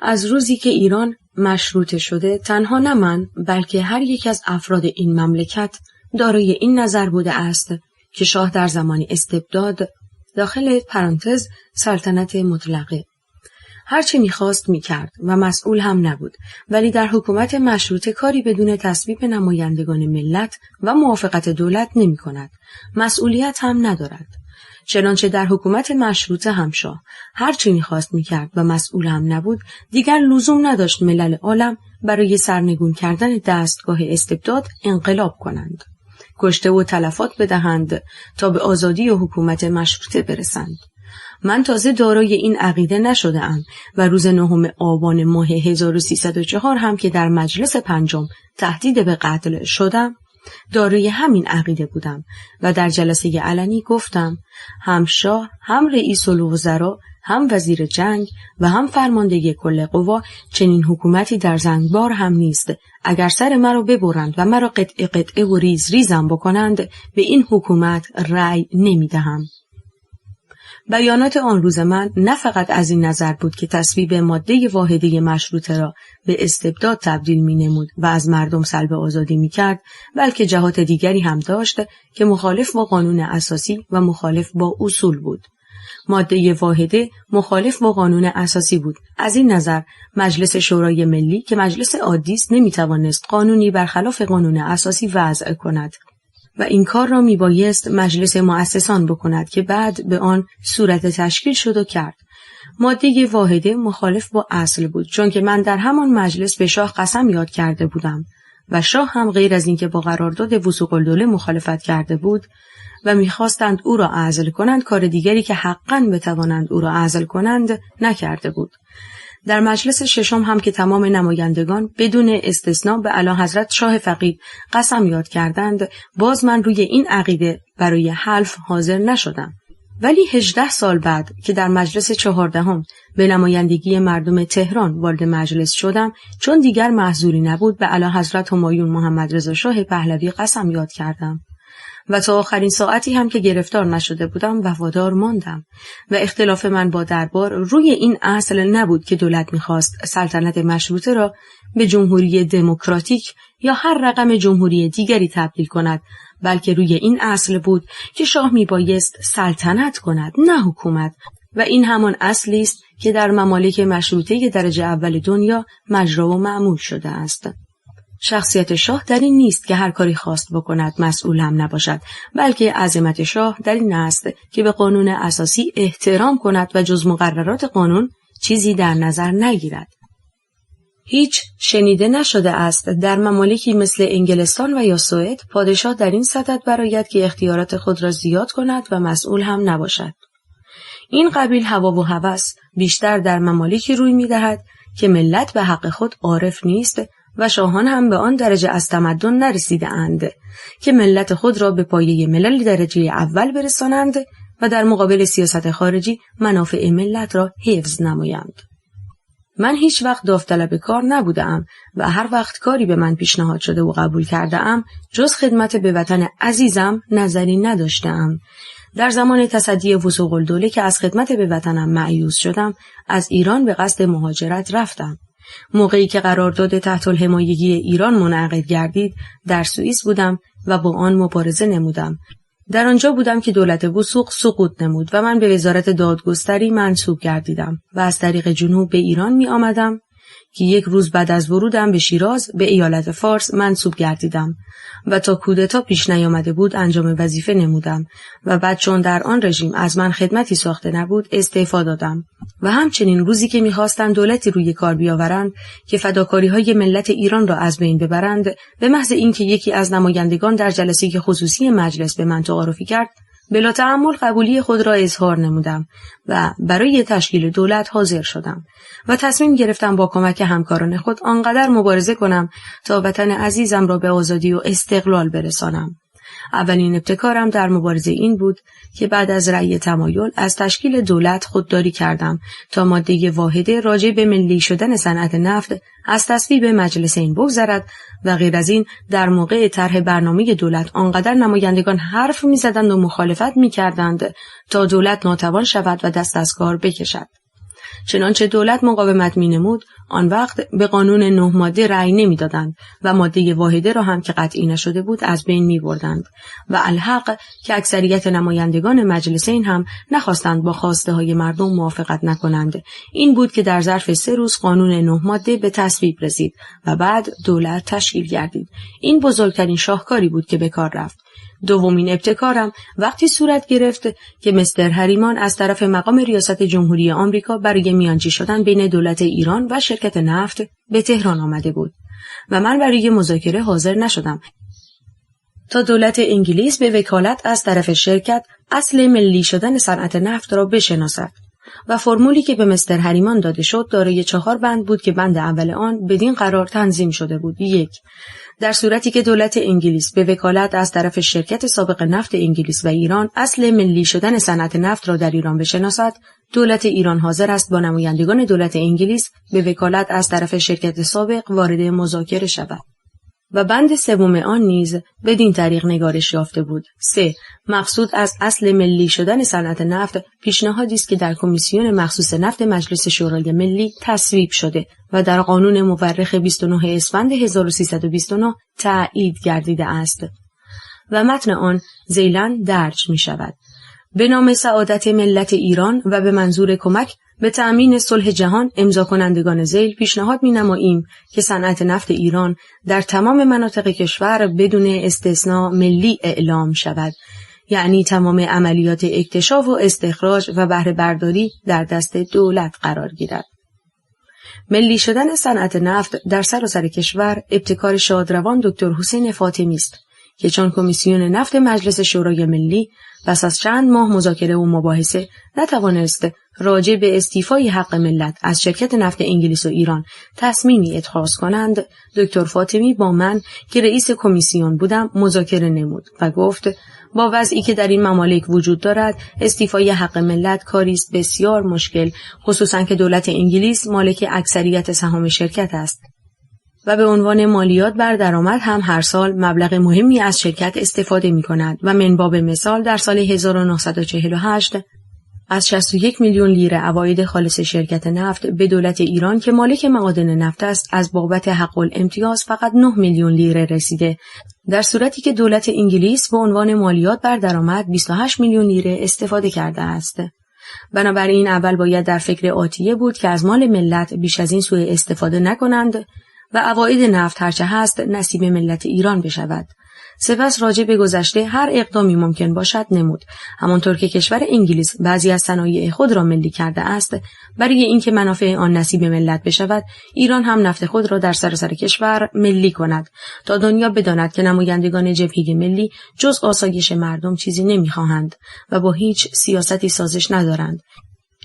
از روزی که ایران مشروطه شده تنها نه من بلکه هر یک از افراد این مملکت دارای این نظر بوده است که شاه در زمان استبداد داخل پرانتز سلطنت مطلقه هرچه می‌خواست می‌کرد و مسئول هم نبود، ولی در حکومت مشروطه کاری بدون تصویب نمایندگان ملت و موافقت دولت نمی‌کند، مسئولیت هم ندارد. چنانچه در حکومت مشروطه هم شاه هرچی می‌خواست می‌کرد و مسئول هم نبود، دیگر لزوم نداشت ملل عالم برای سرنگون کردن دستگاه استبداد انقلاب کنند، کشته و تلفات بدهند تا به آزادی و حکومت مشروطه برسند. من تازه دارای این عقیده نشده‌ام و روز 9 آبان ماه 1304 هم که در مجلس پنجم تهدید به قتل شدم دارای همین عقیده بودم و در جلسه علنی گفتم هم شاه، هم رئیس الوزراء، هم وزیر جنگ و هم فرمانده کل قوا چنین حکومتی در زنگبار هم نیست. اگر سر مرا ببرند و مرا قطعه قطعه و ریز ریزم بکنند به این حکومت رأی نمیدهم. بیانات آن روز من نه فقط از این نظر بود که تصویب ماده واحده مشروطه را به استبداد تبدیل می‌نمود و از مردم سلب آزادی می‌کرد، بلکه جهات دیگری هم داشت که مخالف با قانون اساسی و مخالف با اصول بود. ماده واحده مخالف با قانون اساسی بود. از این نظر مجلس شورای ملی که مجلس عادی است نمی‌توانست قانونی برخلاف قانون اساسی وضع کند و این کار را میبایست مجلس مؤسسان بکند که بعد به آن صورت تشکیل شد و کرد. ماده واحده مخالف با اصل بود، چون که من در همان مجلس به شاه قسم یاد کرده بودم و شاه هم غیر از اینکه با قرارداد وثوق الدوله مخالفت کرده بود و میخواستند او را عزل کنند، کار دیگری که حقاً بتوانند او را عزل کنند نکرده بود. در مجلس ششم هم که تمام نمایندگان بدون استثناء به اعلیحضرت شاه فقید قسم یاد کردند، باز من روی این عقیده برای حلف حاضر نشدم. ولی 18 سال بعد که در مجلس 14 به نمایندگی مردم تهران وارد مجلس شدم، چون دیگر محضوری نبود به اعلیحضرت همایون محمد رضا شاه پهلوی قسم یاد کردم و تا آخرین ساعتی هم که گرفتار نشده بودم وفادار ماندم و اختلاف من با دربار روی این اصل نبود که دولت می‌خواست سلطنت مشروطه را به جمهوری دموکراتیک یا هر رقم جمهوری دیگری تبدیل کند، بلکه روی این اصل بود که شاه میبایست سلطنت کند نه حکومت، و این همان اصلی است که در ممالک مشروطه درجه اول دنیا مجرا و معمول شده است. شخصیت شاه در این نیست که هر کاری خواست بکند مسئول هم نباشد، بلکه عظمت شاه در این است که به قانون اساسی احترام کند و جز مقررات قانون چیزی در نظر نگیرد. هیچ شنیده نشده است در ممالکی مثل انگلستان و یا سوئد پادشاه در این سطح برآید که اختیارات خود را زیاد کند و مسئول هم نباشد. این قبیل هوا و هوس بیشتر در ممالکی روی می‌دهد که ملت به حق خود عارف نیست و شاهان هم به آن درجه از تمدن نرسیده اند که ملت خود را به پایه ملل درجه اول برسانند و در مقابل سیاست خارجی منافع ملت را حفظ نمایند. من هیچ وقت داوطلب کار نبودم و هر وقت کاری به من پیشنهاد شده و قبول کردم جز خدمت به وطن عزیزم نظری نداشتم. در زمان تصدی وثوق الدوله که از خدمت به وطنم مایوس شدم، از ایران به قصد مهاجرت رفتم. موقعی که قرارداد تحت الحمایگی ایران منعقد گردید در سوئیس بودم و با آن مبارزه نمودم در آنجا بودم که دولت وثوق سقوط نمود و من به وزارت دادگستری منصوب گردیدم و از طریق جنوب به ایران می آمدم که یک روز بعد از ورودم به شیراز به ایالت فارس منصوب گردیدم و تا کودتا پیش نیامده بود انجام وظیفه نمودم و بعد چون در آن رژیم از من خدمتی ساخته نبود استعفا دادم و همچنین روزی که می‌خواستند دولتی روی کار بیاورند که فداکاری‌های ملت ایران را از بین ببرند، به محض اینکه یکی از نمایندگان در جلسه خصوصی مجلس به من تعارفی کرد، بلا تأمل قبولی خود را اظهار نمودم و برای تشکیل دولت حاضر شدم و تصمیم گرفتم با کمک همکاران خود آنقدر مبارزه کنم تا وطن عزیزم را به آزادی و استقلال برسانم. اولین ابتکارم در مبارزه این بود که بعد از رأی تمایل از تشکیل دولت خودداری کردم تا ماده واحده راجع به ملی شدن صنعت نفت از تصویب مجلس این بگذرد و غیر از این در موقع طرح برنامه دولت آنقدر نمایندگان حرف می‌زدند و مخالفت می‌کردند تا دولت ناتوان شود و دست از کار بکشد. چنانچه دولت مقاومت می‌نمود، آن وقت به قانون 9 ماده رأی نمی‌دادند و ماده واحده را هم که قطعی نشده بود از بین می‌بردند و الحق که اکثریت نمایندگان مجلسین هم نخواستند با خواسته‌های مردم موافقت نکنند. این بود که در ظرف 3 روز قانون 9 ماده به تصویب رسید و بعد دولت تشکیل گردید. این بزرگترین شاهکاری بود که به کار رفت. دومین ابتکارم وقتی صورت گرفت که مستر هریمان از طرف مقام ریاست جمهوری آمریکا برای میانجی شدن بین دولت ایران و شرکت نفت به تهران آمده بود و من برای مذاکره حاضر نشدم تا دولت انگلیس به وکالت از طرف شرکت اصل ملی شدن صنعت نفت را بشناسد و فرمولی که به مستر هریمان داده شد دارای 4 بند بود که بند اول آن بدین قرار تنظیم شده بود: 1. در صورتی که دولت انگلیس به وکالت از طرف شرکت سابق نفت انگلیس و ایران اصل ملی شدن صنعت نفت را در ایران بشناسد، دولت ایران حاضر است با نمایندگان دولت انگلیس به وکالت از طرف شرکت سابق وارد مذاکره شود. و بند سوم آن نیز بدین طریق نگارش یافته بود: 3. مقصود از اصل ملی شدن صنعت نفت پیشنهادی است که در کمیسیون مخصوص نفت مجلس شورای ملی تصویب شده و در قانون مورخ 29 اسفند 1329 تایید گردیده است و متن آن ذیلاً درج می شود: به نام سعادت ملت ایران و به منظور کمک به تأمین صلح جهان امضا کنندگان ذیل پیشنهاد می‌نماییم که صنعت نفت ایران در تمام مناطق کشور بدون استثناء ملی اعلام شود، یعنی تمام عملیات اکتشاف و استخراج و بهره برداری در دست دولت قرار گیرد. ملی شدن صنعت نفت در سراسر کشور ابتکار شادروان دکتر حسین فاطمی است که چون کمیسیون نفت مجلس شورای ملی پس از چند ماه مذاکره و مباحثه نتوانست راجع به استیفای حق ملت از شرکت نفت انگلیس و ایران تصمیمی اتخاذ کنند، دکتر فاطمی با من که رئیس کمیسیون بودم مذاکره نمود و گفت با وضعی که در این ممالک وجود دارد استیفای حق ملت کاری است بسیار مشکل، خصوصا که دولت انگلیس مالک اکثریت سهام شرکت است و به عنوان مالیات بر درآمد هم هر سال مبلغ مهمی از شرکت استفاده می کند و من باب مثال در سال 1948 از 61 میلیون لیره عواید خالص شرکت نفت به دولت ایران که مالک معادن نفت است از بابت حق الامتیاز فقط 9 میلیون لیره رسیده، در صورتی که دولت انگلیس به عنوان مالیات بر درآمد 28 میلیون لیره استفاده کرده است. بنابراین اول باید در فکر آتیه بود که از مال ملت بیش از این سوء استفاده نکنند و عواید نفت هرچه هست نصیب ملت ایران بشود. سپس راجع به گذشته هر اقدامی ممکن باشد نمود. همانطور که کشور انگلیس بعضی از صنایع خود را ملی کرده است، برای اینکه منافع آن نصیب ملت بشود، ایران هم نفت خود را در سراسر کشور ملی کند تا دنیا بداند که نمایندگان جبهه ملی جز آسایش مردم چیزی نمی‌خواهند و با هیچ سیاستی سازش ندارند.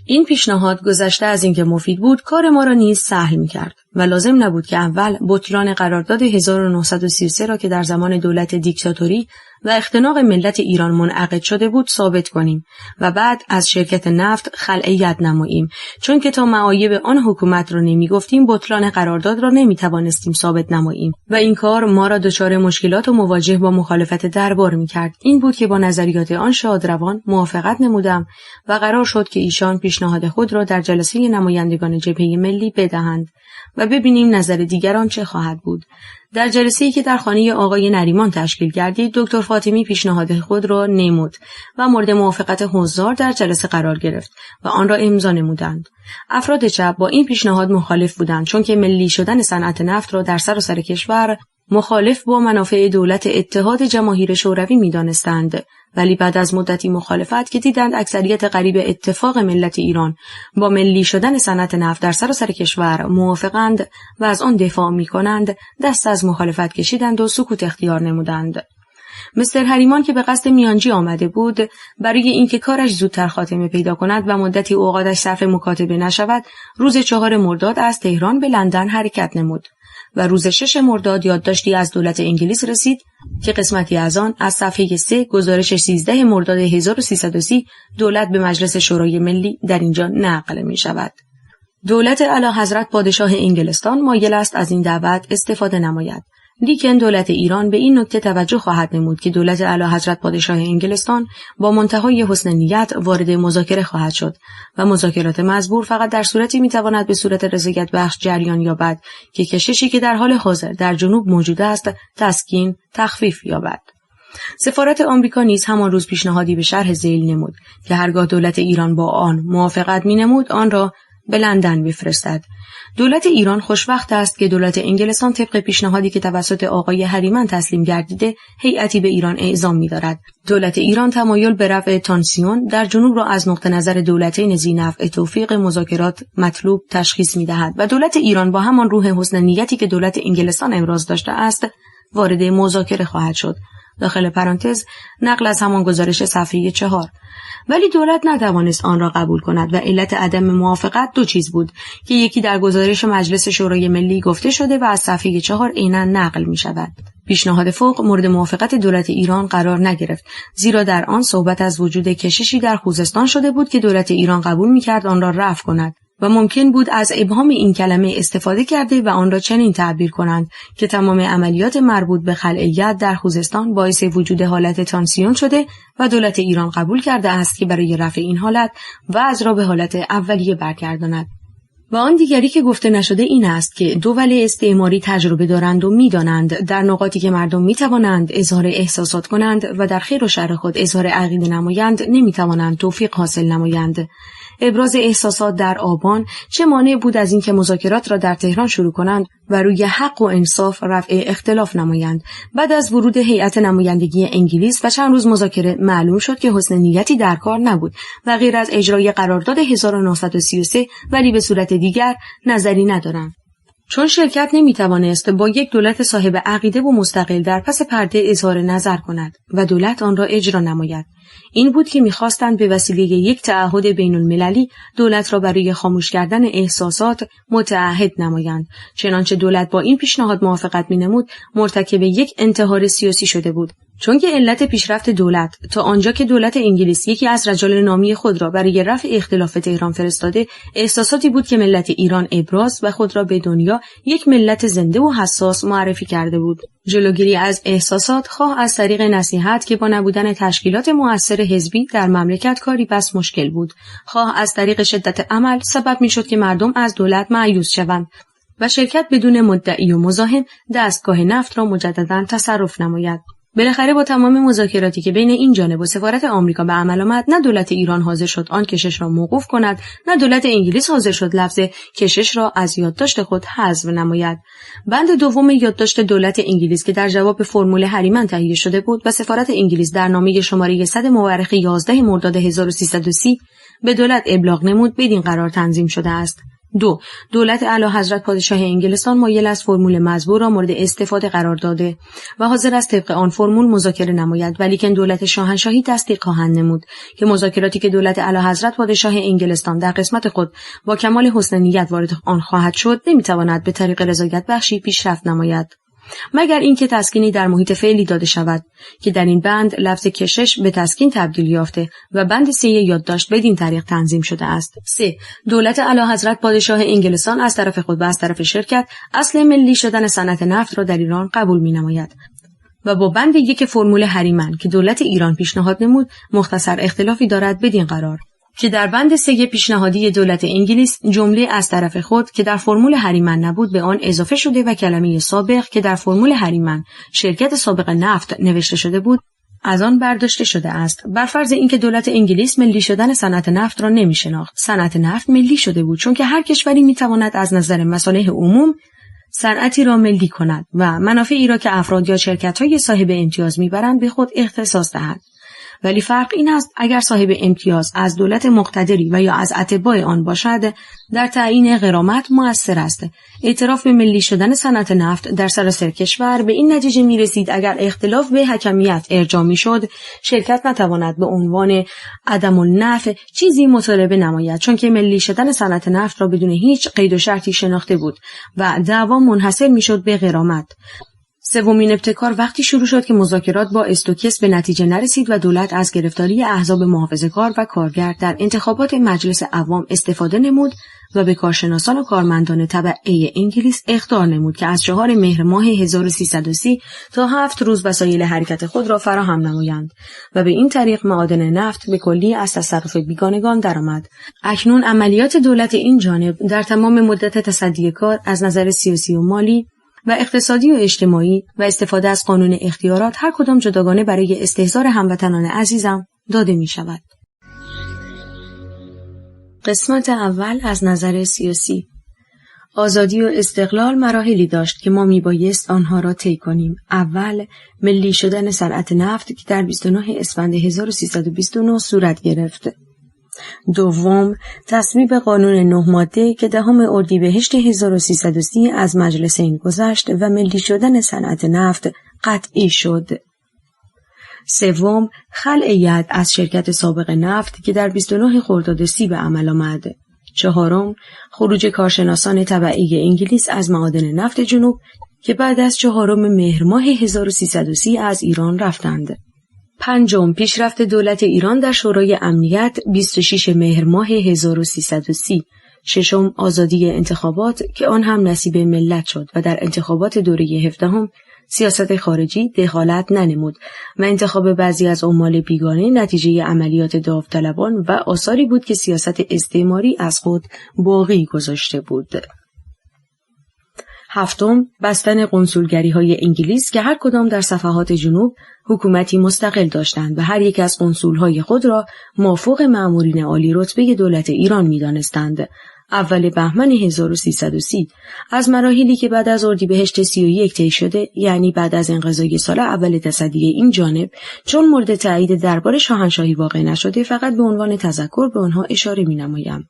این پیشنهاد گذشته از اینکه مفید بود، کار ما را نیز سهل می‌کرد و لازم نبود که اول بطلان قرارداد 1933 را که در زمان دولت دیکتاتوری و اختناق ملت ایران منعقد شده بود ثابت کنیم و بعد از شرکت نفت خلع ید نماییم، چون که تا معایب آن حکومت را نمی‌گفتیم بطلان قرارداد را نمی‌توانستیم ثابت نماییم و این کار ما را دچار مشکلات و مواجه با مخالفت دربار می‌کرد. این بود که با نظریات آن شادروان موافقت نمودم و قرار شد که ایشان پیشنهاد خود را در جلسه نمایندگان جبهه ملی بدهند و ببینیم نظر دیگران چه خواهد بود. در جلسه‌ای که در خانه آقای نریمان تشکیل گردید، دکتر فاطمی پیشنهاد خود را نمود و مورد موافقت حضار در جلسه قرار گرفت و آن را امضا نمودند. افراد چپ با این پیشنهاد مخالف بودند، چون که ملی شدن صنعت نفت را در سراسر کشور مخالف با منافع دولت اتحاد جماهیر شوروی می‌دانستند. ولی بعد از مدتی مخالفت که دیدند اکثریت قریب اتفاق ملت ایران با ملی شدن صنعت نفت در سراسر کشور موافقند و از آن دفاع می‌کنند، دست از مخالفت کشیدند و سکوت اختیار نمودند. مستر هریمان که به قصد میانجی آمده بود، برای اینکه کارش زودتر خاتمه پیدا کند و مدتی اوقاتش صرف مکاتبه نشود، روز 4 مرداد از تهران به لندن حرکت نمود و روز 6 مرداد یادداشتی از دولت انگلیس رسید که قسمتی از آن از صفحه 3 گزارش 13 مرداد 1330 دولت به مجلس شورای ملی در اینجا نقل می شود. دولت اعلیحضرت پادشاه انگلستان مایل است از این دعوت استفاده نماید. لیکن دولت ایران به این نکته توجه خواهد نمود که دولت اعلیحضرت پادشاه انگلستان با منتهای حسن نیت وارد مذاکره خواهد شد و مذاکرات مزبور فقط در صورتی میتواند به صورت رضایت بخش جریان یابد که کششی که در حال حاضر در جنوب موجود است تسکین، تخفیف یابد. سفارت آمریکا نیز همان روز پیشنهادی به شرح ذیل نمود که هرگاه دولت ایران با آن موافقت مینمود آن را به لندن بفرستد. دولت ایران خوشوقت است که دولت انگلستان طبق پیشنهادی که توسط آقای هریمن تسلیم گردیده هیئتی به ایران اعزام می‌دارد. دولت ایران تمایل به رفع تانسیون در جنوب را از نقطه نظر دولتین ذی‌نفع توفیق مذاکرات مطلوب تشخیص می‌دهد و دولت ایران با همان روح حسن نیتی که دولت انگلستان ابراز داشته است وارد مذاکره خواهد شد. داخل پرانتز نقل از همان گزارش صفحه 4. ولی دولت نتوانست آن را قبول کند و علت عدم موافقت 2 چیز بود که یکی در گزارش مجلس شورای ملی گفته شده و از صفحه 4 عیناً نقل می شود. پیشنهاد فوق مورد موافقت دولت ایران قرار نگرفت، زیرا در آن صحبت از وجود کششی در خوزستان شده بود که دولت ایران قبول می کرد آن را رفع کند و ممکن بود از ابهام این کلمه استفاده کرده و آن را چنین تعبیر کنند که تمام عملیات مربوط به خلع در خوزستان باعث وجود حالت تانسیون شده و دولت ایران قبول کرده است که برای رفع این حالت وضع را به حالت اولیه برگرداند. و آن دیگری که گفته نشده این است که دول استعماری تجربه دارند و می‌دانند در نقاطی که مردم می‌توانند اظهار احساسات کنند و در خیر و شر خود اظهار عقیده نمایند نمی‌توانند توفیق حاصل نمایند. ابراز احساسات در آبان چه مانع بود از اینکه مذاکرات را در تهران شروع کنند و روی حق و انصاف رفع اختلاف نمایند. بعد از ورود هیئت نمایندگی انگلیس و چند روز مذاکره معلوم شد که حسن نیتی در کار نبود و غیر از اجرای قرارداد 1933 ولی به صورت دیگر نظری ندارند. چون شرکت نمیتوانست با یک دولت صاحب عقیده و مستقل در پس پرده اظهار نظر کند و دولت آن را اجرا نماید. این بود که می‌خواستند به وسیله یک تعهد بین‌المللی دولت را برای خاموش کردن احساسات متعهد نمایند. چنانچه دولت با این پیشنهاد موافقت می‌نمود مرتکب یک انتحار سیاسی شده بود. چون که علت پیشرفت دولت تا آنجا که دولت انگلیس یکی از رجال نامی خود را برای رفع اختلاف تهران فرستاده، احساساتی بود که ملت ایران ابراز و خود را به دنیا یک ملت زنده و حساس معرفی کرده بود. جلوگیری از احساسات خواه از طریق نصیحت که با نبودن تشکیلات مؤثر حزبی در مملکت کاری بس مشکل بود، خواه از طریق شدت عمل سبب میشد که مردم از دولت مایوس شوند و شرکت بدون مدعی و مزاحم دستگاه نفت را مجددا تصرف نماید. بالاخره با تمام مذاکراتی که بین این جانب و سفارت آمریکا به عمل آمد، نه دولت ایران حاضر شد آن کشش را موقوف کند، نه دولت انگلیس حاضر شد لفظ کشش را از یادداشت خود حذف نماید. بند دوم یادداشت دولت انگلیس که در جواب فرمول هریمن تهیه شده بود و سفارت انگلیس در نامه شماره 100 مورخ 11 مرداد 1330 به دولت ابلاغ نمود بدین قرار تنظیم شده است: 2. دولت اعلیحضرت پادشاه انگلستان مایل است فرمول مزبور را مورد استفاده قرار داده و حاضر است طبق آن فرمول مذاکره نماید، ولیکن دولت شاهنشاهی تصدیق خواهند نمود که مذاکراتی که دولت اعلیحضرت پادشاه انگلستان در قسمت خود با کمال حسن نیت وارد آن خواهد شد نمیتواند به طریق رضایت بخشی پیشرفت نماید، مگر اینکه تسکینی در محیط فعلی داده شود که در این بند لفظ کشش به تسکین تبدیل یافته و بند 3 یادداشت بدین طریق تنظیم شده است. 3. دولت اعلیحضرت پادشاه انگلستان از طرف خود و از طرف شرکت اصل ملی شدن صنعت نفت را در ایران قبول می‌نماید و با بند 1 فرمول هریمن که دولت ایران پیشنهاد نمود مختصر اختلافی دارد بدین قرار: که در بند 3 پیشنهادی دولت انگلیس جمله از طرف خود که در فرمول هریمن نبود به آن اضافه شده و کلمه سابق که در فرمول هریمن شرکت سابق نفت نوشته شده بود از آن برداشته شده است. بر فرض اینکه دولت انگلیس ملی شدن صنعت نفت را نمی‌شناخت، صنعت نفت ملی شده بود چون که هر کشوری می‌تواند از نظر مصالح عموم صنعتی را ملی کند و منافعی را که افراد یا شرکت‌های صاحب امتیاز می‌برند به خود اختصاص دهد. ولی فرق این است اگر صاحب امتیاز از دولت مقتدری و یا از اتباع آن باشد در تعیین غرامت مؤثر است. اعتراف به ملی شدن صنعت نفت در سراسر کشور به این نتیجه می رسید اگر اختلاف به حکمیت ارجاع می شد شرکت نتواند به عنوان عدم النفع چیزی مطالبه نماید چون که ملی شدن صنعت نفت را بدون هیچ قید و شرطی شناخته بود و دعوا منحصر می شد به غرامت. سومین ابتکار وقتی شروع شد که مذاکرات با استوکس به نتیجه نرسید و دولت از گرفتاری احزاب محافظه‌کار و کارگر در انتخابات مجلس عوام استفاده نمود و به کارشناسان و کارمندان تبعه انگلیس اخطار نمود که از 4 مهر ماه 1330 تا 7 روز وسایل حرکت خود را فراهم نمایند و به این طریق معادن نفت به کلی از تصرف بیگانگان درآمد. اکنون عملیات دولت این جانب در تمام مدت تصدی کار از نظر سیاسی و مالی و اقتصادی و اجتماعی و استفاده از قانون اختیارات هر کدام جداگانه برای استحضار هموطنان عزیزم داده می شود. قسمت اول از نظر سیاسی. آزادی و استقلال مراحلی داشت که ما می بایست آنها را طی کنیم. اول، ملی شدن صنعت نفت که در 29 اسفند 1329 صورت گرفت. دوم، تصویب قانون 9 ماده که 10 اردیبهشت 1330 از مجلس این گذشت و ملی شدن صنعت نفت قطعی شد. سوم، خلع ید از شرکت سابق نفت که در 29 خرداد 30 به عمل آمد. چهارم، خروج کارشناسان تبعه انگلیس از معادن نفت جنوب که بعد از 4 مهر ماه 1330 از ایران رفتند. پنجم، پیشرفت دولت ایران در شورای امنیت 26 مهر ماه 1330. ششم، آزادی انتخابات که آن هم نصیب ملت شد و در انتخابات دوره 17 سیاست خارجی دخالت ننمود و انتخاب بعضی از عمال بیگانه نتیجه عملیات داوطلبان و آثاری بود که سیاست استعماری از خود باقی گذاشته بود. هفتم، بستن قنصولگری‌های انگلیس که هر کدام در صفحات جنوب حکومتی مستقل داشتند و هر یک از قنصول‌های خود را مافوق مأمورین عالی رتبه دولت ایران می‌دانستند. اول بهمن 1330 از مراحلی که بعد از اردیبهشت 31 طی شده، یعنی بعد از انقضای سال اول تصدی این جانب، چون مورد تایید دربار شاهنشاهی واقع نشده، فقط به عنوان تذکر به آنها اشاره می‌نمایم.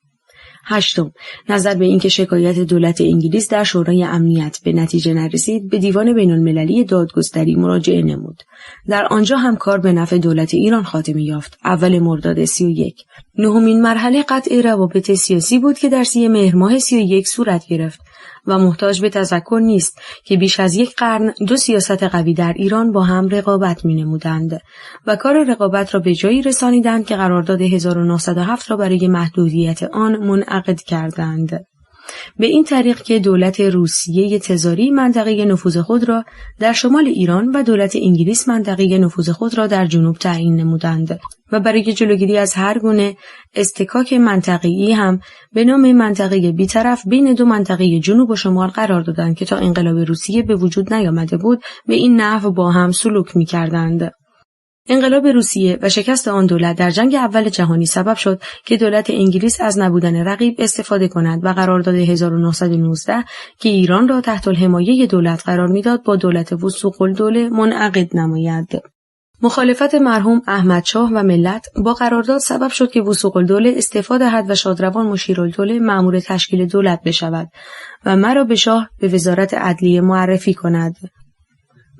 هشتم، نظر به اینکه شکایت دولت انگلیس در شورای امنیت به نتیجه نرسید، به دیوان بین‌المللی دادگستری مراجعه نمود. در آنجا هم کار به نفع دولت ایران خاتمه یافت. اول مرداد 31. نهمین مرحله قطع روابط سیاسی بود که در 30 مهر ماه 31 صورت گرفت و محتاج به تذکر نیست که بیش از 1 قرن 2 سیاست قوی در ایران با هم رقابت می‌نمودند و کار رقابت را به جایی رسانیدند که قرارداد 1907 را برای محدودیت آن منعقد کردند. به این طریق که دولت روسیه تزاری منطقه نفوذ خود را در شمال ایران و دولت انگلیس منطقه نفوذ خود را در جنوب تعیین نمودند و برای جلوگیری از هر گونه استکاک منطقه‌ای هم به نام منطقه بی‌طرف بین 2 منطقه جنوب و شمال قرار دادند که تا انقلاب روسیه به وجود نیامده بود به این نحو با هم سلوک می‌کردند. انقلاب روسیه و شکست آن دولت در جنگ اول جهانی سبب شد که دولت انگلیس از نبودن رقیب استفاده کند و قرارداد 1919 که ایران را تحت الحمایه دولت قرار میداد با دولت وثوق‌الدوله منعقد نماید. مخالفت مرحوم احمدشاه و ملت با قرارداد سبب شد که وثوق‌الدوله استعفا دهد و شادروان مشیرالدوله مأمور تشکیل دولت بشود و مرا به شاه به وزارت عدلیه معرفی کند.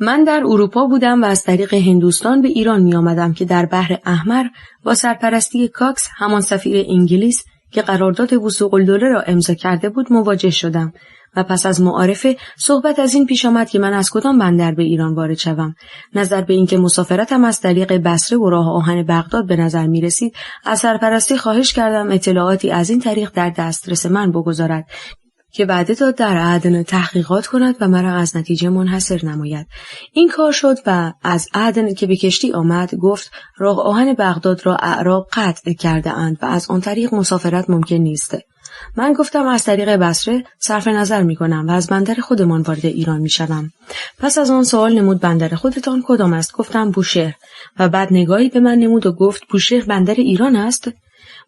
من در اروپا بودم و از طریق هندوستان به ایران می آمدم که در بحر احمر با سرپرستی کاکس همان سفیر انگلیس که قرارداد وثوق‌الدوله را امضا کرده بود مواجه شدم و پس از معارفه صحبت از این پیش آمد که من از کدام بندر به ایران وارد شوم. نظر به اینکه مسافرتم از طریق بصره و راه آهن بغداد به نظر می رسید، از سرپرستی خواهش کردم اطلاعاتی از این طریق در دسترس من بگذارد که بعد در عدن تحقیقات کند و مرا از نتیجه منحصر نماید. این کار شد و از عدن که به کشتی آمد گفت راه آهن بغداد را اعراب قطع کرده اند و از آن طریق مسافرت ممکن نیست. من گفتم از طریق بصره صرف نظر می کنم و از بندر خودمان وارد ایران می شدم. پس از آن سوال نمود بندر خودتان کدام است؟ گفتم بوشهر و بعد نگاهی به من نمود و گفت بوشهر بندر ایران است؟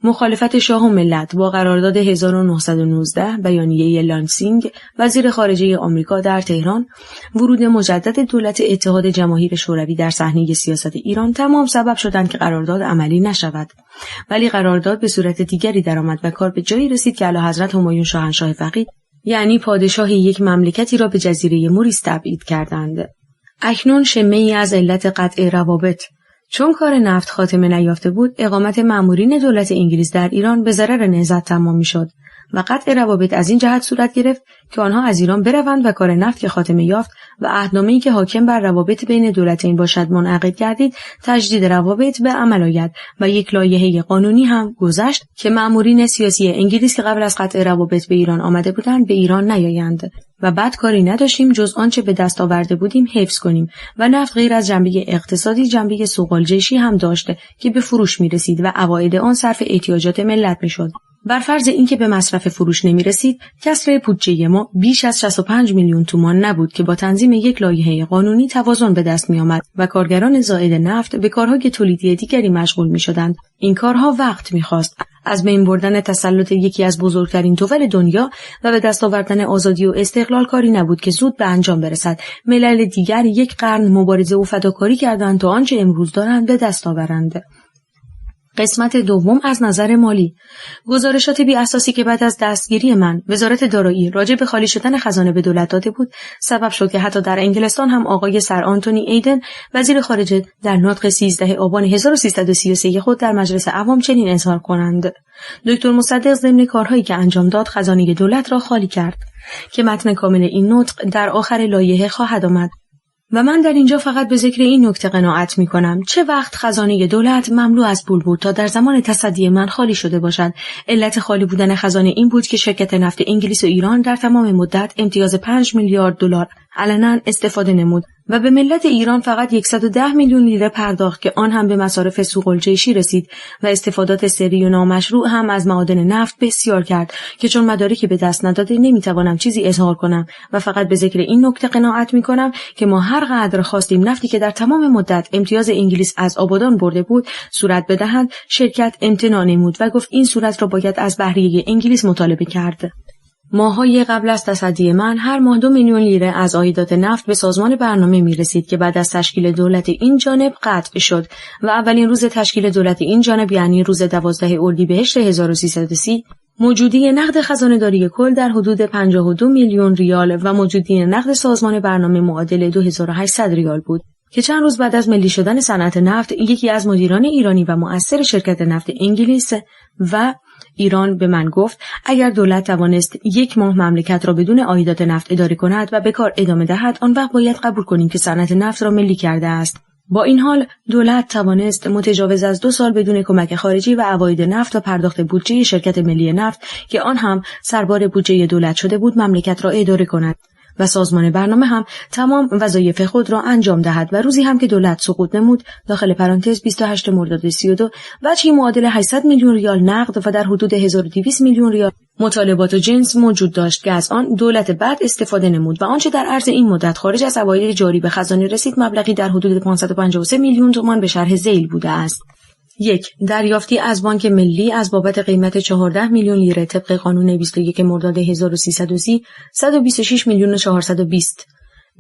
مخالفت شاه و ملت با قرارداد 1919 بیانیه لانسینگ وزیر خارجه آمریکا در تهران، ورود مجدد دولت اتحاد جماهیر شوروی در صحنه سیاست ایران تمام سبب شدند که قرارداد عملی نشود. ولی قرارداد به صورت دیگری درآمد و کار به جایی رسید که اعلیحضرت همایون شاهنشاه فقید یعنی پادشاه یک مملکتی را به جزیره موریس تبعید کردند. اکنون شمه‌ای از علت قطع روابط. چون کار نفت خاتمه نیافته بود، اقامت مامورین دولت انگلیس در ایران به ضرر نهضت تمام می‌شد و قطع روابط از این جهت صورت گرفت که آنها از ایران بروند و کار نفت که خاتمه یافت و عهدنامه‌ای که حاکم بر روابط بین دولتین باشد منعقد گردید، تجدید روابط به عمل آید و یک لایحه قانونی هم گذشت که مامورین سیاسی انگلیس که قبل از قطع روابط به ایران آمده بودند به ایران نیایند و بعد کاری نداشتیم جز آنچه به دست آورده بودیم حفظ کنیم و نفت غیر از جنبه اقتصادی جنبه سوغالجشی هم داشته که به فروش می‌رسید و عواید آن صرف احتیاجات ملت می‌شد. بر فرض اینکه به مصرف فروش نمی‌رسید، کسر بودجه ما بیش از 65 میلیون تومان نبود که با تنظیم یک لایحه قانونی توازن به دست می‌آمد و کارگران زائد نفت به کارهای تولیدی دیگری مشغول می‌شدند. این کارها وقت می‌خواست. از بین بردن تسلط یکی از بزرگترین دول دنیا و به دست آوردن آزادی و استقلال کاری نبود که زود به انجام برسد. ملل دیگر یک قرن مبارزه و فداکاری کردند تا آنچه امروز دارند به دست آورند. قسمت دوم از نظر مالی. گزارشات بی اساسی که بعد از دستگیری من وزارت دارایی راجع به خالی شدن خزانه به دولت داده بود سبب شد که حتی در انگلستان هم آقای سر آنتونی ایدن وزیر خارجه در نطق 13 آبان 1333 خود در مجلس عوام چنین اظهار کنند: دکتر مصدق ضمن کارهایی که انجام داد خزانه دولت را خالی کرد که متن کامل این نطق در آخر لایحه خواهد آمد. و من در اینجا فقط به ذکر این نکته قناعت می کنم: چه وقت خزانه دولت مملو از پول بود تا در زمان تصدی من خالی شده باشد. علت خالی بودن خزانه این بود که شرکت نفت انگلیس و ایران در تمام مدت امتیاز 5 میلیارد دلار علنا استفاده نمود و به ملت ایران فقط 110 میلیون لیره پرداخت که آن هم به مصارف سوغالجشی رسید و استفادات سری و نامشروع هم از معادن نفت بسیار کرد که چون مدارکی به دست نداده نمیتوانم چیزی اظهار کنم و فقط به ذکر این نکته قناعت میکنم که ما هر قدر خواستیم نفتی که در تمام مدت امتیاز انگلیس از آبادان برده بود صورت بدهند، شرکت امتناع نمود و گفت این صورت را باید از بهره انگلیس مطالبه کرد. ماه‌های قبل از تصدی من هر ماه 2 میلیون لیره از عایدات نفت به سازمان برنامه می‌رسید که بعد از تشکیل دولت این جانب قطع شد و اولین روز تشکیل دولت این جانب یعنی روز 12 اردیبهشت 1330 موجودی نقد خزانه‌داری کل در حدود 52 میلیون ریال و موجودی نقد سازمان برنامه معادل 2800 ریال بود که چند روز بعد از ملی شدن صنعت نفت یکی از مدیران ایرانی و مؤثر شرکت نفت انگلیس و ایران به من گفت اگر دولت توانست 1 ماه مملکت را بدون عایدات نفت اداره کند و به کار ادامه دهد آن وقت باید قبول کنیم که صنعت نفت را ملی کرده است. با این حال دولت توانست متجاوز از 2 سال بدون کمک خارجی و عواید نفت و پرداخت بودجه شرکت ملی نفت که آن هم سربار بودجه دولت شده بود مملکت را اداره کند و سازمان برنامه هم تمام وظایف خود را انجام دهد و روزی هم که دولت سقوط نمود داخل پرانتز 28 مرداد 32 وجهی معادل 800 میلیون ریال نقد و در حدود 1200 میلیون ریال مطالبات و جنس موجود داشت که از آن دولت بعد استفاده نمود و آنچه در عرض این مدت خارج از عواید جاری به خزانه رسید مبلغی در حدود 553 میلیون تومان به شرح ذیل بوده است. 1. دریافتی از بانک ملی از بابت قیمت 14 میلیون لیره طبق قانون 21 مرداد 1330 126 میلیون 420.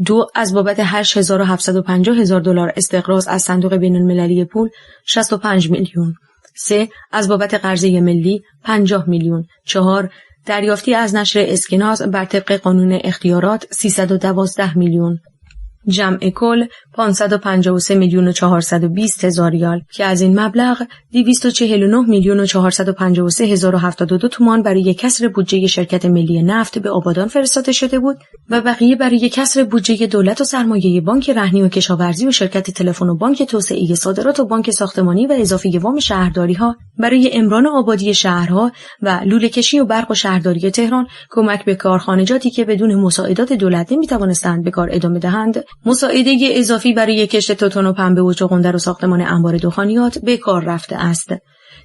2. از بابت 8750,000 دلار استقراض از صندوق بین‌المللی پول 65 میلیون. 3. از بابت قرضه ملی 50 میلیون. 4. دریافتی از نشر اسکناس بر طبق قانون اختیارات 312 میلیون. جمع کل 553,420,000 ریال که از این مبلغ 249,453,072 تومان برای کسر بودجه شرکت ملی نفت به آبادان فرستاده شده بود و بقیه برای کسر بودجه دولت و سرمایه بانک رهنی و کشاورزی و شرکت تلفن و بانک توسعه صادرات و بانک ساختمانی و اضافه وام شهرداری‌ها برای عمران آبادی شهرها و لوله‌کشی و برق و شهرداری تهران، کمک به کارخانجاتی که بدون مساعدات دولت نمی‌توانستند به کار ادامه دهند، مساعده اضافی برای کشت توتون و پنبه و چغندر و ساختمان انبار دخانیات به کار رفته است.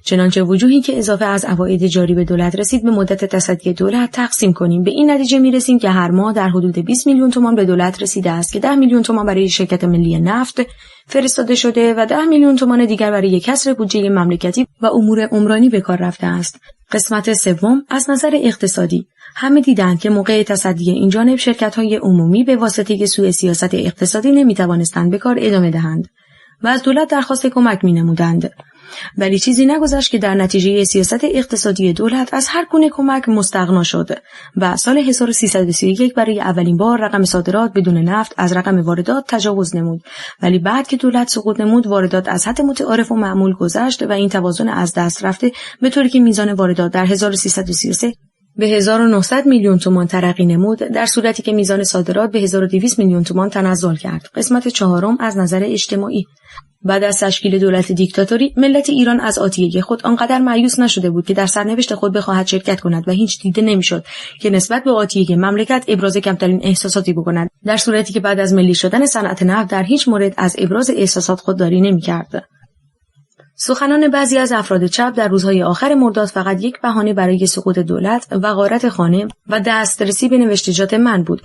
چنانچه وجوهی که اضافه از عواید جاری به دولت رسید به مدت تصدی دولت تقسیم کنیم، به این نتیجه می‌رسیم که هر ماه در حدود 20 میلیون تومان به دولت رسیده است که 10 میلیون تومان برای شرکت ملی نفت فرستاده شده و 10 میلیون تومان دیگر برای کسر بودجه مملکتی و امور عمرانی به کار رفته است. قسمت سوم، از نظر اقتصادی همه دیدند که موقع تصدی این جانب شرکت‌های عمومی به واسطه سوء سیاست اقتصادی نمی‌توانستند به کار ادامه دهند و از دولت درخواست کمک می‌نمودند. ولی چیزی نگذشت که در نتیجه سیاست اقتصادی دولت از هر گونه کمک مستغنا شد و سال 1331 برای اولین بار رقم صادرات بدون نفت از رقم واردات تجاوز نمود. ولی بعد که دولت سقوط نمود، واردات از حد متعارف و معمول گذشت و این توازن از دست رفته، به طوری که میزان واردات در 1333 به 1900 میلیون تومان ترقی نمود، در صورتی که میزان صادرات به 1200 میلیون تومان تنزل کرد. قسمت چهارم، از نظر اجتماعی. بعد از تشکیل دولت دیکتاتوری، ملت ایران از آتیه خود آنقدر مایوس نشده بود که در سرنوشت خود بخواهد شرکت کند و هیچ دیده نمیشد که نسبت به آتیه مملکت ابراز کمترین احساساتی بکند، در صورتی که بعد از ملی شدن صنعت نفت در هیچ مورد از ابراز احساسات خودداری نمی‌کرد. سخنان بعضی از افراد چپ در روزهای آخر مرداد فقط یک بهانه برای سقوط دولت و غارت خانه و دسترسی به نوشتجات من بود،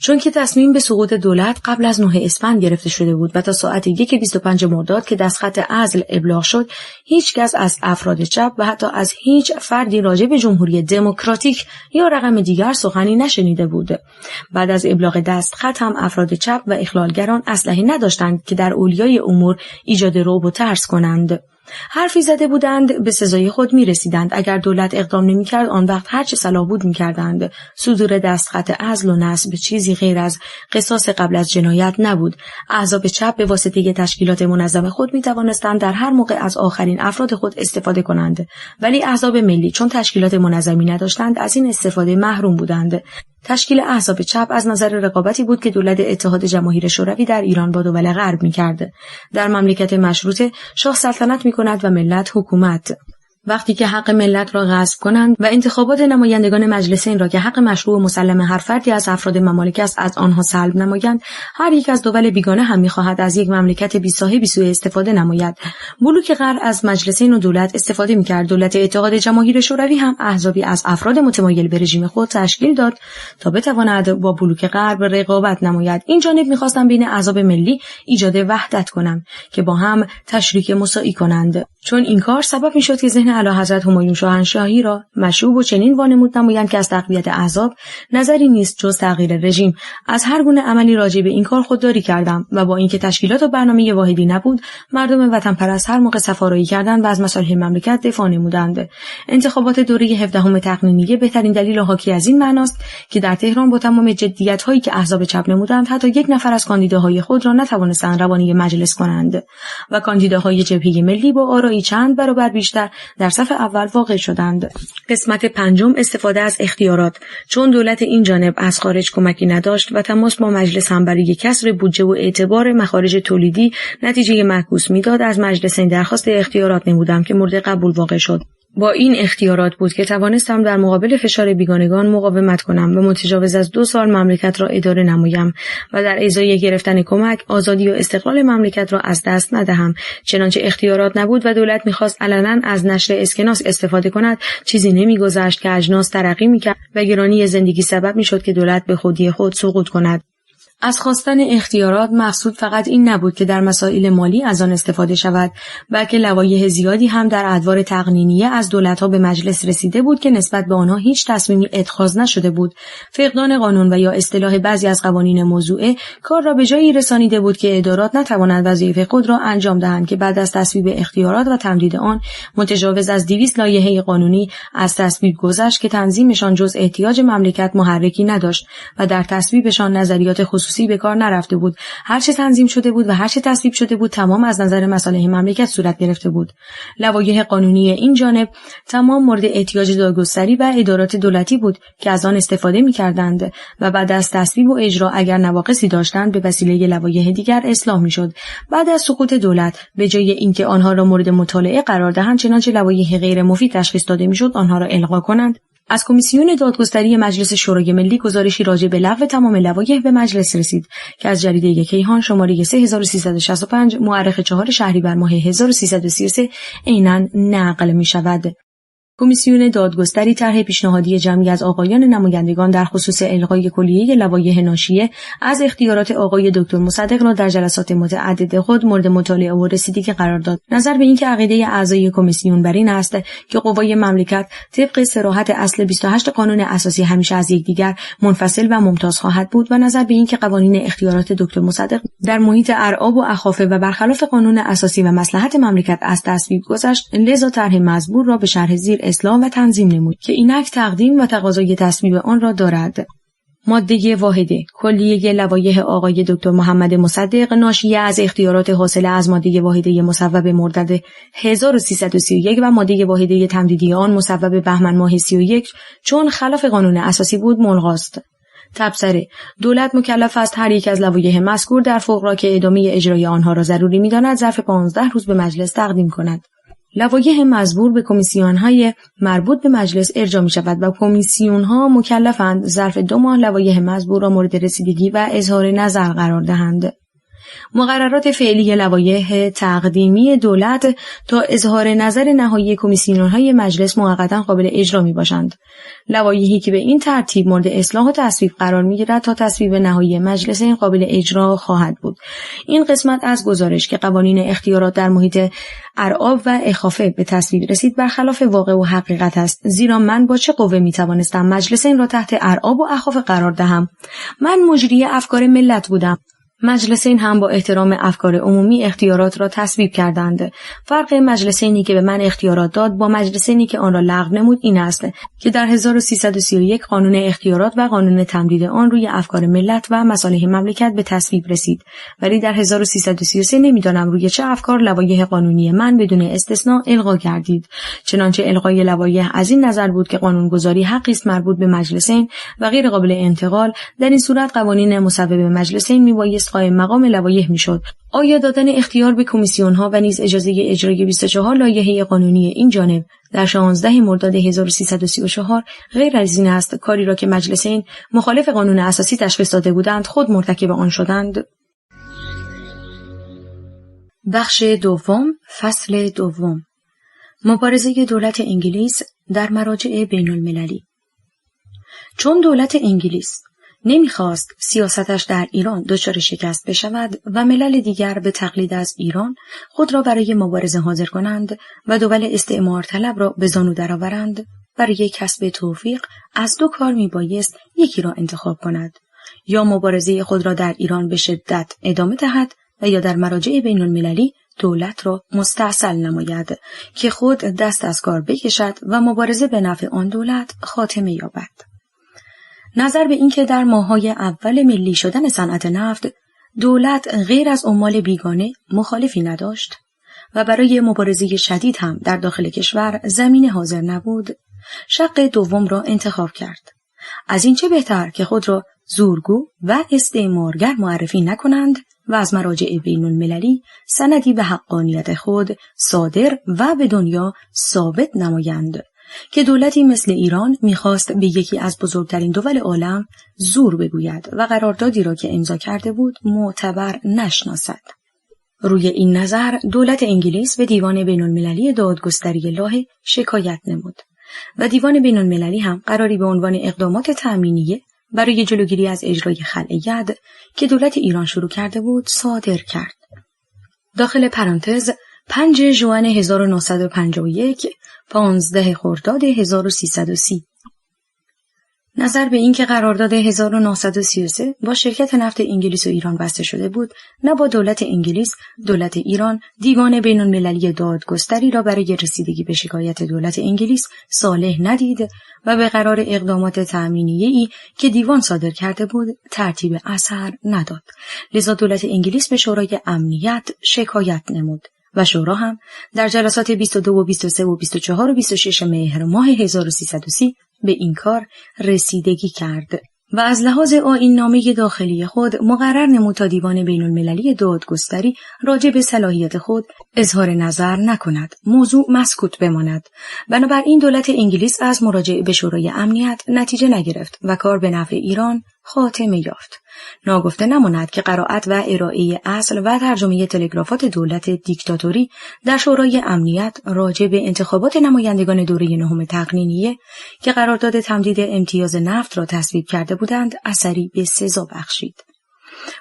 چون که تصمیم به سقوط دولت قبل از 9 اسفند گرفته شده بود و تا ساعت 1:25 مرداد که دستخط عزل ابلاغ شد، هیچ کس از افراد چپ و حتی از هیچ فردی راجع به جمهوری دموکراتیک یا رقم دیگر سخنی نشنیده بود. بعد از ابلاغ دستخط هم افراد چپ و اخلالگران اسلحه نداشتند که در اولیای امور ایجاد رعب و ترس کنند. حرفی زده بودند به سزای خود می رسیدند. اگر دولت اقدام نمی کرد، آن وقت هر چه صلاح بود می کردند. صدور دستخط عزل و نصب چیزی غیر از قصاص قبل از جنایت نبود. احزاب چپ به واسطه تشکیلات منظم خود می توانستند در هر موقع از آخرین افراد خود استفاده کنند، ولی احزاب ملی چون تشکیلات منظمی نداشتند از این استفاده محروم بودند. تشکیل احزاب چپ از نظر رقابتی بود که دولت اتحاد جماهیر شوروی در ایران با دول غرب می‌کرد. در مملکت مشروطه شاه سلطنت می‌کند و ملت حکومت. وقتی که حق ملت را غصب کنند و انتخابات نمایندگان مجلسین را که حق مشروع و مسلم هر فردی از افراد ممالک است از آنها سلب نمایند، هر یک از دول بیگانه هم می‌خواهد از یک مملکت بی صاحبی سوء استفاده نماید. بلوک غرب از مجلسین و دولت استفاده می‌کرد. دولت اتحاد جماهیر شوروی هم احزابی از افراد متمایل به رژیم خود تشکیل داد تا بتواند با بلوک غرب رقابت نماید. این جانب می‌خواستند بین احزاب ملی ایجاد وحدت کنند که با هم تشریک مساعی کنند، چون این کار سبب می‌شد که ذهن اعلیحضرت همایون شاهنشاهی را مشوب و چنین وانمود نمایند که از تقویت احزاب نظری نیست جز تغییر رژیم. از هر گونه عملی راجع به این کار خودداری کردم و با اینکه تشکیلات و برنامه واحدی نبود، مردم وطن پرست هر موقع سفارایی کردند و از مصالح مملکت دفاع نمودند. انتخابات دوره 17 تقنینیه بهترین دلیل حاکی از این معناست که در تهران با تمام جدیت‌هایی که احزاب چپ نمودند، حتی یک نفر از کاندیداهای خود را نتوانستند روانی مجلس کنند و کاندیداهای جبهه ملی با آرایی چند برابر بیشتر در صف اول واقع شدند. قسمت پنجم، استفاده از اختیارات. چون دولت این جانب از خارج کمکی نداشت و تماس با مجلس هم برای کسر بودجه و اعتبار مخارج تولیدی نتیجه معکوس میداد، از مجلسین درخواست اختیارات نمودم که مورد قبول واقع شد. با این اختیارات بود که توانستم در مقابل فشار بیگانگان مقاومت کنم و متجاوز از 2 سال مملکت را اداره نمایم و در ازای گرفتن کمک آزادی و استقلال مملکت را از دست ندهم. چنانچه اختیارات نبود و دولت می‌خواست علنا از نشر اسکناس استفاده کند، چیزی نمی‌گذشت که اجناس ترقی می‌کرد و گرانی زندگی سبب می‌شد که دولت به خودی خود سقوط کند. از خواستن اختیارات مقصود فقط این نبود که در مسائل مالی از آن استفاده شود، بلکه لوایح زیادی هم در ادوار تقنینیه از دولت‌ها به مجلس رسیده بود که نسبت به آنها هیچ تصمیمی اتخاذ نشده بود. فقدان قانون و یا اصطلاح بعضی از قوانین موضوعه کار را به جایی رسانیده بود که ادارات نتوانند وظایف خود را انجام دهند که بعد از تصویب اختیارات و تمدید آن متجاوز از 200 لایحه قانونی از تصویب گذشت که تنظیمشان جز احتیاج مملکت محرکی نداشت و در تصویبشان نظریات خصوصی به کار نرفته بود. هر چه تنظیم شده بود و هر چه تصویب شده بود تمام از نظر مصالح مملکت صورت گرفته بود. لوایح قانونی این جانب تمام مورد احتیاج دادگستری و ادارات دولتی بود که از آن استفاده می‌کردند و بعد از تصویب و اجرا اگر نواقصی داشتند به وسیله لوایح دیگر اصلاح می‌شد. بعد از سقوط دولت به جای اینکه آنها را مورد مطالعه قرار دهند چنانچه لوایح غیر مفید تشخیص داده می‌شد آنها را الغا کنند، از کمیسیون دادگستری مجلس شورای ملی گزارشی راجع به لغو تمام لوایح به مجلس رسید که از جریده کیهان شماره 3365 مورخ 4 شهریور ماه 1333 عیناً نقل می‌شود. کمیسیون دادگستری طرح پیشنهادی جمعی از آقایان نمایندگان در خصوص الغای کلیه لوایح ناشیه از اختیارات آقای دکتر مصدق را در جلسات متعدد خود مورد مطالعه و رسیدگی قرار داد. نظر به اینکه عقیده اعضای کمیسیون بر این است که قوای مملکت طبق صراحت اصل 28 قانون اساسی همیشه از یکدیگر منفصل و ممتاز خواهد بود و نظر به اینکه قوانین اختیارات دکتر مصدق در محیط ارعاب و اخافه و برخلاف قانون اساسی و مصلحت مملکت از تصویب گذشت، لذا طرح مزبور را به شرح زیر اصلاح و تنظیم نمود که اینک تقدیم و تقاضای تصویب آن را دارد. ماده واحده کلیه لوایح آقای دکتر محمد مصدق ناشیه از اختیارات حاصله از ماده واحده مصوب مرداد 1331 و ماده واحده تمدیدی آن مصوب بهمن ماه 31 چون خلاف قانون اساسی بود ملغاست. تبصره: دولت مکلف است هر یک از لوایح مذکور در فوق را که ادامه اجرای آنها را ضروری می‌داند ظرف 15 روز به مجلس تقدیم کند. لوایح مزبور به کمیسیون‌های مربوط به مجلس ارجاع می‌شود و کمیسیون‌ها مکلفند ظرف 2 ماه لوایح مزبور را مورد رسیدگی و اظهار نظر قرار دهند. مقررات فعلی لوایح تقدیمی دولت تا اظهار نظر نهایی کمیسیون‌های مجلس موقتا قابل اجرا میباشند. لوایحی که به این ترتیب مورد اصلاح و تصویب قرار میگیرد تا تصویب نهایی مجلس این قابل اجرا خواهد بود. این قسمت از گزارش که قوانین اختیارات در محیط ارعاب و اخافه به تصویب رسید برخلاف واقع و حقیقت است، زیرا من با چه قوه میتوانستم مجلس این را تحت ارعاب و اخافه قرار دهم؟ من مجری افکار ملت بودم. مجلسین هم با احترام افکار عمومی اختیارات را تصویب کردند. فرق مجلسینی که به من اختیارات داد با مجلسینی که آن را لغو نمود این است که در 1331 قانون اختیارات و قانون تمدید آن روی افکار ملت و مصالح مملکت به تصویب رسید، ولی در 1333 نمیدانم روی چه افکار لوایح قانونی من بدون استثناء الغا گردید. چنانچه الغای لوایح از این نظر بود که قانونگذاری حقی است مربوط به مجلسین و غیر قابل انتقال. در این صورت قوانین مصوب مجلسین میبایست قائم مقام لوایح میشد. آیا دادن اختیار به کمیسیون‌ها و نیز اجازه اجرای 24 لایحه قانونی این جانب در 16 مرداد 1334 غیر از این است کاری را که مجلسین مخالف قانون اساسی تشخیص داده بودند خود مرتکب آن شدند؟ بخش دوم، فصل دوم. مبارزه دولت انگلیس در مراجع بین المللی. چون دولت انگلیس نمیخواست سیاستش در ایران دچار شکست بشود و ملل دیگر به تقلید از ایران خود را برای مبارزه حاضر کنند و دول استعمار طلب را به زانو درآورند، برای کسب توفیق از 2 کار میبایست یکی را انتخاب کند: یا مبارزه خود را در ایران به شدت ادامه دهد و یا در مراجع بین المللی دولت را مستأصل نماید که خود دست از کار بکشد و مبارزه به نفع آن دولت خاتمه یابد. نظر به اینکه در ماه‌های اول ملی شدن صنعت نفت دولت غیر از عمال بیگانه مخالفی نداشت و برای مبارزه شدید هم در داخل کشور زمین حاضر نبود، شق دوم را انتخاب کرد. از این چه بهتر که خود را زورگو و استعمارگر معرفی نکنند و از مراجع بین المللی سندی به حقانیت خود صادر و به دنیا ثابت نمایند که دولتی مثل ایران میخواست به یکی از بزرگترین دول عالم زور بگوید و قراردادی را که امضا کرده بود معتبر نشناسد. روی این نظر دولت انگلیس به دیوان بین المللی دادگستری لاهه شکایت نمود و دیوان بین المللی هم قراری به عنوان اقدامات تأمینیه برای جلوگیری از اجرای خلع ید که دولت ایران شروع کرده بود صادر کرد. داخل پرانتز 5 ژوئن 1951 15 خرداد 1330. نظر به اینکه قرارداد 1933 با شرکت نفت انگلیس و ایران بسته شده بود، نه با دولت انگلیس، دولت ایران دیوان بین‌المللی دادگستری را برای رسیدگی به شکایت دولت انگلیس صالح ندید و به قرار اقدامات تأمینیه‌ای که دیوان صادر کرده بود ترتیب اثر نداد. لذا دولت انگلیس به شورای امنیت شکایت نمود و شورا هم در جلسات 22 و 23 و 24 و 26 مهر ماه 1330 به این کار رسیدگی کرد و از لحاظ آیین‌نامه داخلی خود مقرر نمود تا دیوان بین‌المللی دادگستری راجع به صلاحیت خود اظهار نظر نکند، موضوع مسکوت بماند. بنابراین دولت انگلیس از مراجعه به شورای امنیت نتیجه نگرفت و کار به نفع ایران خاتمه یافت. ناگفته نماند که قرائت و ارائه اصل و ترجمه تلگرافات دولت دیکتاتوری در شورای امنیت راجع به انتخابات نمایندگان دوره نهم تقنینیه که قرارداد تمدید امتیاز نفت را تصویب کرده بودند اثری به سزا بخشید.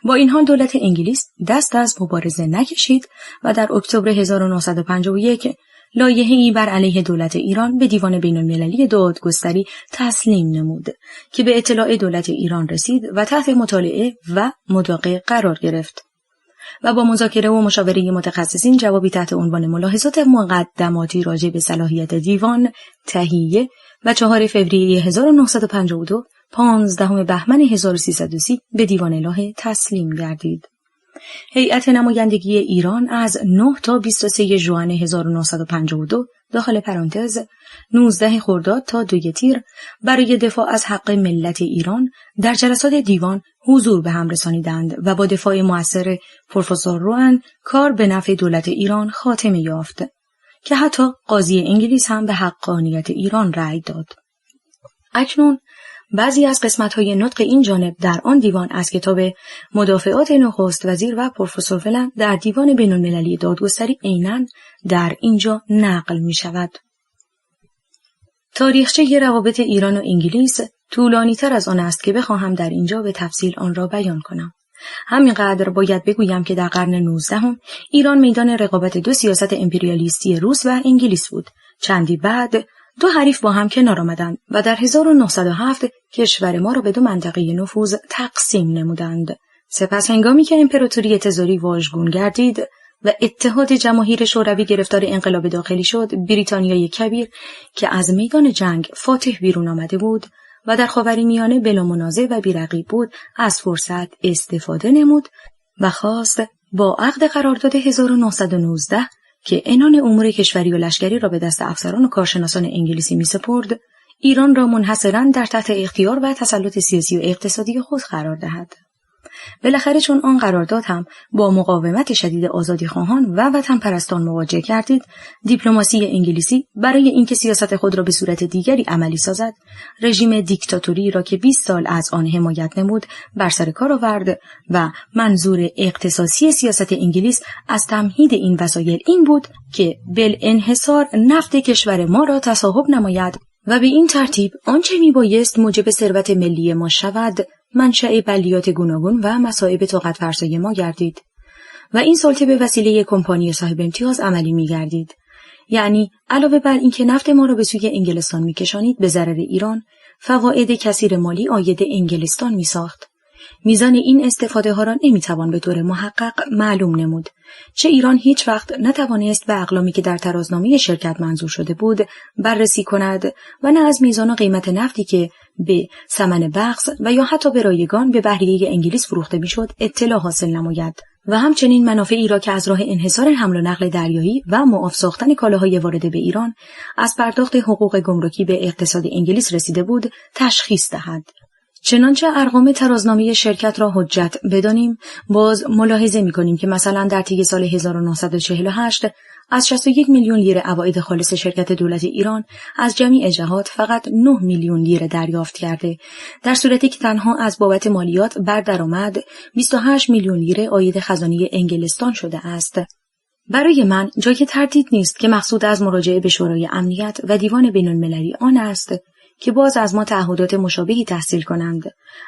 با این حال دولت انگلیس دست از مبارزه نکشید و در اکتبر 1951 لایحه‌ای بر علیه دولت ایران به دیوان بین‌المللی دادگستری تسلیم نمود که به اطلاع دولت ایران رسید و تحت مطالعه و مداقه قرار گرفت و با مذاکره و مشاوره متخصصین جوابی تحت عنوان ملاحظات مقدماتی راجع به صلاحیت دیوان تهیه و 4 فوریه 1952 15 بهمن 1330 به دیوان الهه تسلیم گردید. هیئت نمایندگی ایران از 9 تا 23 ژوئن 1952 داخل پرانتز 19 خرداد تا 2 تیر برای دفاع از حق ملت ایران در جلسات دیوان حضور به هم رسانیدند و با دفاع مؤثر پروفسور روان کار به نفع دولت ایران خاتمه یافت که حتی قاضی انگلیس هم به حقانیت ایران رأی داد. اکنون بعضی از قسمت‌های نطق این جانب در آن دیوان از کتاب مدافعات نخست وزیر و پروفسور ولن در دیوان بین‌المللی دادگستری عیناً در اینجا نقل می‌شود. تاریخچه روابط ایران و انگلیس طولانی‌تر از آن است که بخواهم در اینجا به تفصیل آن را بیان کنم. همینقدر باید بگویم که در قرن 19 ایران میدان رقابت دو سیاست امپریالیستی روس و انگلیس بود. چندی بعد دو حریف با هم کنار آمدند و در 1907 کشور ما را به 2 منطقه نفوذ تقسیم نمودند. سپس هنگامی که امپراتوری تزاری واژگون گردید و اتحاد جماهیر شوروی گرفتار انقلاب داخلی شد، بریتانیای کبیر که از میدان جنگ فاتح بیرون آمده بود و در خاورمیانه بلا منازع و بی‌رقیب بود، از فرصت استفاده نمود و خواست با عقد قرارداد 1919 که عنان امور کشوری و لشکری را به دست افسران و کارشناسان انگلیسی می‌سپرد، ایران را منحصراً در تحت اختیار و تسلط سیاسی و اقتصادی خود قرار دهد. بالاخره چون آن قرارداد هم با مقاومت شدید آزادیخواهان و وطن پرستان مواجه گردید، دیپلماسی انگلیسی برای اینکه سیاست خود را به صورت دیگری عملی سازد، رژیم دیکتاتوری را که 20 سال از آن حمایت نمود بر سر کار آورد و منظور اختصاصی سیاست انگلیس از تمهید این وسایل این بود که بالانحصار نفت کشور ما را تصاحب نماید و به این ترتیب آنچه میبایست موجب ثروت ملی ما شود منشأ بلیات گوناگون و مصائب طاقت فرسای ما گردید و این سلطه به وسیله کمپانی صاحب امتیاز عملی می‌گردید. یعنی علاوه بر اینکه نفت ما را به سوی انگلستان می‌کشانید، به ضرر ایران فواید کثیر مالی عاید انگلستان می‌ساخت. میزان این استفاده ها را نمی‌توان به طور محقق معلوم نمود. چه ایران هیچ وقت نتوانست به اقلامی که در ترازنامه شرکت منظور شده بود بررسی کند و نه از میزان و قیمت نفتی که به ثمن بخس و یا حتی به رایگان به بحریه انگلیس فروخته میشد اطلاع حاصل نماید و همچنین منافعی را که از راه انحصار حمل و نقل دریایی و معاف ساختن کالاهای وارده به ایران از پرداخت حقوق گمرکی به اقتصاد انگلیس رسیده بود تشخیص دهد. چنانچه ارقام ترازنامه شرکت را حجت بدانیم، باز ملاحظه می‌کنیم که مثلا در طی سال 1948 از 61 میلیون لیره عواید خالص شرکت دولت ایران از جمیع جهات فقط 9 میلیون لیره دریافت کرده، در صورتی که تنها از بابت مالیات بر درآمد 28 میلیون لیره عاید خزانه انگلستان شده است. برای من جای تردید نیست که مقصود از مراجعه به شورای امنیت و دیوان بین‌المللی آن است که باز از ما تعهدات مشابهی تحصیل کنند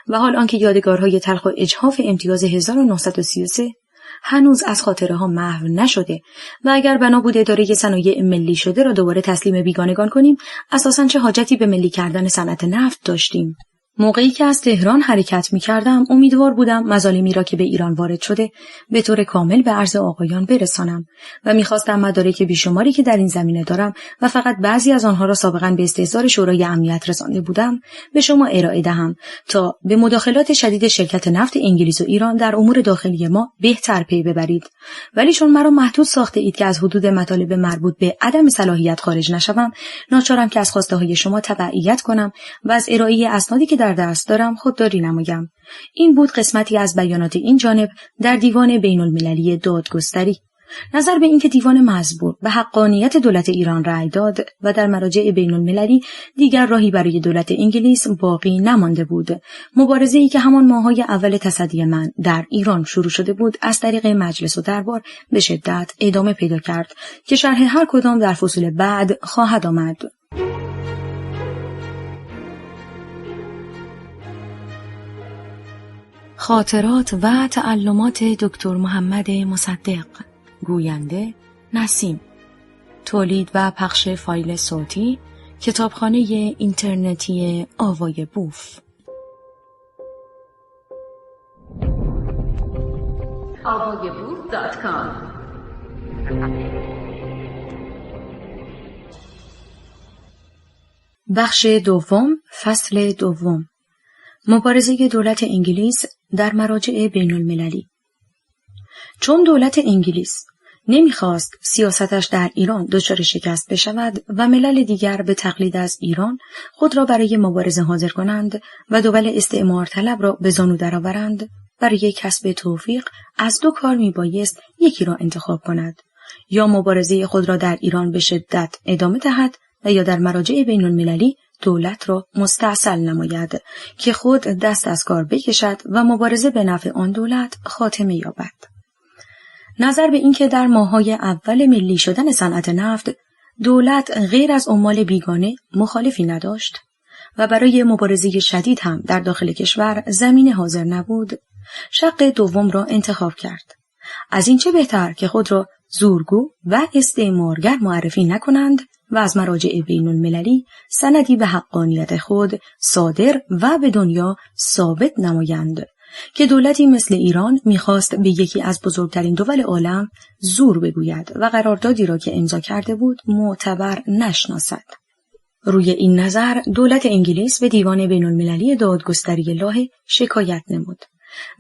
و حال آنکه یادگارهای تلخ و اجحاف امتیاز 1933 هنوز از خاطره ها محو نشده و اگر بنا بود اداره صنایع ملی شده را دوباره تسلیم بیگانگان کنیم، اساساً چه حاجتی به ملی کردن صنعت نفت داشتیم؟ موقعی که از تهران حرکت می کردم امیدوار بودم مظالمی را که به ایران وارد شده به طور کامل به عرض آقایان برسانم و می‌خواستم مدارک بیشماری که در این زمینه دارم و فقط بعضی از آنها را سابقاً به استحضار شورای امنیت رسانده بودم به شما ارائه دهم تا به مداخلات شدید شرکت نفت انگلیس و ایران در امور داخلی ما بهتر پی ببرید. ولی چون مرا محدود ساخته اید که از حدود مطالب مربوط به عدم صلاحیت خارج نشوم، ناچارم که از خواسته‌های شما تبعیت کنم و از ارائه اسنادی که در دست دارم خودداری نمایم. این بود قسمتی از بیانات این جانب در دیوان بین‌المللی دادگستری. نظر به اینکه دیوان مزبور به حقانیت دولت ایران رأی داد و در مراجع بین‌المللی دیگر راهی برای دولت انگلیس باقی نمانده بود. مبارزه‌ای که همان ماه‌های اول تصدی من در ایران شروع شده بود از طریق مجلس و دربار به شدت ادامه پیدا کرد که شرح هر کدام در فصول بعد خواهد آمد. خاطرات و تعلمات دکتر محمد مصدق، گوینده نسیم، تولید و پخش فایل صوتی کتابخانه اینترنتی آوای بوف. avayaboof.com بخش دوم، فصل دوم، مبارزه دولت انگلیس در مراجع بین المللی. چون دولت انگلیس نمیخواست سیاستش در ایران دچار شکست بشود و ملل دیگر به تقلید از ایران خود را برای مبارزه حاضر کنند و دول استعمار طلب را به زانو درآورند، برای کسب توفیق از دو کار میبایست یکی را انتخاب کند: یا مبارزه خود را در ایران به شدت ادامه دهد و یا در مراجع بین المللی دولت را مستأصل نماید که خود دست از کار بکشد و مبارزه به نفع آن دولت خاتمه یابد. نظر به اینکه در ماه‌های اول ملی شدن صنعت نفت دولت غیر از عمال بیگانه مخالفی نداشت و برای مبارزه شدید هم در داخل کشور زمینه حاضر نبود، شق دوم را انتخاب کرد. از این چه بهتر که خود را زورگو و استعمارگر معرفی نکنند و از مراجع بین المللی سندی به حقانیت خود صادر و به دنیا ثابت نمایند که دولتی مثل ایران میخواست به یکی از بزرگترین دول عالم زور بگوید و قراردادی را که امضا کرده بود معتبر نشناسد. روی این نظر دولت انگلیس به دیوان بین المللی دادگستری لاهه شکایت نمود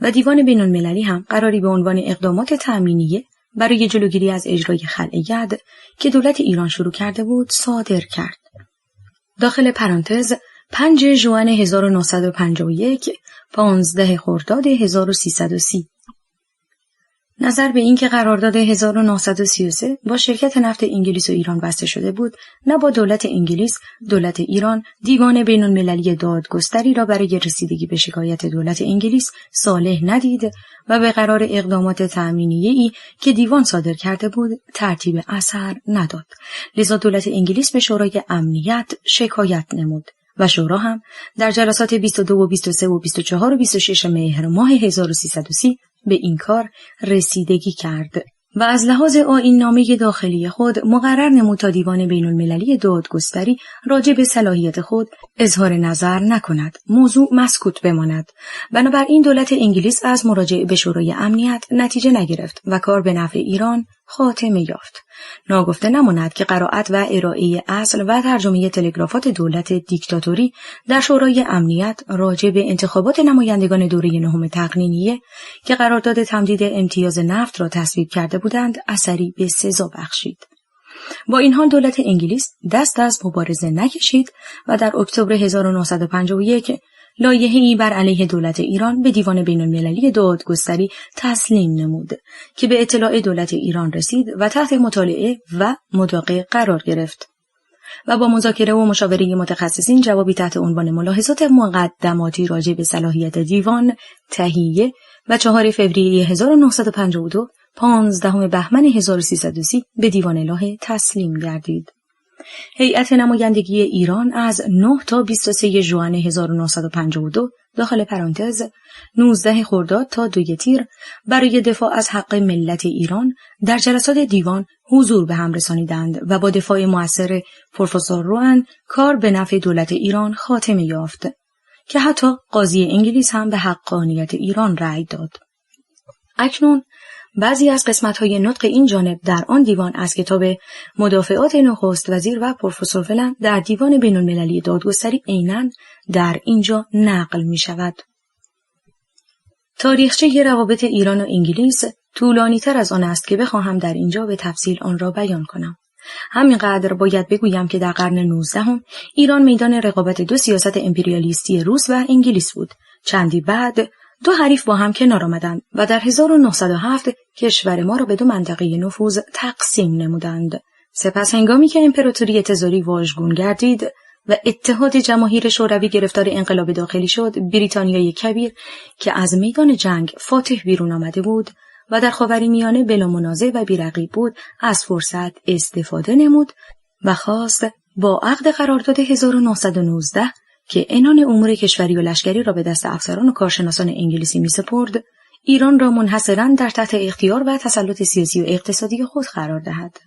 و دیوان بین المللی هم قراری به عنوان اقدامات تأمینیه برای جلوگیری از اجرای خلع ید که دولت ایران شروع کرده بود صادر کرد. داخل پرانتز 5 ژوئن 1951 15 خرداد 1330. نظر به این که قرارداد 1933 با شرکت نفت انگلیس و ایران بسته شده بود، نه با دولت انگلیس، دولت ایران دیوان بین المللی دادگستری را برای رسیدگی به شکایت دولت انگلیس صالح ندید و به قرار اقدامات تأمینیه‌ای که دیوان صادر کرده بود ترتیب اثر نداد. لذا دولت انگلیس به شورای امنیت شکایت نمود و شورا هم در جلسات 22 و 23 و 24 و 26 مهر ماه 1330 به این کار رسیدگی کرد و از لحاظ آیین‌نامه داخلی خود مقرر نمود تا دیوان بین المللی دادگستری راجع به صلاحیت خود اظهار نظر نکند، موضوع مسکوت بماند. بنابراین دولت انگلیس از مراجعه به شورای امنیت نتیجه نگرفت و کار به نفع ایران خاتمه یافت. ناگفته نماند که قرائت و ارائه اصل و ترجمه تلگرافات دولت دیکتاتوری در شورای امنیت راجع به انتخابات نمایندگان دوره 9 تقنینیه که قرارداد تمدید امتیاز نفت را تصویب کرده بودند اثری به سزا بخشید. با این حال دولت انگلیس دست از مبارزه نکشید و در اکتبر 1951 لایحه‌ای بر علیه دولت ایران به دیوان بین المللی دادگستری تسلیم نمود که به اطلاع دولت ایران رسید و تحت مطالعه و مداقه قرار گرفت و با مذاکره و مشاوره متخصصین جوابی تحت عنوان ملاحظات مقدماتی راجع به صلاحیت دیوان تهیه و 4 فوریه 1952 15 بهمن 1330 به دیوان لاهه تسلیم گردید. هیئت نمایندگی ایران از 9 تا 23 ژوئن 1952 داخل پرانتز 19 خرداد تا 2 تیر برای دفاع از حق ملت ایران در جلسات دیوان حضور به هم رسانیدند و با دفاع مؤثر پروفسور روان کار به نفع دولت ایران خاتمه یافت. که حتی قاضی انگلیس هم به حقانیت ایران رأی داد. اکنون بعضی از قسمت‌های نطق این جانب در آن دیوان از کتاب مدافعات نخست وزیر و پروفسور ولن در دیوان بین‌المللی دادگستری عیناً در اینجا نقل می‌شود. تاریخچه روابط ایران و انگلیس طولانی‌تر از آن است که بخواهم در اینجا به تفصیل آن را بیان کنم. همینقدر باید بگویم که در قرن 19 ایران میدان رقابت دو سیاست امپریالیستی روس و انگلیس بود. چندی بعد دو حریف با هم کنار آمدند و در 1907 کشور ما را به دو منطقه نفوذ تقسیم نمودند. سپس هنگامی که امپراتوری تزاری واژگون گردید و اتحاد جماهیر شوروی گرفتار انقلاب داخلی شد، بریتانیای کبیر که از میدان جنگ فاتح بیرون آمده بود و در خاورمیانه بلا منازع و بی‌رقیب بود، از فرصت استفاده نمود و خواست با عقد قرارداد 1919 که عنان امور کشوری و لشکری را به دست افسران و کارشناسان انگلیسی می‌سپرد، ایران را منحصراً در تحت اختیار و تسلط سیاسی و اقتصادی خود قرار دهد.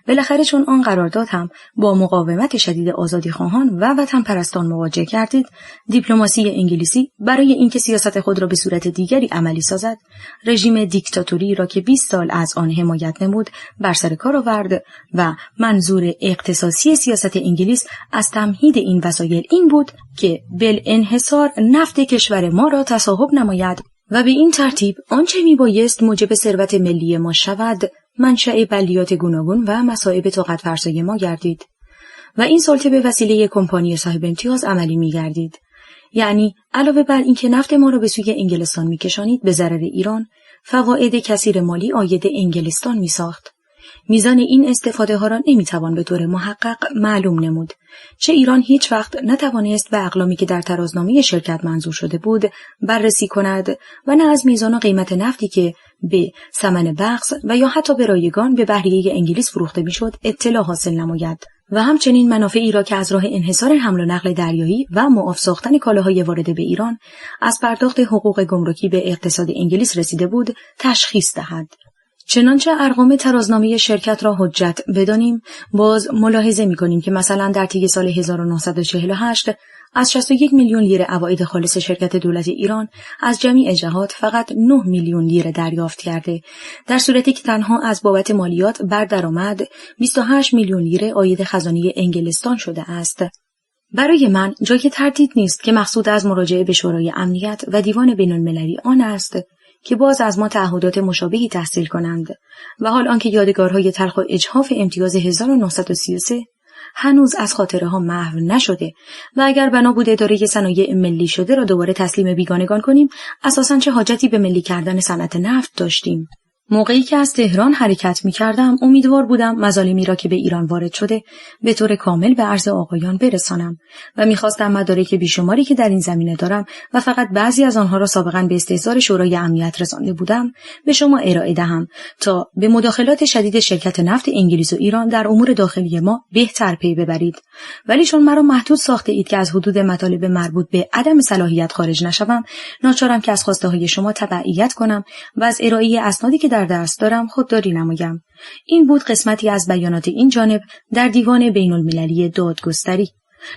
بالاخره چون آن قرارداد هم با مقاومت شدید آزادیخواهان و وطن پرستان مواجه گردید، دیپلماسی انگلیسی برای اینکه سیاست خود را به صورت دیگری عملی سازد، رژیم دیکتاتوری را که 20 سال از آن حمایت نمود بر سر کار آورد و منظور اختصاصی سیاست انگلیس از تمهید این وسایل این بود که بالانحصار نفت کشور ما را تصاحب نماید و به این ترتیب آنچه میبایست موجب ثروت ملی ما شود منشأ بلیات گوناگون و مصائب طاقت فرسای ما گردید و این سلطه به وسیله کمپانی صاحب امتیاز عملی می‌گردید. یعنی علاوه بر اینکه نفت ما را به سوی انگلستان می‌کشانید، به ضرر ایران فواید کثیر مالی عاید انگلستان می‌ساخت. میزان این استفاده ها را نمی‌توان به طور محقق معلوم نمود. چه ایران هیچ وقت نتوانست به اقلامی که در ترازنامه شرکت منظور شده بود بررسی کند و نه از میزان و قیمت نفتی که به ثمن بخس و یا حتی به رایگان به بحریه انگلیس فروخته میشد اطلاع حاصل نماید و همچنین منافعی را که از راه انحصار حمل و نقل دریایی و معاف ساختن کالاهای وارده به ایران از پرداخت حقوق گمرکی به اقتصاد انگلیس رسیده بود تشخیص دهد. چنانچه ارقام ترازنامه شرکت را حجت بدانیم، باز ملاحظه می‌کنیم که مثلا در طی سال 1948 از 61 میلیون لیره عواید خالص شرکت دولت ایران از جمیع جهات فقط 9 میلیون لیره دریافت کرده، در صورتی که تنها از بابت مالیات بر درآمد 28 میلیون لیره عاید خزانه انگلستان شده است. برای من جای تردید نیست که مقصود از مراجعه به شورای امنیت و دیوان بین‌المللی آن است که باز از ما تعهدات مشابهی تحصیل کنند و حال آنکه یادگارهای تلخ و اجحاف امتیاز 1933 هنوز از خاطره ها محو نشده و اگر بنا بود اداره صنایع ملی شده را دوباره تسلیم بیگانگان کنیم، اساساً چه حاجتی به ملی کردن صنعت نفت داشتیم؟ موقعی که از تهران حرکت می کردم امیدوار بودم مظالمی را که به ایران وارد شده به طور کامل به عرض آقایان برسانم و می‌خواستم مدارک بیشماری که در این زمینه دارم و فقط بعضی از آنها را سابقاً به استحضار شورای امنیت رسانده بودم به شما ارائه دهم تا به مداخلات شدید شرکت نفت انگلیس و ایران در امور داخلی ما بهتر پی ببرید. ولی چون مرا محدود ساخته اید که از حدود مطالب مربوط به عدم صلاحیت خارج نشوم، ناچارم که از خواسته‌های شما تبعیت کنم و از ارائه اسنادی که در دست دارم خودداری نمایم. این بود قسمتی از بیانات این جانب در دیوان بین‌المللی دادگستری.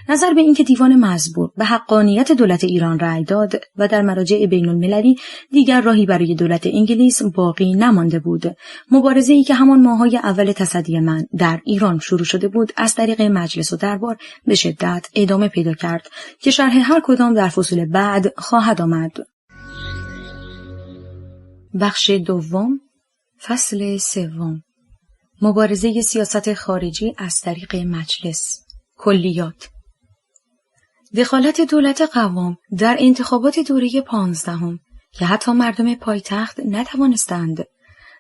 نظر به اینکه دیوان مزبور به حقانیت دولت ایران رأی داد و در مراجع بین‌المللی دیگر راهی برای دولت انگلیس باقی نمانده بود. مبارزه‌ای که همان ماه‌های اول تصدی من در ایران شروع شده بود از طریق مجلس و دربار به شدت ادامه پیدا کرد که شرح هر کدام در فصول بعد خواهد آمد. بخش دوم، فصل سوم، مبارزه سیاست خارجی از طریق مجلس. کلیات. دخالت دولت قوام در انتخابات دوره 15 که حتی مردم پایتخت نتوانستند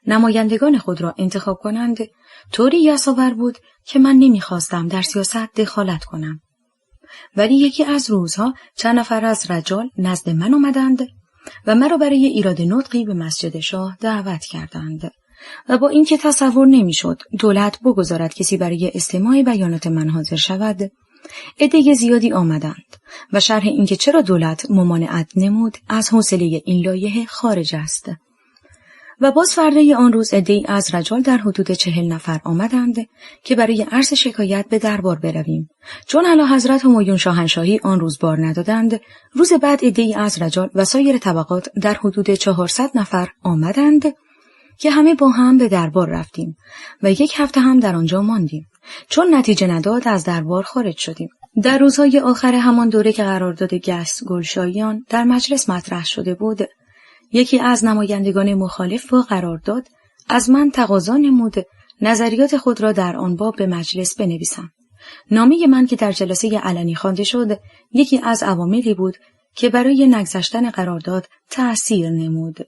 نمایندگان خود را انتخاب کنند، طوری یساور بود که من نمیخواستم در سیاست دخالت کنم. ولی یکی از روزها چند نفر از رجال نزد من آمدند و مرا برای ایراد نطقی به مسجد شاه دعوت کردند و با اینکه تصور نمیشد دولت بگذارد کسی برای استماع بیانات من حاضر شود، عده زیادی آمدند و شرح اینکه چرا دولت ممانعت نمود از حوصله این لایحه خارج است. و باز فردای آن روز عده‌ای از رجال در حدود 40 نفر آمدند که برای عرض شکایت به دربار برویم. چون اعلیحضرت همایون شاهنشاهی آن روز بار ندادند، روز بعد عده‌ای از رجال و سایر طبقات در حدود 400 نفر آمدند که همه با هم به دربار رفتیم و 1 هفته هم در آنجا ماندیم. چون نتیجه نداد از دربار خارج شدیم. در روزهای آخر همان دوره که قرارداد گس گلشاییان در مجلس مطرح شده بود، یکی از نمایندگان مخالف با قرارداد از من تقاضا نمود نظریات خود را در آن باب به مجلس بنویسم. نامه من که در جلسه علنی خوانده شد، یکی از عواملی بود که برای نگذشتن قرارداد تأثیر نمود.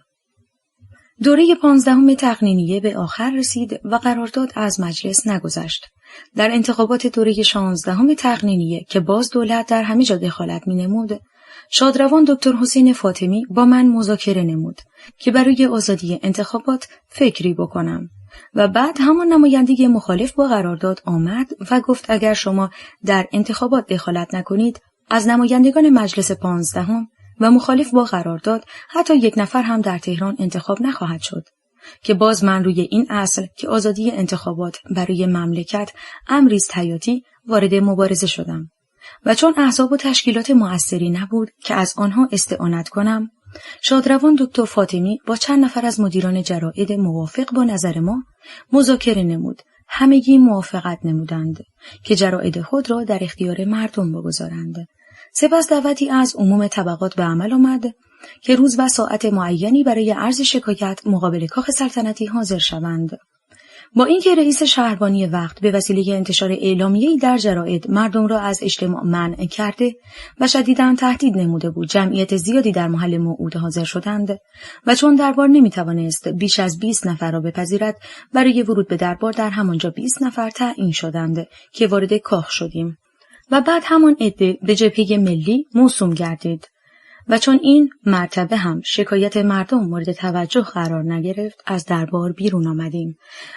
دوره 15 تقنینیه به آخر رسید و قرارداد از مجلس نگذشت. در انتخابات دوره 16 تقنینیه که باز دولت در همه جا دخالت می‌نمود، شادروان دکتر حسین فاطمی با من مذاکره نمود که برای آزادی انتخابات فکری بکنم و بعد همان نماینده مخالف با قرارداد آمد و گفت اگر شما در انتخابات دخالت نکنید از نمایندگان مجلس 15 و مخالف با قرارداد حتی 1 نفر هم در تهران انتخاب نخواهد شد، که باز من روی این اصل که آزادی انتخابات برای مملکت امری است حیاتی وارد مبارزه شدم و چون احزاب و تشکیلات مؤثری نبود که از آنها استعانت کنم، شادروان دکتر فاطمی با چند نفر از مدیران جراید موافق با نظر ما مذاکره نمود. همگی موافقت نمودند که جراید خود را در اختیار مردم بگذارند. سپس دعوتی از عموم طبقات به عمل آمد که روز و ساعت معینی برای عرض شکایت مقابل کاخ سلطنتی حاضر شوند. با اینکه رئیس شهربانی وقت به وسیله انتشار اعلامیه‌ای در جراید مردم را از اجتماع منع کرده و شدیداً تهدید نموده بود، جمعیت زیادی در محل موعود حاضر شدند و چون دربار نمی‌توانست بیش از 20 نفر را بپذیرد، برای ورود به دربار در همانجا 20 نفر تعیین شدند که وارد کاخ شدیم و بعد همان عده به جبهه ملی موسوم گردید و چون این مرتبه هم شکایت مردم مورد توجه قرار نگرفت، از دربار بیرون آمدیم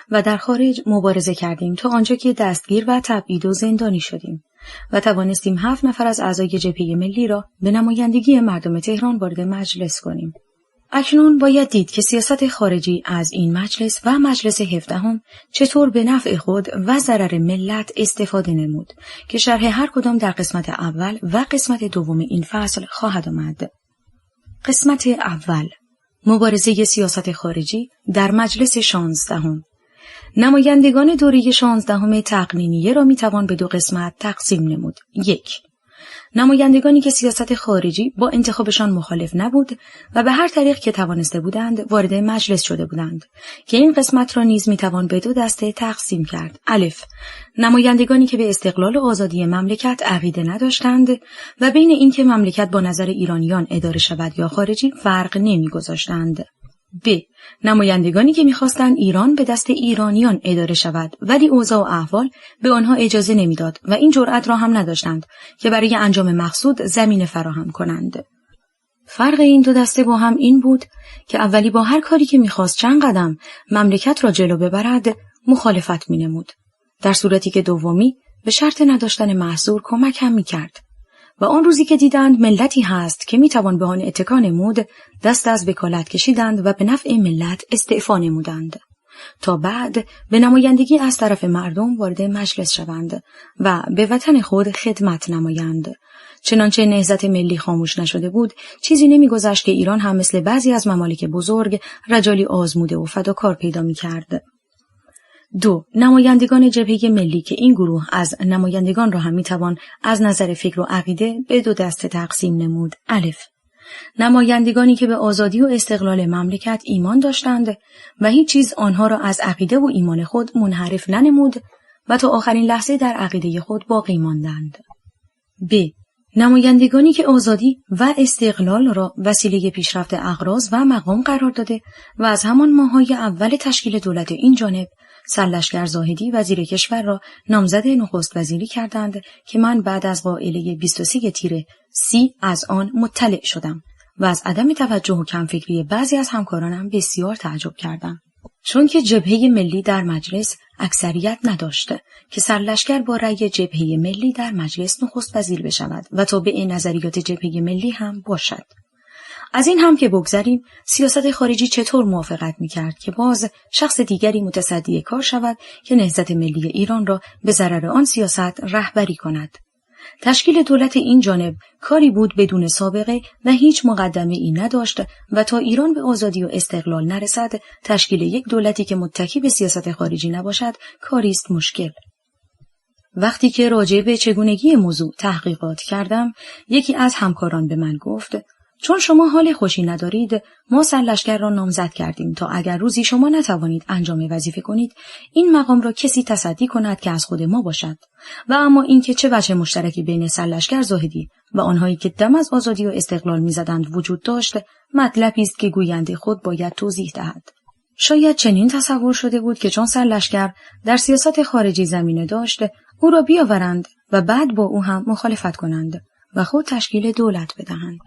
و در خارج مبارزه کردیم تا آنجا که دستگیر و تبعید و زندانی شدیم و توانستیم 7 نفر از اعضای جبهه ملی را به نمایندگی مردم تهران وارد مجلس کنیم. اکنون باید دید که سیاست خارجی از این مجلس و مجلس 17 چطور به نفع خود و ضرر ملت استفاده نمود که شرح هر کدام در قسمت اول و قسمت دوم این فصل خواهد آمد. قسمت اول، مبارزه سیاست خارجی در مجلس 16. نمایندگان دوره 16 تقنینیه را میتوان به 2 قسمت تقسیم نمود. 1. نمایندگانی که سیاست خارجی با انتخابشان مخالف نبود و به هر طریق که توانسته بودند وارد مجلس شده بودند، که این قسمت را نیز میتوان به 2 دسته تقسیم کرد. الف، نمایندگانی که به استقلال و آزادی مملکت عقیده نداشتند و بین اینکه مملکت با نظر ایرانیان اداره شود یا خارجی فرق نمیگذاشتند. ب، نمایندگانی که می‌خواستند ایران به دست ایرانیان اداره شود ولی اوضاع و احوال به آنها اجازه نمیداد و این جرأت را هم نداشتند که برای انجام مقصود زمینه فراهم کنند. فرق این 2 دسته با هم این بود که اولی با هر کاری که می‌خواست چند قدم مملکت را جلو ببرد مخالفت می‌نمود، در صورتی که دومی به شرط نداشتن محصور کمک هم می‌کرد. و آن روزی که دیدند ملتی هست که میتوان به آن اتکا نمود، دست از وکالت کشیدند و به نفع ملت استعفا نمودند تا بعد به نمایندگی از طرف مردم وارد مجلس شوند و به وطن خود خدمت نمایند. چنانچه نهضت ملی خاموش نشده بود، چیزی نمیگذشت که ایران هم مثل بعضی از ممالک بزرگ رجالی آزموده و فداکار پیدا میکرد. 2. نمایندگان جبهه ملی که این گروه از نمایندگان را هم میتوان از نظر فکر و عقیده به 2 دسته تقسیم نمود. الف، نمایندگانی که به آزادی و استقلال مملکت ایمان داشتند و هیچ چیز آنها را از عقیده و ایمان خود منحرف ننمود و تا آخرین لحظه در عقیده خود باقی ماندند. ب، نمایندگانی که آزادی و استقلال را وسیله پیشرفت اغراض و مقام قرار داده و از همان ماه‌های اول تشکیل دولت این جانب سرلشکر زاهدی وزیر کشور را نامزد نخست وزیری کردند که من بعد از قائله 23 تیر 30 از آن مطلع شدم و از عدم توجه و کمفکری بعضی از همکارانم بسیار تعجب کردم، چون که جبهه ملی در مجلس اکثریت نداشته که سرلشکر با رأی جبهه ملی در مجلس نخست وزیر بشود و تابع نظریات جبهه ملی هم باشد. از این هم که بگذریم، سیاست خارجی چطور موافقت می‌کرد که باز شخص دیگری متصدی کار شود که نهضت ملی ایران را به ضرر آن سیاست رهبری کند. تشکیل دولت این جانب کاری بود بدون سابقه و هیچ مقدمه‌ای نداشت و تا ایران به آزادی و استقلال نرسد، تشکیل یک دولتی که متکی به سیاست خارجی نباشد کاری است مشکل. وقتی که راجع به چگونگی موضوع تحقیقات کردم، یکی از همکاران به من گفت: چون شما حال خوشی ندارید، ما سرلشکر را نامزد کردیم تا اگر روزی شما نتوانید انجام وظیفه کنید، این مقام را کسی تصدی کند که از خود ما باشد. و اما اینکه چه وجه مشترکی بین سرلشکر زاهدی و آنهایی که دم از آزادی و استقلال می‌زدند وجود داشت، مطلبی است که گوینده خود باید توضیح دهد. شاید چنین تصور شده بود که چون سرلشکر در سیاست خارجی زمینه داشت، او را بیاورند و بعد با او هم مخالفت کنند و خود تشکیل دولت بدهند.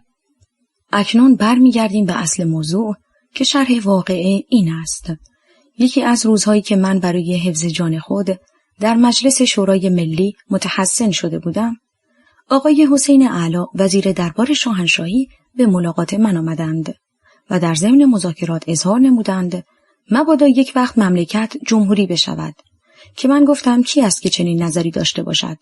اکنون برمیگردیم به اصل موضوع که شرح واقعه این است. یکی از روزهایی که من برای حفظ جان خود در مجلس شورای ملی متحسن شده بودم، آقای حسین اعلی وزیر دربار شاهنشاهی به ملاقات من آمدند و در ضمن مذاکرات اظهار نمودند مبادا یک وقت مملکت جمهوری بشود، که من گفتم کی است که چنین نظری داشته باشد؟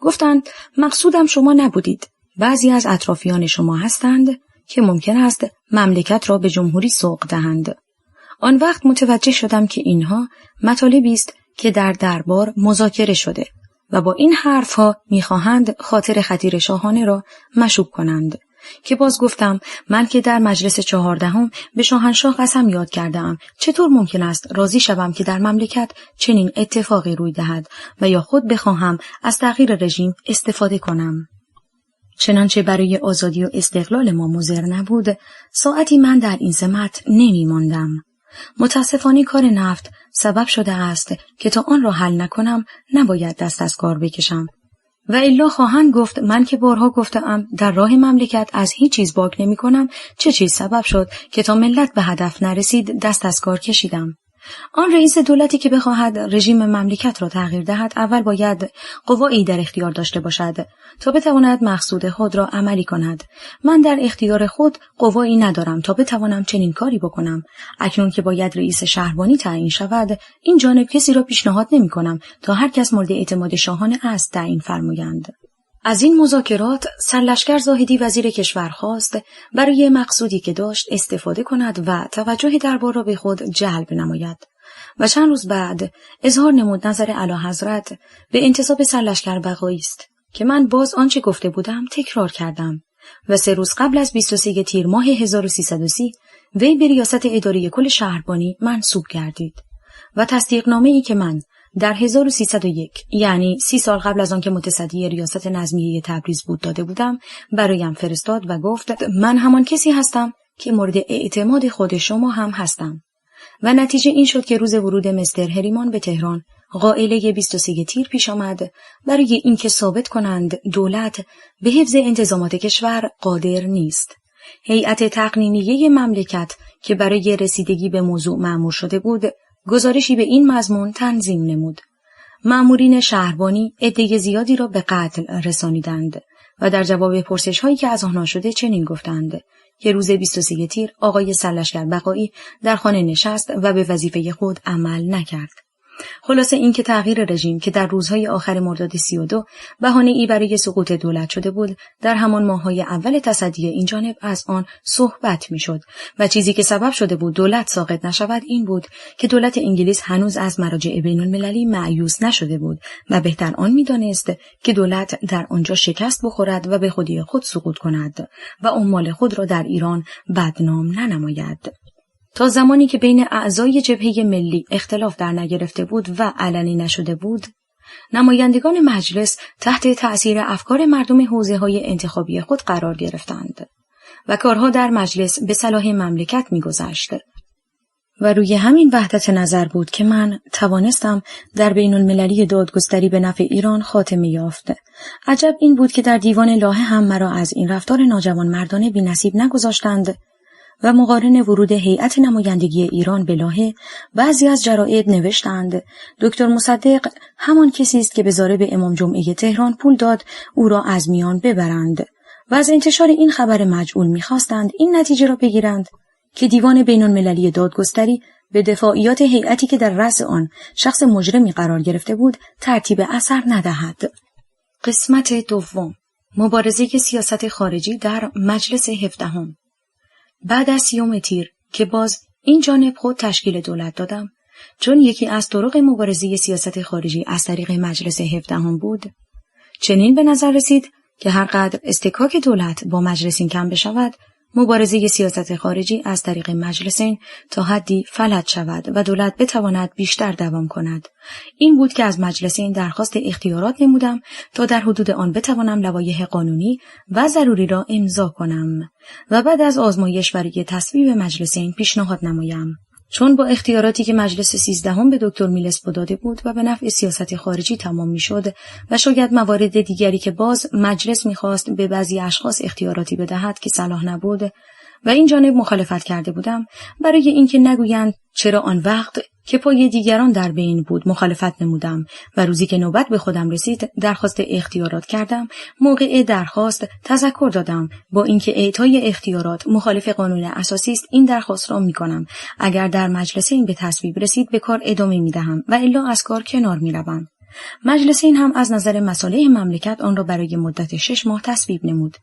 گفتند مقصودم شما نبودید، بعضی از اطرافیان شما هستند که ممکن است مملکت را به جمهوری سوق دهند. آن وقت متوجه شدم که اینها مطالبی است که در دربار مذاکره شده و با این حرفها می‌خواهند خاطر خطیر شاهانه را مشوب کنند، که باز گفتم من که در مجلس 14 به شاهنشاه قسم یاد کردم چطور ممکن است راضی شوم که در مملکت چنین اتفاقی روی دهد و یا خود بخواهم از تغییر رژیم استفاده کنم. چنانچه برای آزادی و استقلال ما مضر نبود، ساعتی من در این سمت نمی ماندم. متاسفانه کار نفت سبب شده است که تا آن را حل نکنم نباید دست از کار بکشم. و الا خواهند گفت من که بارها گفتم در راه مملکت از هیچ چیز باک نمی کنم، چه چیز سبب شد که تا ملت به هدف نرسید دست از کار کشیدم. آن رئیس دولتی که بخواهد رژیم مملکت را تغییر دهد اول باید قوایی در اختیار داشته باشد تا بتواند مقصود خود را عملی کند. من در اختیار خود قوایی ندارم تا بتوانم چنین کاری بکنم. اکنون که باید رئیس شهربانی تعیین شود، این جانب کسی را پیشنهاد نمی کنم تا هر کس مورد اعتماد شاهانه است تعیین فرمایند. از این مذاکرات سرلشکر زاهدی وزیر کشور خواست برای مقصودی که داشت استفاده کند و توجه دربار را به خود جلب نماید و چند روز بعد اظهار نمود نظر اعلیحضرت به انتصاب سرلشکر بقایی است که من باز آنچه گفته بودم تکرار کردم و 3 روز قبل از 23 تیر ماه 1330 وی به ریاست اداره کل شهربانی منصوب گردید و تصدیق نامه ای که من در 1301 یعنی 30 سال قبل از آن که متصدی ریاست نظمیه تبریز بود داده بودم برایم فرستاد و گفت من همان کسی هستم که مورد اعتماد خود شما هم هستم. و نتیجه این شد که روز ورود مستر هریمان به تهران قائله 23 تیر پیش آمد برای اینکه ثابت کنند دولت به حفظ انتظامات کشور قادر نیست. هیئت تقنینیه مملکت که برای رسیدگی به موضوع مأمور شده بود گزارشی به این مضمون تنظیم نمود. مأمورین شهربانی عده زیادی را به قتل رسانیدند و در جواب پرسش‌هایی که از آنها شده چنین گفتند که روز 23 تیر آقای سرلشکر بقایی در خانه نشست و به وظیفه خود عمل نکرد. خلاصه این که تغییر رژیم که در روزهای آخر مرداد 32 بهانه‌ای برای سقوط دولت شده بود، در همان ماه‌های اول تصدی این جانب از آن صحبت می‌شد و چیزی که سبب شده بود دولت ساقط نشود این بود که دولت انگلیس هنوز از مراجع بین‌المللی مایوس نشده بود و بهتر آن می‌دانست که دولت در آنجا شکست بخورد و به خودی خود سقوط کند و عمال خود را در ایران بدنام ننماید. تا زمانی که بین اعضای جبهه ملی اختلاف در نگرفته بود و علنی نشده بود، نمایندگان مجلس تحت تأثیر افکار مردم حوزه‌های انتخابی خود قرار گرفتند و کارها در مجلس به صلاح مملکت می‌گذشت. و روی همین وحدت نظر بود که من توانستم در بین المللی دادگستری به نفع ایران خاتمه یافت. عجب این بود که در دیوان لاهه هم مرا از این رفتار ناجوان مردانه بی نصیب نگذاشتند و مقارن ورود هیئت نمایندگی ایران به لاهه بعضی از جراید نوشتند دکتر مصدق همان کسی است که به ضارب امام جمعه تهران پول داد او را از میان ببرند و از انتشار این خبر مجعول می‌خواستند این نتیجه را بگیرند که دیوان بین‌المللی دادگستری به دفاعیات هیئتی که در رأس آن شخص مجرمی قرار گرفته بود ترتیب اثر ندهد. قسمت دوم، مبارزه سیاست خارجی در مجلس 17. بعد از 30 تیر که باز این جانب خود تشکیل دولت دادم، چون یکی از طرق مبارزه سیاست خارجی از طریق مجلس 17 بود، چنین به نظر رسید که هر قدر استکاک دولت با مجلسین کم بشود، مبارزه سیاست خارجی از طریق مجلسین تا حدی فلج شود و دولت بتواند بیشتر دوام کند. این بود که از مجلسین درخواست اختیارات نمودم تا در حدود آن بتوانم لوایح قانونی و ضروری را امضا کنم و بعد از آزمایش برای تصویب مجلسین پیشنهاد نمایم. چون با اختیاراتی که مجلس 13 به دکتر میلسپو داده بود و به نفع سیاست خارجی تمام میشد و شاید موارد دیگری که باز مجلس میخواست به بعضی اشخاص اختیاراتی بدهد که صلاح نبود و این جانب مخالفت کرده بودم، برای اینکه نگویند چرا آن وقت که پای دیگران در بین بود مخالفت نمودم و روزی که نوبت به خودم رسید درخواست اختیارات کردم، موقع درخواست تذکر دادم با اینکه اعطای اختیارات مخالف قانون اساسی است، این درخواست را میکنم. اگر در مجلس این به تصویب رسید به کار ادامه میدهم و الا از کار کنار میروم. مجلس این هم از نظر مصالح مملکت آن را برای مدت 6 ماه تصویب نمود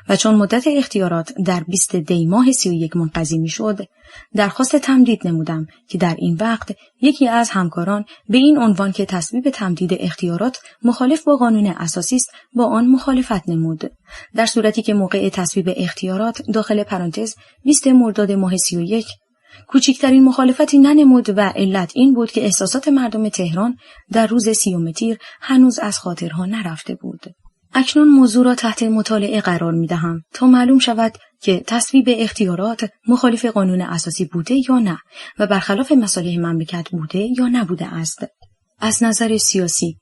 و چون مدت اختیارات در 20 دی ماه 31 منقضی میشد، درخواست تمدید نمودم که در این وقت یکی از همکاران به این عنوان که تصویب تمدید اختیارات مخالف با قانون اساسی است با آن مخالفت نمود، در صورتی که موقع تصویب اختیارات داخل پرانتز 20 مرداد ماه 31 کوچکترین مخالفتی ننمود و علت این بود که احساسات مردم تهران در روز 30 تیر هنوز از خاطرها نرفته بود. اکنون موضوع را تحت مطالعه قرار می دهم تا معلوم شود که تصویب اختیارات مخالف قانون اساسی بوده یا نه و برخلاف مصالح مملکت بوده یا نبوده است. از نظر سیاسی،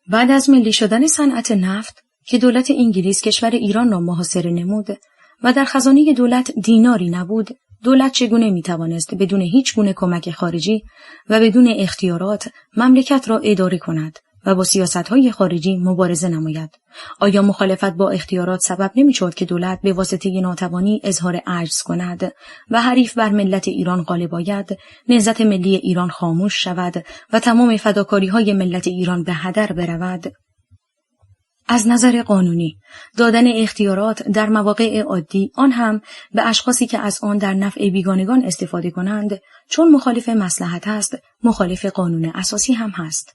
بعد از ملی شدن صنعت نفت که دولت انگلیس کشور ایران را محاصره نمود و در خزانه دولت دیناری نبود، دولت چگونه میتوانست بدون هیچ گونه کمک خارجی و بدون اختیارات مملکت را اداره کند و با سیاست‌های خارجی مبارزه نماید؟ آیا مخالفت با اختیارات سبب نمی‌شد که دولت به واسطه ناتوانی اظهار عجز کند و حریف بر ملت ایران غالب آید، نهضت ملی ایران خاموش شود و تمام فداکاری‌های ملت ایران به هدر برود؟ از نظر قانونی، دادن اختیارات در مواقع عادی، آن هم به اشخاصی که از آن در نفع بیگانگان استفاده کنند، چون مخالف مصلحت است، مخالف قانون اساسی هم هست.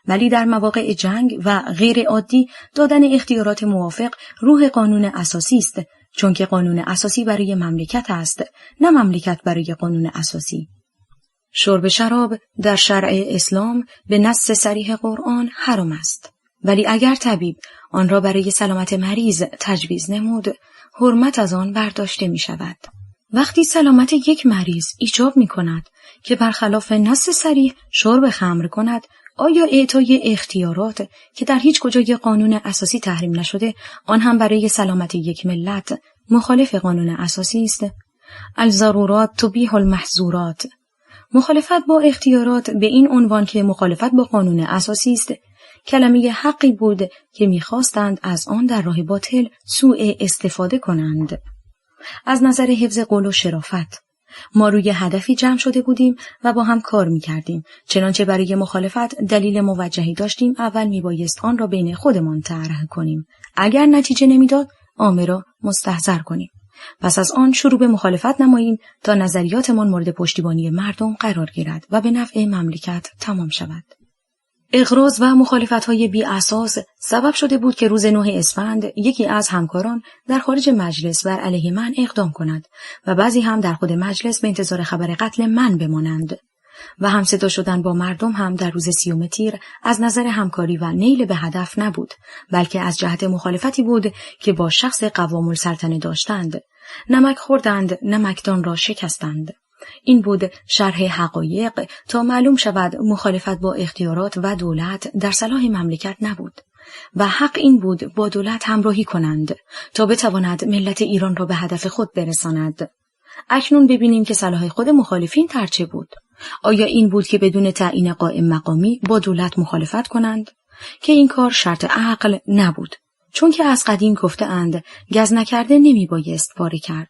ولی در مواقع جنگ و غیر عادی دادن اختیارات موافق روح قانون اساسی است، چون که قانون اساسی برای مملکت است، نه مملکت برای قانون اساسی. شرب شراب در شرع اسلام به نص صریح قرآن حرام است. ولی اگر طبیب آن را برای سلامت مریض تجویز نمود، حرمت از آن برداشته می شود. وقتی سلامت یک مریض ایجاب می کند که برخلاف نص صریح شرب خمر کند، آیا اعطای اختیارات که در هیچ کجای قانون اساسی تحریم نشده، آن هم برای سلامت یک ملت مخالف قانون اساسی است؟ الضرورات تبیح المحظورات. مخالفت با اختیارات به این عنوان که مخالفت با قانون اساسی است، کلمه حقی بود که می‌خواستند از آن در راه باطل سوء استفاده کنند. از نظر حفظ قول و شرافت، ما روی هدفی جمع شده بودیم و با هم کار می‌کردیم. چنانچه برای مخالفت دلیل موجهی داشتیم، اول میبایست آن را بین خودمان طرح کنیم. اگر نتیجه نمیداد، عامه را مستحضر کنیم. پس از آن شروع به مخالفت نماییم تا نظریاتمان مورد پشتیبانی مردم قرار گیرد و به نفع مملکت تمام شود. اغراض و مخالفت‌های بی اساس سبب شده بود که روز 9 اسفند یکی از همکاران در خارج مجلس بر علیه من اقدام کند و بعضی هم در خود مجلس به انتظار خبر قتل من بمانند و همصدا شدن با مردم هم در روز 30 تیر از نظر همکاری و نیل به هدف نبود، بلکه از جهت مخالفتی بود که با شخص قوام السلطنه داشتند. نمک خوردند، نمکدان را شکستند. این بود شرح حقایق تا معلوم شود مخالفت با اختیارات و دولت در صلاح مملکت نبود و حق این بود با دولت همراهی کنند تا بتواند ملت ایران را به هدف خود برساند. اکنون ببینیم که صلاح خود مخالفین در چه بود. آیا این بود که بدون تعیین قائم مقامی با دولت مخالفت کنند؟ که این کار شرط عقل نبود، چون که از قدیم گفته اند گز نکرده نمی بایست پاره کرد.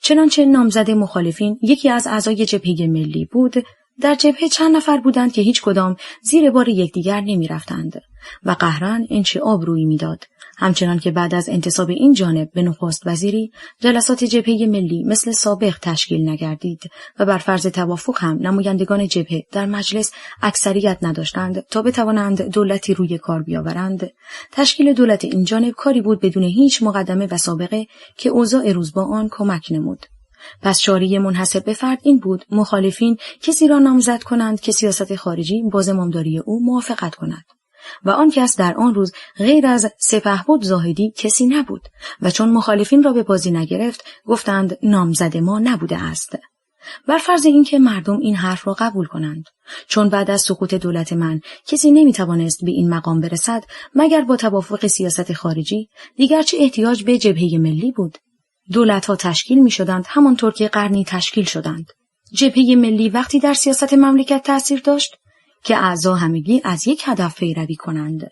چنانچه نامزد مخالفین یکی از اعضای جبهه ملی بود. در جبهه چند نفر بودند که هیچ کدام زیر بار یکدیگر نمی رفتند و قهرن انچه آبرویی میداد. همچنان که بعد از انتصاب این جانب به نخست وزیری جلسات جبهه ملی مثل سابق تشکیل نگردید و بر فرض توافق هم نمایندگان جبهه در مجلس اکثریت نداشتند تا بتوانند دولتی روی کار بیاورند، تشکیل دولت این جانب کاری بود بدون هیچ مقدمه و سابقه که اوضاع روز با آن کمک نمود. پس چاره منحصر به فرد این بود مخالفین کسی را نامزد کنند که سیاست خارجی با زمامداری او موافقت کند. و آن کس در آن روز غیر از سپهبد زاهدی کسی نبود و چون مخالفین را به بازی نگرفت گفتند نامزد ما نبوده است. بر فرض اینکه مردم این حرف را قبول کنند، چون بعد از سقوط دولت من کسی نمیتوانست به این مقام برسد مگر با توافق سیاست خارجی، دیگر چه احتیاج به جبهه ملی بود؟ دولت‌ها تشکیل می‌شدند همانطور که قرنی تشکیل شدند. جبهه ملی وقتی در سیاست مملکت تأثیر داشت که اعضا همگی از یک هدف پیروی کنند.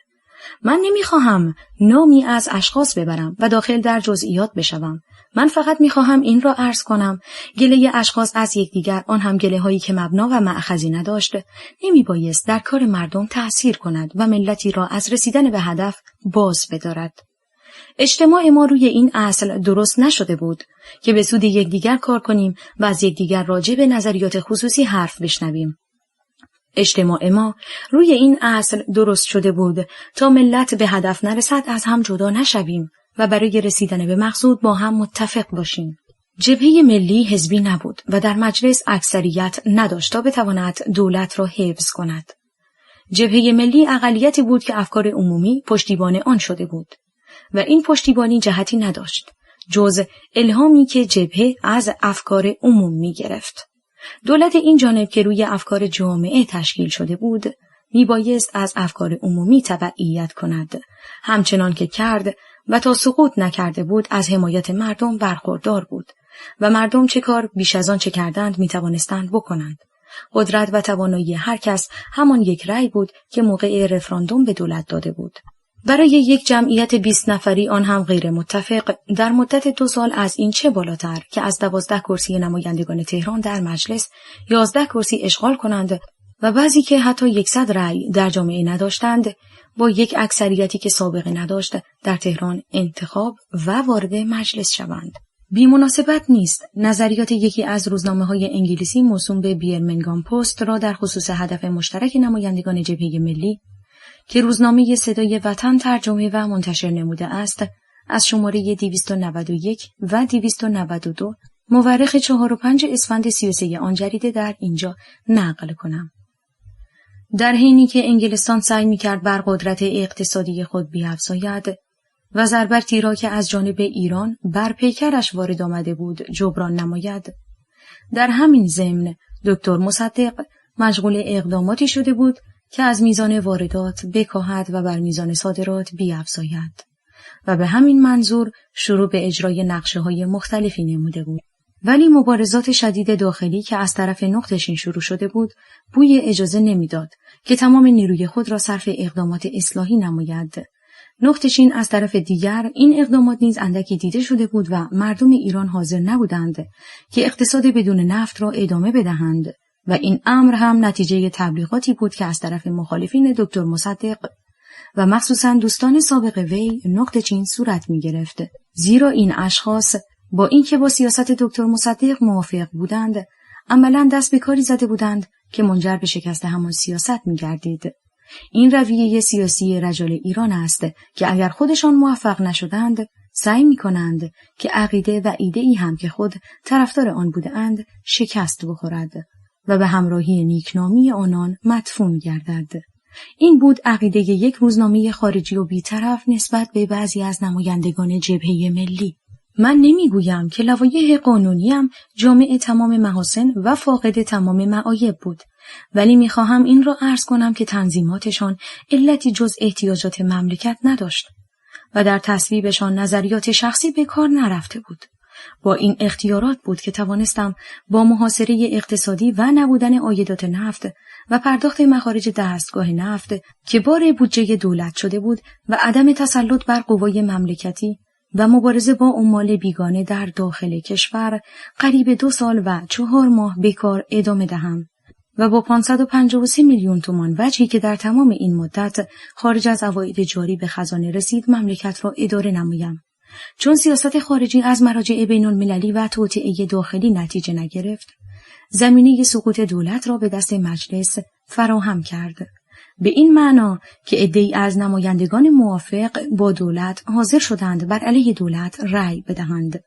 من نمیخواهم نامی از اشخاص ببرم و داخل در جزئیات بشوم. من فقط میخواهم این را عرض کنم گله اشخاص از یکدیگر، آن هم گله هایی که مبنا و مأخذی نداشت، نمیبایست در کار مردم تأثیر کند و ملتی را از رسیدن به هدف باز بدارد. اجتماع ما روی این اصل درست نشده بود که به سود یکدیگر کار کنیم و از یکدیگر راجع به نظریات خصوصی حرف بشنویم. اجتماع ما روی این اصل درست شده بود تا ملت به هدف نرسد از هم جدا نشویم و برای رسیدن به مقصود با هم متفق باشیم. جبهه ملی حزبی نبود و در مجلس اکثریت نداشت تا بتواند دولت را حفظ کند. جبهه ملی اقلیتی بود که افکار عمومی پشتیبان آن شده بود و این پشتیبانی جهتی نداشت جز الهامی که جبهه از افکار عموم می گرفت. دولت این جانب که روی افکار جامعه تشکیل شده بود میبایست از افکار عمومی تبعیت کند، همچنان که کرد و تا سقوط نکرده بود از حمایت مردم برخوردار بود و مردم چه کار بیش از آن چه کردند میتوانستند بکنند. قدرت و توانایی هر کس همان یک رأی بود که موقع رفراندوم به دولت داده بود. برای یک جمعیت 20 نفری آن هم غیر متفق در مدت 2 سال از این چه بالاتر که از 12 کرسی نمایندگان تهران در مجلس 11 کرسی اشغال کنند و بعضی که حتی 100 رأی در جامعه نداشتند با یک اکثریتی که سابقه نداشت در تهران انتخاب و وارد مجلس شوند. بی مناسبت نیست نظریات یکی از روزنامه‌های انگلیسی موسوم به بیرمنگام پست را در خصوص هدف مشترک نمایندگان جبهه ملی که روزنامه صدای وطن ترجمه و منتشر نموده است از شماره 291 و 292 مورخ 4 و 5 اسفند 33 آن جریده در اینجا نقل کنم. در حینی که انگلستان سعی می‌کرد بر قدرت اقتصادی خود بیفزاید و ضربتی را که از جانب ایران بر پیکرش وارد آمده بود جبران نماید، در همین ضمن دکتر مصدق مشغول اقداماتی شده بود که از میزان واردات بکاهد و بر میزان صادرات بیفزاید و به همین منظور شروع به اجرای نقشه‌های مختلفی نموده بود. ولی مبارزات شدید داخلی که از طرف نقطه‌چین شروع شده بود بوی اجازه نمیداد که تمام نیروی خود را صرف اقدامات اصلاحی نماید. نقطه‌چین از طرف دیگر این اقدامات نیز اندکی دیده شده بود و مردم ایران حاضر نبودند که اقتصاد بدون نفت را ادامه بدهند و این امر هم نتیجه تبلیغاتی بود که از طرف مخالفین دکتر مصدق و مخصوصاً دوستان سابق وی نقطه‌چین صورت می‌گرفت. زیرا این اشخاص با اینکه با سیاست دکتر مصدق موافق بودند، عملاً دست به کاری زده بودند که منجر به شکست همان سیاست می‌گردید. این رویه سیاسی رجال ایران است که اگر خودشان موفق نشدند، سعی می‌کنند که عقیده و ایده‌ای هم که خود طرفدار آن بودند شکست بخورد و به همراهی نیکنامی آنان مدفون گردد. این بود عقیده یک روزنامه خارجی و بی‌طرف نسبت به بعضی از نمایندگان جبهه ملی. من نمیگویم که لوایح قانونیم جامع تمام محاسن و فاقد تمام معایب بود، ولی میخواهم این را عرض کنم که تنظیماتشان علتی جز احتیاجات مملکت نداشت و در تصویبشان نظریات شخصی به کار نرفته بود با این اختیارات بود که توانستم با محاصره اقتصادی و نبودن عایدات نفت و پرداخت مخارج دستگاه نفت که بار بودجه دولت شده بود و عدم تسلط بر قوای مملکتی و مبارزه با عمال بیگانه در داخل کشور قریب 2 سال و 4 ماه بکار ادامه دهم و با 553 میلیون تومان وجهی که در تمام این مدت خارج از عواید جاری به خزانه رسید مملکت را اداره نمایم. چون سیاست خارجی از مراجع بین المللی و توطئه داخلی نتیجه نگرفت، زمینه سقوط دولت را به دست مجلس فراهم کرد. به این معنا که عده‌ای از نمایندگان موافق با دولت حاضر شدند بر علیه دولت رأی بدهند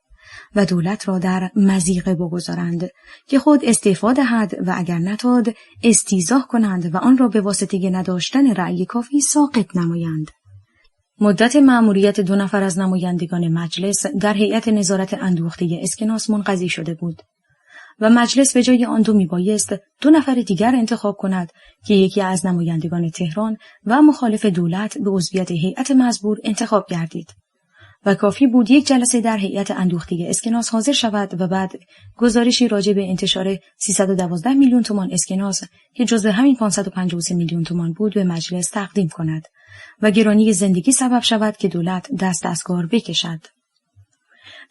و دولت را در مضیقه بگذارند که خود استعفا دهد و اگر نتاد استیضاح کنند و آن را به واسطه نداشتن رأی کافی ساقط نمایند. مدت مأموریت 2 نفر از نمایندگان مجلس در هیئت نظارت اندوخته اسکناس منقضی شده بود و مجلس به جای آن 2 میبایست 2 نفر دیگر انتخاب کند که یکی از نمایندگان تهران و مخالف دولت به عضویت هیئت مزبور انتخاب گردید و کافی بود 1 جلسه در هیئت اندوخته اسکناس حاضر شود و بعد گزارشی راجع به انتشار 312 میلیون تومان اسکناس که جزو همین 553 میلیون تومان بود به مجلس تقدیم کند و گرانی زندگی سبب شود که دولت دست از کار بکشد.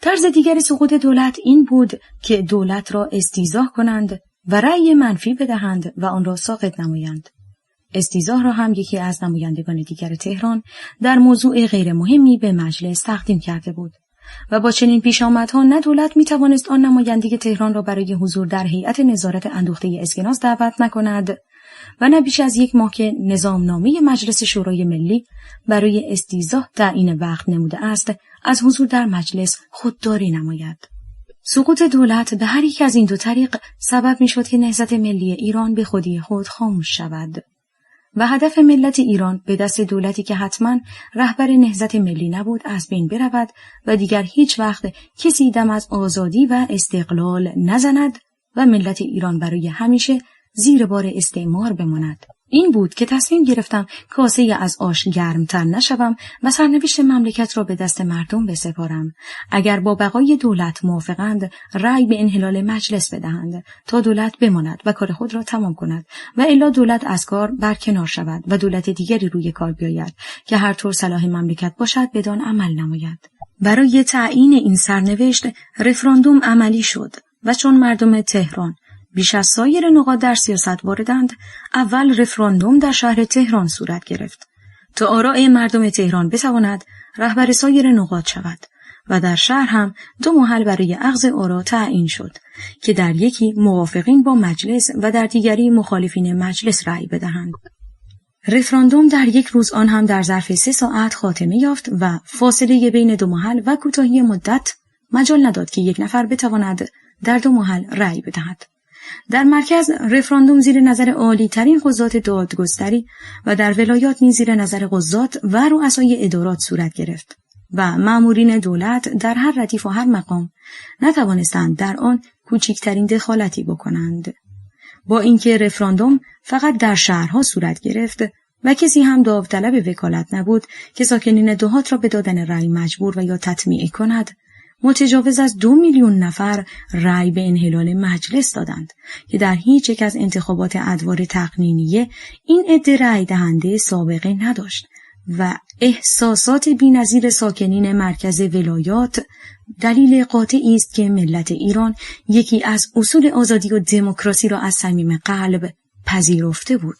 طرز دیگر سقوط دولت این بود که دولت را استیضاح کنند و رأی منفی بدهند و آن را ساقط نمایند. استیضاح را هم یکی از نمایندگان دیگر تهران در موضوع غیر مهمی به مجلس تقدیم کرده بود و با چنین پیشامدها نه دولت می توانست آن نمایندگی تهران را برای حضور در هیئت نظارت اندوخته اسکناس دعوت نکند و نه بیش از 1 ماه که نظامنامه مجلس شورای ملی برای استیضاح تعیین وقت نموده است از حضور در مجلس خودداری نماید. سقوط دولت به هر یک از این 2 طریق سبب می شد که نهضت ملی ایران به خودی خود خاموش شود و هدف ملت ایران به دست دولتی که حتما رهبر نهضت ملی نبود از بین برود و دیگر هیچ وقت کسی دم از آزادی و استقلال نزند و ملت ایران برای همیشه زیر بار استعمار بماند. این بود که تصمیم گرفتم کاسه از آش گرمتر نشوم و سرنوشت مملکت را به دست مردم بسپارم. اگر با بقای دولت موافقند رأی به انحلال مجلس بدهند تا دولت بماند و کار خود را تمام کند و الا دولت از کار برکنار شود و دولت دیگری روی کار بیاید که هر طور صلاح مملکت باشد بدان عمل نماید. برای تعیین این سرنوشت رفراندوم عملی شد و چون مردم تهران بیش از سایر نقاط در سیاست واردند، اول رفراندوم در شهر تهران صورت گرفت تا آراء مردم تهران بتواند رهبر سایر نقاط شود و در شهر هم 2 محل برای اخذ آرا تعیین شد که در یکی موافقین با مجلس و در دیگری مخالفین مجلس رأی بدهند. رفراندوم در 1 روز آن هم در ظرف 3 ساعت خاتمه یافت و فاصله بین 2 محل و کوتاهی مدت مجال نداد که 1 نفر بتواند در 2 محل رأی بدهد. در مرکز رفراندوم زیر نظر عالی ترین قضات دادگستری و در ولایات نیز زیر نظر قضات و رؤسای ادارات صورت گرفت و مامورین دولت در هر ردیف و هر مقام نتوانستند در آن کوچکترین دخالتی بکنند. با اینکه رفراندوم فقط در شهرها صورت گرفت و کسی هم داوطلب وکالت نبود که ساکنین دهات را به دادن رأی مجبور و یا تطمیع کند، متجاوز از 2 میلیون نفر رأی به انحلال مجلس دادند که در هیچ یک از انتخابات ادوار تقنینیه این عده رأی دهنده سابقه نداشت و احساسات بی‌نظیر ساکنین مرکز ولایات دلیل قاطعی است که ملت ایران یکی از اصول آزادی و دموکراسی را از صمیم قلب پذیرفته بود.